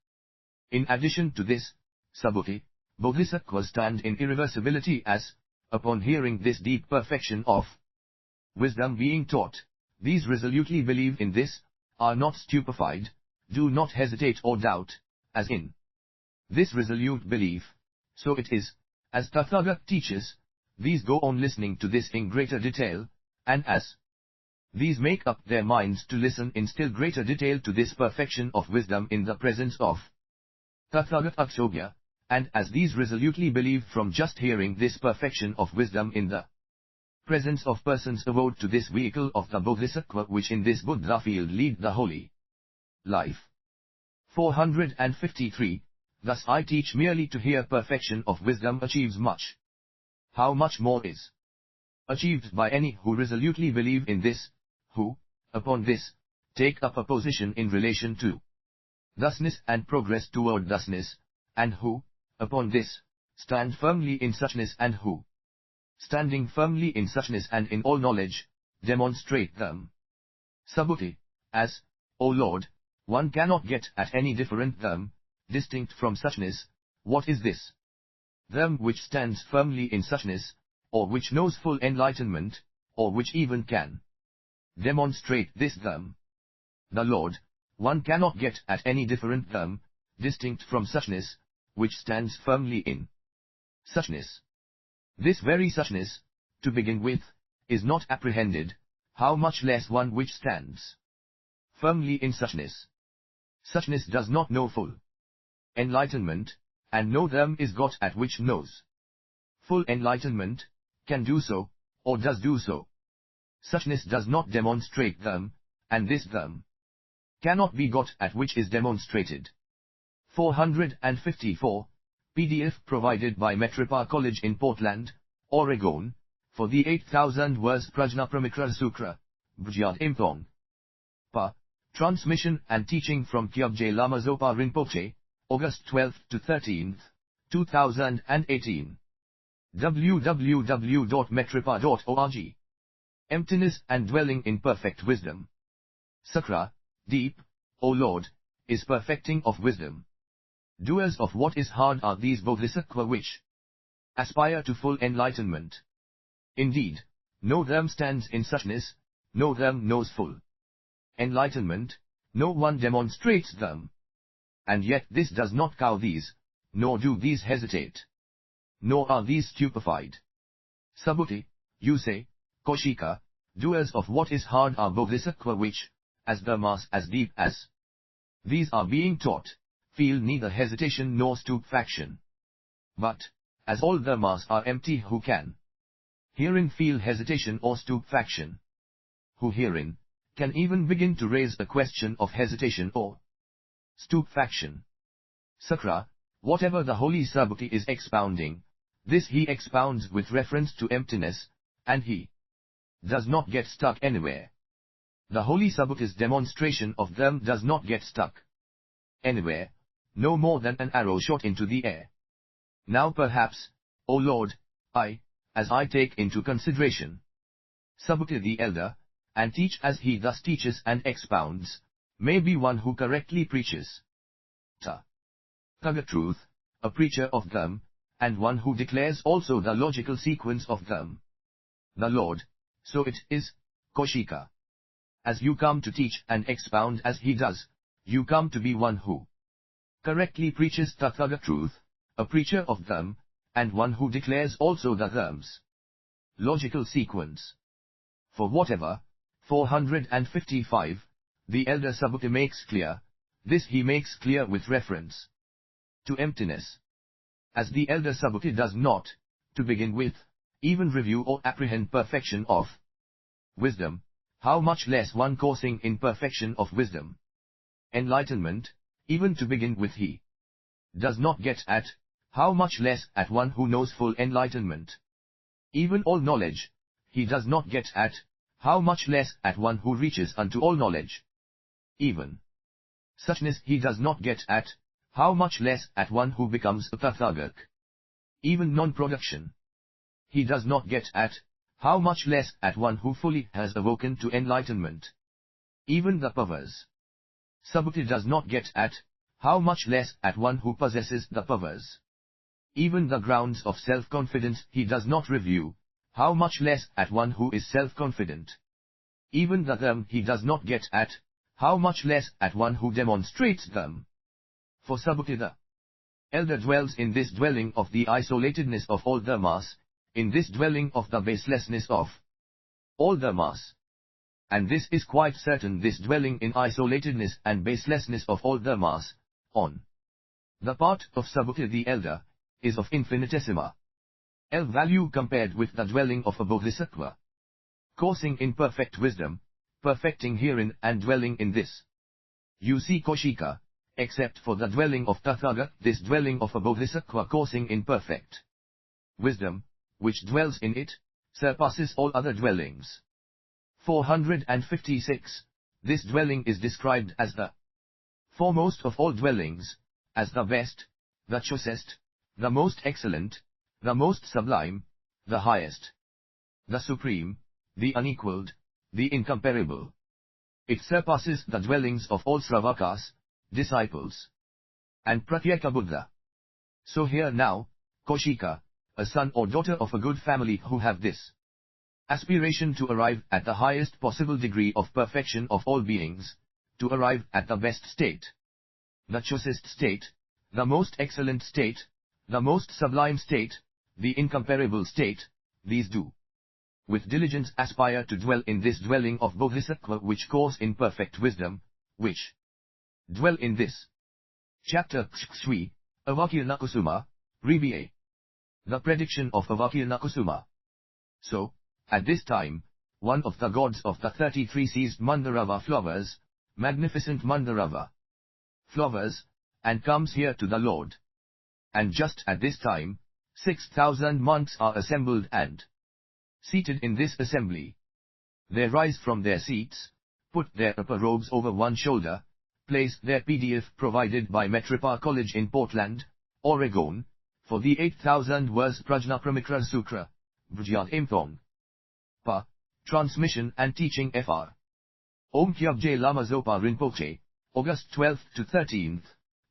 In addition to this, Subhuti, Bodhisattvas stand in irreversibility as, upon hearing this deep perfection of wisdom being taught, these resolutely believe in this, are not stupefied, do not hesitate or doubt, as in this resolute belief, so it is, as Tathagata teaches, these go on listening to this in greater detail, and as these make up their minds to listen in still greater detail to this perfection of wisdom in the presence of Tathagata Aksogya, and as these resolutely believe from just hearing this perfection of wisdom in the presence of persons avowed to this vehicle of the Bodhisattva which in this Buddha field lead the holy life. 453, thus I teach merely to hear perfection of wisdom achieves much. How much more is achieved by any who resolutely believe in this, who, upon this, take up a position in relation to thusness and progress toward thusness, and who, upon this, stand firmly in suchness and who, standing firmly in suchness and in all knowledge, demonstrate them. Subhuti, as, O Lord, one cannot get at any different them, distinct from suchness, what is this? them which stands firmly in suchness, or which knows full enlightenment, or which even can demonstrate this them. The Lord, one cannot get at any different them, distinct from suchness, which stands firmly in suchness. This very suchness, to begin with, is not apprehended, how much less one which stands firmly in suchness. Suchness does not know full enlightenment, and no them is got at which knows full enlightenment, can do so, or does do so. Suchness does not demonstrate them, and this them cannot be got at which is demonstrated. 454, PDF provided by Metropa College in Portland, Oregon, for the 8000 verse Prajnaparamita Sukra, Bujyad Impong. Pa. Transmission and teaching from Kyabje Lama Zopa Rinpoche, August 12 to 13, 2018. www.metropa.org. Emptiness and dwelling in perfect wisdom. Sakra, deep, O Lord, is perfecting of wisdom. Doers of what is hard are these bodhisattvas which aspire to full enlightenment. Indeed, no them stands in suchness, no them knows full enlightenment, no one demonstrates them. And yet this does not cow these, nor do these hesitate, nor are these stupefied. Subhuti, you say, Kaushika, doers of what is hard are bodhisattvas which, as the mass as deep as these are being taught, feel neither hesitation nor stupefaction. But, as all the mass are empty who can herein feel hesitation or stupefaction, who herein can even begin to raise a question of hesitation or stupefaction. Sakra, whatever the holy Subhuti is expounding, this he expounds with reference to emptiness, and he does not get stuck anywhere. The holy Subhuti's demonstration of them does not get stuck anywhere, no more than an arrow shot into the air. Now perhaps, O Lord, as I take into consideration Subhuti the elder, and teach as he thus teaches and expounds, may be one who correctly preaches Tathagata truth, a preacher of them, and one who declares also the logical sequence of them. The Lord, so it is, Kaushika. As you come to teach and expound as he does, you come to be one who correctly preaches Tathagata truth, a preacher of them, and one who declares also the them's logical sequence. For whatever, 455, the elder Subhuti makes clear, this he makes clear with reference to emptiness. As the elder Subhuti does not, to begin with, even review or apprehend perfection of wisdom, how much less one coursing in perfection of wisdom, enlightenment, even to begin with he does not get at, how much less at one who knows full enlightenment. Even all knowledge, he does not get at, how much less at one who reaches unto all knowledge. Even suchness he does not get at, how much less at one who becomes a Tathagata. Even non-production he does not get at, how much less at one who fully has awoken to enlightenment. Even the powers Subhuti does not get at, how much less at one who possesses the powers. Even the grounds of self-confidence he does not review, how much less at one who is self-confident. Even the them he does not get at, how much less at one who demonstrates them. For Subhuti the elder dwells in this dwelling of the isolatedness of all the mass, in this dwelling of the baselessness of all the mass. And this is quite certain, this dwelling in isolatedness and baselessness of all the mass, on the part of Subhuti the elder, is of infinitesimal value compared with the dwelling of a bodhisattva, coursing in perfect wisdom, perfecting herein and dwelling in this. You see Kaushika, except for the dwelling of Tathagata, this dwelling of a bodhisattva coursing in perfect wisdom, which dwells in it, surpasses all other dwellings. 456, this dwelling is described as the foremost of all dwellings, as the best, the choicest, the most excellent, the most sublime, the highest, the supreme, the unequaled, the incomparable. It surpasses the dwellings of all Sravakas, disciples, and Pratyeka Buddha. So here now, Kaushika, a son or daughter of a good family who have this aspiration to arrive at the highest possible degree of perfection of all beings, to arrive at the best state, the choicest state, the most excellent state, the most sublime state, the incomparable state, these do with diligence aspire to dwell in this dwelling of Bodhisattva which course in perfect wisdom, which dwell in this. Chapter Sri, Avakirna Kusuma, Reba. The prediction of Avakirna Kusuma. So, at this time, one of the gods of the 33 seized Mandarava flowers, magnificent Mandarava flowers, and comes here to the Lord. And just at this time, 6,000 monks are assembled and seated in this assembly. They rise from their seats, put their upper robes over one shoulder, place their PDF provided by Metripa College in Portland, Oregon, for the 8,000 verse Prajnaparamita Sutra, Bhujyat Imthong. Pa. Transmission and Teaching Fr. Om Kyabje Lama Zopa Rinpoche, August 12 to 13,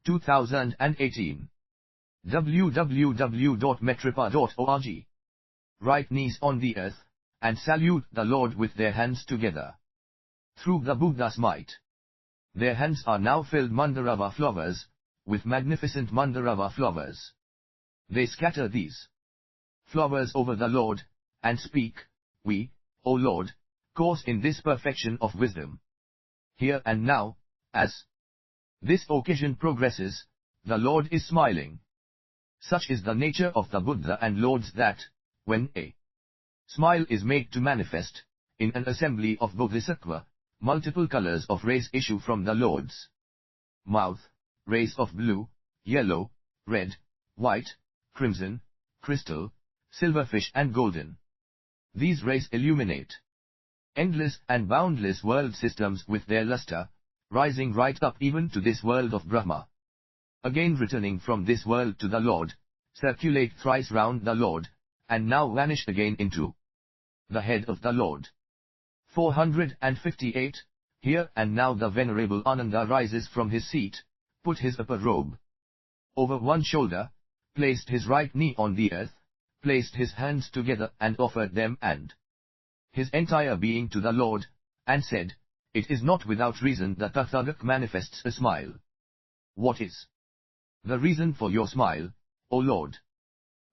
2018. www.metripa.org. Right knees on the earth, and salute the Lord with their hands together. Through the Buddha's might. Their hands are now filled Mandarava flowers, with magnificent Mandarava flowers. They scatter these flowers over the Lord, and speak, we, O Lord, course in this perfection of wisdom. Here and now, as this occasion progresses, the Lord is smiling. Such is the nature of the Buddha and Lords that, when a smile is made to manifest, in an assembly of Bodhisattva, multiple colors of rays issue from the Lord's mouth, rays of blue, yellow, red, white, crimson, crystal, silverfish and golden. These rays illuminate endless and boundless world systems with their luster, rising right up even to this world of Brahma. Again returning from this world to the Lord, circulate thrice round the Lord, and now vanish again into the head of the Lord. 458, here and now the Venerable Ananda rises from his seat, put his upper robe over one shoulder, placed his right knee on the earth, placed his hands together and offered them and his entire being to the Lord, and said, it is not without reason that Tathagata manifests a smile. What is the reason for your smile, O Lord?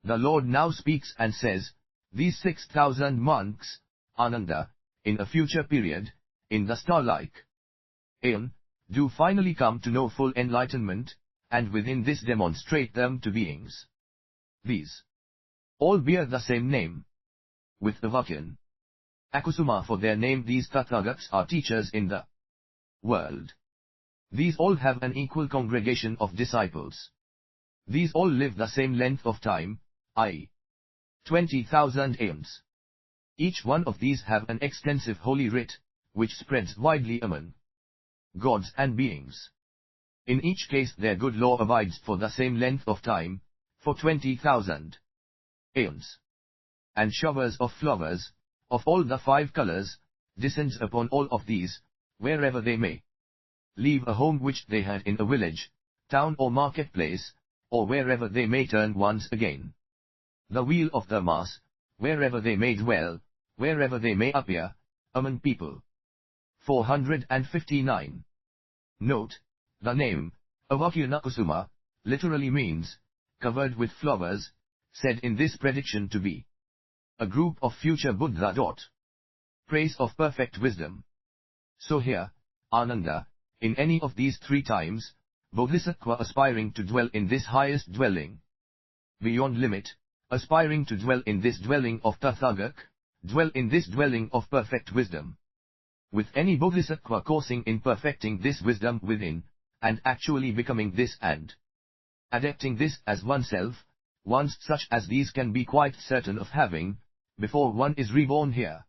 The Lord now speaks and says, these 6,000 monks, Ananda, in a future period, in the star-like aeon, do finally come to know full enlightenment, and within this demonstrate them to beings. These all bear the same name, with Avakirna Kusuma for their name. These Tathagats are teachers in the world. These all have an equal congregation of disciples. These all live the same length of time, i.e. 20,000 aeons. Each one of these have an extensive holy writ, which spreads widely among gods and beings. In each case their good law abides for the same length of time, for 20,000 aeons. And showers of flowers, of all the 5 colors, descends upon all of these, wherever they may leave a home which they had in a village, town or marketplace, or wherever they may turn once again. The wheel of the mass, wherever they may dwell, wherever they may appear, among people. 459. Note, the name, Avakirna Kusuma, literally means, covered with flowers, said in this prediction to be a group of future Buddha. Praise of perfect wisdom. So here, Ananda, in any of these 3 times, Bodhisattva aspiring to dwell in this highest dwelling, beyond limit, aspiring to dwell in this dwelling of Tathagata, dwell in this dwelling of perfect wisdom. With any Bodhisattva coursing in perfecting this wisdom within, and actually becoming this and adapting this as oneself, ones such as these can be quite certain of having, before one is reborn here.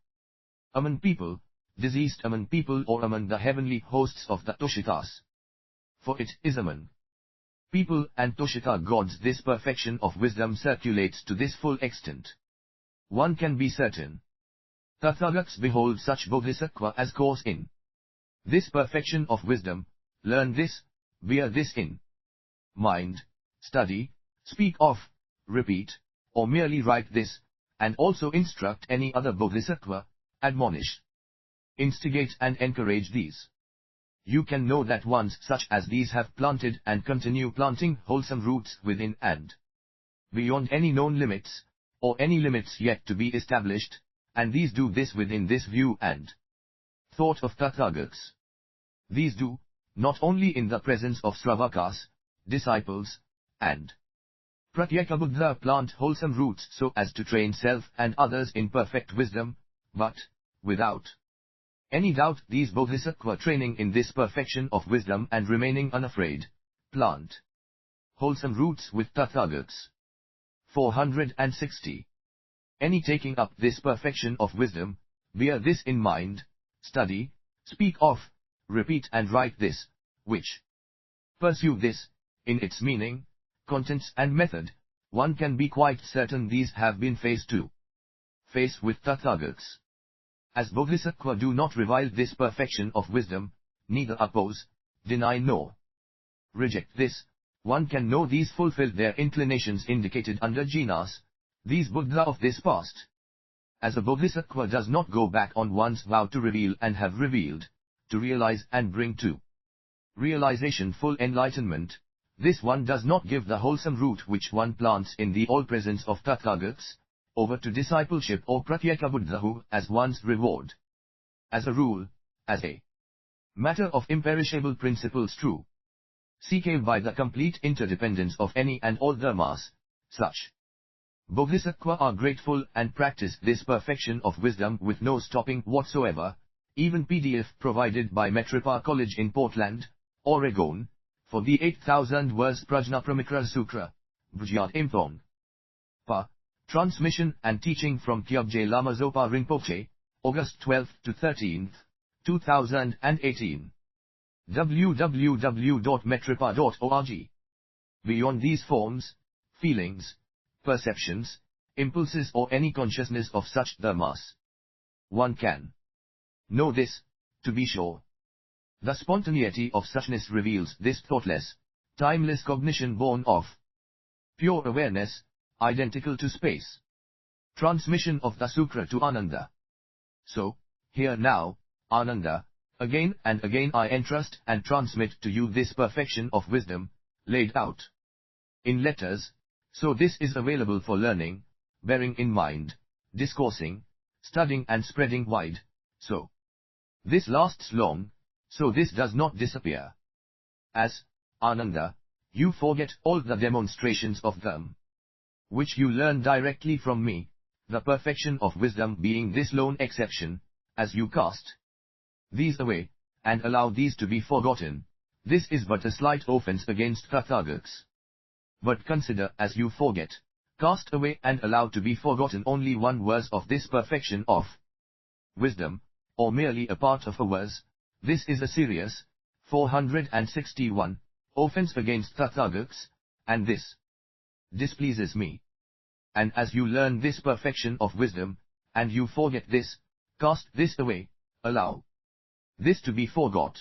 Among people, deceased among people or among the heavenly hosts of the Toshitas. For it is among people and Toshita gods this perfection of wisdom circulates to this full extent. One can be certain. Tathagats behold such Bodhisattva as course in this perfection of wisdom, learn this, bear this in mind, study, speak of, repeat, or merely write this, and also instruct any other bodhisattva, admonish, instigate and encourage these. You can know that ones such as these have planted and continue planting wholesome roots within and beyond any known limits, or any limits yet to be established, and these do this within this view and thought of Tathagats. These do, not only in the presence of Sravakas, disciples, and Pratyekabuddha plant wholesome roots so as to train self and others in perfect wisdom, but, without any doubt these bodhisattva training in this perfection of wisdom and remaining unafraid, plant wholesome roots with Tathagats. 460. Any taking up this perfection of wisdom, bear this in mind, study, speak of, repeat and write this, which pursue this, in its meaning, contents and method, one can be quite certain these have been face to face with Tathagats. As Bodhisattva do not revile this perfection of wisdom, neither oppose, deny nor reject this, one can know these fulfilled their inclinations indicated under jhanas, these Buddha of this past. As a Bodhisattva does not go back on one's vow to reveal and have revealed, to realize and bring to realization full enlightenment, this one does not give the wholesome root which one plants in the all-presence of Tathagats, over to discipleship or Pratyekabuddha as one's reward. As a rule, as a matter of imperishable principles true, seeked by the complete interdependence of any and all dharmas, such Bodhisattva are grateful and practice this perfection of wisdom with no stopping whatsoever, even PDF provided by Metripa College in Portland, Oregon, for the 8,000 verse Prajnaparamita Sutra, Bhujyat Imthong. Pa. Transmission and teaching from Kyabje Lama Zopa Rinpoche, August 12 to 13, 2018. www.metripa.org. Beyond these forms, feelings, perceptions, impulses or any consciousness of such dharmas, one can know this, to be sure. The spontaneity of suchness reveals this thoughtless, timeless cognition born of pure awareness, identical to space. Transmission of the Sutra to Ananda. So, here now, Ananda, again and again I entrust and transmit to you this perfection of wisdom, laid out in letters, so this is available for learning, bearing in mind, discoursing, studying and spreading wide, so this lasts long, so this does not disappear. As, Ananda, you forget all the demonstrations of them, which you learn directly from me, the perfection of wisdom being this lone exception, as you cast these away, and allow these to be forgotten, this is but a slight offense against Tathagats. But consider as you forget, cast away and allow to be forgotten only one verse of this perfection of wisdom, or merely a part of a verse, this is a serious, 461, offense against Tathagats, and this displeases me. And as you learn this perfection of wisdom, and you forget this, cast this away, allow this to be forgot.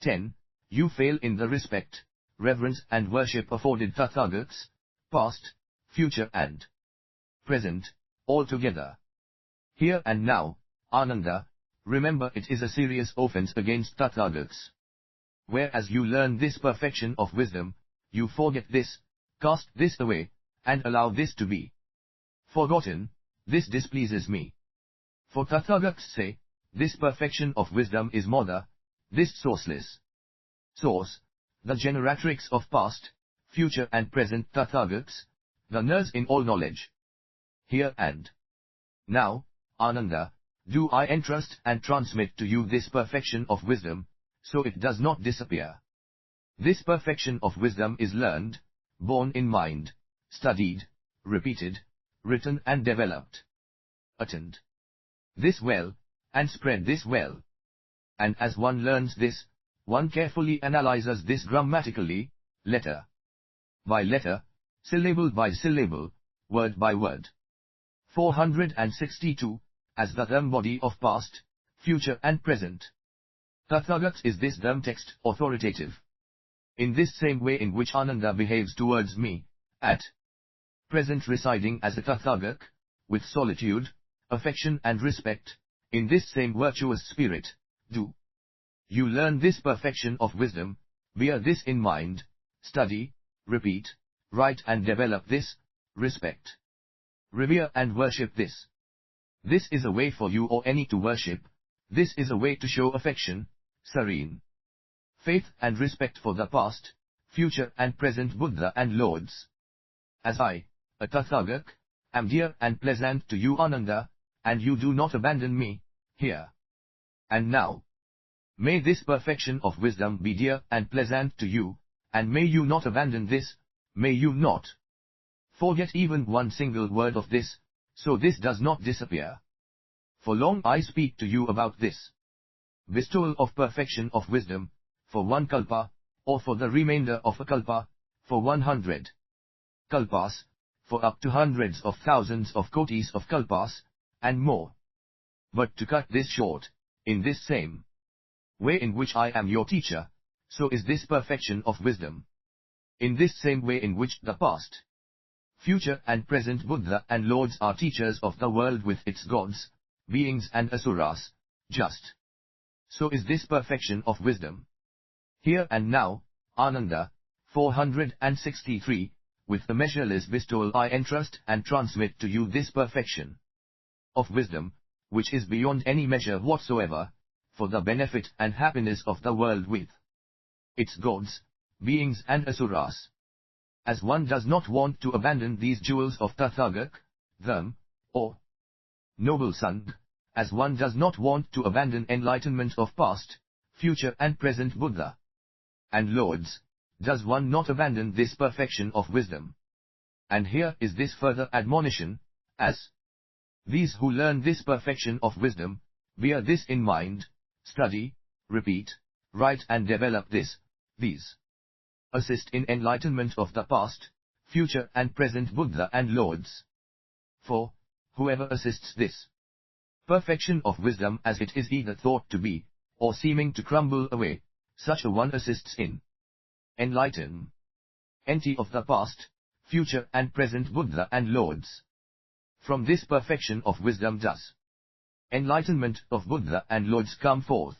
10. You fail in the respect, reverence and worship afforded Tathagats, past, future and present, altogether. Here and now, Ananda, remember it is a serious offense against Tathagats. Whereas you learn this perfection of wisdom, you forget this, cast this away, and allow this to be forgotten, this displeases me. For Tathagats say, this perfection of wisdom is Mother, this sourceless source, the generatrix of past, future and present Tathagats, the nurse in all knowledge. Here and now, Ananda, do I entrust and transmit to you this perfection of wisdom, so it does not disappear. This perfection of wisdom is learned, borne in mind, studied, repeated, written and developed. Attend this well, and spread this well. And as one learns this, one carefully analyzes this grammatically, letter by letter, syllable by syllable, word by word. 462, as the Dharma body of past, future and present. Tathagats is this Dharma text authoritative. In this same way in which Ananda behaves towards me, at present residing as a Tathagak, with solitude, affection and respect, in this same virtuous spirit, do you learn this perfection of wisdom, bear this in mind, study, repeat, write and develop this, respect, revere and worship this. This is a way for you or any to worship, this is a way to show affection, serene faith and respect for the past, future and present Buddha and Lords. As I, a Tathagak, am dear and pleasant to you Ananda, and you do not abandon me, here and now. May this perfection of wisdom be dear and pleasant to you, and may you not abandon this, may you not forget even one single word of this, so this does not disappear. For long I speak to you about this bestowal of perfection of wisdom, for one kalpa, or for the remainder of a kalpa, for 100 kalpas, for up to hundreds of thousands of kotis of kalpas, and more. But to cut this short, in this same way in which I am your teacher, so is this perfection of wisdom. In this same way in which the past, future and present Buddha and Lords are teachers of the world with its gods, beings and asuras, just so is this perfection of wisdom. Here and now, Ananda, 463, with the measureless bestowal I entrust and transmit to you this perfection of wisdom, which is beyond any measure whatsoever, for the benefit and happiness of the world with its gods, beings and asuras. As one does not want to abandon these jewels of Tathagak, them, or noble Sangh, as one does not want to abandon enlightenment of past, future and present Buddha and Lords, does one not abandon this perfection of wisdom. And here is this further admonition, as these who learn this perfection of wisdom, bear this in mind, study, repeat, write and develop this, these assist in enlightenment of the past, future and present Buddha and Lords. For whoever assists this perfection of wisdom as it is either thought to be, or seeming to crumble away, such a one assists in enlightenment of the past, future and present Buddha and Lords. From this perfection of wisdom does enlightenment of Buddha and Lords come forth.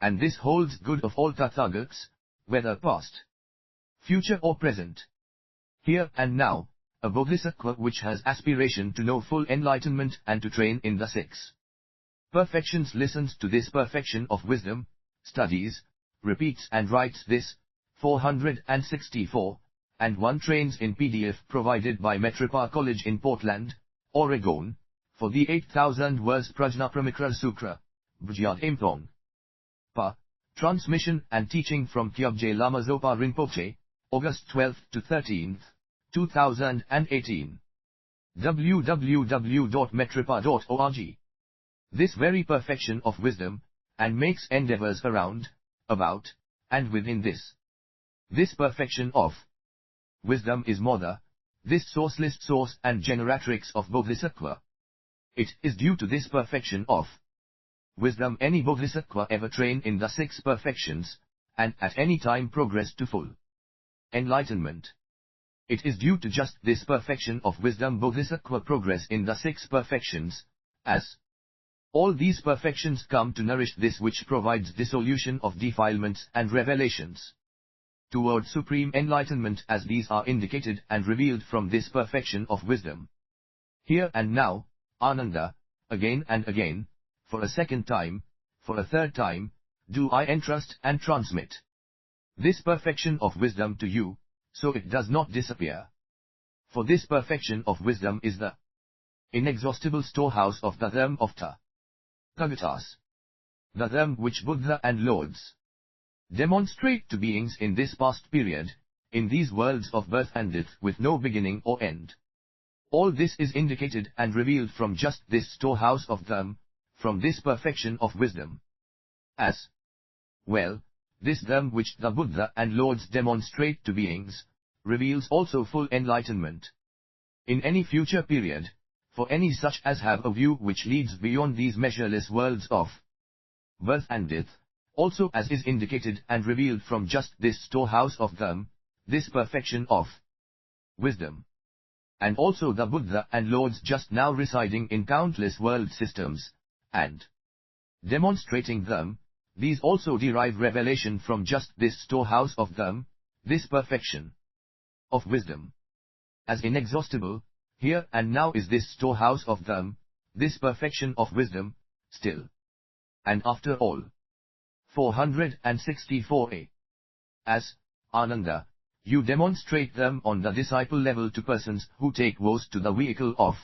And this holds good of all Tathagats, whether past, future or present. Here and now, a bodhisattva which has aspiration to know full enlightenment and to train in the six perfections listens to this perfection of wisdom, studies, repeats and writes this, 464, and one trains in PDF provided by Metripa College in Portland, Oregon, for the 8,000 verse Prajnaparamita Sutra, Bhajyat Imthong. Pa. Transmission and teaching from Kyabje Lama Zopa Rinpoche, August 12 to 13, 2018. www.metripa.org. This very perfection of wisdom, and makes endeavors around, about, and within this. This perfection of wisdom is Moda, this sourceless source and generatrix of Bodhisattva. It is due to this perfection of wisdom any Bodhisattva ever train in the six perfections, and at any time progress to full enlightenment. It is due to just this perfection of wisdom Bodhisattva progress in the six perfections, as all these perfections come to nourish this which provides dissolution of defilements and revelations toward supreme enlightenment as these are indicated and revealed from this perfection of wisdom. Here and now, Ananda, again and again, for a second time, for a third time, do I entrust and transmit this perfection of wisdom to you, so it does not disappear. For this perfection of wisdom is the inexhaustible storehouse of the dharma of Tathagatas, the dharma which Buddha and Lords demonstrate to beings in this past period, in these worlds of birth and death with no beginning or end. All this is indicated and revealed from just this storehouse of dharma, from this perfection of wisdom. As well, this dharma which the Buddha and Lords demonstrate to beings, reveals also full enlightenment. In any future period, for any such as have a view which leads beyond these measureless worlds of birth and death, also as is indicated and revealed from just this storehouse of dharma, this perfection of wisdom. and also the Buddha and Lords just now residing in countless world systems, and demonstrating them, these also derive revelation from just this storehouse of them, this perfection of wisdom. As inexhaustible, here and now is this storehouse of them, this perfection of wisdom, still. And after all. 464a. As, Ananda, you demonstrate them on the disciple level to persons who take vows to the vehicle of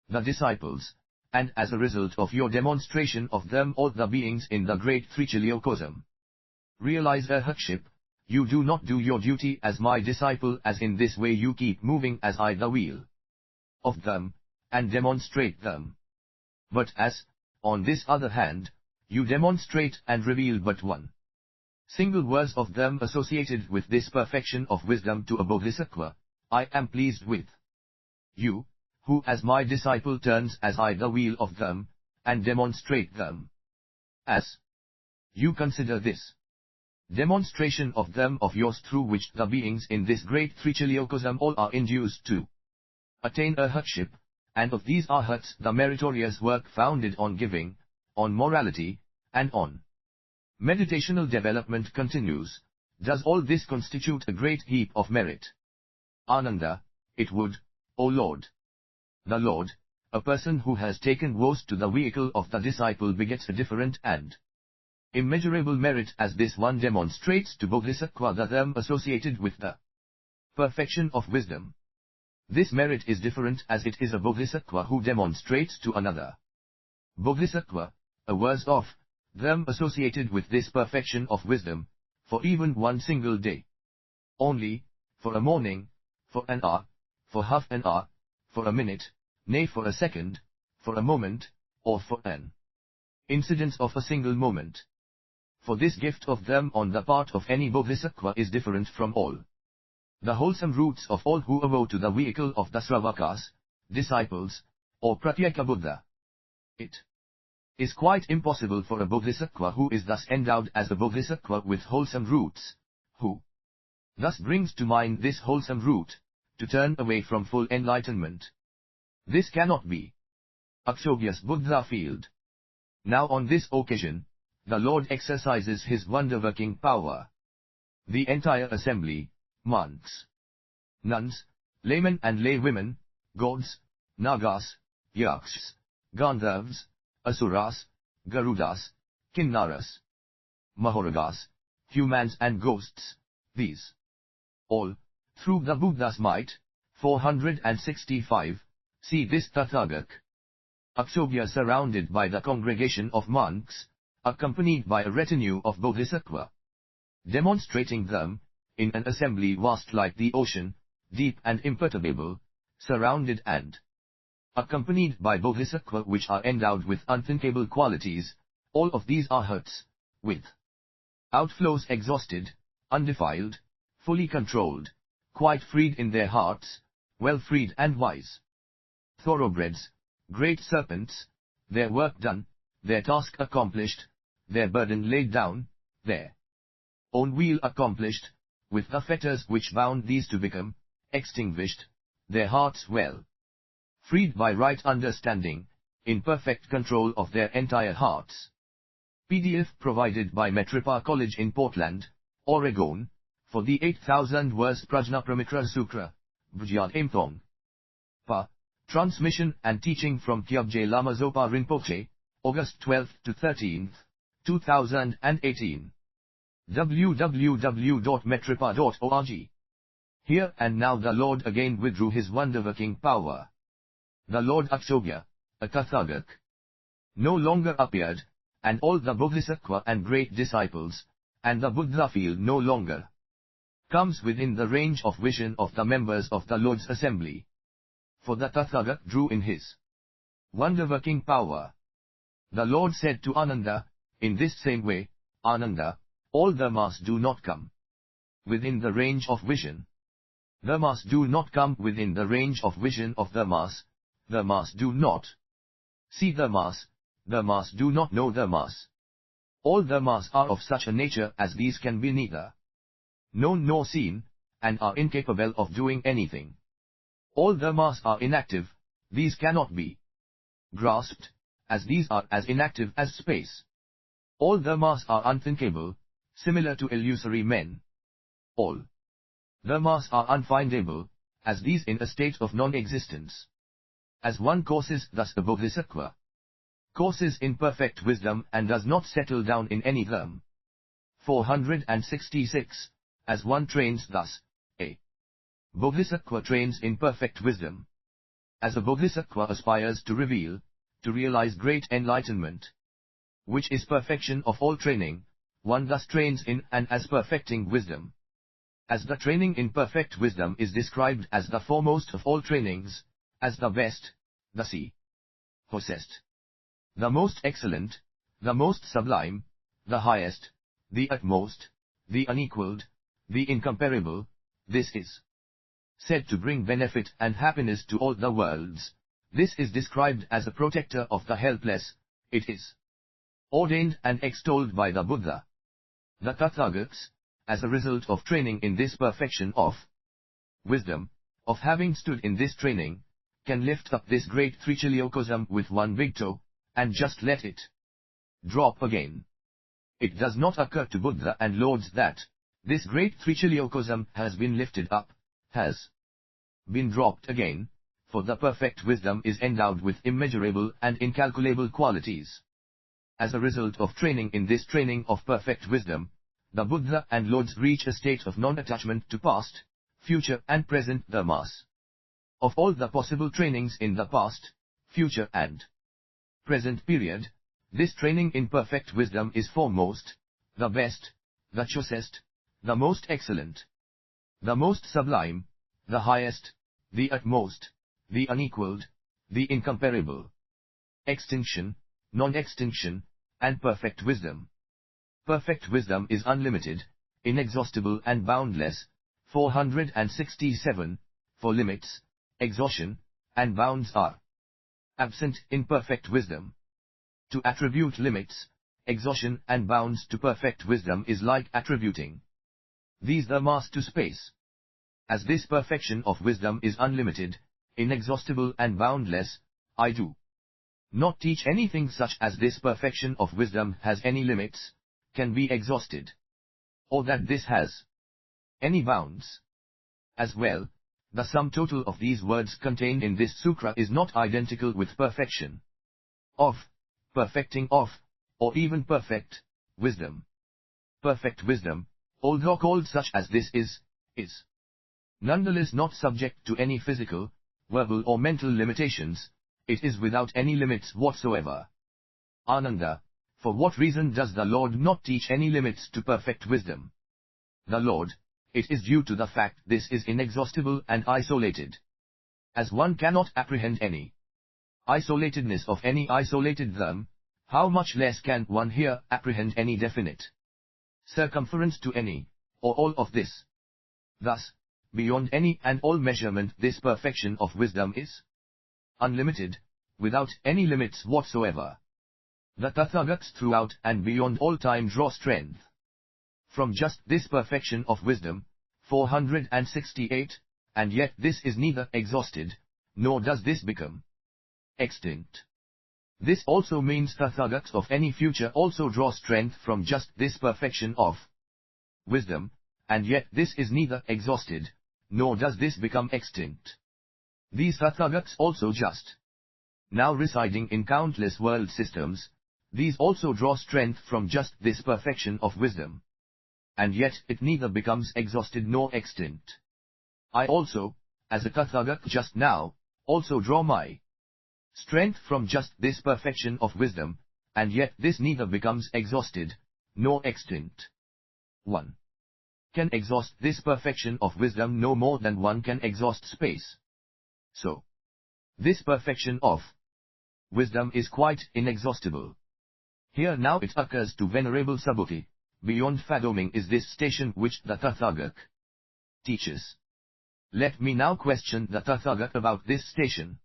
the disciples, and as a result of your demonstration of them all the beings in the great Trichiliocosm realize their headship, you do not do your duty as my disciple, as in this way you keep moving as I the wheel of them, and demonstrate them. But as, on this other hand, you demonstrate and reveal but one single verse of them associated with this perfection of wisdom to a bodhisattva, I am pleased with you, who as my disciple turns as I the wheel of them, and demonstrate them. As you consider this demonstration of them of yours through which the beings in this great Trichiliocosm all are induced to attain arhatship, and of these arhats the meritorious work founded on giving, on morality, and on meditational development continues, does all this constitute a great heap of merit? Ananda, it would, O Lord. The Lord, a person who has taken vows to the vehicle of the disciple begets a different and immeasurable merit, as this one demonstrates to bodhisattva the them associated with the perfection of wisdom. This merit is different as it is a bodhisattva who demonstrates to another bodhisattva a verse of them associated with this perfection of wisdom, for even one single day. Only, for a morning, for an hour, for half an hour, for a minute, nay for a second, for a moment, or for an incidence of a single moment. For this gift of them on the part of any bodhisattva is different from all the wholesome roots of all who avow to the vehicle of the Sravakas, disciples, or Pratyeka Buddha. It is quite impossible for a bodhisattva who is thus endowed as a bodhisattva with wholesome roots, who thus brings to mind this wholesome root, to turn away from full enlightenment. This cannot be. Akshobhyas Buddha field. Now on this occasion, the Lord exercises his wonder-working power. The entire assembly, monks, nuns, laymen and laywomen, gods, nagas, yakshas, gandharvas, asuras, garudas, kinnaras, mahoragas, humans and ghosts, these all, through the Buddha's might, 465, see this Tathagak Akshobhya surrounded by the congregation of monks, accompanied by a retinue of bodhisattva, demonstrating them, in an assembly vast like the ocean, deep and imperturbable, surrounded and accompanied by bodhisattva which are endowed with unthinkable qualities, all of these arhats, with outflows exhausted, undefiled, fully controlled, quite freed in their hearts, well freed and wise. Thoroughbreds, great serpents, their work done, their task accomplished, their burden laid down, their own wheel accomplished, with the fetters which bound these to become extinguished, their hearts well freed by right understanding, in perfect control of their entire hearts. PDF provided by Metripa College in Portland, Oregon, for the 8,000 verse Prajnaparamita Sutra, Bhajyat Imthong. Pa. Transmission and teaching from Kyabje Lama Zopa Rinpoche, August 12 to 13, 2018. www.metripa.org. Here and now the Lord again withdrew his wonder-working power. The Lord Akshobhya, a Tathagak, no longer appeared, and all the Bodhisattva and great disciples, and the Buddha field no longer comes within the range of vision of the members of the Lord's assembly. For the Tathagak drew in his wonder-working power. The Lord said to Ananda, in this same way, Ananda, all dharmas do not come within the range of vision. Dharmas do not come within the range of vision of dharmas. Dharmas do not see dharmas. Dharmas do not know dharmas. All dharmas are of such a nature as these can be neither known nor seen, and are incapable of doing anything. All dharmas are inactive, these cannot be grasped, as these are as inactive as space. All dharmas are unthinkable, similar to illusory men. All dharmas are unfindable, as these in a state of non-existence. As one courses thus a bodhisattva courses in perfect wisdom and does not settle down in any dharma. 466. As one trains thus, a bodhisattva trains in perfect wisdom. As a bodhisattva aspires to realize great enlightenment, which is perfection of all training, one thus trains in and as perfecting wisdom. As the training in perfect wisdom is described as the foremost of all trainings, as the best, the possessed, the most excellent, the most sublime, the highest, the utmost, the unequaled, the incomparable, this is said to bring benefit and happiness to all the worlds. This is described as a protector of the helpless. It is ordained and extolled by the Buddha. The Tathagats, as a result of training in this perfection of wisdom, of having stood in this training, can lift up this great trichiliocosm with one big toe, and just let it drop again. It does not occur to Buddha and lords that this great trichiliocosm has been lifted up, has been dropped again, for the perfect wisdom is endowed with immeasurable and incalculable qualities. As a result of training in this training of perfect wisdom, the Buddha and lords reach a state of non-attachment to past, future and present dharmas. Of all the possible trainings in the past, future and present period, this training in perfect wisdom is foremost, the best, the choicest, the most excellent, the most sublime, the highest, the utmost, the unequaled, the incomparable. Extinction, non-extinction, and perfect wisdom. Perfect wisdom is unlimited, inexhaustible and boundless. 467. For limits, exhaustion, and bounds are absent in perfect wisdom. To attribute limits, exhaustion and bounds to perfect wisdom is like attributing these dharmas to space. As this perfection of wisdom is unlimited, inexhaustible and boundless, I do not teach anything such as this perfection of wisdom has any limits, can be exhausted, or that this has any bounds. As well, the sum total of these words contained in this sutra is not identical with perfection of, perfecting of, or even perfect wisdom. Perfect wisdom, although called such as this is nonetheless not subject to any physical, verbal or mental limitations. It is without any limits whatsoever. Ananda, for what reason does the Lord not teach any limits to perfect wisdom? The Lord, it is due to the fact this is inexhaustible and isolated. As one cannot apprehend any isolatedness of any isolated dharma, how much less can one here apprehend any definite circumference to any, or all of this. Thus, beyond any and all measurement this perfection of wisdom is unlimited, without any limits whatsoever. The Tathagats throughout and beyond all time draw strength from just this perfection of wisdom. 468, and yet this is neither exhausted, nor does this become extinct. This also means Tathagats of any future also draw strength from just this perfection of wisdom, and yet this is neither exhausted, nor does this become extinct. These Tathagats also just now residing in countless world systems, these also draw strength from just this perfection of wisdom, and yet it neither becomes exhausted nor extinct. I also, as a Tathagat just now, also draw my strength from just this perfection of wisdom, and yet this neither becomes exhausted, nor extinct. 1. Can exhaust this perfection of wisdom no more than one can exhaust space. So, this perfection of wisdom is quite inexhaustible. Here now it occurs to Venerable Subhuti, beyond fathoming is this station which the Tathagat teaches. Let me now question the Tathagat about this station.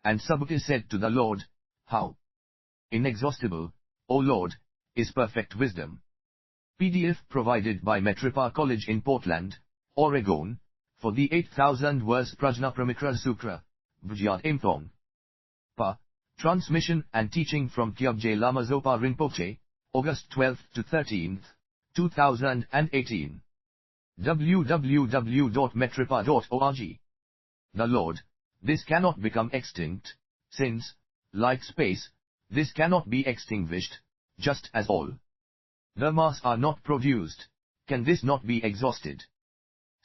And Subhuti said to the Lord, how inexhaustible, O Lord, is perfect wisdom. PDF provided by Metripa College in Portland, Oregon, For the 8,000 verse Prajnaparamita Sutra, Vijayat Imthong. Pa. Transmission and teaching from Kyabje Lama Zopa Rinpoche, August 12 to 13, 2018. www.metripa.org. The Lord, this cannot become extinct, since, like space, this cannot be extinguished, just as all dharmas are not produced, can this not be exhausted?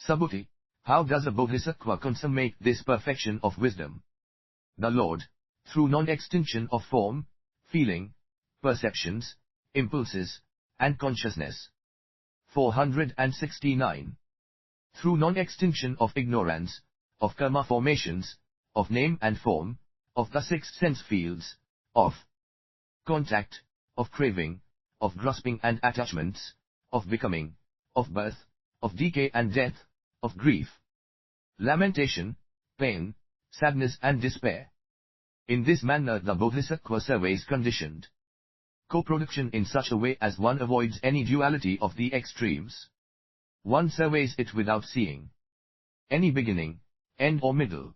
Subhuti, how does a bodhisattva consummate this perfection of wisdom? The Lord, through non-extinction of form, feeling, perceptions, impulses, and consciousness. 469. Through non-extinction of ignorance, of karma formations, of name and form, of the six sense fields, of contact, of craving, of grasping and attachments, of becoming, of birth, of decay and death, of grief, lamentation, pain, sadness and despair. In this manner the bodhisattva surveys conditioned co-production in such a way as one avoids any duality of the extremes. One surveys it without seeing any beginning, end or middle.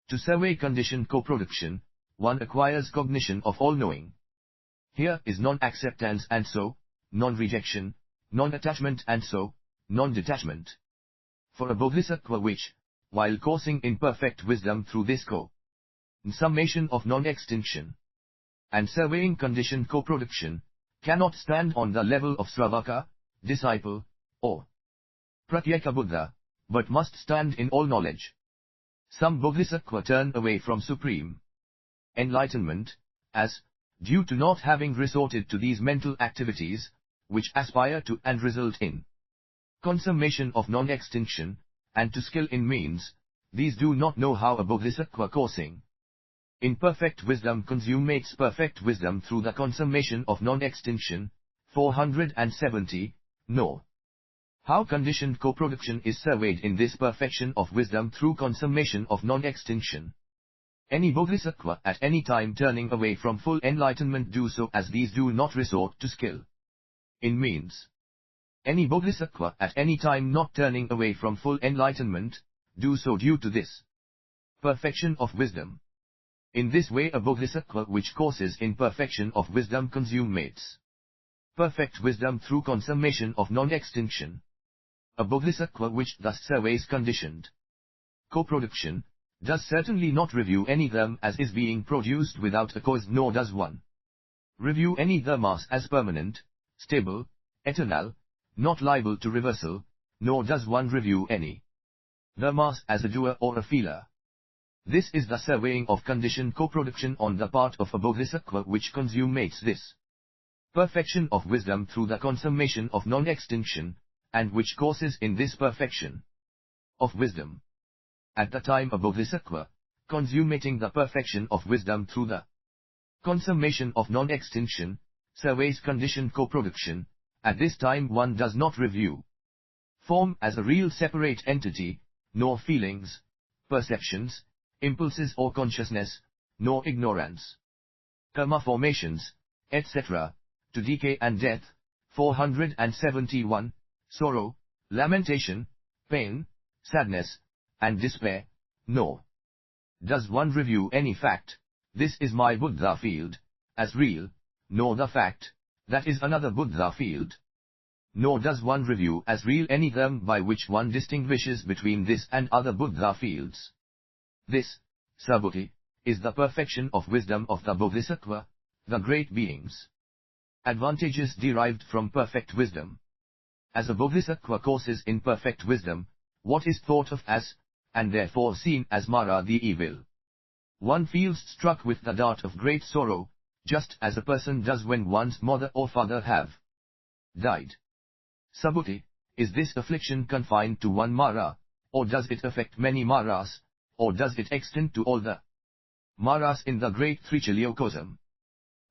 To survey conditioned co-production, one acquires cognition of all-knowing. Here is non-acceptance and so, non-rejection, non-attachment and so, non-detachment. For a bodhisattva which, while coursing in perfect wisdom through this summation of non-extinction and surveying conditioned co-production, cannot stand on the level of Sravaka, disciple, or Pratyeka Buddha, but must stand in all knowledge. Some bodhisattva turn away from supreme enlightenment, as, due to not having resorted to these mental activities, which aspire to and result in consummation of non-extinction, and to skill in means, these do not know how a bodhisattva coursing in perfect wisdom consummates perfect wisdom through the consummation of non-extinction. 470, nor how conditioned co-production is surveyed in this perfection of wisdom through consummation of non-extinction. Any bodhisattva at any time turning away from full enlightenment do so as these do not resort to skill in means. Any bodhisattva at any time not turning away from full enlightenment, do so due to this perfection of wisdom. In this way a bodhisattva which courses in perfection of wisdom consummates perfect wisdom through consummation of non-extinction. A bodhisattva which thus surveys conditioned co-production, does certainly not review any dharma as is being produced without a cause, nor does one review any dharmas as permanent, stable, eternal, not liable to reversal, nor does one review any dharmas as a doer or a feeler. This is the surveying of conditioned co-production on the part of a bodhisattva which consummates this perfection of wisdom through the consummation of non-extinction, and which courses in this perfection of wisdom. At the time a bodhisattva, consummating the perfection of wisdom through the consummation of non-extinction, surveys conditioned co-production, at this time one does not review form as a real separate entity, nor feelings, perceptions, impulses or consciousness, nor ignorance, karma formations, etc., to decay and death. 471, sorrow, lamentation, pain, sadness, and despair, nor does one review any fact, this is my Buddha field, as real, nor the fact, that is another Buddha field. Nor does one review as real any term by which one distinguishes between this and other Buddha fields. This, Subhuti, is the perfection of wisdom of the Bodhisattva, the great beings. Advantages derived from perfect wisdom. As a Bodhisattva courses in perfect wisdom, what is thought of as, and therefore seen as Mara the evil, one feels struck with the dart of great sorrow, just as a person does when one's mother or father have died. Subhuti, is this affliction confined to one Mara, or does it affect many Maras, or does it extend to all the Maras in the great Trichiliocosm?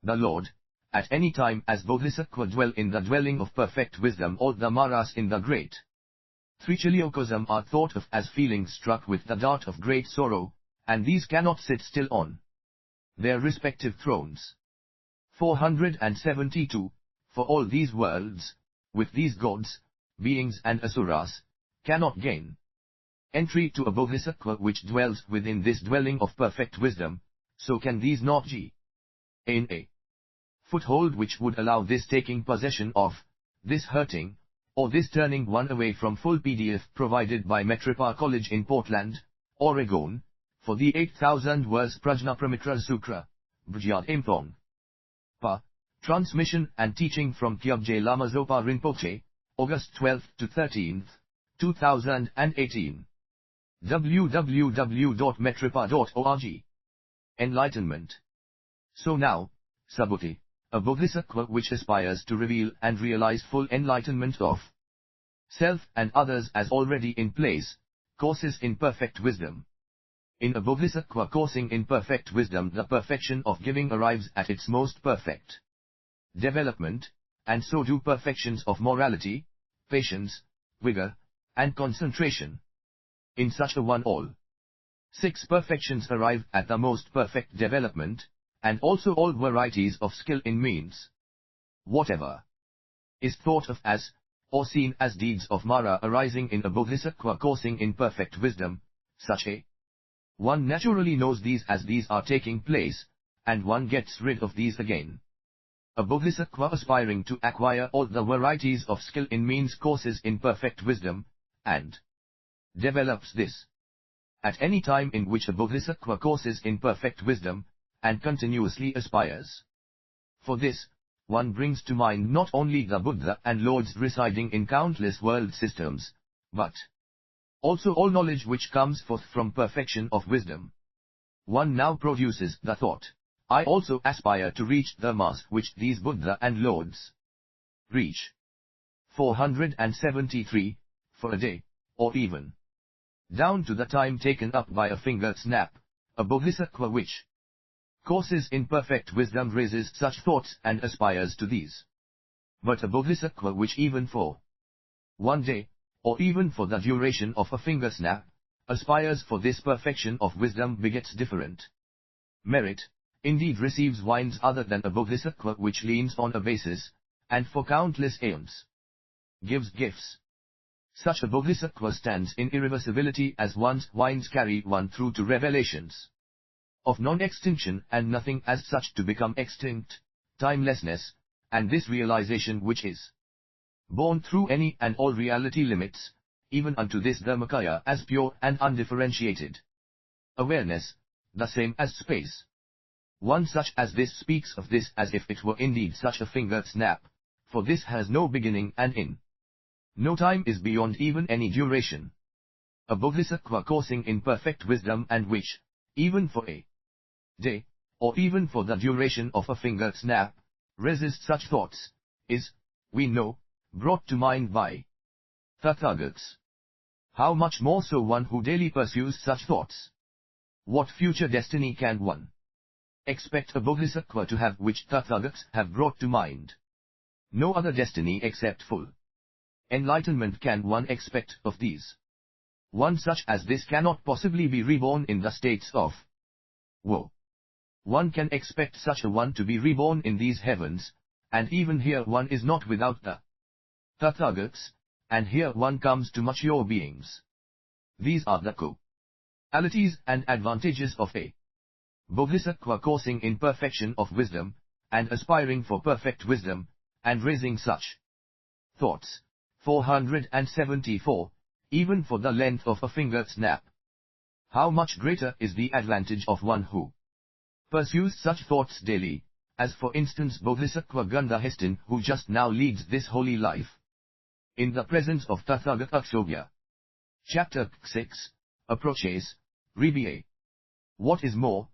The Lord, at any time as Bodhisattva dwell in the dwelling of perfect wisdom, all the Maras in the great Trichiliocosm are thought of as feeling struck with the dart of great sorrow, and these cannot sit still on their respective thrones. 472, for all these worlds, with these gods, beings and asuras, cannot gain entry to a bodhisattva which dwells within this dwelling of perfect wisdom, so can these not gain a foothold which would allow this taking possession of, this hurting, or this turning one away from full PDF provided by Metripa College in Portland, Oregon, for the 8,000 words Prajnaparamita Sutra, Bhajyad Impong. Pa. Transmission and teaching from Kyabje Lama Zopa Rinpoche, August 12 to 13, 2018. www.metripa.org. Enlightenment. So now, Subhuti, a bodhisattva which aspires to reveal and realize full enlightenment of self and others as already in place, courses in perfect wisdom. In a bodhisattva coursing in perfect wisdom, the perfection of giving arrives at its most perfect development, and so do perfections of morality, patience, vigor, and concentration. In such a one all 6 perfections arrive at the most perfect development, and also all varieties of skill in means. Whatever is thought of as, or seen as deeds of Mara arising in a bodhisattva coursing in perfect wisdom, such a one naturally knows these as these are taking place, and one gets rid of these again. A bodhisattva aspiring to acquire all the varieties of skill in means courses in perfect wisdom, and develops this. At any time in which a bodhisattva courses in perfect wisdom, and continuously aspires. For this, one brings to mind not only the Buddha and Lords residing in countless world systems, but also all knowledge which comes forth from perfection of wisdom. One now produces the thought, I also aspire to reach the mass which these Buddha and Lords reach. 473, for a day, or even down to the time taken up by a finger snap, a bodhisattva which courses in perfect wisdom raises such thoughts and aspires to these. But a bodhisattva which even for one day, or even for the duration of a finger snap, aspires for this perfection of wisdom begets different merit, indeed receives wines other than a bodhisattva which leans on a basis, and for countless aeons gives gifts. Such a bodhisattva stands in irreversibility as one's wines carry one through to revelations of non-extinction and nothing as such to become extinct, timelessness, and this realization which is born through any and all reality limits, even unto this Dharmakaya as pure and undifferentiated awareness, the same as space. One such as this speaks of this as if it were indeed such a finger snap, for this has no beginning and in no time is beyond even any duration. A bodhisattva coursing in perfect wisdom and which, even for a day, or even for the duration of a finger snap, resists such thoughts, is, we know, brought to mind by Tathagats. How much more so one who daily pursues such thoughts? What future destiny can one expect a bodhisattva to have which Tathagats have brought to mind? No other destiny except full enlightenment can one expect of these. One such as this cannot possibly be reborn in the states of woe. One can expect such a one to be reborn in these heavens, and even here one is not without the Tathagats, and here one comes to mature beings. These are the qualities and advantages of a bodhisattva coursing in perfection of wisdom, and aspiring for perfect wisdom, and raising such thoughts. 474, even for the length of a finger snap. How much greater is the advantage of one who pursues such thoughts daily, as for instance Bodhisattva Gandhahestin who just now leads this holy life in the presence of Tathagata Akshobhya. Chapter 6, Approaches, Rebia. What is more,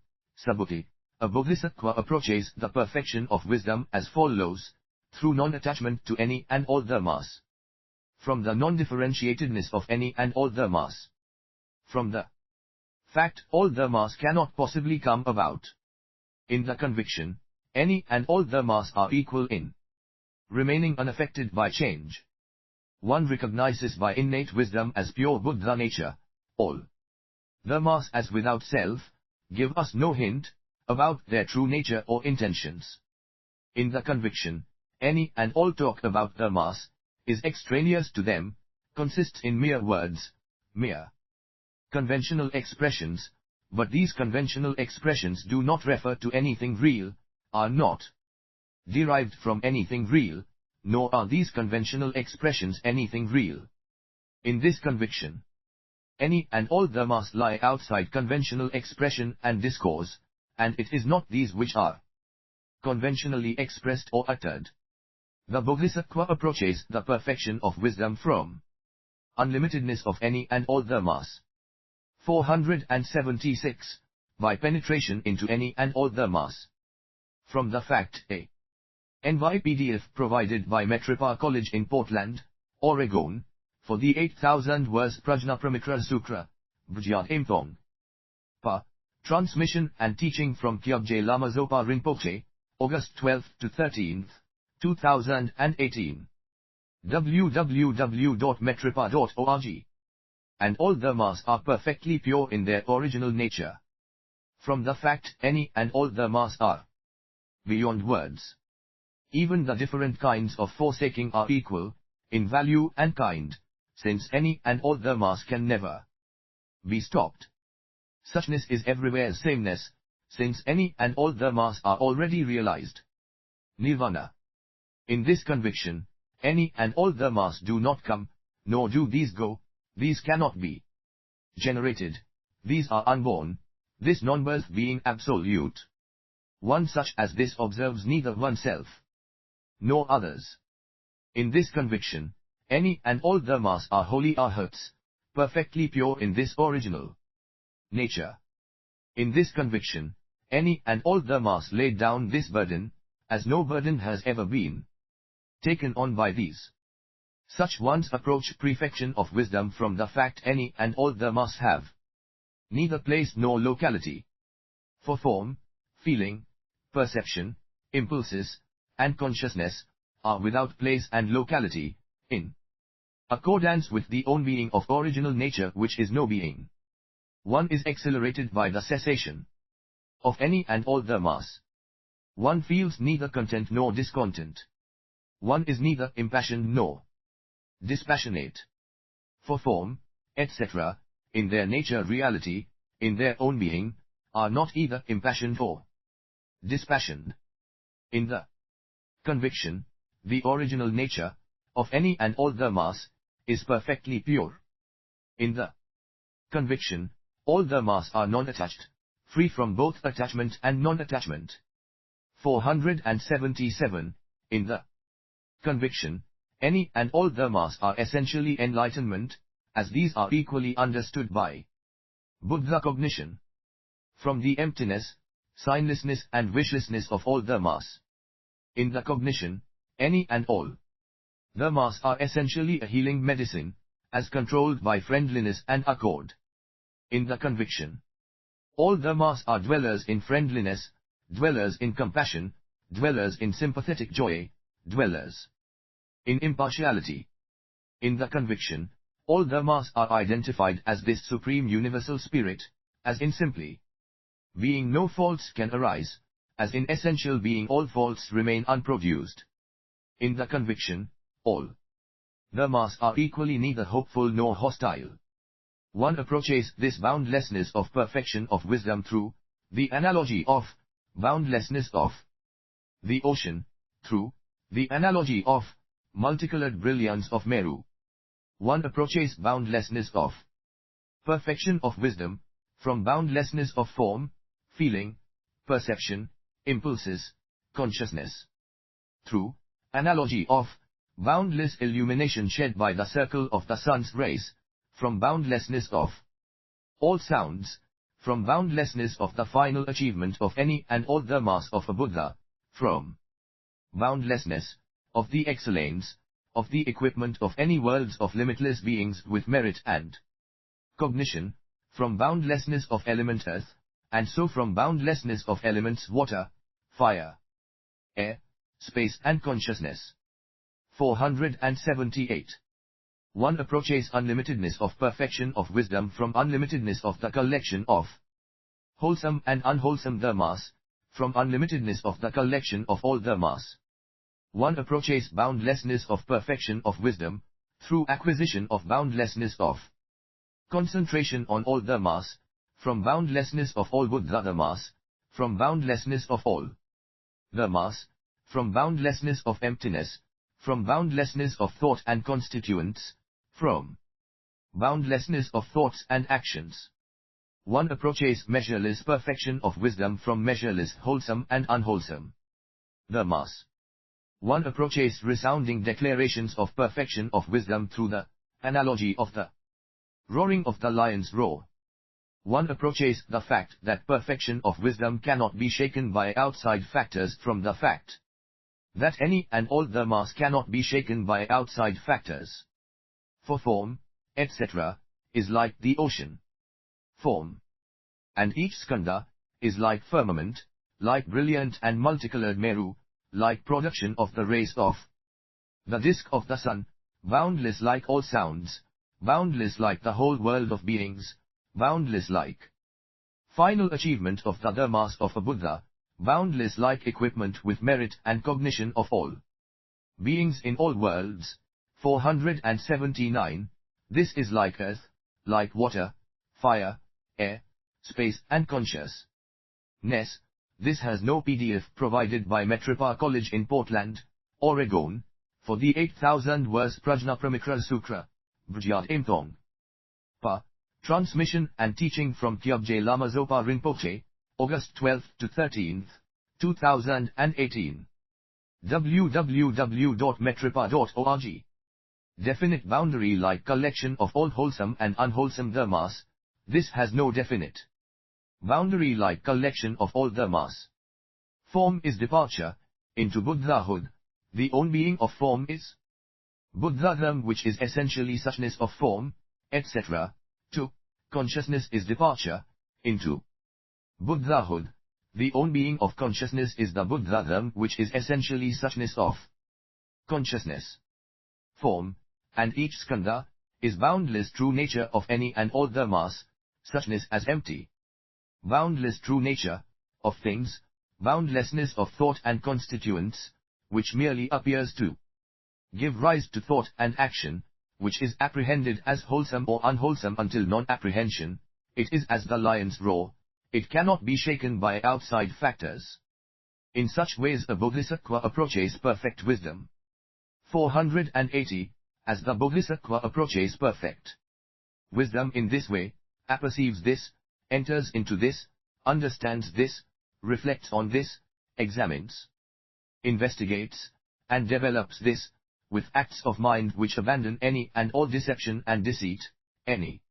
Subhuti, a bodhisattva approaches the perfection of wisdom as follows, through non-attachment to any and all dharmas. From the non-differentiatedness of any and all dharmas. From the fact all dharmas cannot possibly come about. In the conviction, any and all dharmas are equal in remaining unaffected by change. One recognizes by innate wisdom as pure Buddha nature, all dharmas as without self, give us no hint about their true nature or intentions. In the conviction, any and all talk about dharmas is extraneous to them, consists in mere words, mere conventional expressions, but these conventional expressions do not refer to anything real, are not derived from anything real, nor are these conventional expressions anything real. In this conviction, any and all dharmas lie outside conventional expression and discourse, and it is not these which are conventionally expressed or uttered. The Bodhisattva approaches the perfection of wisdom from unlimitedness of any and all dharmas. 476. By penetration into any and all dharmas. From the fact A. NYPDF provided by Metripa College in Portland, Oregon, for the 8,000 verse Prajnaparamita Sutra, Bhajyat Imthong. Pa. Transmission and teaching from Kyabje Lama Zopa Rinpoche, August 12 to 13, 2018. www.metripa.org. And all dharmas are perfectly pure in their original nature. From the fact any and all dharmas are beyond words. Even the different kinds of forsaking are equal, in value and kind, since any and all dharmas can never be stopped. Suchness is everywhere sameness, since any and all dharmas are already realized. Nirvana. In this conviction, any and all dharmas do not come, nor do these go, these cannot be generated, these are unborn, this non-birth being absolute. One such as this observes neither oneself nor others. In this conviction, any and all dharmas are holy arhats, perfectly pure in this original nature. In this conviction, any and all dharmas laid down this burden, as no burden has ever been taken on by these. Such ones approach perfection of wisdom from the fact any and all dharmas have neither place nor locality. For form, feeling, perception, impulses, and consciousness are without place and locality, in accordance with the own being of original nature which is no being. One is accelerated by the cessation of any and all dharmas. One feels neither content nor discontent. One is neither impassioned nor dispassionate. For form, etc., in their nature reality, in their own being, are not either impassioned or dispassioned. In the conviction, the original nature of any and all dharmas is perfectly pure. In the conviction, all dharmas are non-attached, free from both attachment and non-attachment. 477. In the conviction, any and all dharmas are essentially enlightenment, as these are equally understood by Buddha cognition. From the emptiness, signlessness and wishlessness of all dharmas. In the cognition, any and all dharmas are essentially a healing medicine, as controlled by friendliness and accord. In the conviction, all dharmas are dwellers in friendliness, dwellers in compassion, dwellers in sympathetic joy, dwellers in impartiality. In the conviction, all dharmas are identified as this supreme universal spirit, as in simply being no faults can arise, as in essential being all faults remain unproduced. In the conviction, all dharmas are equally neither hopeful nor hostile. One approaches this boundlessness of perfection of wisdom through the analogy of boundlessness of the ocean, through the analogy of multicolored brilliance of Meru. One approaches boundlessness of perfection of wisdom from boundlessness of form, feeling, perception, impulses, consciousness. Through analogy of boundless illumination shed by the circle of the sun's rays, from boundlessness of all sounds, from boundlessness of the final achievement of any and all dharmas of a Buddha, from boundlessness of the excellence of the equipment of any worlds of limitless beings with merit and cognition, from boundlessness of element earth, and so from boundlessness of elements water, fire, air, space and consciousness. 478. One approaches unlimitedness of perfection of wisdom from unlimitedness of the collection of wholesome and unwholesome dharmas, from unlimitedness of the collection of all dharmas. One approaches boundlessness of perfection of wisdom, through acquisition of boundlessness of Concentration on all dharmas, from boundlessness of all Buddha dharmas, from boundlessness of all dharmas, from boundlessness of emptiness, from boundlessness of thought and constituents, from boundlessness of thoughts and actions. One approaches measureless perfection of wisdom from measureless wholesome and unwholesome dharmas. One approaches resounding declarations of perfection of wisdom through the analogy of the roaring of the lion's roar. One approaches the fact that perfection of wisdom cannot be shaken by outside factors from the fact that any and all dharmas cannot be shaken by outside factors. For form, etc., is like the ocean. Form. And each skandha is like firmament, like brilliant and multicolored Meru, like production of the rays of the disk of the sun, boundless like all sounds, boundless like the whole world of beings, boundless like final achievement of the dharmas of a Buddha, boundless like equipment with merit and cognition of all beings in all worlds. 479. This is like earth, like water, fire, air, space and consciousness. This has no PDF provided by Metropa College in Portland, Oregon, for the 8,000 verse Prajnaparamita Sutra, Brijat Imthong. Transmission and teaching from Kyabje Lama Zopa Rinpoche, August 12 to 13, 2018. www.metropa.org. Definite boundary like collection of all wholesome and unwholesome dharmas. This has no definite boundary like collection of all dharmas. Form is departure into Buddhahood. The own being of form is Buddhadharma, which is essentially suchness of form, etc. 2. Consciousness is departure into Buddhahood. The own being of consciousness is the Buddhadharma, which is essentially suchness of consciousness. Form, and each skandha, is boundless true nature of any and all dharmas, suchness as empty. Boundless true nature of things, boundlessness of thought and constituents, which merely appears to give rise to thought and action, which is apprehended as wholesome or unwholesome until non-apprehension. It is as the lion's roar, it cannot be shaken by outside factors. In such ways a bodhisattva approaches perfect wisdom. 480. As the bodhisattva approaches perfect wisdom in this way, apperceives this, enters into this, understands this, reflects on this, examines, investigates, and develops this, with acts of mind which abandon any and all deception and deceit, any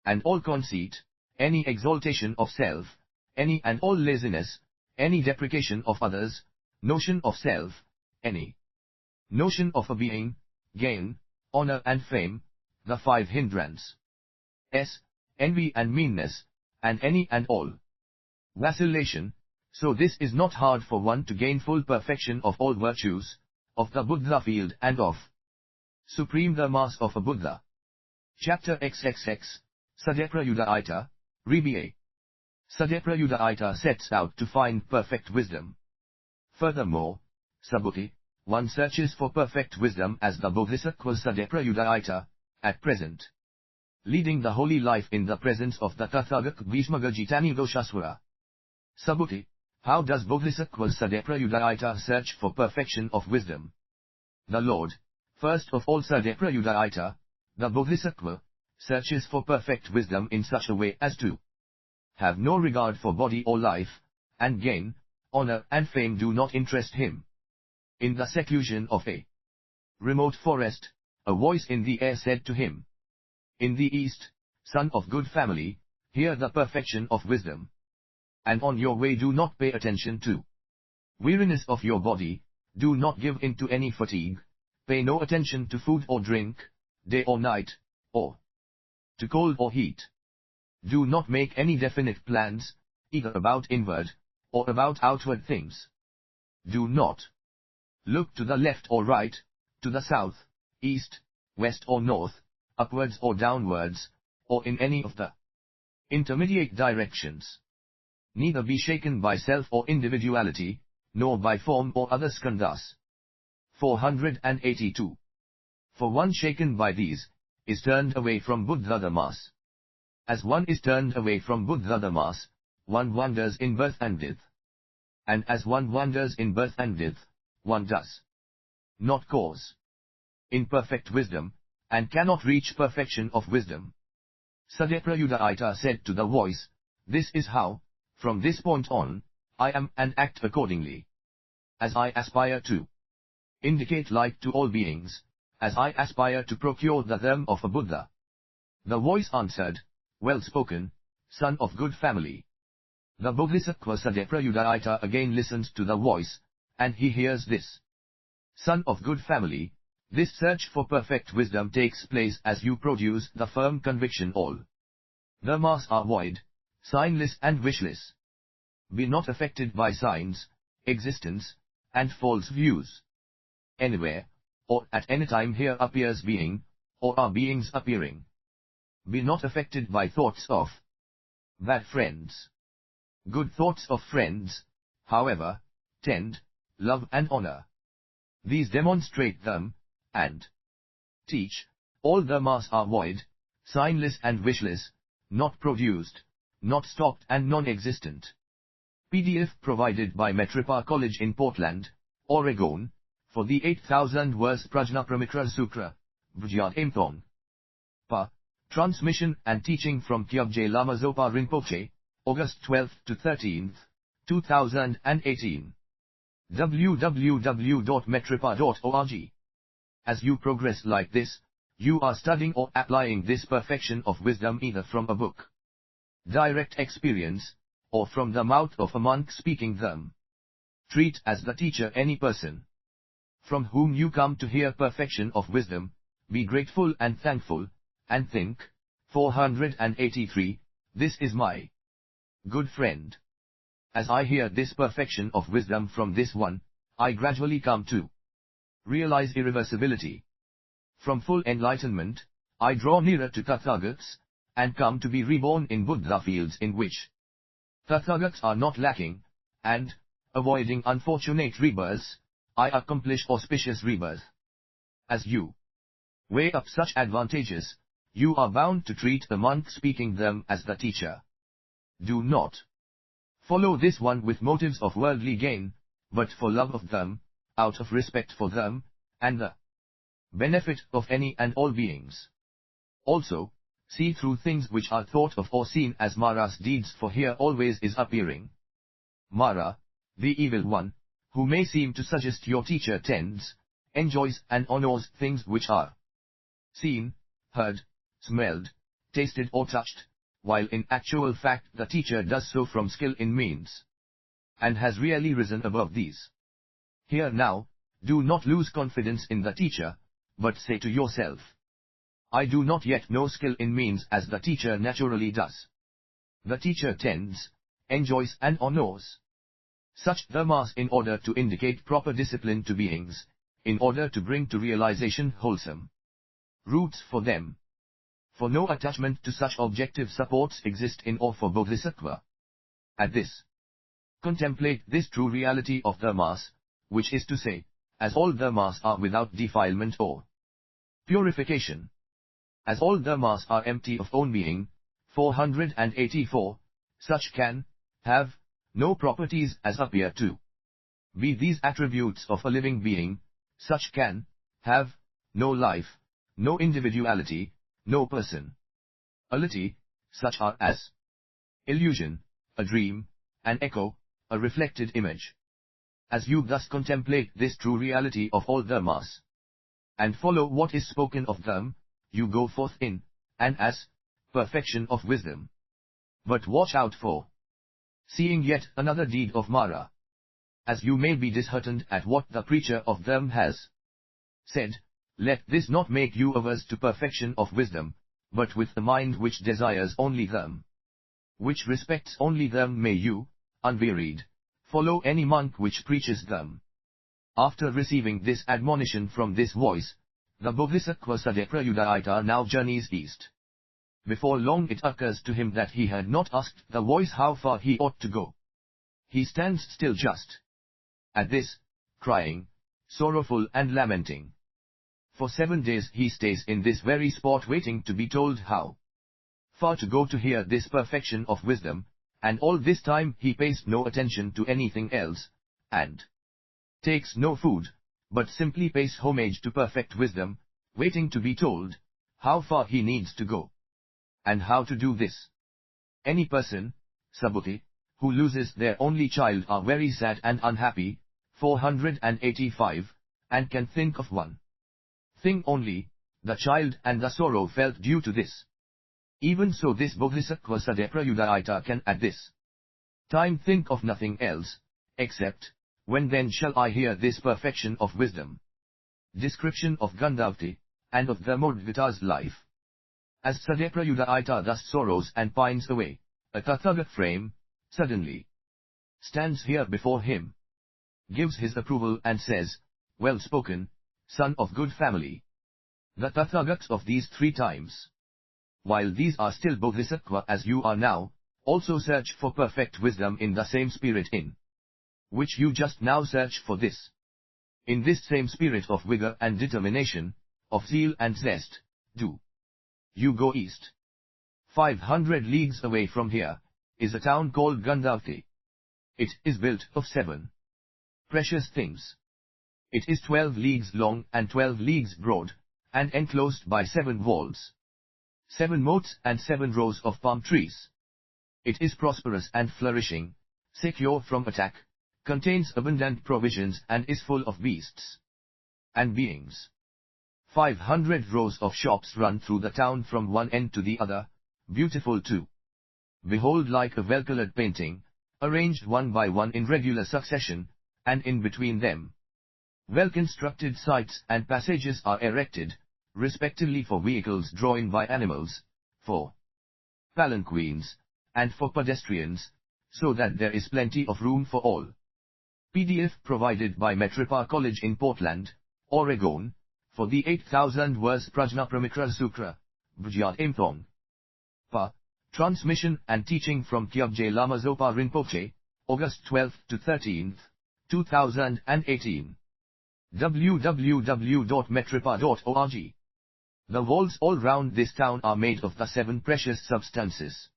and all conceit, any exaltation of self, any and all laziness, any deprecation of others, notion of self, any notion of a being, gain, honor and fame, the five hindrances, envy and meanness, and any and all vacillation. So this is not hard for one to gain full perfection of all virtues, of the Buddha field and of supreme dharmas of a Buddha. Chapter XXX, Sadeprayudayita, Rebi. Sadeprayudayita sets out to find perfect wisdom. Furthermore, Subhuti, one searches for perfect wisdom as the Bodhisattva Sadeprayudayita, at present, leading the holy life in the presence of the Tathagata Bhishmagajitani Doshaswara. Subhuti, how does Bodhisattva Sadeprayudayita search for perfection of wisdom? The Lord, first of all Sadeprayudayita, the Bodhisattva, searches for perfect wisdom in such a way as to have no regard for body or life, and gain, honor and fame do not interest him. In the seclusion of a remote forest, a voice in the air said to him, "In the east, son of good family, hear the perfection of wisdom. And on your way do not pay attention to weariness of your body, do not give in to any fatigue, pay no attention to food or drink, day or night, or to cold or heat. Do not make any definite plans, either about inward, or about outward things. Do not look to the left or right, to the south, east, west or north, upwards or downwards, or in any of the intermediate directions. Neither be shaken by self or individuality, nor by form or other skandhas." 482. For one shaken by these, is turned away from Buddha dharmas. As one is turned away from Buddha Dhammas, one wanders in birth and death. And as one wanders in birth and death, one does not cause imperfect wisdom, and cannot reach perfection of wisdom. Sadaprayudayita said to the voice, "This is how, from this point on, I am and act accordingly. As I aspire to indicate light to all beings, as I aspire to procure the dharma of a Buddha." The voice answered, "Well spoken, son of good family." The Bodhisattva Sadaprayudayita again listens to the voice, and he hears this. "Son of good family, this search for perfect wisdom takes place as you produce the firm conviction all dhammas are void, signless and wishless. Be not affected by signs, existence, and false views. Anywhere, or at any time here appears being, or are beings appearing. Be not affected by thoughts of bad friends. Good thoughts of friends, however, tend, love and honor. These demonstrate them, and teach, all dhammas are void, signless and wishless, not produced, not stocked and non-existent." PDF provided by Metripa College in Portland, Oregon, for the 8,000 verse Prajnaparamita Sutra, Vijayat Imthong. Pa. Transmission and teaching from Kyabje Lama Zopa Rinpoche, August 12 to 13, 2018. www.metripa.org. As you progress like this, you are studying or applying this perfection of wisdom either from a book, direct experience, or from the mouth of a monk speaking them. Treat as the teacher any person from whom you come to hear perfection of wisdom, be grateful and thankful, and think, 483, this is my good friend. As I hear this perfection of wisdom from this one, I gradually come to realize irreversibility. From full enlightenment, I draw nearer to Tathagats, and come to be reborn in Buddha fields in which Tathagats are not lacking, and, avoiding unfortunate rebirths, I accomplish auspicious rebirth. As you weigh up such advantages, you are bound to treat the monk speaking them as the teacher. Do not follow this one with motives of worldly gain, but for love of them, out of respect for them, and the benefit of any and all beings. Also, see through things which are thought of or seen as Mara's deeds, for here always is appearing Mara, the evil one, who may seem to suggest your teacher tends, enjoys and honors things which are seen, heard, smelled, tasted or touched, while in actual fact the teacher does so from skill in means, and has really risen above these. Here now, do not lose confidence in the teacher, but say to yourself, I do not yet know skill in means as the teacher naturally does. The teacher tends, enjoys and honors such dharmas in order to indicate proper discipline to beings, in order to bring to realization wholesome roots for them. For no attachment to such objective supports exist in or for Bodhisattva. At this, contemplate this true reality of dharmas, which is to say, as all dharmas are without defilement or purification. As all dharmas are empty of own being, 484, such can have no properties as appear to be these attributes of a living being, such can have no life, no individuality, no person, ality, such are as illusion, a dream, an echo, a reflected image. As you thus contemplate this true reality of all dharmas, and follow what is spoken of them, you go forth in, and as, perfection of wisdom. But watch out for seeing yet another deed of Mara. As you may be disheartened at what the preacher of them has said, let this not make you averse to perfection of wisdom, but with the mind which desires only them, which respects only them, may you, unwearied, follow any monk which preaches them. After receiving this admonition from this voice, the Bodhisattva Sadaprayudayita now journeys east. Before long it occurs to him that he had not asked the voice how far he ought to go. He stands still just at this, crying, sorrowful and lamenting. For 7 days he stays in this very spot waiting to be told how far to go to hear this perfection of wisdom, and all this time he pays no attention to anything else, and takes no food, but simply pays homage to perfect wisdom, waiting to be told how far he needs to go, and how to do this. Any person, Subhuti, who loses their only child are very sad and unhappy, 485, and can think of one thing only, the child, and the sorrow felt due to this. Even so this Bodhisattva Prajnaparamita can at this time think of nothing else, except, when then shall I hear this perfection of wisdom? Description of Gandhavati, and of the Modgata's life. As Prajnaparamita thus sorrows and pines away, a Tathagat frame, suddenly stands here before him, gives his approval and says, well spoken, son of good family. The Tathagats of these 3 times, while these are still Bodhisattva as you are now, also search for perfect wisdom in the same spirit in which you just now search for this. In this same spirit of vigor and determination, of zeal and zest, do you go east. 500 leagues away from here is a town called Gandhavati. It is built of 7 precious things. It is 12 leagues long and 12 leagues broad, and enclosed by 7 walls, 7 moats and 7 rows of palm trees. It is prosperous and flourishing, secure from attack, contains abundant provisions and is full of beasts and beings. 500 rows of shops run through the town from one end to the other, beautiful to behold like a well-colored painting, arranged one by one in regular succession, and in between them well-constructed sites and passages are erected, respectively for vehicles drawn by animals, for palanquins, and for pedestrians, so that there is plenty of room for all. PDF provided by Metropa College in Portland, Oregon, for the 8,000 verse Prajnaparamita Sutra, Bhajyat Imthong. Pa. Transmission and teaching from Kyabje Lama Zopa Rinpoche, August 12 to 13, 2018. www.metropa.org. The walls all round this town are made of the 7 precious substances.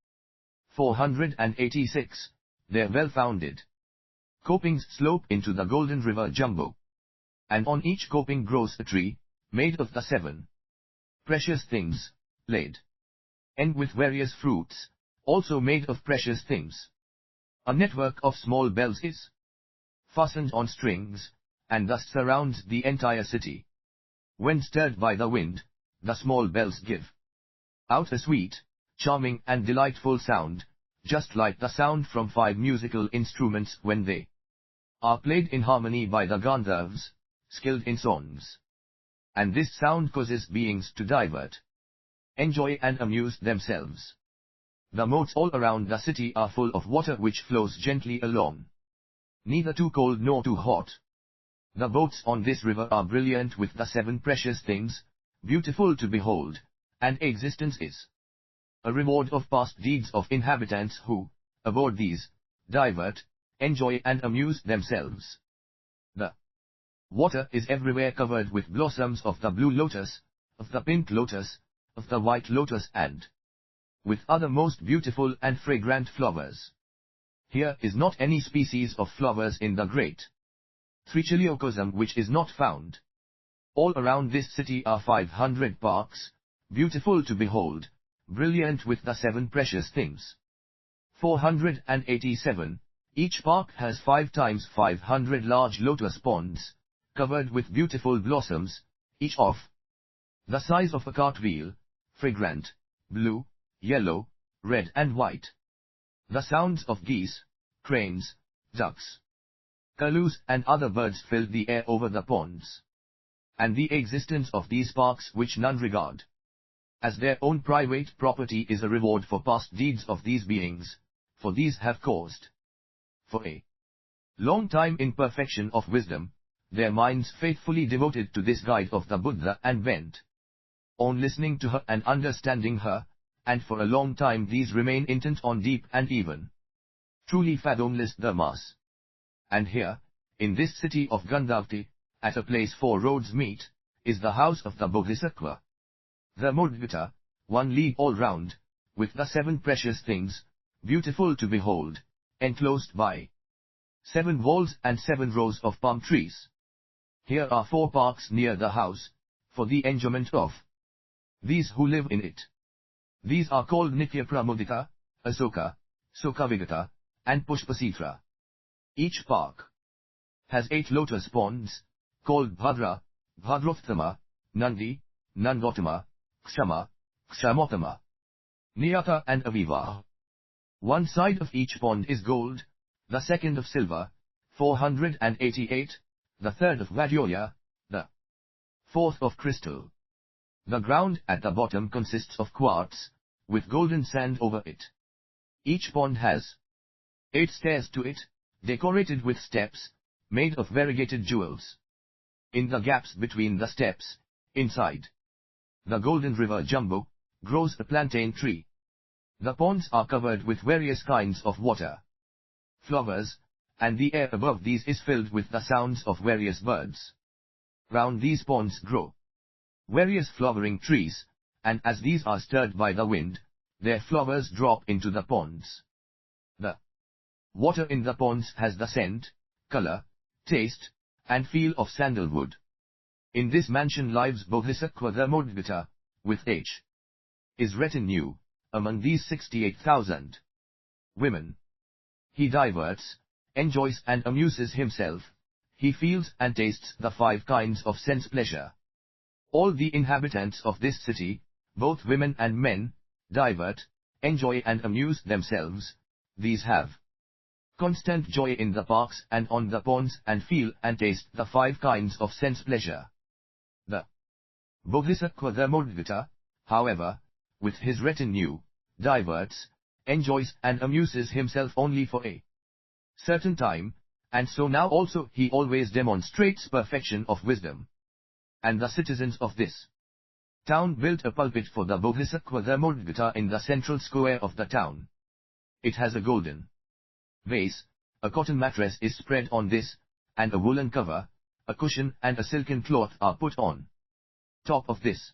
486. They're well founded. Copings slope into the Golden River Jumbo. And on each coping grows a tree, made of the 7 precious things, laid and with various fruits, also made of precious things. A network of small bells is fastened on strings, and thus surrounds the entire city. When stirred by the wind, the small bells give out a sweet, charming and delightful sound, just like the sound from 5 musical instruments when they are played in harmony by the Gandharvas, skilled in songs. And this sound causes beings to divert, enjoy and amuse themselves. The moats all around the city are full of water which flows gently along, neither too cold nor too hot. The boats on this river are brilliant with the 7 precious things, beautiful to behold, and existence is a reward of past deeds of inhabitants who, aboard these, divert, enjoy and amuse themselves. The water is everywhere covered with blossoms of the blue lotus, of the pink lotus, of the white lotus and with other most beautiful and fragrant flowers. Here is not any species of flowers in the great Trichiliocosm which is not found. All around this city are 500 parks, beautiful to behold, brilliant with the 7 precious things. 487. Each park has 5 times 500 large lotus ponds, covered with beautiful blossoms, each of the size of a cartwheel, fragrant, blue, yellow, red and white. The sounds of geese, cranes, ducks, curlews and other birds fill the air over the ponds. And the existence of these parks which none regard as their own private property is a reward for past deeds of these beings, for these have caused for a long time in perfection of wisdom, their minds faithfully devoted to this guide of the Buddha and bent on listening to her and understanding her, and for a long time these remain intent on deep and even truly fathomless dharmas. And here, in this city of Gandhavati, at a place 4 roads meet, is the house of the Bodhisattva. The Modgata, 1 league all round, with the 7 precious things, beautiful to behold, enclosed by 7 walls and 7 rows of palm trees. Here are 4 parks near the house, for the enjoyment of these who live in it. These are called Nitya Pramodita, Asoka, Sokavigata, and Pushpasitra. Each park has 8 lotus ponds, called Bhadra, Bhadrottama, Nandi, Nandottama, Kshama, Kshamottama, Niyata and Aviva. One side of each pond is gold, the second of silver, 488, the third of Vadyolya, the fourth of crystal. The ground at the bottom consists of quartz, with golden sand over it. Each pond has 8 stairs to it, decorated with steps, made of variegated jewels. In the gaps between the steps, inside the golden river Jumbo, grows a plantain tree. The ponds are covered with various kinds of water, flowers, and the air above these is filled with the sounds of various birds. Round these ponds grow various flowering trees, and as these are stirred by the wind, their flowers drop into the ponds. The water in the ponds has the scent, color, taste, and feel of sandalwood. In this mansion lives Bodhisattva Dharmodgata, with H. His retinue, among these 68,000 women. He diverts, enjoys and amuses himself, he feels and tastes the 5 kinds of sense pleasure. All the inhabitants of this city, both women and men, divert, enjoy and amuse themselves. These have constant joy in the parks and on the ponds and feel and taste the 5 kinds of sense pleasure. The Bodhisattva Dharmodgata, however, with his retinue, diverts, enjoys and amuses himself only for a certain time, and so now also he always demonstrates perfection of wisdom. And the citizens of this town built a pulpit for the Bodhisattva Dharmodgata in the central square of the town. It has a golden vase, a cotton mattress is spread on this, and a woolen cover, a cushion and a silken cloth are put on top of this.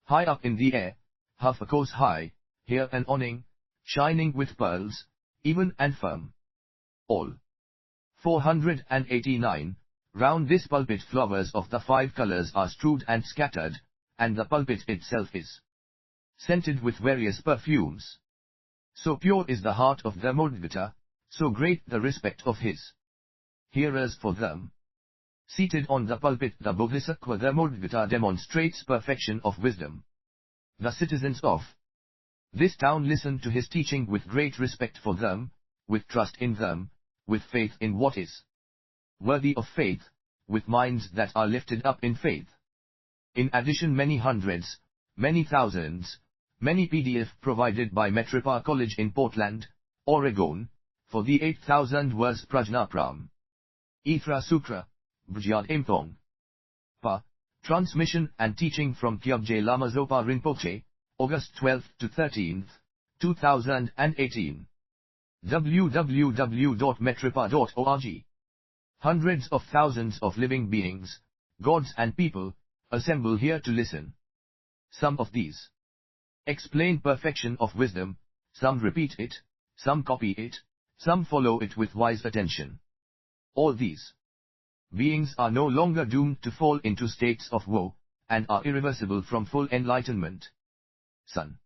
High up in the air, half a course high, here an awning, shining with pearls, even and firm. All 489, round this pulpit flowers of the 5 colors are strewed and scattered, and the pulpit itself is scented with various perfumes. So pure is the heart of Dharmodgata, so great the respect of his hearers for them. Seated on the pulpit, the Bodhisattva Dharmodgata demonstrates perfection of wisdom. The citizens of this town listen to his teaching with great respect for them, with trust in them, with faith in what is worthy of faith, with minds that are lifted up in faith. In addition, many hundreds, many thousands, many PDF provided by Metropa College in Portland, Oregon, for the 8,000 words Prajnaparamita Sutra, Bhajyad Impong. Pa. Transmission and teaching from Kyabje Lama Zopa Rinpoche, August 12 to 13, 2018. www.metropa.org. Hundreds of thousands of living beings, gods and people, assemble here to listen. Some of these explain perfection of wisdom, some repeat it, some copy it, some follow it with wise attention. All these beings are no longer doomed to fall into states of woe, and are irreversible from full enlightenment. Son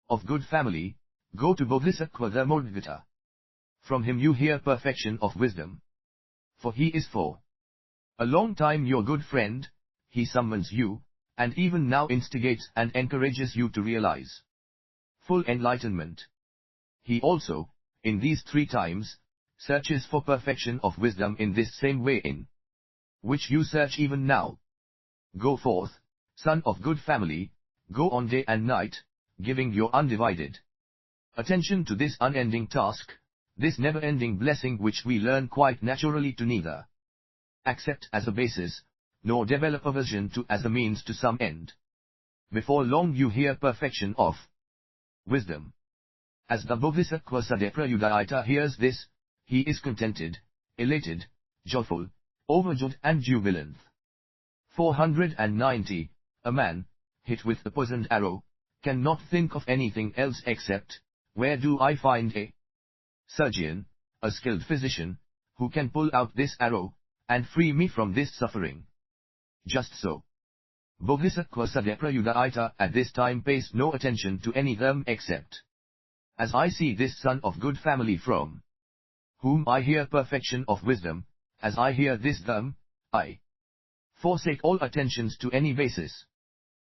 of good family, go to Bodhisattva Dharmodgata. From him you hear perfection of wisdom. For he is for a long time your good friend, he summons you, and even now instigates and encourages you to realize full enlightenment. He also, in these 3 times, searches for perfection of wisdom in this same way in which you search even now. Go forth, son of good family, go on day and night, giving your undivided attention to this unending task, this never-ending blessing which we learn quite naturally to neither accept as a basis, nor develop aversion to as a means to some end. Before long you hear perfection of wisdom. As the Bodhisattva Sadeprayudayita hears this, he is contented, elated, joyful, overjoyed and jubilant. 490, a man, hit with a poisoned arrow, cannot think of anything else except, where do I find a surgeon, a skilled physician, who can pull out this arrow, and free me from this suffering? Just so. Bodhisattva Prajnaparamita at this time pays no attention to any dharma except, as I see this son of good family from whom I hear perfection of wisdom, as I hear this dharma, I forsake all attentions to any basis.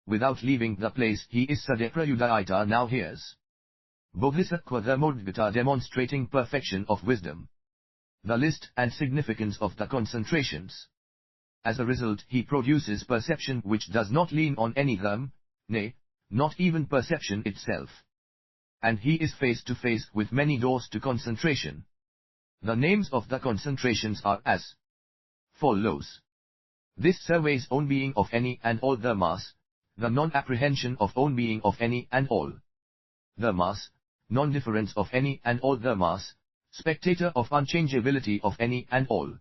Without leaving the place he is Prajnaparamita now hears. Bodhisattva Dharmodgata demonstrating perfection of wisdom. The list and significance of the concentrations. As a result he produces perception which does not lean on any dharma, nay, not even perception itself. And he is face to face with many doors to concentration. The names of the concentrations are as follows. This surveys own being of any and all dharmas, the non-apprehension of own being of any and all dharmas, non-difference of any and all dharmas, spectator of unchangeability of any and all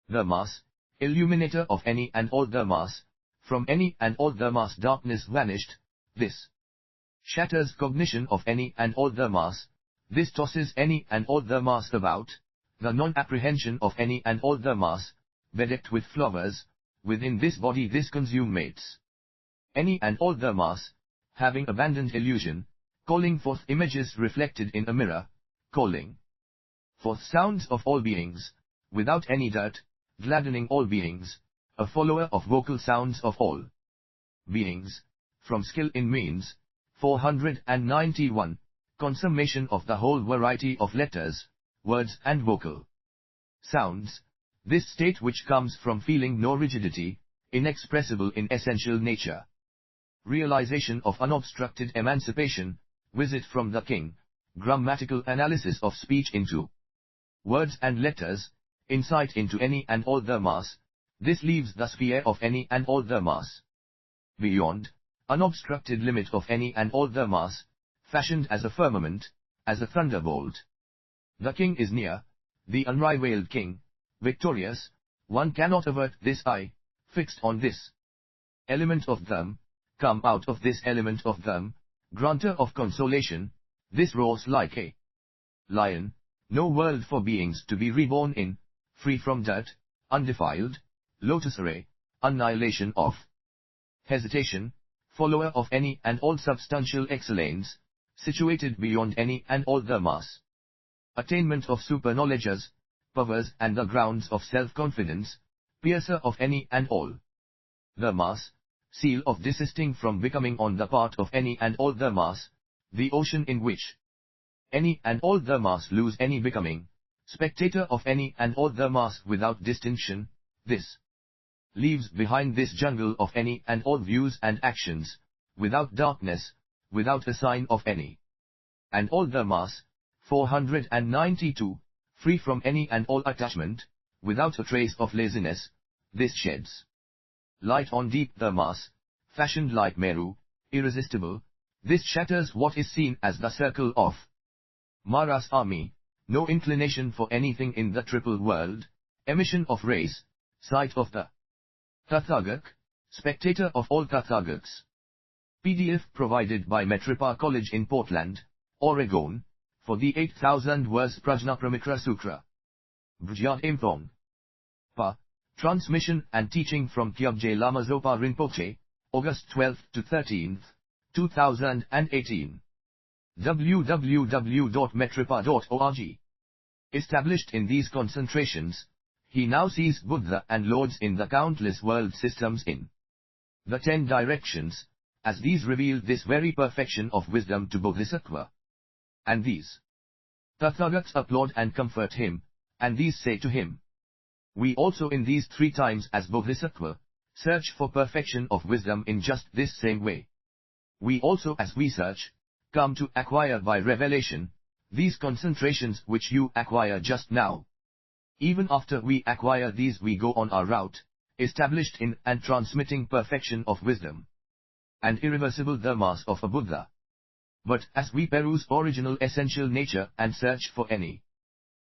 dharmas, illuminator of any and all dharmas, from any and all dharmas darkness vanished, this shatters cognition of any and all dharmas, this tosses any and all dharmas about, the non-apprehension of any and all dharmas, bedecked with flowers, within this body this consummates any and all dharmas, having abandoned illusion, calling forth images reflected in a mirror, calling forth sounds of all beings, without any doubt, gladdening all beings, a follower of vocal sounds of all beings, from skill in means, 491, consummation of the whole variety of letters, words and vocal sounds, this state which comes from feeling no rigidity, inexpressible in essential nature. Realization of unobstructed emancipation, visit from the king, grammatical analysis of speech into words and letters, insight into any and all dharmas, this leaves the sphere of any and all dharmas. Beyond, unobstructed limit of any and all dharmas, fashioned as a firmament, as a thunderbolt. The king is near, the unrivaled king, victorious, one cannot avert this eye, fixed on this element of dharma, come out of this element of dharma, granter of consolation, this roars like a lion, no world for beings to be reborn in, free from dirt, undefiled, lotus array, annihilation of hesitation, follower of any and all substantial excellence, situated beyond any and all dharmas. Attainment of super-knowledges, powers and the grounds of self-confidence, piercer of any and all dharmas, seal of desisting from becoming on the part of any and all dharmas, the ocean in which any and all dharmas lose any becoming, spectator of any and all dharmas without distinction, this leaves behind this jungle of any and all views and actions, without darkness, without a sign of any and all dharmas, 492, free from any and all attachment, without a trace of laziness, this sheds light on deep dharmas, fashioned like Meru, irresistible, this shatters what is seen as the circle of Mara's army, no inclination for anything in the triple world, emission of race, sight of the Tathagak, spectator of all Tathagats. PDF provided by Metripa College in Portland, Oregon, for the 8,000 verse Prajnaparamita Sutra. Bjyat Imthong. Pa. Transmission and teaching from Kyabje Lama Zopa Rinpoche, August 12 to 13, 2018. www.metripa.org. Established in these concentrations, he now sees Buddha and Lords in the countless world systems in the 10 directions, as these reveal this very perfection of wisdom to Bodhisattva. And these Tathagats applaud and comfort him, and these say to him, we also in these 3 times as Bodhisattva, search for perfection of wisdom in just this same way. We also as we search, come to acquire by revelation, these concentrations which you acquire just now. Even after we acquire these we go on our route, established in and transmitting perfection of wisdom and irreversible dharmas of a Buddha. But as we peruse original essential nature and search for any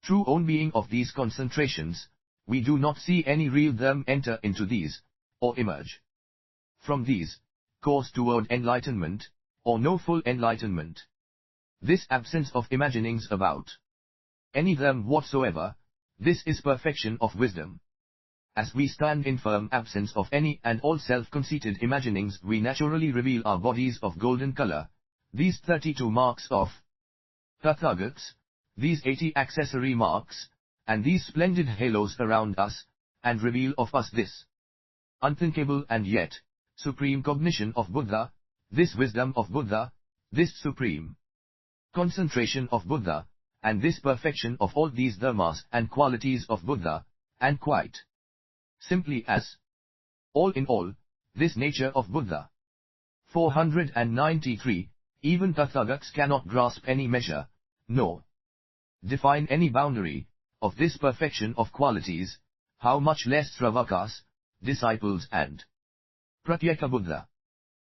true own being of these concentrations, we do not see any real dharma enter into these, or emerge from these, course toward enlightenment, or no full enlightenment. This absence of imaginings about any them whatsoever, this is perfection of wisdom. As we stand in firm absence of any and all self-conceited imaginings, we naturally reveal our bodies of golden color, these 32 marks of Tathagats, these 80 accessory marks, and these splendid halos around us, and reveal of us this unthinkable and yet supreme cognition of Buddha, this wisdom of Buddha, this supreme concentration of Buddha, and this perfection of all these dharmas and qualities of Buddha, and quite simply as all in all, this nature of Buddha. 493. Even Tathagats cannot grasp any measure, nor define any boundary, of this perfection of qualities, how much less Sravakas, disciples and Pratyeka Buddha.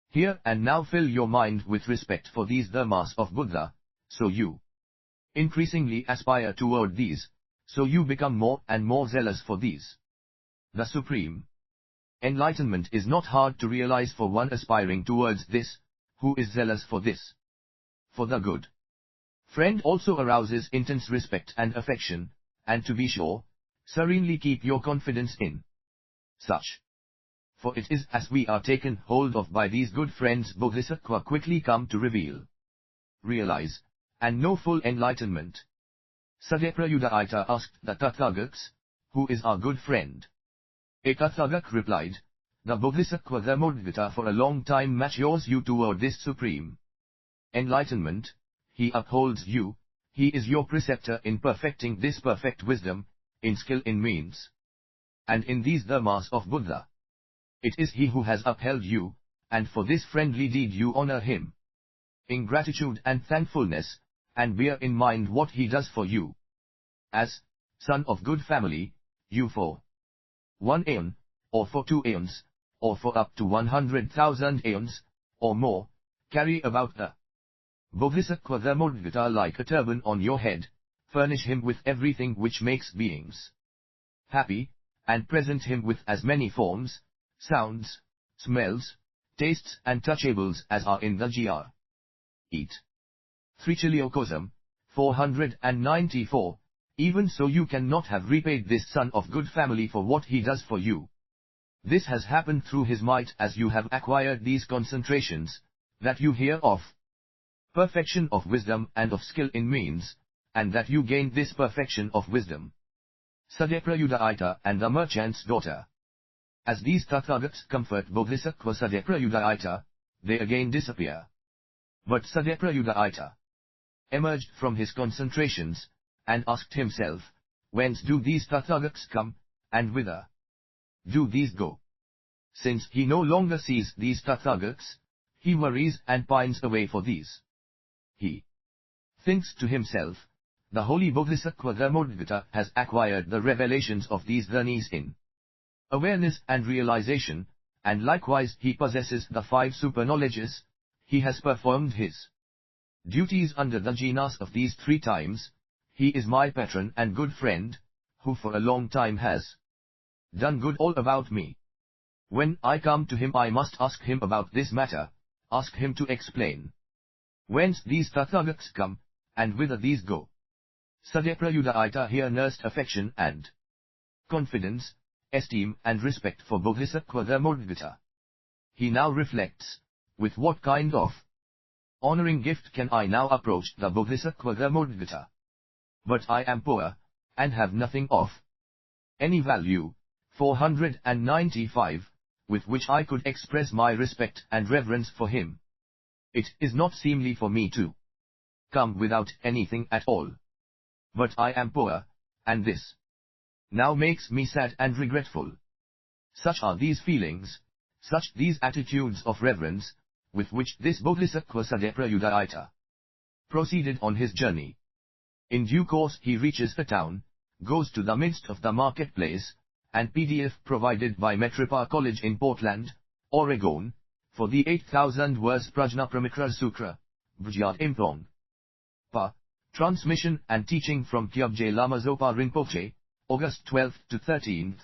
Here and now fill your mind with respect for these dharmas of Buddha, so you increasingly aspire toward these, so you become more and more zealous for these. The supreme enlightenment is not hard to realize for one aspiring towards this, who is zealous for this. For the good friend also arouses intense respect and affection, and to be sure, serenely keep your confidence in such. For it is as we are taken hold of by these good friends Bodhisattva quickly come to realize, and know full enlightenment. Sadeprayudayita asked the Tathagats, who is our good friend? A Tathagat replied, the Bodhisattva Dharmodgata for a long time matures you toward this supreme enlightenment, he upholds you, he is your preceptor in perfecting this perfect wisdom, in skill in means, and in these dharmas of Buddha. It is he who has upheld you, and for this friendly deed you honor him in gratitude and thankfulness, and bear in mind what he does for you. As son of good family, you for 1 aeon, or for 2 aeons, or for up to 100,000 aeons, or more, carry about the Bodhisattva Dharmodgata like a turban on your head, furnish him with everything which makes beings happy, and present him with as many forms, sounds, smells, tastes and touchables as are in the GR. Eat. 3 Chiliocosm, 494. Even so you cannot have repaid this son of good family for what he does for you. This has happened through his might as you have acquired these concentrations, that you hear of perfection of wisdom and of skill in means, and that you gained this perfection of wisdom. Sadeprayudayita and the merchant's daughter. As these Tathagats comfort Bodhisattva Sadeprayudayita, they again disappear. But Sadeprayudayita emerged from his concentrations, and asked himself, whence do these Tathagats come, and whither do these go? Since he no longer sees these Tathagats, he worries and pines away for these. He thinks to himself, the holy Bodhisattva Dharmodgata has acquired the revelations of these dharnis in awareness and realization, and likewise he possesses the 5 super-knowledges, he has performed his duties under the jnas of these 3 times, he is my patron and good friend, who for a long time has done good all about me. When I come to him I must ask him about this matter, ask him to explain whence these Tathagats come, and whither these go. Sadeprayudayita here nursed affection and confidence, esteem and respect for Bodhisattva Dharmodgata. He now reflects, with what kind of honoring gift can I now approach the Bodhisattva Dharmodgata? But I am poor, and have nothing of any value. 495, with which I could express my respect and reverence for him. It is not seemly for me to come without anything at all. But I am poor, and this now makes me sad and regretful. Such are these feelings, such these attitudes of reverence, with which this Bodhisattva Sadeprayudayita proceeded on his journey. In due course he reaches a town, goes to the midst of the marketplace, and PDF provided by Metripa College in Portland, Oregon, for the 8,000 verse Prajnaparamita Sutra, Bhjat Imthong. Pa. Transmission and teaching from Kyabje Lama Zopa Rinpoche, August 12 to 13,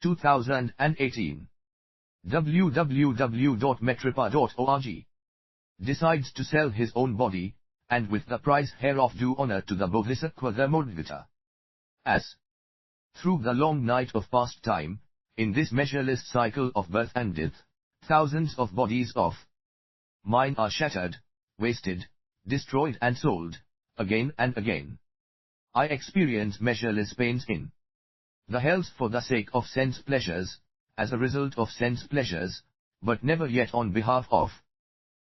2018. www.metripa.org decides to sell his own body, and with the price hereof do honor to the Bodhisattva Dharmodvita. As, through the long night of past time, in this measureless cycle of birth and death, thousands of bodies of mine are shattered, wasted, destroyed and sold, again and again. I experience measureless pains in the hells for the sake of sense pleasures, as a result of sense pleasures, but never yet on behalf of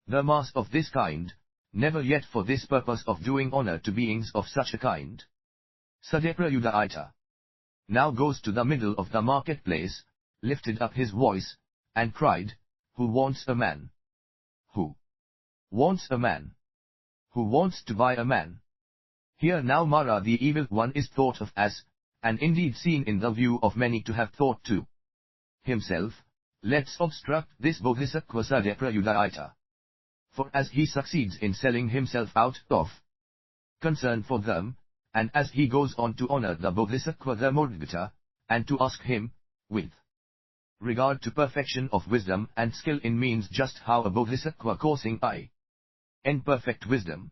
the mass of this kind, never yet for this purpose of doing honor to beings of such a kind. Sadeprayudaita now goes to the middle of the marketplace, lifted up his voice, and cried, Who wants a man? Who wants a man? Who wants to buy a man? Here now Mara the evil one is thought of as, and indeed seen in the view of many to have thought to himself, let's obstruct this Bodhisattva Sadeprayudaita. For as he succeeds in selling himself out of concern for them, and as he goes on to honor the Bodhisattva Dharmodvita, and to ask him, with regard to perfection of wisdom and skill in means just how a Bodhisattva coursing in perfect wisdom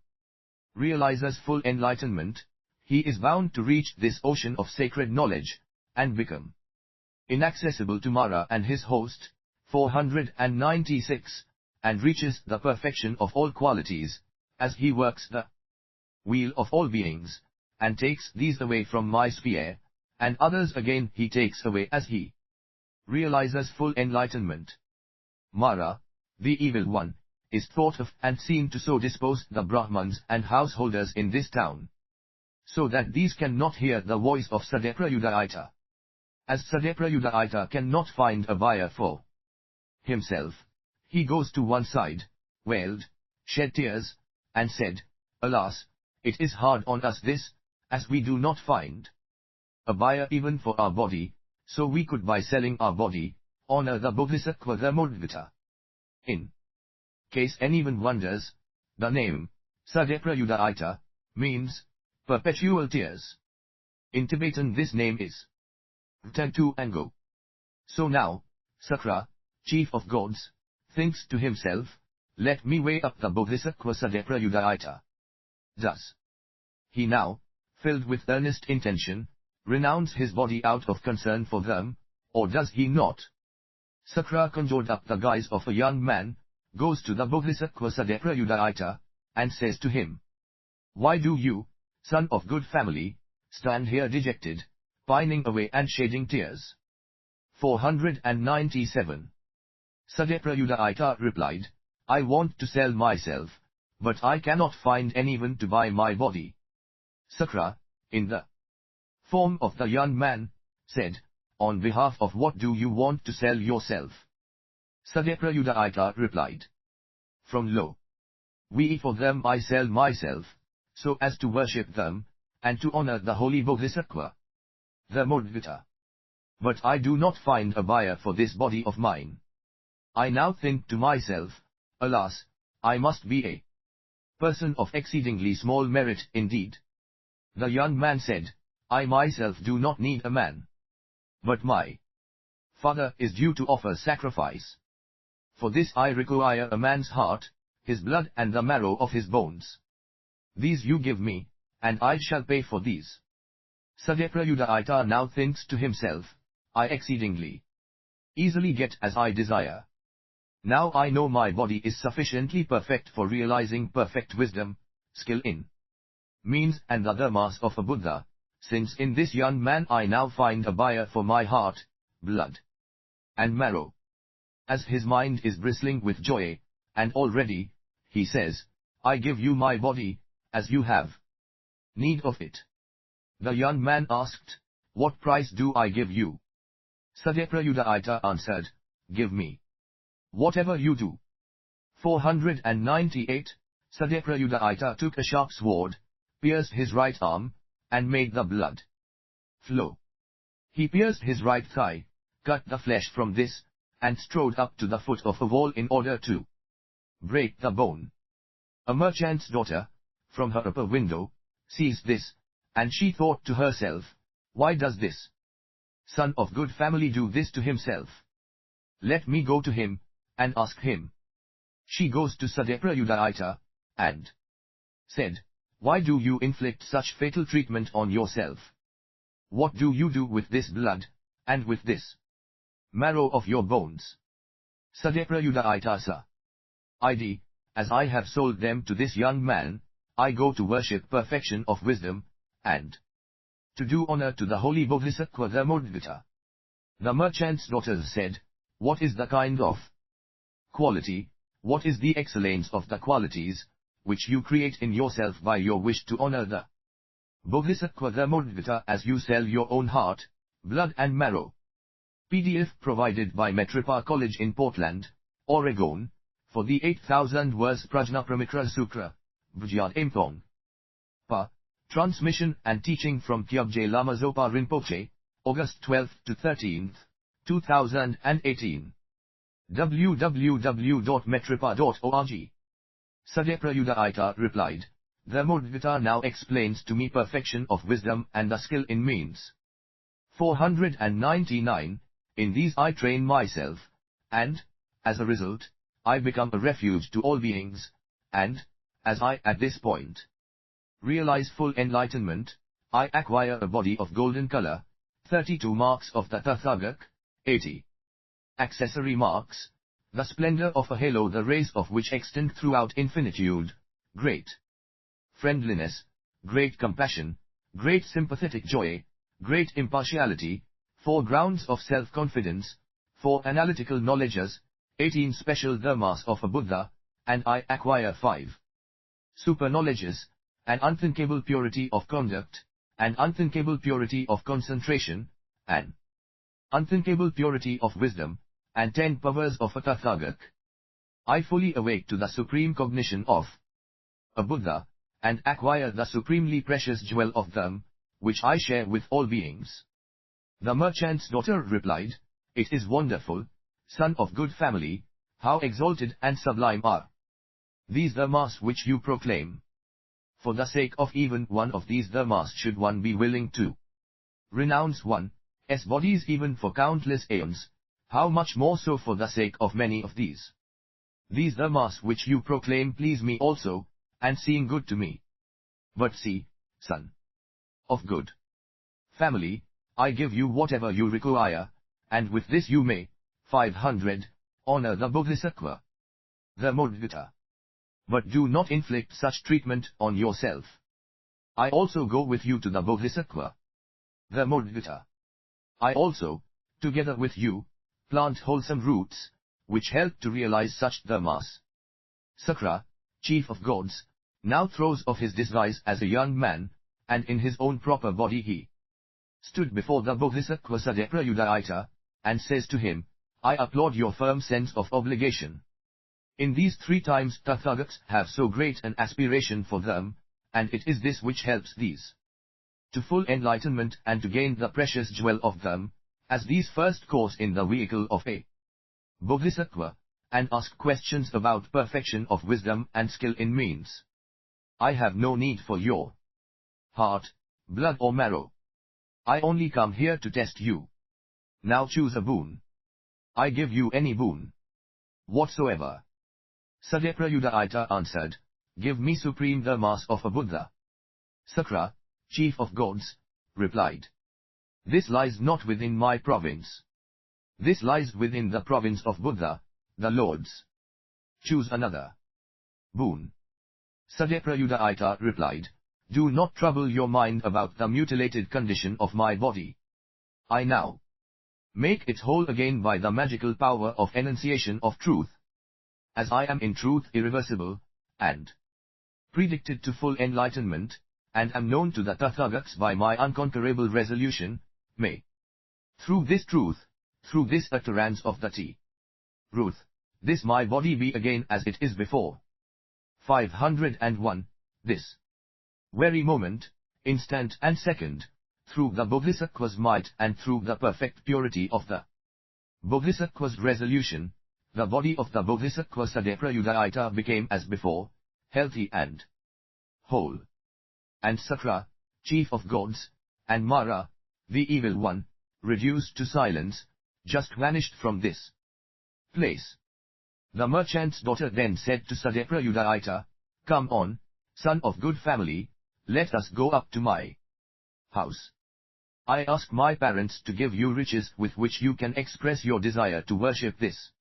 realizes full enlightenment, he is bound to reach this ocean of sacred knowledge, and become inaccessible to Mara and his host, 496, and reaches the perfection of all qualities, as he works the wheel of all beings, and takes these away from my sphere, and others again he takes away as he realizes full enlightenment. Mara, the evil one, is thought of and seen to so dispose the Brahmans and householders in this town, so that these cannot hear the voice of Sadeprayudaita. As Sadeprayudaita cannot find a buyer for himself, he goes to one side, wailed, shed tears, and said, Alas, it is hard on us this, as we do not find a buyer even for our body, so we could by selling our body, honor the Bodhisattva Dharmodvita. In case anyone wonders, the name, Sadeprayudaita, means perpetual tears. In Tibetan this name is Tentu Ango. So now, Sakra, chief of gods, thinks to himself, let me weigh up the Bodhisattva Sadeprayudaita. Thus, he now, filled with earnest intention, renounce his body out of concern for them, or does he not? Sakra conjured up the guise of a young man, goes to the Bodhisattva Sadeprayudaita, and says to him, Why do you, son of good family, stand here dejected, pining away and shedding tears? 497. Sadeprayudaita replied, I want to sell myself, but I cannot find anyone to buy my body. Sakra, in the form of the young man, said, On behalf of what do you want to sell yourself? Sadeprayudaita replied, From lo, we for them I sell myself, so as to worship them, and to honor the holy Bodhisattva Dharmodvita. But I do not find a buyer for this body of mine. I now think to myself, Alas, I must be a person of exceedingly small merit indeed. The young man said, I myself do not need a man. But my father is due to offer sacrifice. For this I require a man's heart, his blood and the marrow of his bones. These you give me, and I shall pay for these. Sadeprayudaita now thinks to himself, I exceedingly easily get as I desire. Now I know my body is sufficiently perfect for realizing perfect wisdom, skill in means and the dharmas of a Buddha, since in this young man I now find a buyer for my heart, blood, and marrow. As his mind is bristling with joy, and already, he says, I give you my body, as you have need of it. The young man asked, What price do I give you? Sadeprayudaita answered, Give me whatever you do. 498. Sadeprayudaita took a sharp sword, pierced his right arm, and made the blood flow. He pierced his right thigh, cut the flesh from this, and strode up to the foot of a wall in order to break the bone. A merchant's daughter, from her upper window, sees this, and she thought to herself, Why does this son of good family do this to himself? Let me go to him, and ask him. She goes to Prajnaparamita, and said, "Why do you inflict such fatal treatment on yourself? What do you do with this blood, and with this marrow of your bones?" Prajnaparamita said, "Id, as I have sold them to this young man, I go to worship perfection of wisdom, and to do honor to the holy Bodhisattva Dharmodvita." The merchant's daughters said, "What is the kind of quality, what is the excellence of the qualities, which you create in yourself by your wish to honor the Bodhisattva Dharmodvita as you sell your own heart, blood and marrow?" PDF provided by Metripa College in Portland, Oregon, for the 8000 verse Prajnaparamita Sutra, Vijayad Imthong. Pa. Transmission and teaching from Kyabje Lama Zopa Rinpoche, August 12 to 13, 2018. www.metripa.org. Prajnaparamita replied, "Dharmodvita now explains to me perfection of wisdom and the skill in means. 499, in these I train myself, and, as a result, I become a refuge to all beings, and, as I at this point realize full enlightenment, I acquire a body of golden color, 32 marks of the Tathagak, 80 accessory marks, the splendor of a halo the rays of which extend throughout infinitude, great friendliness, great compassion, great sympathetic joy, great impartiality, 4 grounds of self-confidence, 4 analytical knowledges, 18 special dharmas of a Buddha, and I acquire 5 super knowledges, an unthinkable purity of conduct, an unthinkable purity of concentration, an unthinkable purity of wisdom, and 10 powers of a Tathagak. I fully awake to the supreme cognition of a Buddha, and acquire the supremely precious jewel of them, which I share with all beings." The merchant's daughter replied, "It is wonderful, son of good family, how exalted and sublime are these dharmas which you proclaim. For the sake of even one of these dharmas should one be willing to renounce one's bodies even for countless aeons, how much more so for the sake of many of these. These dharmas which you proclaim please me also, and seem good to me. But see, son of good family, I give you whatever you require, and with this you may, 500, honor the Bodhisattva Dharmodvita. But do not inflict such treatment on yourself. I also go with you to the Bodhisattva Dharmodvita. I also, together with you, plant wholesome roots, which help to realize such dharmas." Sakra, chief of gods, now throws off his disguise as a young man, and in his own proper body he stood before the Bodhisattva Prajnaparamita, and says to him, "I applaud your firm sense of obligation. In these 3 times Tathagats have so great an aspiration for them, and it is this which helps these to full enlightenment and to gain the precious jewel of them, as these first course in the vehicle of a Bodhisattva, and ask questions about perfection of wisdom and skill in means. I have no need for your heart, blood or marrow. I only come here to test you. Now choose a boon. I give you any boon whatsoever." Prajnaparamita answered, "Give me supreme dharmas of a Buddha." Sakra, chief of gods, replied, "This lies not within my province. This lies within the province of Buddha, the Lord's. Choose another boon." Prajnaparamita replied, "Do not trouble your mind about the mutilated condition of my body. I now make it whole again by the magical power of enunciation of truth. As I am in truth irreversible, and predicted to full enlightenment, and am known to the Tathagats by my unconquerable resolution, may, through this truth, through this utterance of the truth, this my body be again as it is before. 501, this very moment, instant and second, through the Bodhisattva's might and through the perfect purity of the Bodhisattva's resolution, the body of the Bodhisattva Prajnaparamita became as before, healthy and whole. And Sakra, chief of gods, and Mara, the evil one, reduced to silence, just vanished from this place." The merchant's daughter then said to Sadeprayudayita, "Come on, son of good family, let us go up to my house. I ask my parents to give you riches with which you can express your desire to worship this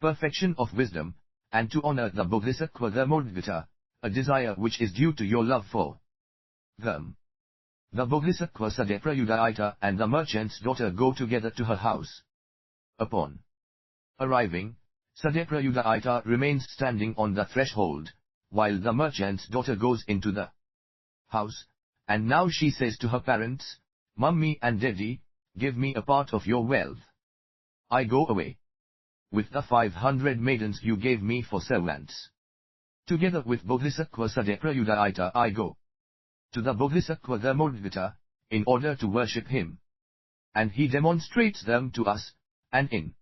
perfection of wisdom, and to honor the Bodhisattva Dharmodgata, a desire which is due to your love for them." The Bodhisattva Sadeprayudayita and the merchant's daughter go together to her house. Upon arriving, Sadeprayudayita remains standing on the threshold, while the merchant's daughter goes into the house, and now she says to her parents, "Mummy and Daddy, give me a part of your wealth. I go away with the 500 maidens you gave me for servants. Together with Bodhisattva Sadeprayudayita I go to the Bodhisattva Dharmodgata, in order to worship him. And he demonstrates them to us, and in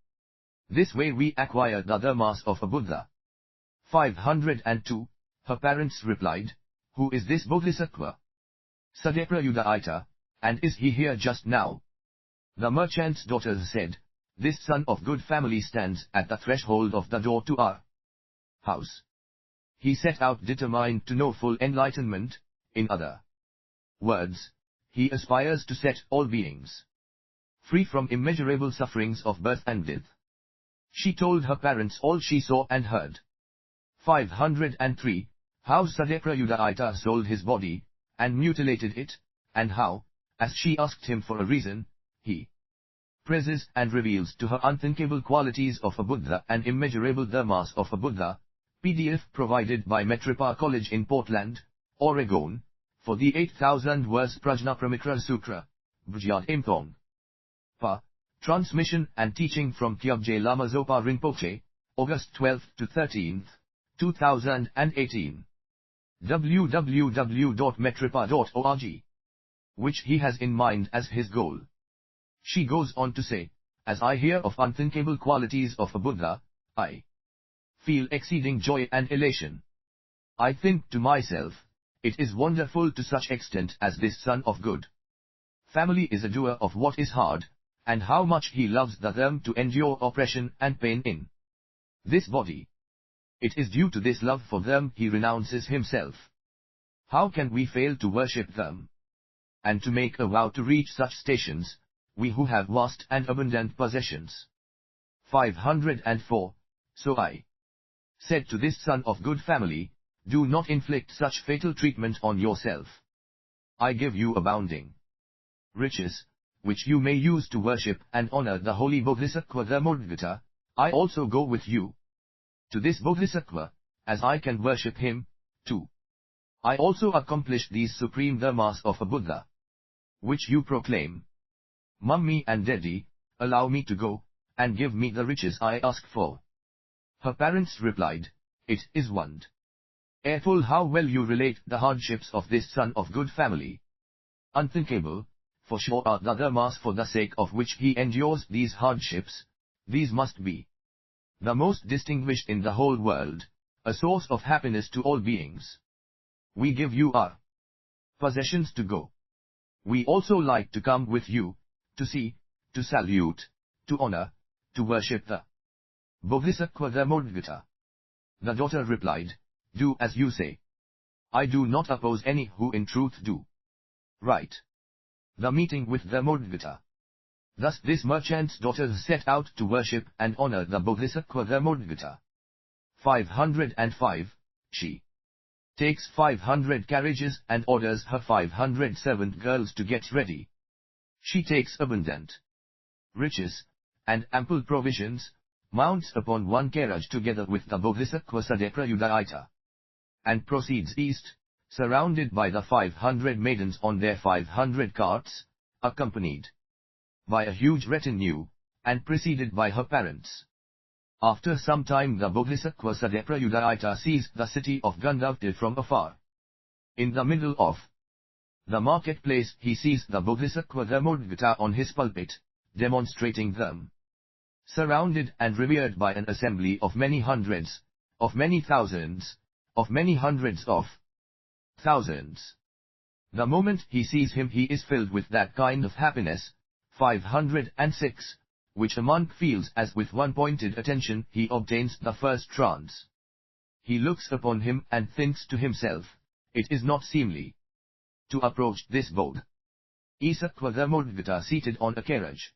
this way we acquire the dharmas of a Buddha." 502. Her parents replied, "Who is this Bodhisattva, Sadeprayudayita, and is he here just now?" The merchant's daughter said, "This son of good family stands at the threshold of the door to our house. He set out determined to know full enlightenment, in other words, he aspires to set all beings free from immeasurable sufferings of birth and death." She told her parents all she saw and heard. 503. How Sadeprayudayita sold his body, and mutilated it, and how, as she asked him for a reason, he praises and reveals to her unthinkable qualities of a Buddha and immeasurable dharmas of a Buddha. PDF provided by Metripa College in Portland, Oregon, for the 8,000 verse Prajnaparamita Sutra, Bhajyad Imthong. Pa. Transmission and teaching from Kyabje Lama Zopa Rinpoche, August 12 to 13, 2018. www.metripa.org. Which he has in mind as his goal. She goes on to say, "As I hear of unthinkable qualities of a Buddha, I feel exceeding joy and elation. I think to myself, it is wonderful to such extent as this son of good family is a doer of what is hard, and how much he loves them to endure oppression and pain in this body. It is due to this love for them he renounces himself. How can we fail to worship them? And to make a vow to reach such stations, we who have vast and abundant possessions." 504. So I said to this son of good family, "Do not inflict such fatal treatment on yourself. I give you abounding riches, which you may use to worship and honor the holy Bodhisattva Dharmodgata. I also go with you to this Bodhisattva, as I can worship him, too. I also accomplish these supreme dharmas of a Buddha, which you proclaim. Mummy and Daddy, allow me to go, and give me the riches I ask for." Her parents replied, "It is wonderful how well you relate the hardships of this son of good family. Unthinkable, for sure are the dharmas for the sake of which he endures these hardships. These must be the most distinguished in the whole world, a source of happiness to all beings. We give you our possessions to go. We also like to come with you, to see, to salute, to honor, to worship the Bodhisattva Dharmodgata." The daughter replied, "Do as you say. I do not oppose any who in truth do right." The meeting with Dharmodgata. Thus this merchant's daughter set out to worship and honor the Bodhisattva Dharmodgata. 505. She takes 500 carriages and orders her 500 servant girls to get ready. She takes abundant riches and ample provisions, mounts upon one carriage together with the Bodhisattva Sadeprayudayita, and proceeds east, surrounded by the 500 maidens on their 500 carts, accompanied by a huge retinue, and preceded by her parents. After some time the Bodhisattva Sadeprayudayita sees the city of Gandavti from afar. In the middle of the marketplace he sees the Bodhisattva Dharmodgata on his pulpit, demonstrating them, surrounded and revered by an assembly of many hundreds, of many thousands, of many hundreds of thousands. The moment he sees him he is filled with that kind of happiness. 506. which a monk feels as with one pointed attention he obtains the first trance. He looks upon him and thinks to himself, it is not seemly to approach this Bodh. Isattva Dharmodgata seated on a carriage.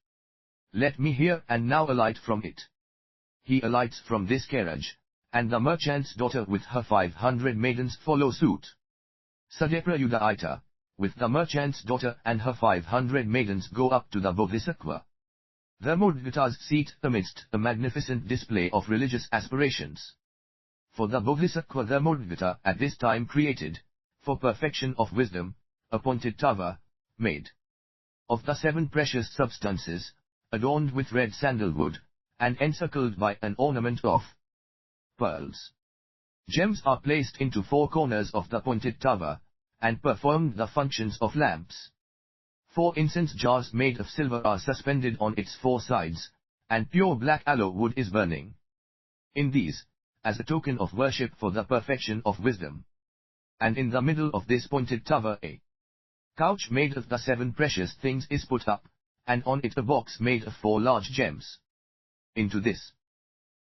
Let me hear and now alight from it. He alights from this carriage, and the merchant's daughter with her 500 maidens follow suit. Sadeprayudaita, with the merchant's daughter and her 500 maidens go up to the Bodhisattva Dharmodgata's seat amidst a magnificent display of religious aspirations. For the Bodhisattva Dharmodgata at this time created, for perfection of wisdom, appointed tava, made of the 7 precious substances, adorned with red sandalwood, and encircled by an ornament of pearls. Gems are placed into 4 corners of the pointed tava, and performed the functions of lamps. 4 incense jars made of silver are suspended on its 4 sides, and pure black aloe wood is burning in these, as a token of worship for the perfection of wisdom. And in the middle of this pointed tava a couch made of the 7 precious things is put up, and on it a box made of 4 large gems. Into this,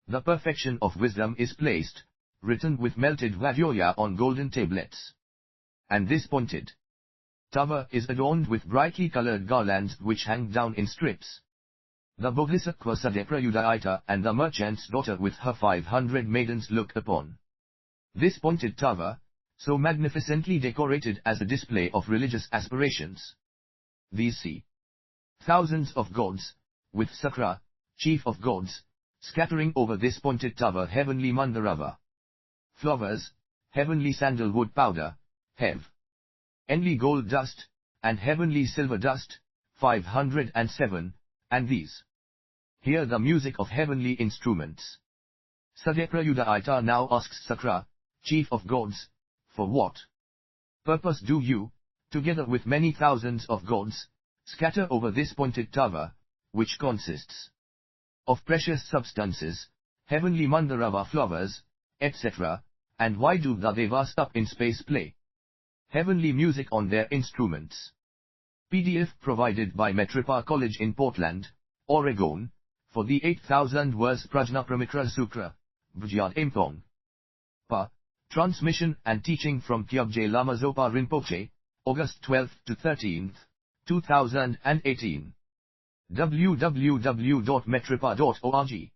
the perfection of wisdom is placed, written with melted Vadyoya on golden tablets. And this pointed tava is adorned with brightly colored garlands which hang down in strips. The Bodhisattva Sadeprayudaita and the merchant's daughter with her 500 maidens look upon this pointed tava, so magnificently decorated as a display of religious aspirations. These see thousands of gods, with Sakra, chief of gods, scattering over this pointed tava heavenly mandarava flowers, heavenly sandalwood powder, heavenly gold dust, and heavenly silver dust, 507, and these hear the music of heavenly instruments. Sadeprayudaita now asks Sakra, chief of gods, for what purpose do you, together with many thousands of gods, scatter over this pointed tava, which consists of precious substances, heavenly mandarava flowers, etc., and why do the devas up in space play heavenly music on their instruments? PDF provided by Metripa College in Portland, Oregon, for the 8,000 verse Prajnaparamita Sutra, Vijayad Impong. Pa. Transmission and teaching from Kyabje Lama Zopa Rinpoche, August 12 to 13, 2018. www.metripa.org.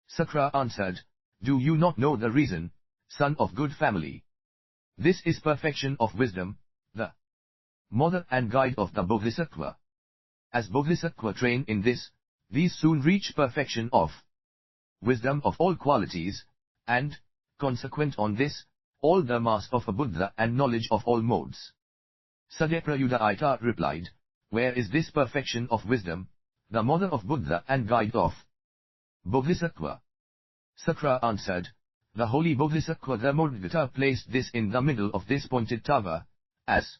Sakra answered, do you not know the reason, son of good family? This is perfection of wisdom, the mother and guide of the Bodhisattva. As Bodhisattva train in this, these soon reach perfection of wisdom of all qualities, and, consequent on this, all the mass of a Buddha and knowledge of all modes. Sadeprayudaita replied, where is this perfection of wisdom, the mother of Buddha and guide of Bodhisattva? Sakra answered, the holy Bodhisattva Dharmodgata placed this in the middle of this pointed tava, as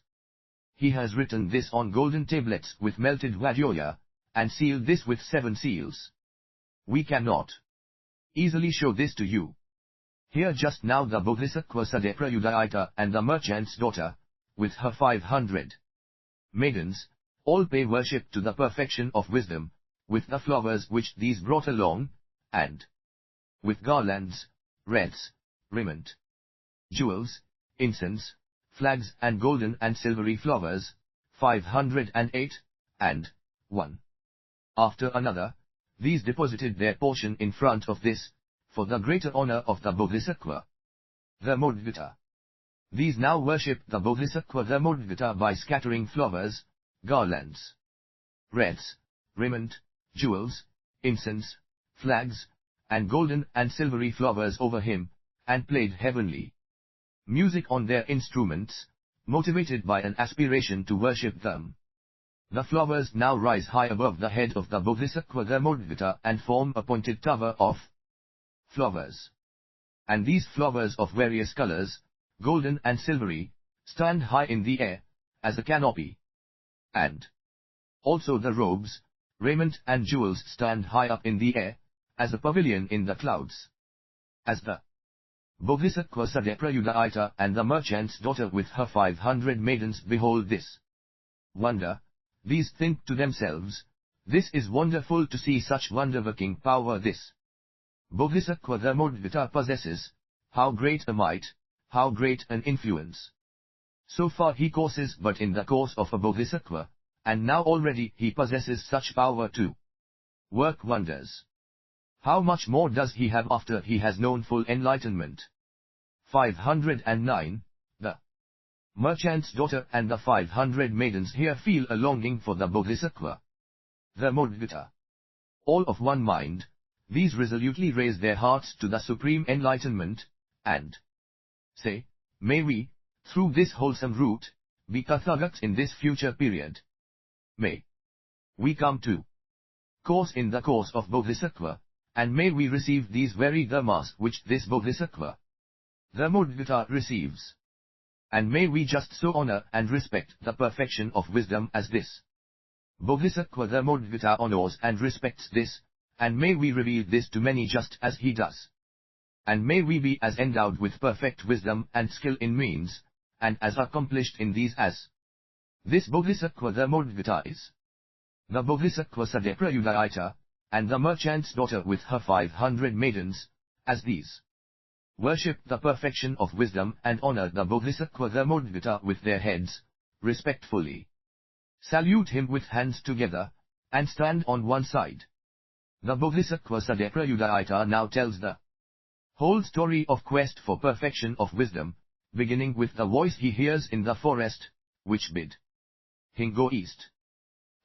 he has written this on golden tablets with melted Vadyoya, and sealed this with 7 seals. We cannot easily show this to you. Here just now the Bodhisattva Sadeprayudaita and the merchant's daughter, with her 500 maidens, all pay worship to the perfection of wisdom, with the flowers which these brought along, and with garlands, wreaths, raiment, jewels, incense, flags and golden and silvery flowers, 508, and 1 after another, these deposited their portion in front of this, for the greater honor of the Bodhisattva Dharmodgata. These now worship the Bodhisattva Dharmodgata by scattering flowers, garlands, wreaths, raiment, jewels, incense, flags, and golden and silvery flowers over him, and played heavenly music on their instruments, motivated by an aspiration to worship them. The flowers now rise high above the head of the Bodhisattva Dharmodgata and form a pointed tower of flowers. And these flowers of various colors, golden and silvery, stand high in the air, as a canopy. And also the robes, raiment and jewels stand high up in the air, as a pavilion in the clouds. As the Bodhisattva Sadeprayudaita and the merchant's daughter with her 500 maidens behold this wonder, these think to themselves, This is wonderful to see such wonder-working power this Bodhisattva Dharmodvita possesses. How great a might, how great an influence. So far he courses but in the course of a Bodhisattva, and now already he possesses such power to work wonders. How much more does he have after he has known full enlightenment? 509. The merchant's daughter and the 500 maidens here feel a longing for the Bodhisattva Dharmodvita. All of one mind, these resolutely raise their hearts to the supreme enlightenment, and say, may we, through this wholesome route, be Tathagats in this future period. May we come to course in the course of Bodhisattva, and may we receive these very dharmas which this Bodhisattva Dharmodvita receives. And may we just so honor and respect the perfection of wisdom as this Bodhisattva Dharmodvita honors and respects this, and may we reveal this to many just as he does. And may we be as endowed with perfect wisdom and skill in means, and as accomplished in these as this Bodhisattva Dharmodvita is. The Bodhisattva Prajnaparamita, and the merchant's daughter with her 500 maidens, as these worship the perfection of wisdom and honor the Bodhisattva Dharmodvita with their heads, respectfully salute him with hands together, and stand on one side. The Bodhisattva Prajnaparamita now tells the whole story of quest for perfection of wisdom, beginning with the voice he hears in the forest, which bid him go east.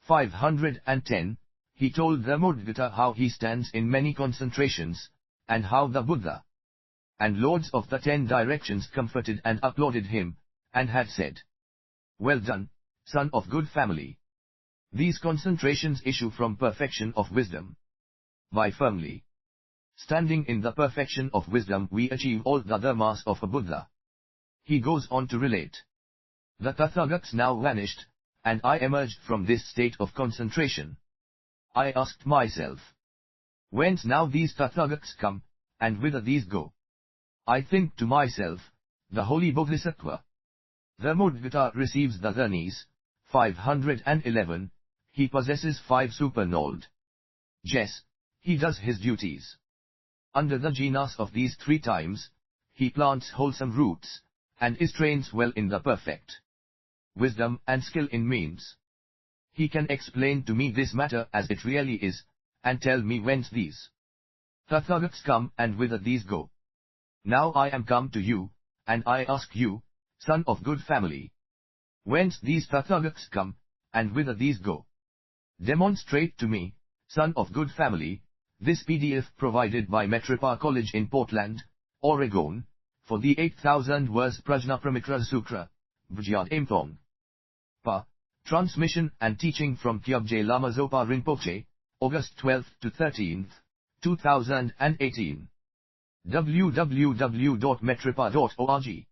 510, he told Dharmodvita how he stands in many concentrations, and how the Buddha and lords of the 10 directions comforted and applauded him, and had said, well done, son of good family. These concentrations issue from perfection of wisdom. By firmly standing in the perfection of wisdom we achieve all the dharmas of a Buddha. He goes on to relate. The Tathagats now vanished, and I emerged from this state of concentration. I asked myself, whence now these Tathagats come, and whither these go? I think to myself, the holy Bodhisattva Dharmodvita receives the dharnis. 511, he possesses 5 supernold Yes, he does his duties. Under the genus of these 3 times, he plants wholesome roots, and is trained well in the perfect wisdom and skill in means. He can explain to me this matter as it really is, and tell me whence these Tathagats come and whither these go. Now I am come to you, and I ask you, son of good family, whence these Tathagats come, and whither these go. Demonstrate to me, son of good family, this PDF provided by Metropa College in Portland, Oregon, for the 8,000 verse Prajnaparamita Sutra, Bujyad Imthong. Pa. Transmission and teaching from Kyabje Lama Zopa Rinpoche, August 12 to 13, 2018. www.metropa.org.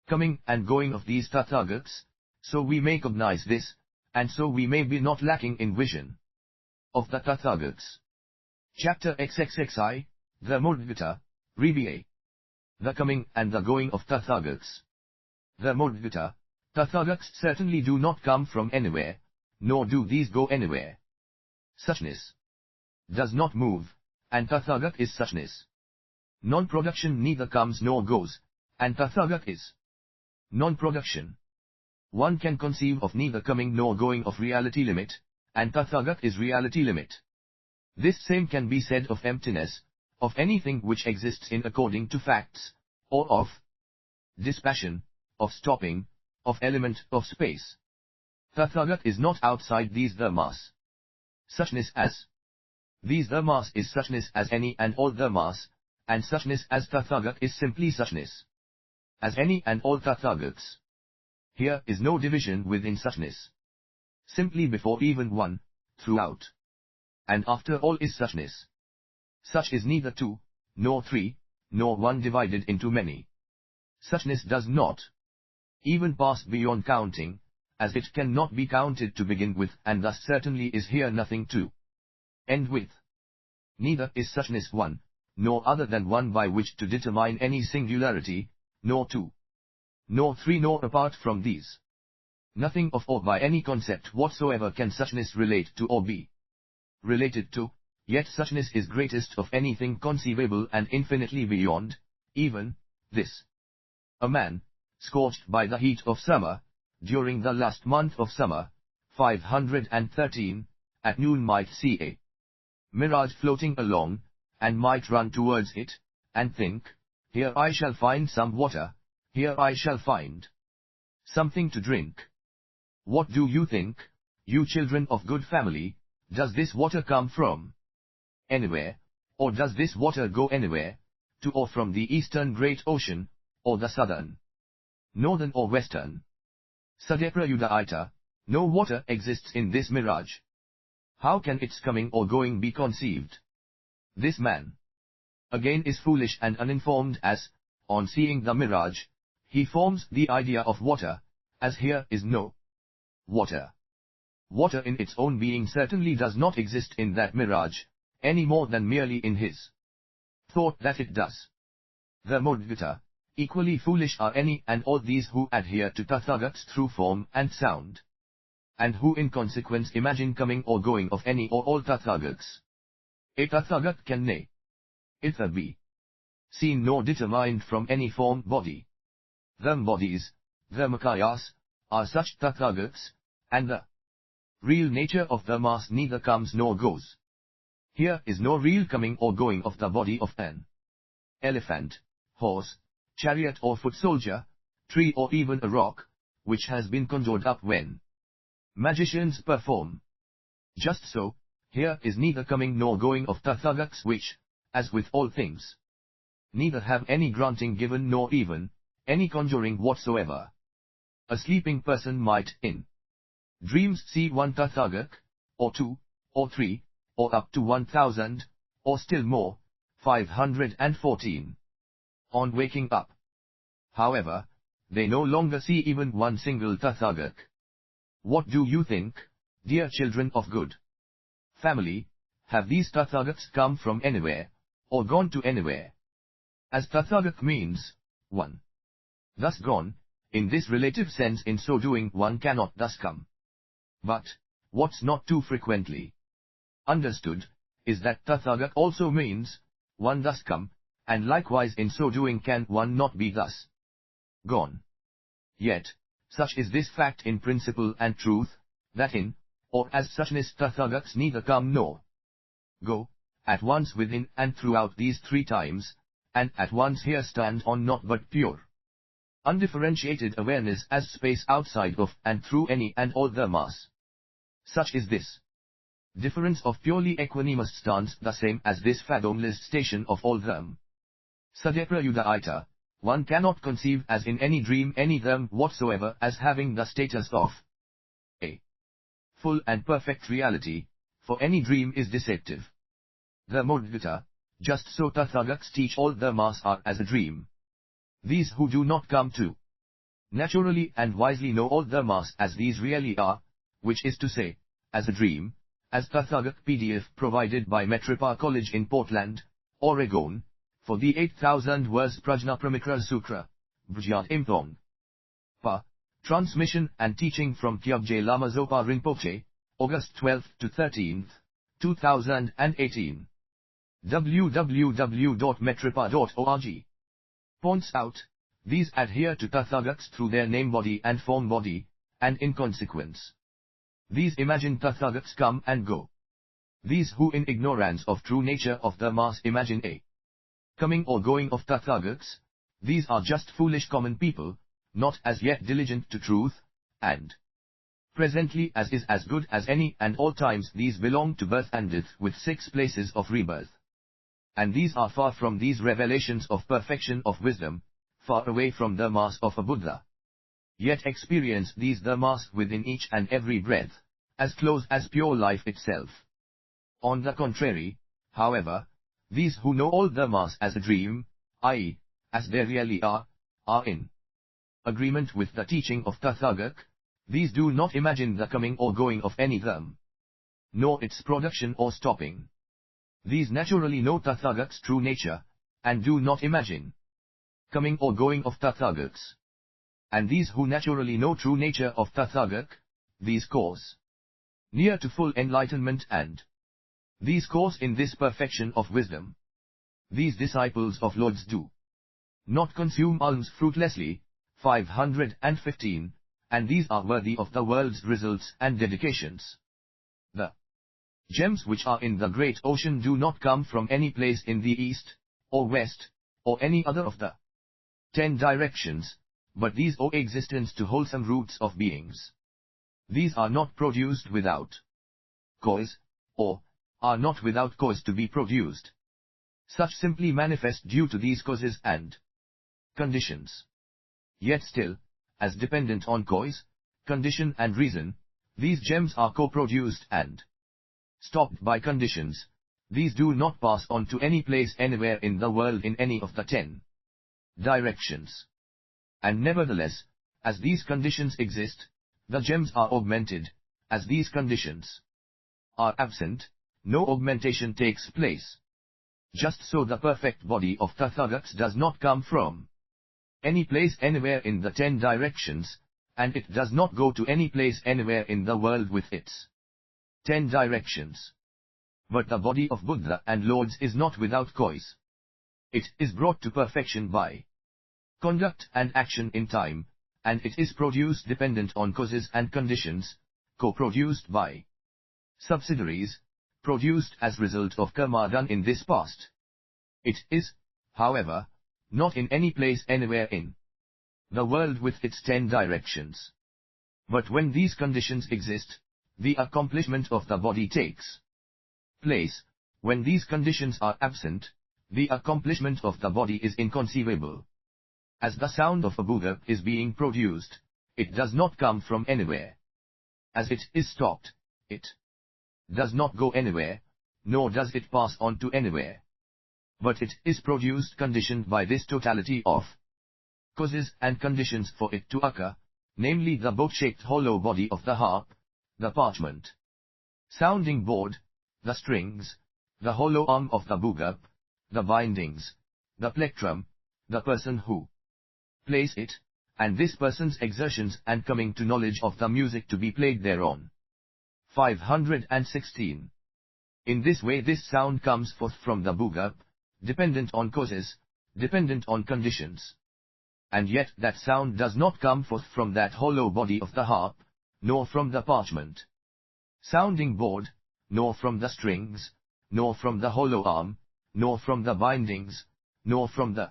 Coming and going of these Tathagats, so we may cognize this, and so we may be not lacking in vision of the Tathagats. Chapter XXXI, Dharmodvita, Rebia. The coming and the going of Tathagats. Dharmodvita, Tathagats certainly do not come from anywhere, nor do these go anywhere. Suchness does not move, and Tathagat is suchness. Non-production neither comes nor goes, and Tathagat is non-production. One can conceive of neither coming nor going of reality limit, and Tathagat is reality limit. This same can be said of emptiness, of anything which exists in according to facts, or of dispassion, of stopping, of element, of space. Tathagat is not outside these dharmas. Suchness as these dharmas is suchness as any and all dharmas, and suchness as Tathagat is simply suchness as any and all Tathagats. Here is no division within suchness. Simply before even one, throughout, and after all is suchness. Such is neither 2, nor 3, nor 1 divided into many. Suchness does not even pass beyond counting, as it cannot be counted to begin with, and thus certainly is here nothing to end with. Neither is suchness 1, nor other than 1 by which to determine any singularity, nor 2, nor 3 nor apart from these. Nothing of or by any concept whatsoever can suchness relate to or be. related to, yet suchness is greatest of anything conceivable and infinitely beyond, even, this. A man, scorched by the heat of summer, during the last month of summer, 513, at noon might see a mirage floating along, and might run towards it, and think, here I shall find some water, here I shall find something to drink. What do you think, you children of good family, does this water come from? Anywhere, or does this water go anywhere, to or from the eastern great ocean, or the southern, northern or western? Prajnaparamita, no water exists in this mirage. How can its coming or going be conceived? This man, again, is foolish and uninformed as, on seeing the mirage, he forms the idea of water, as here is no water. Water in its own being certainly does not exist in that mirage, any more than merely in his thought that it does. The Mudgata, equally foolish are any and all these who adhere to Tathagats through form and sound, and who in consequence imagine coming or going of any or all Tathagats. A Tathagat can neither be seen nor determined from any formed body. The bodies, the Makayas, are such Tathagats, and the real nature of the mass neither comes nor goes. Here is no real coming or going of the body of an elephant, horse, chariot or foot soldier, tree or even a rock, which has been conjured up when magicians perform. Just so, here is neither coming nor going of Tathagats which, as with all things, neither have any granting given nor even any conjuring whatsoever. A sleeping person might in dreams see one Tathagat, or two, or three, or up to 1,000, or still more, 514. On waking up, however, they no longer see even one single Tathagat. What do you think, dear children of good family, have these Tathagats come from anywhere, or gone to anywhere? As Tathagat means, one. Thus gone, in this relative sense, in so doing one cannot thus come. But, what's not too frequently understood, is that Tathagat also means, one thus come, and likewise in so doing can one not be thus gone. Yet, such is this fact in principle and truth, that in, or as suchness Tathagats neither come nor go, at once within and throughout these three times, and at once here stand on not but pure, undifferentiated awareness as space outside of and through any and all the mass. Such is this difference of purely equanimous stance the same as this fathomless station of all them. Prajnaparamita, one cannot conceive as in any dream any them whatsoever as having the status of a full and perfect reality, for any dream is deceptive. The Mudgata, just so Tathagats teach all the mass are as a dream. These who do not come to naturally and wisely know all the mass as these really are, which is to say, as a dream, as Tathagat PDF provided by Metropa College in Portland, Oregon, for the 8,000 verse Prajnaparamita Sutra, Bhjat Impong. Transmission and teaching from Kyabje Lama Zopa Rinpoche, August 12 to 13, 2018. www.metropa.org. Points out, these adhere to Tathagats through their name body and form body, and in consequence, these imagined Tathagats come and go. These who in ignorance of true nature of the mass imagine a coming or going of Tathagats, these are just foolish common people, not as yet diligent to truth, and presently as is as good as any and all times these belong to birth and death with 6 places of rebirth. And these are far from these revelations of perfection of wisdom, far away from the mass of a Buddha. Yet experience these the mass within each and every breath, as close as pure life itself. On the contrary, however, these who know all the mass as a dream, i.e., as they really are in agreement with the teaching of Tathagat, these do not imagine the coming or going of any them, nor its production or stopping. These naturally know Tathagat's true nature, and do not imagine coming or going of Tathagats. And these who naturally know true nature of Tathagat, these cause near to full enlightenment and These course in this perfection of wisdom. These disciples of Lords do not consume alms fruitlessly. 515, and these are worthy of the world's results and dedications. The gems which are in the great ocean do not come from any place in the east, or west, or any other of the 10 directions, but these owe existence to wholesome roots of beings. These are not produced without cause, or are not without cause to be produced. Such simply manifest due to these causes and conditions. Yet still, as dependent on cause, condition and reason, these gems are co-produced and stopped by conditions. These do not pass on to any place anywhere in the world in any of the 10 directions. And nevertheless, as these conditions exist, the gems are augmented. As these conditions are absent, no augmentation takes place. Just so the perfect body of Tathagats does not come from any place anywhere in the 10 directions, and it does not go to any place anywhere in the world with its 10 directions. But the body of Buddha and Lords is not without cause. It is brought to perfection by conduct and action in time, and it is produced dependent on causes and conditions, co-produced by subsidiaries, produced as result of karma done in this past. It is, however, not in any place anywhere in the world with its 10 directions. But when these conditions exist, the accomplishment of the body takes place. When these conditions are absent, the accomplishment of the body is inconceivable. As the sound of a Buddha is being produced, it does not come from anywhere. As it is stopped, it does not go anywhere, nor does it pass on to anywhere. But it is produced conditioned by this totality of causes and conditions for it to occur, namely the boat-shaped hollow body of the harp, the parchment sounding board, the strings, the hollow arm of the bugab, the bindings, the plectrum, the person who plays it, and this person's exertions and coming to knowledge of the music to be played thereon. 516. In this way this sound comes forth from the bugab, dependent on causes, dependent on conditions. And yet that sound does not come forth from that hollow body of the harp, nor from the parchment sounding board, nor from the strings, nor from the hollow arm, nor from the bindings, nor from the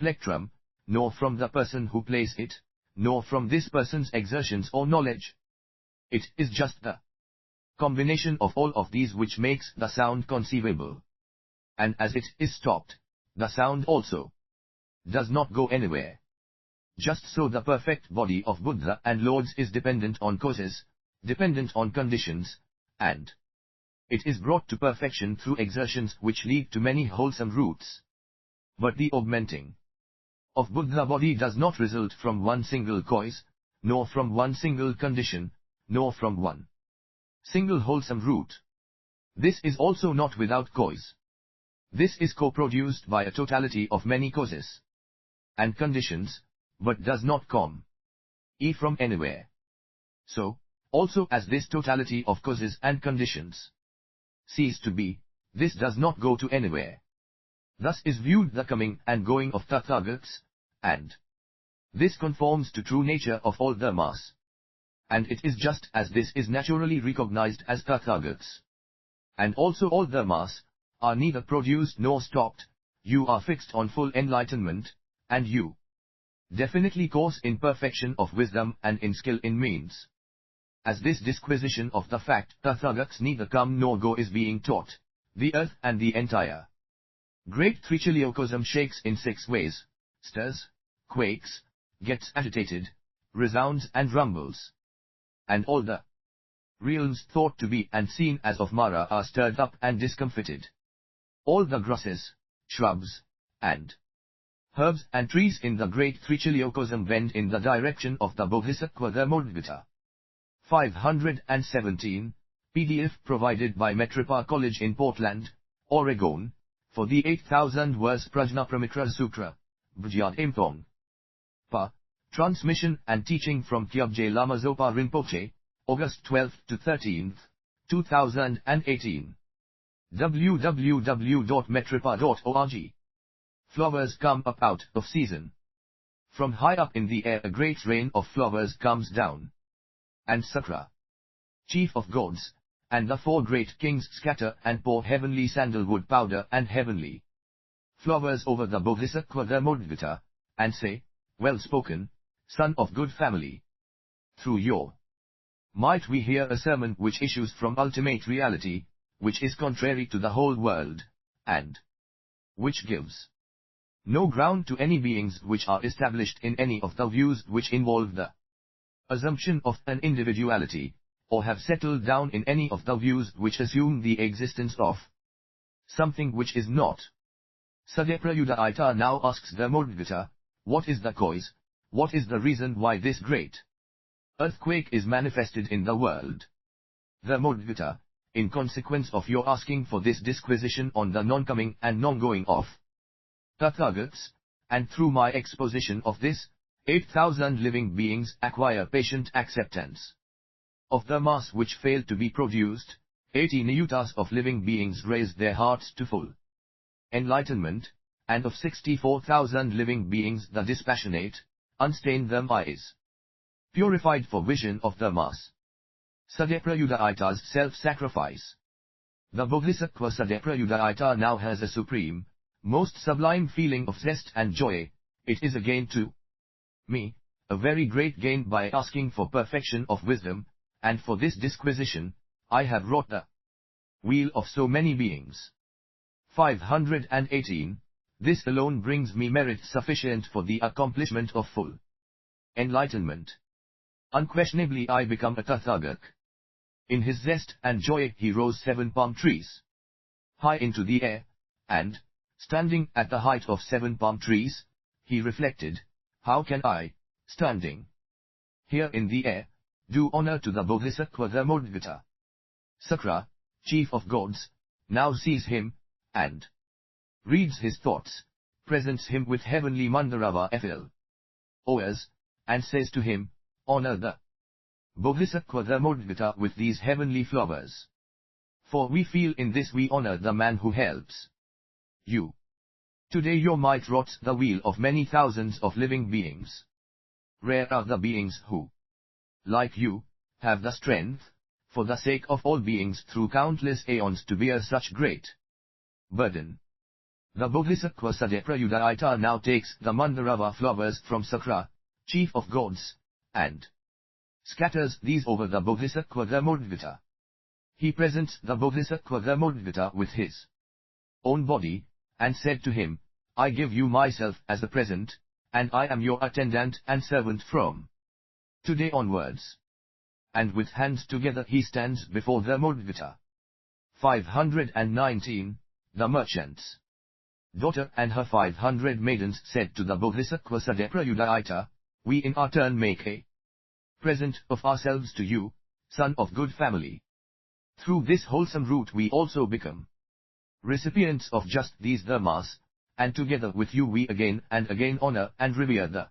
plectrum, nor from the person who plays it, nor from this person's exertions or knowledge. It is just the combination of all of these which makes the sound conceivable. And as it is stopped, the sound also does not go anywhere. Just so the perfect body of Buddha and Lords is dependent on causes, dependent on conditions, and it is brought to perfection through exertions which lead to many wholesome roots. But the augmenting of Buddha body does not result from one single cause, nor from one single condition, nor from one single wholesome root. This is also not without cause. This is co-produced by a totality of many causes and conditions, but does not come from anywhere. So, also as this totality of causes and conditions cease to be, this does not go to anywhere. Thus is viewed the coming and going of Tathagats, and this conforms to true nature of all dharmas. And it is just as this is naturally recognized as Tathagats. And also all dharmas are neither produced nor stopped. You are fixed on full enlightenment, and you definitely course in perfection of wisdom and in skill in means. As this disquisition of the fact Tathagats neither come nor go is being taught, the earth and the entire great Trichiliocosm shakes in 6 ways, stirs, quakes, gets agitated, resounds and rumbles. And all the realms thought to be and seen as of Mara are stirred up and discomfited. All the grasses, shrubs, and herbs and trees in the great Trichiliocosm bend in the direction of the Bodhisattva Dharmodgata. 517, PDF provided by Metropa College in Portland, Oregon, for the 8,000 verse Prajnaparamita Sutra, Bhajyad Imthong. Pa. Transmission and teaching from Kyabje Lama Zopa Rinpoche, August 12 to 13, 2018. www.metripa.org. Flowers come up out of season. From high up in the air a great rain of flowers comes down. And Sakra, chief of gods, and the four great kings scatter and pour heavenly sandalwood powder and heavenly flowers over the Bodhisattva Dharmodvita, and say, well spoken, son of good family. Through your might we hear a sermon which issues from ultimate reality, which is contrary to the whole world, and which gives no ground to any beings which are established in any of the views which involve the assumption of an individuality, or have settled down in any of the views which assume the existence of something which is not. Sadeprayudayita now asks Dharmodvita, what is the cause, what is the reason why this great earthquake is manifested in the world? Dharmodvita, in consequence of your asking for this disquisition on the non-coming and non-going of Tathagats, and through my exposition of this, 8,000 living beings acquire patient acceptance. Of the mass which failed to be produced, 80 niyutas of living beings raised their hearts to full enlightenment, and of 64,000 living beings the dispassionate, unstained them eyes purified for vision of the mass. Sadeprayudayita's self-sacrifice. The Bodhisattva Sadeprayudayita now has a supreme, most sublime feeling of zest and joy. It is a gain to me, a very great gain by asking for perfection of wisdom, and for this disquisition, I have wrought the wheel of so many beings. 518. This alone brings me merit sufficient for the accomplishment of full enlightenment. Unquestionably I become a Tathagak. In his zest and joy he rose 7 palm trees high into the air, and, standing at the height of 7 palm trees, he reflected, how can I, standing here in the air, do honor to the Bodhisattva Dharmodvita? Sakra, chief of gods, now sees him, and reads his thoughts, presents him with heavenly Mandarava FL. Oas, and says to him, honor the Bodhisattva Dharmodvita with these heavenly flowers. For we feel in this we honor the man who helps you. Today your might rots the wheel of many thousands of living beings. Rare are the beings who, like you, have the strength, for the sake of all beings through countless aeons to bear such great burden. The Bodhisattva Sadeprayudayita now takes the Mandarava flowers from Sakra, chief of gods, and scatters these over the Bodhisattva Dharmodvita. He presents the Bodhisattva Dharmodvita with his own body, and said to him, I give you myself as a present, and I am your attendant and servant from today onwards. And with hands together he stands before Dharmodvita. 519. The merchant's daughter and her 500 maidens said to the Bodhisattva Sadeprayudayita, we in our turn make a present of ourselves to you, son of good family. Through this wholesome route we also become recipients of just these dharmas, and together with you we again and again honor and revere the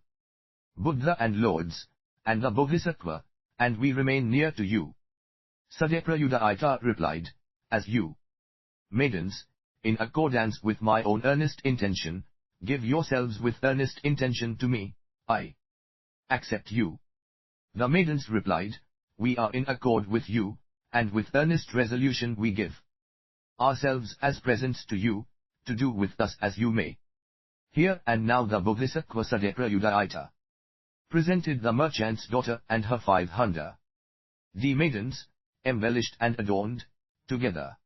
Buddha and Lords, and the Bodhisattva, and we remain near to you. Sadeprayudayita replied, as you, maidens, in accordance with my own earnest intention, give yourselves with earnest intention to me, I accept you. The maidens replied, we are in accord with you, and with earnest resolution we give ourselves as presents to you, to do with us as you may. Here and now the Bodhisattva Sadeprayudayita presented the merchant's daughter and her 500 maidens, embellished and adorned, together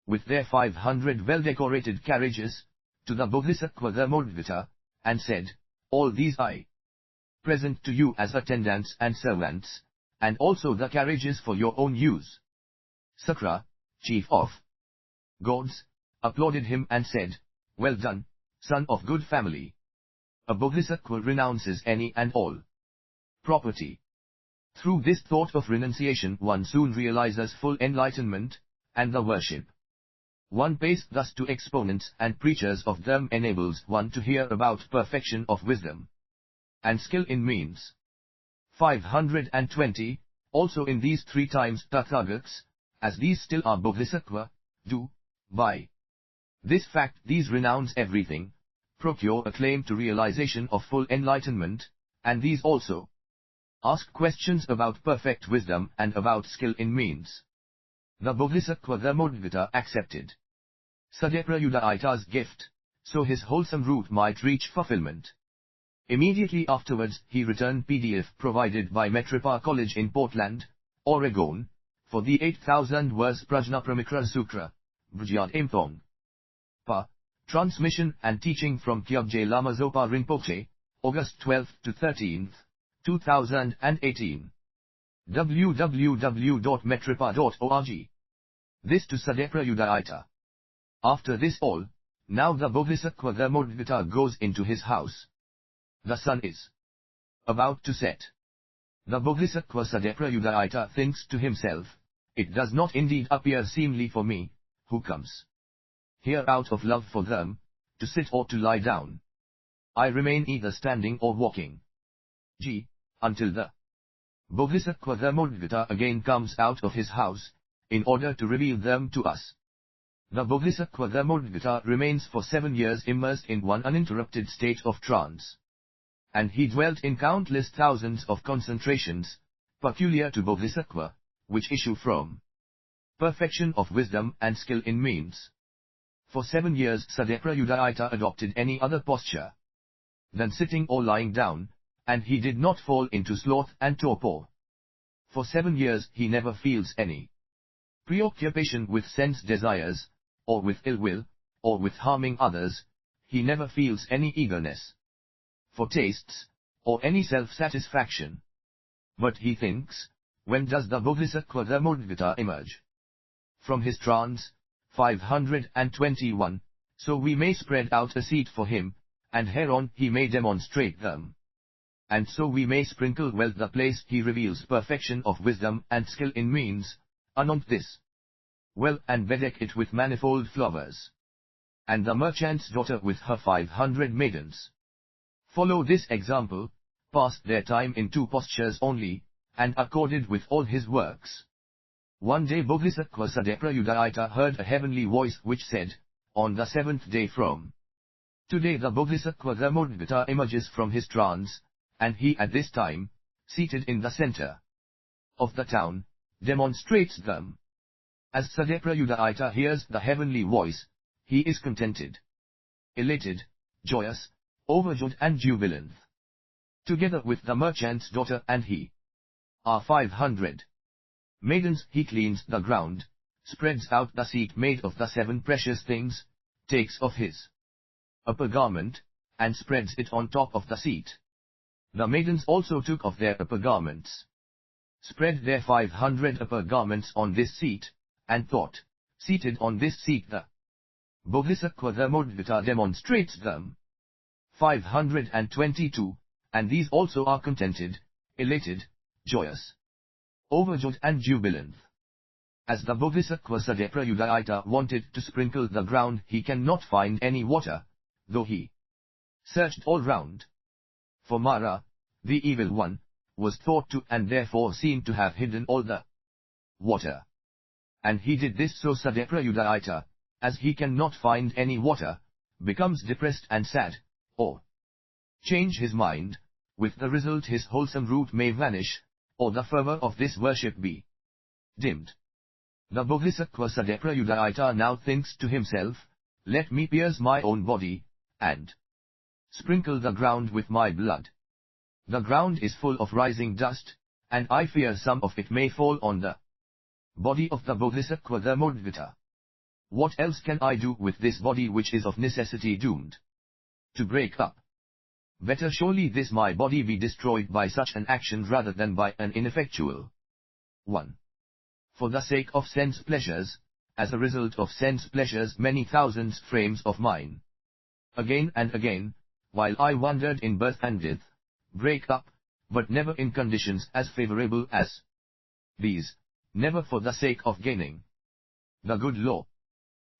with their 500 well-decorated carriages, to the Bodhisattva Dharmodvita, and said, all these I present to you as attendants and servants, and also the carriages for your own use. Sakra, chief of gods, applauded him and said, well done, son of good family. A Bodhisattva renounces any and all property. Through this thought of renunciation one soon realizes full enlightenment, and the worship one pays thus to exponents and preachers of them enables one to hear about perfection of wisdom and skill in means. 520. Also in these 3 times Tathagats, as these still are Bodhisattva, do By this fact these renounce everything, procure a claim to realization of full enlightenment, and these also ask questions about perfect wisdom and about skill in means. The Bodhisattva Dharmodgata accepted Sadeprayudayata's gift, so his wholesome route might reach fulfillment. Immediately afterwards he returned PDF provided by Metropa College in Portland, Oregon, for the 8,000 verse Prajnaparamita Sutra, Bhajyat Impong. Pa. Transmission and teaching from Kyabje Lama Zopa Rinpoche, August 12 to 13, 2018. www.metropa.org. This to Sadeprayudayata. After this all, now the Bodhisattva Dharmodgata goes into his house. The sun is about to set. The Bodhisattva Sadeprayudayata thinks to himself, it does not indeed appear seemly for me, who comes here out of love for them, to sit or to lie down. I remain either standing or walking. G. Until the Bodhisattva Dharmodgata again comes out of his house, in order to reveal them to us. The Bodhisattva Dharmodgata remains for 7 years immersed in one uninterrupted state of trance. And he dwelt in countless thousands of concentrations, peculiar to Bodhisattva, which issue from perfection of wisdom and skill in means. For 7 years Sadeprayudayata adopted any other posture than sitting or lying down, and he did not fall into sloth and torpor. For 7 years he never feels any preoccupation with sense desires, or with ill will, or with harming others. He never feels any eagerness for tastes, or any self-satisfaction. But he thinks, when does the Bodhisattva Dharmodgata emerge from his trance? 521, so we may spread out a seat for him, and hereon he may demonstrate them. And so we may sprinkle well the place he reveals perfection of wisdom and skill in means, anoint this well and bedeck it with manifold flowers. And the merchant's daughter with her 500 maidens follow this example, passed their time in 2 postures only, and accorded with all his works. One day Bodhisattva Sadeprayudayata heard a heavenly voice which said, on the 7th day from today the Bodhisattva Dharmodgata emerges from his trance, and he at this time, seated in the center of the town, demonstrates them. As Sadeprayudayata hears the heavenly voice, he is contented, elated, joyous, overjoyed and jubilant. Together with the merchant's daughter and he are 500 maidens. He cleans the ground, spreads out the seat made of the 7 precious things, takes off his upper garment, and spreads it on top of the seat. The maidens also took off their upper garments, spread their 500 upper garments on this seat, and thought, seated on this seat the Bodhisattva Dharmodgata demonstrates them. 522, and these also are contented, elated, joyous, overjoyed and jubilant. As the Bodhisattva Sadeprayudayata wanted to sprinkle the ground, he cannot find any water, though he searched all round. For Mara, the evil one, was thought to and therefore seen to have hidden all the water. And he did this, so Sadeprayudayata, as he cannot find any water, becomes depressed and sad, or change his mind, with the result his wholesome root may vanish, or the fervor of this worship be dimmed. The Bodhisattva Sadeprayudayata now thinks to himself, let me pierce my own body, and sprinkle the ground with my blood. The ground is full of rising dust, and I fear some of it may fall on the body of the Bodhisattva Dharmodgata. What else can I do with this body which is of necessity doomed to break up? Better surely this my body be destroyed by such an action rather than by an ineffectual one. For the sake of sense pleasures, as a result of sense pleasures many thousands frames of mine, again and again, while I wandered in birth and death, break up, but never in conditions as favorable as these, never for the sake of gaining the good law.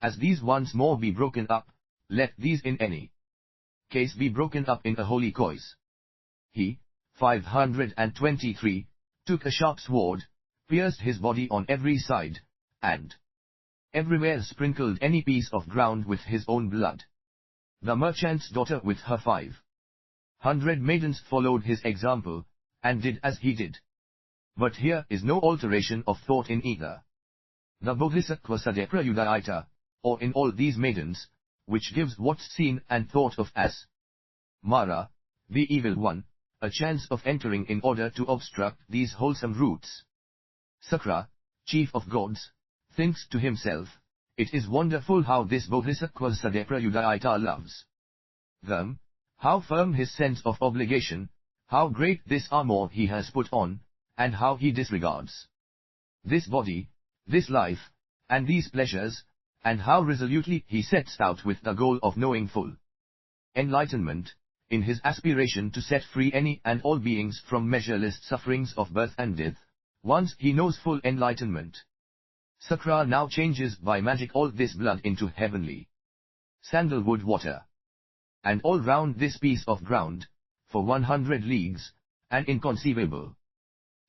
As these once more be broken up, let these in any case be broken up in a holy cause. He, 523, took a sharp sword, pierced his body on every side, and everywhere sprinkled any piece of ground with his own blood. The merchant's daughter with her 500 maidens followed his example, and did as he did. But here is no alteration of thought in either the Bodhisattva Sadaprayudayita, or in all these maidens, which gives what's seen and thought of as Mara, the evil one, a chance of entering in order to obstruct these wholesome roots. Sakra, chief of gods, thinks to himself, it is wonderful how this Bodhisattva Sadaprayudayita loves them, how firm his sense of obligation, how great this armor he has put on, and how he disregards this body, this life, and these pleasures, and how resolutely he sets out with the goal of knowing full enlightenment, in his aspiration to set free any and all beings from measureless sufferings of birth and death, once he knows full enlightenment. Sakra now changes by magic all this blood into heavenly sandalwood water. And all round this piece of ground, for 100 leagues, an inconceivable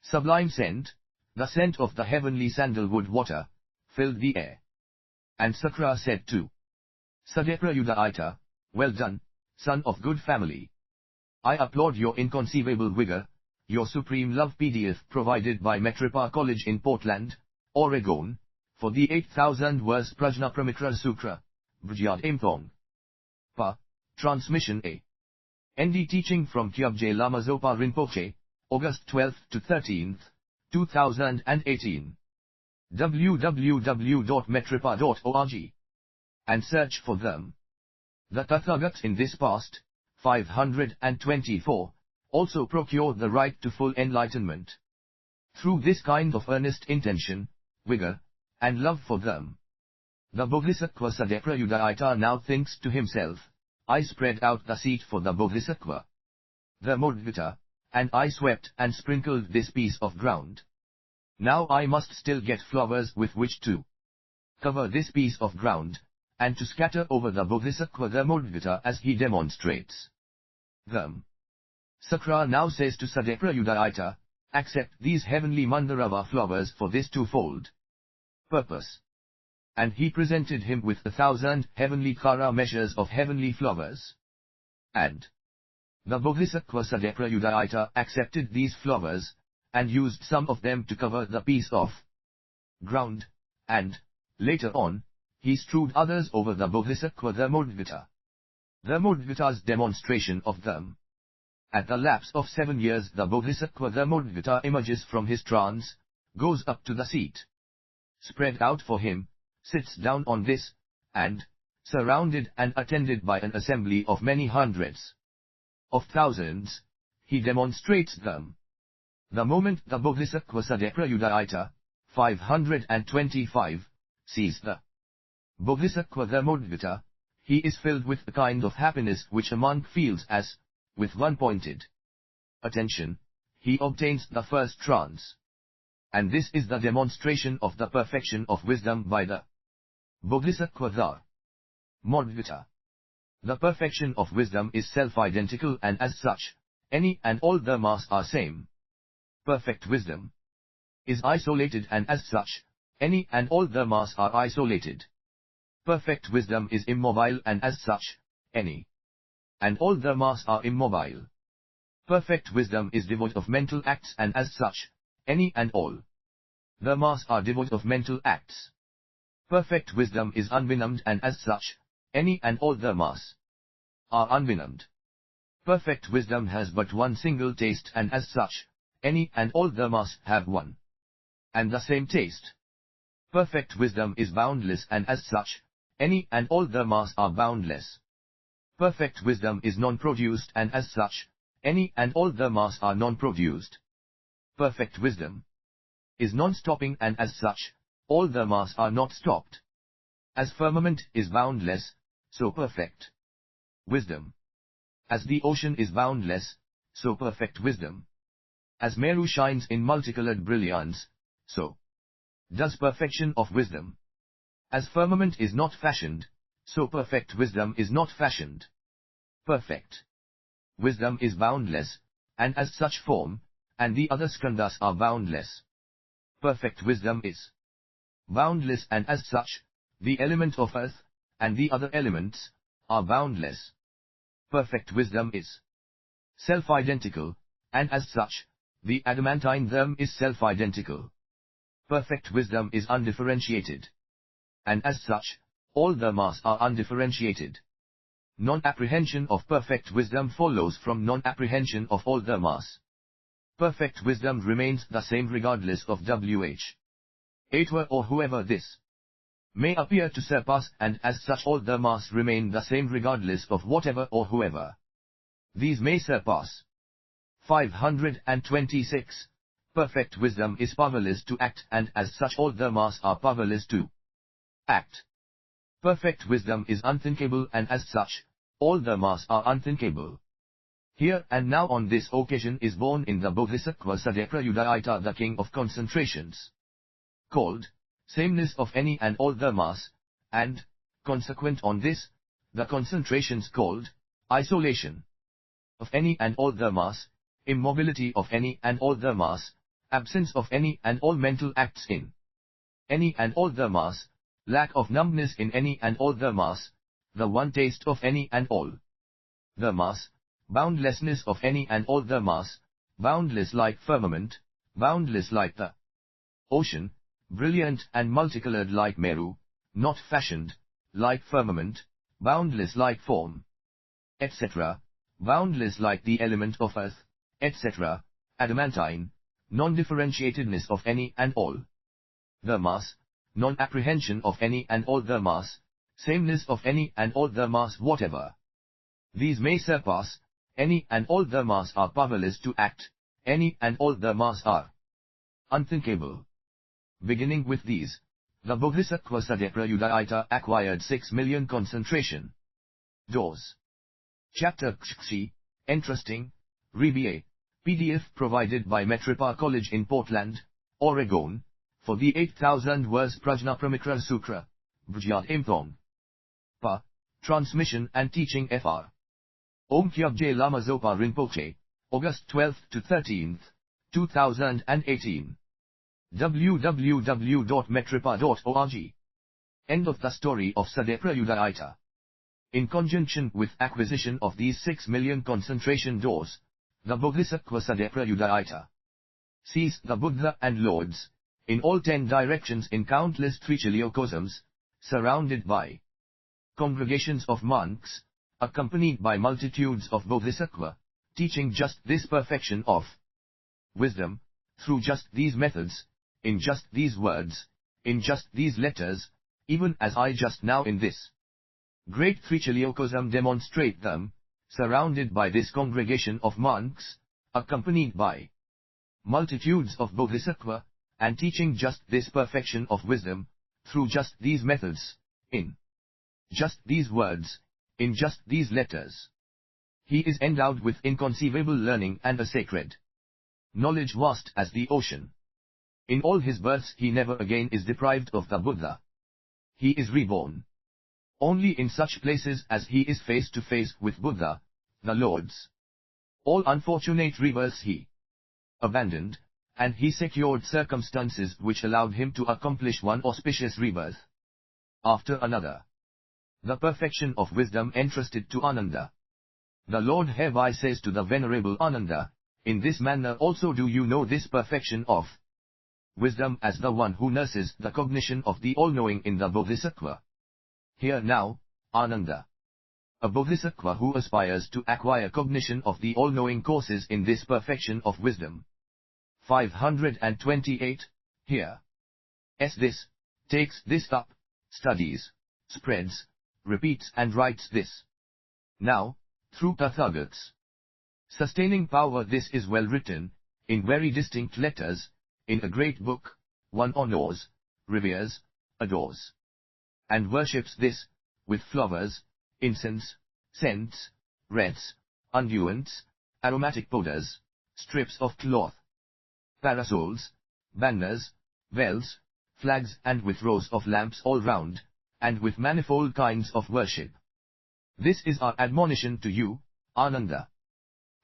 sublime scent, the scent of the heavenly sandalwood water, filled the air. And Sakra said to Sadaprayudayita, well done, son of good family. I applaud your inconceivable vigor, your supreme love. PDF provided by Metropa College in Portland, Oregon, for the 8,000 verse Prajnaparamita Sutra, Brijad Imthong. Pa. Transmission A. ND teaching from Kyabje Lama Zopa Rinpoche, August 12 to 13, 2018. www.metropa.org. And search for them. The Tathagats in this past, 524, also procure the right to full enlightenment. Through this kind of earnest intention, vigor, and love for them, the Bodhisattva Sadaprayudayita now thinks to himself, I spread out the seat for the Bodhisattva, the Modgata, and I swept and sprinkled this piece of ground. Now I must still get flowers with which to cover this piece of ground, and to scatter over the Bodhisattva the Modgata as he demonstrates them. Sakra now says to Sadaprayudayita, accept these heavenly Mandarava flowers for this twofold purpose. And he presented him with 1,000 heavenly Kara measures of heavenly flowers. And the Bodhisattva Sadaprayudayita accepted these flowers, and used some of them to cover the piece of ground, and, later on, he strewed others over the Bodhisattva the Modgata. The Modgata's demonstration of them. At the lapse of 7 years the Bodhisattva the Modgata emerges from his trance, goes up to the seat spread out for him, sits down on this, and, surrounded and attended by an assembly of many hundreds of thousands, he demonstrates them. The moment the Bodhisattva Sadaprayudayita, 525, sees the Bodhisattva the Modgata, he is filled with the kind of happiness which a monk feels as, with one pointed attention, he obtains the first trance. And this is the demonstration of the perfection of wisdom by the Bodhisattva the Modgata. The perfection of wisdom is self-identical, and as such, any and all dharmas are same. Perfect wisdom is isolated, and as such, any and all dharmas are isolated. Perfect wisdom is immobile, and as such, any and all dharmas are immobile. Perfect wisdom is devoid of mental acts, and as such, any and all dharmas are devoid of mental acts. Perfect wisdom is unbenumbed, and as such, any and all dharmas are unbenumbed. Perfect wisdom has but one single taste, and as such, any and all dharmas have one and the same taste. Perfect wisdom is boundless, and as such, any and all dharmas are boundless. Perfect wisdom is non-produced, and as such, any and all dharmas are non-produced. Perfect wisdom is non-stopping, and as such, all dharmas are not stopped. As firmament is boundless, so perfect wisdom. As the ocean is boundless, so perfect wisdom. As Meru shines in multicolored brilliance, so does perfection of wisdom. As firmament is not fashioned, so perfect wisdom is not fashioned. Perfect wisdom is boundless, and as such form, and the other skandhas are boundless. Perfect wisdom is boundless, and as such, the element of earth, and the other elements, are boundless. Perfect wisdom is self-identical, and as such, the adamantine them is self-identical. Perfect wisdom is undifferentiated. And as such, all dharmas are undifferentiated. Non-apprehension of perfect wisdom follows from non-apprehension of all dharmas. Perfect wisdom remains the same regardless of wh. or whoever this may appear to surpass, and as such all dharmas remain the same regardless of whatever or whoever these may surpass. 526. Perfect wisdom is powerless to act, and as such all dharmas are powerless to act. Perfect wisdom is unthinkable, and as such, all dharmas are unthinkable. Here and now on this occasion is born in the Bodhisattva Sadeprayudayita the king of concentrations, called sameness of any and all dharmas, and, consequent on this, the concentrations called isolation of any and all dharmas, immobility of any and all dharmas, absence of any and all mental acts in any and all dharmas, lack of numbness in any and all dharmas, the one taste of any and all dharmas, boundlessness of any and all dharmas, boundless like firmament, boundless like the ocean, brilliant and multicolored like Meru, not fashioned, like firmament, boundless like form, etc., boundless like the element of earth, etc., adamantine, non-differentiatedness of any and all dharmas, non-apprehension of any and all dharmas, sameness of any and all dharmas whatever these may surpass, any and all dharmas are powerless to act, any and all dharmas are unthinkable. Beginning with these, the Bodhisattva Sadeprayudayita acquired 6 million concentration doors. Chapter Kshri, interesting, RBA, PDF provided by Metripa College in Portland, Oregon, for the 8,000 verse Prajnaparamita Sutra, Bhujyat Imthong. Pa, transmission and teaching Fr. Om Kyabje Lama Zopa Rinpoche, August 12 to 13, 2018. www.metripa.org. End of the story of Sadeprayudayita. In conjunction with acquisition of these 6 million concentration doors, the Bodhisattva Sadeprayudayita sees the Buddha and Lords, in all 10 directions in countless trichiliocosms, surrounded by congregations of monks, accompanied by multitudes of Bodhisattva, teaching just this perfection of wisdom, through just these methods, in just these words, in just these letters, even as I just now in this great trichiliocosm demonstrate them, surrounded by this congregation of monks, accompanied by multitudes of Bodhisattva, and teaching just this perfection of wisdom, through just these methods, in just these words, in just these letters. He is endowed with inconceivable learning and a sacred knowledge vast as the ocean. In all his births he never again is deprived of the Buddha. He is reborn only in such places as he is face to face with Buddha, the Lords. All unfortunate rebirths he abandoned, and he secured circumstances which allowed him to accomplish one auspicious rebirth after another. The perfection of wisdom entrusted to Ananda. The Lord hereby says to the Venerable Ananda, in this manner also do you know this perfection of wisdom as the one who nurses the cognition of the all-knowing in the Bodhisattva. Hear now, Ananda. A Bodhisattva who aspires to acquire cognition of the all-knowing courses in this perfection of wisdom. 528, here. This, takes this up, studies, spreads, repeats and writes this. Now, through Tathagats sustaining power this is well written, in very distinct letters, in a great book, one honors, reveres, adores, and worships this, with flowers, incense, scents, wreaths, unguents, aromatic powders, strips of cloth, parasols, banners, bells, flags and with rows of lamps all round, and with manifold kinds of worship. This is our admonition to you, Ananda.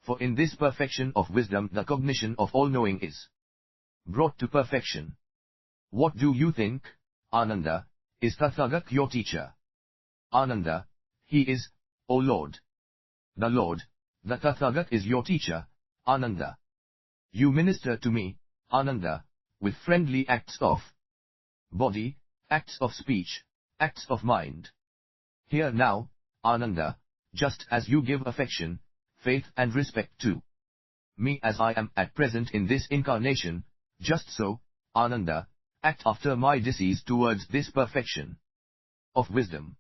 For in this perfection of wisdom the cognition of all-knowing is brought to perfection. What do you think, Ananda, Is Tathagat your teacher? Ananda, he is, O Lord. The Lord, the Tathagat is your teacher, Ananda. You minister to me, Ananda, with friendly acts of body, acts of speech, acts of mind. Here now, Ananda, just as you give affection, faith and respect to me as I am at present in this incarnation, just so, Ananda, act after my decease towards this perfection of wisdom.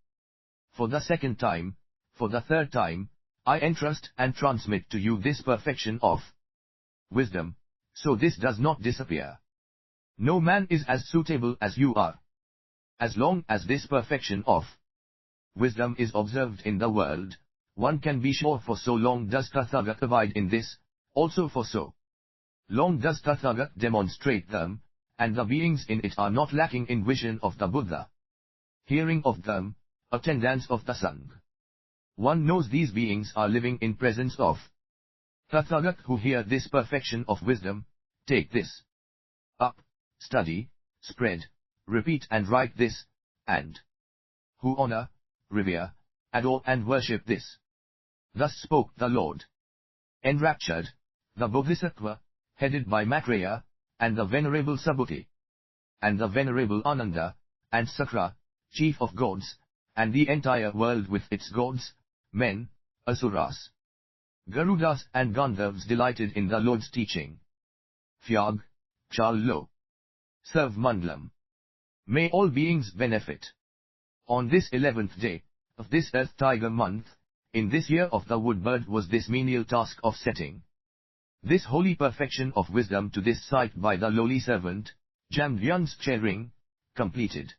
For the second time, for the third time, I entrust and transmit to you this perfection of wisdom, so this does not disappear. No man is as suitable as you are. As long as this perfection of wisdom is observed in the world, one can be sure for so long does Tathagat abide in this, also for so long does Tathagat demonstrate them, and the beings in it are not lacking in vision of the Buddha, hearing of them, attendance of the Sangha. One knows these beings are living in presence of Tathagat who hear this perfection of wisdom, take this up, study, spread, repeat and write this, and who honor, revere, adore and worship this. Thus spoke the Lord. Enraptured, the Bodhisattva, headed by Maitreya, and the Venerable Subhuti, and the Venerable Ananda, and Sakra, chief of gods, and the entire world with its gods, men, asuras, Garudas and Gandharvas delighted in the Lord's teaching. Fyag, Chal Lo, Serve Mandalam. May all beings benefit. On this 11th day of this Earth Tiger month, in this year of the woodbird was this menial task of setting this holy perfection of wisdom to this sight by the lowly servant, Jamdyan's charing, completed.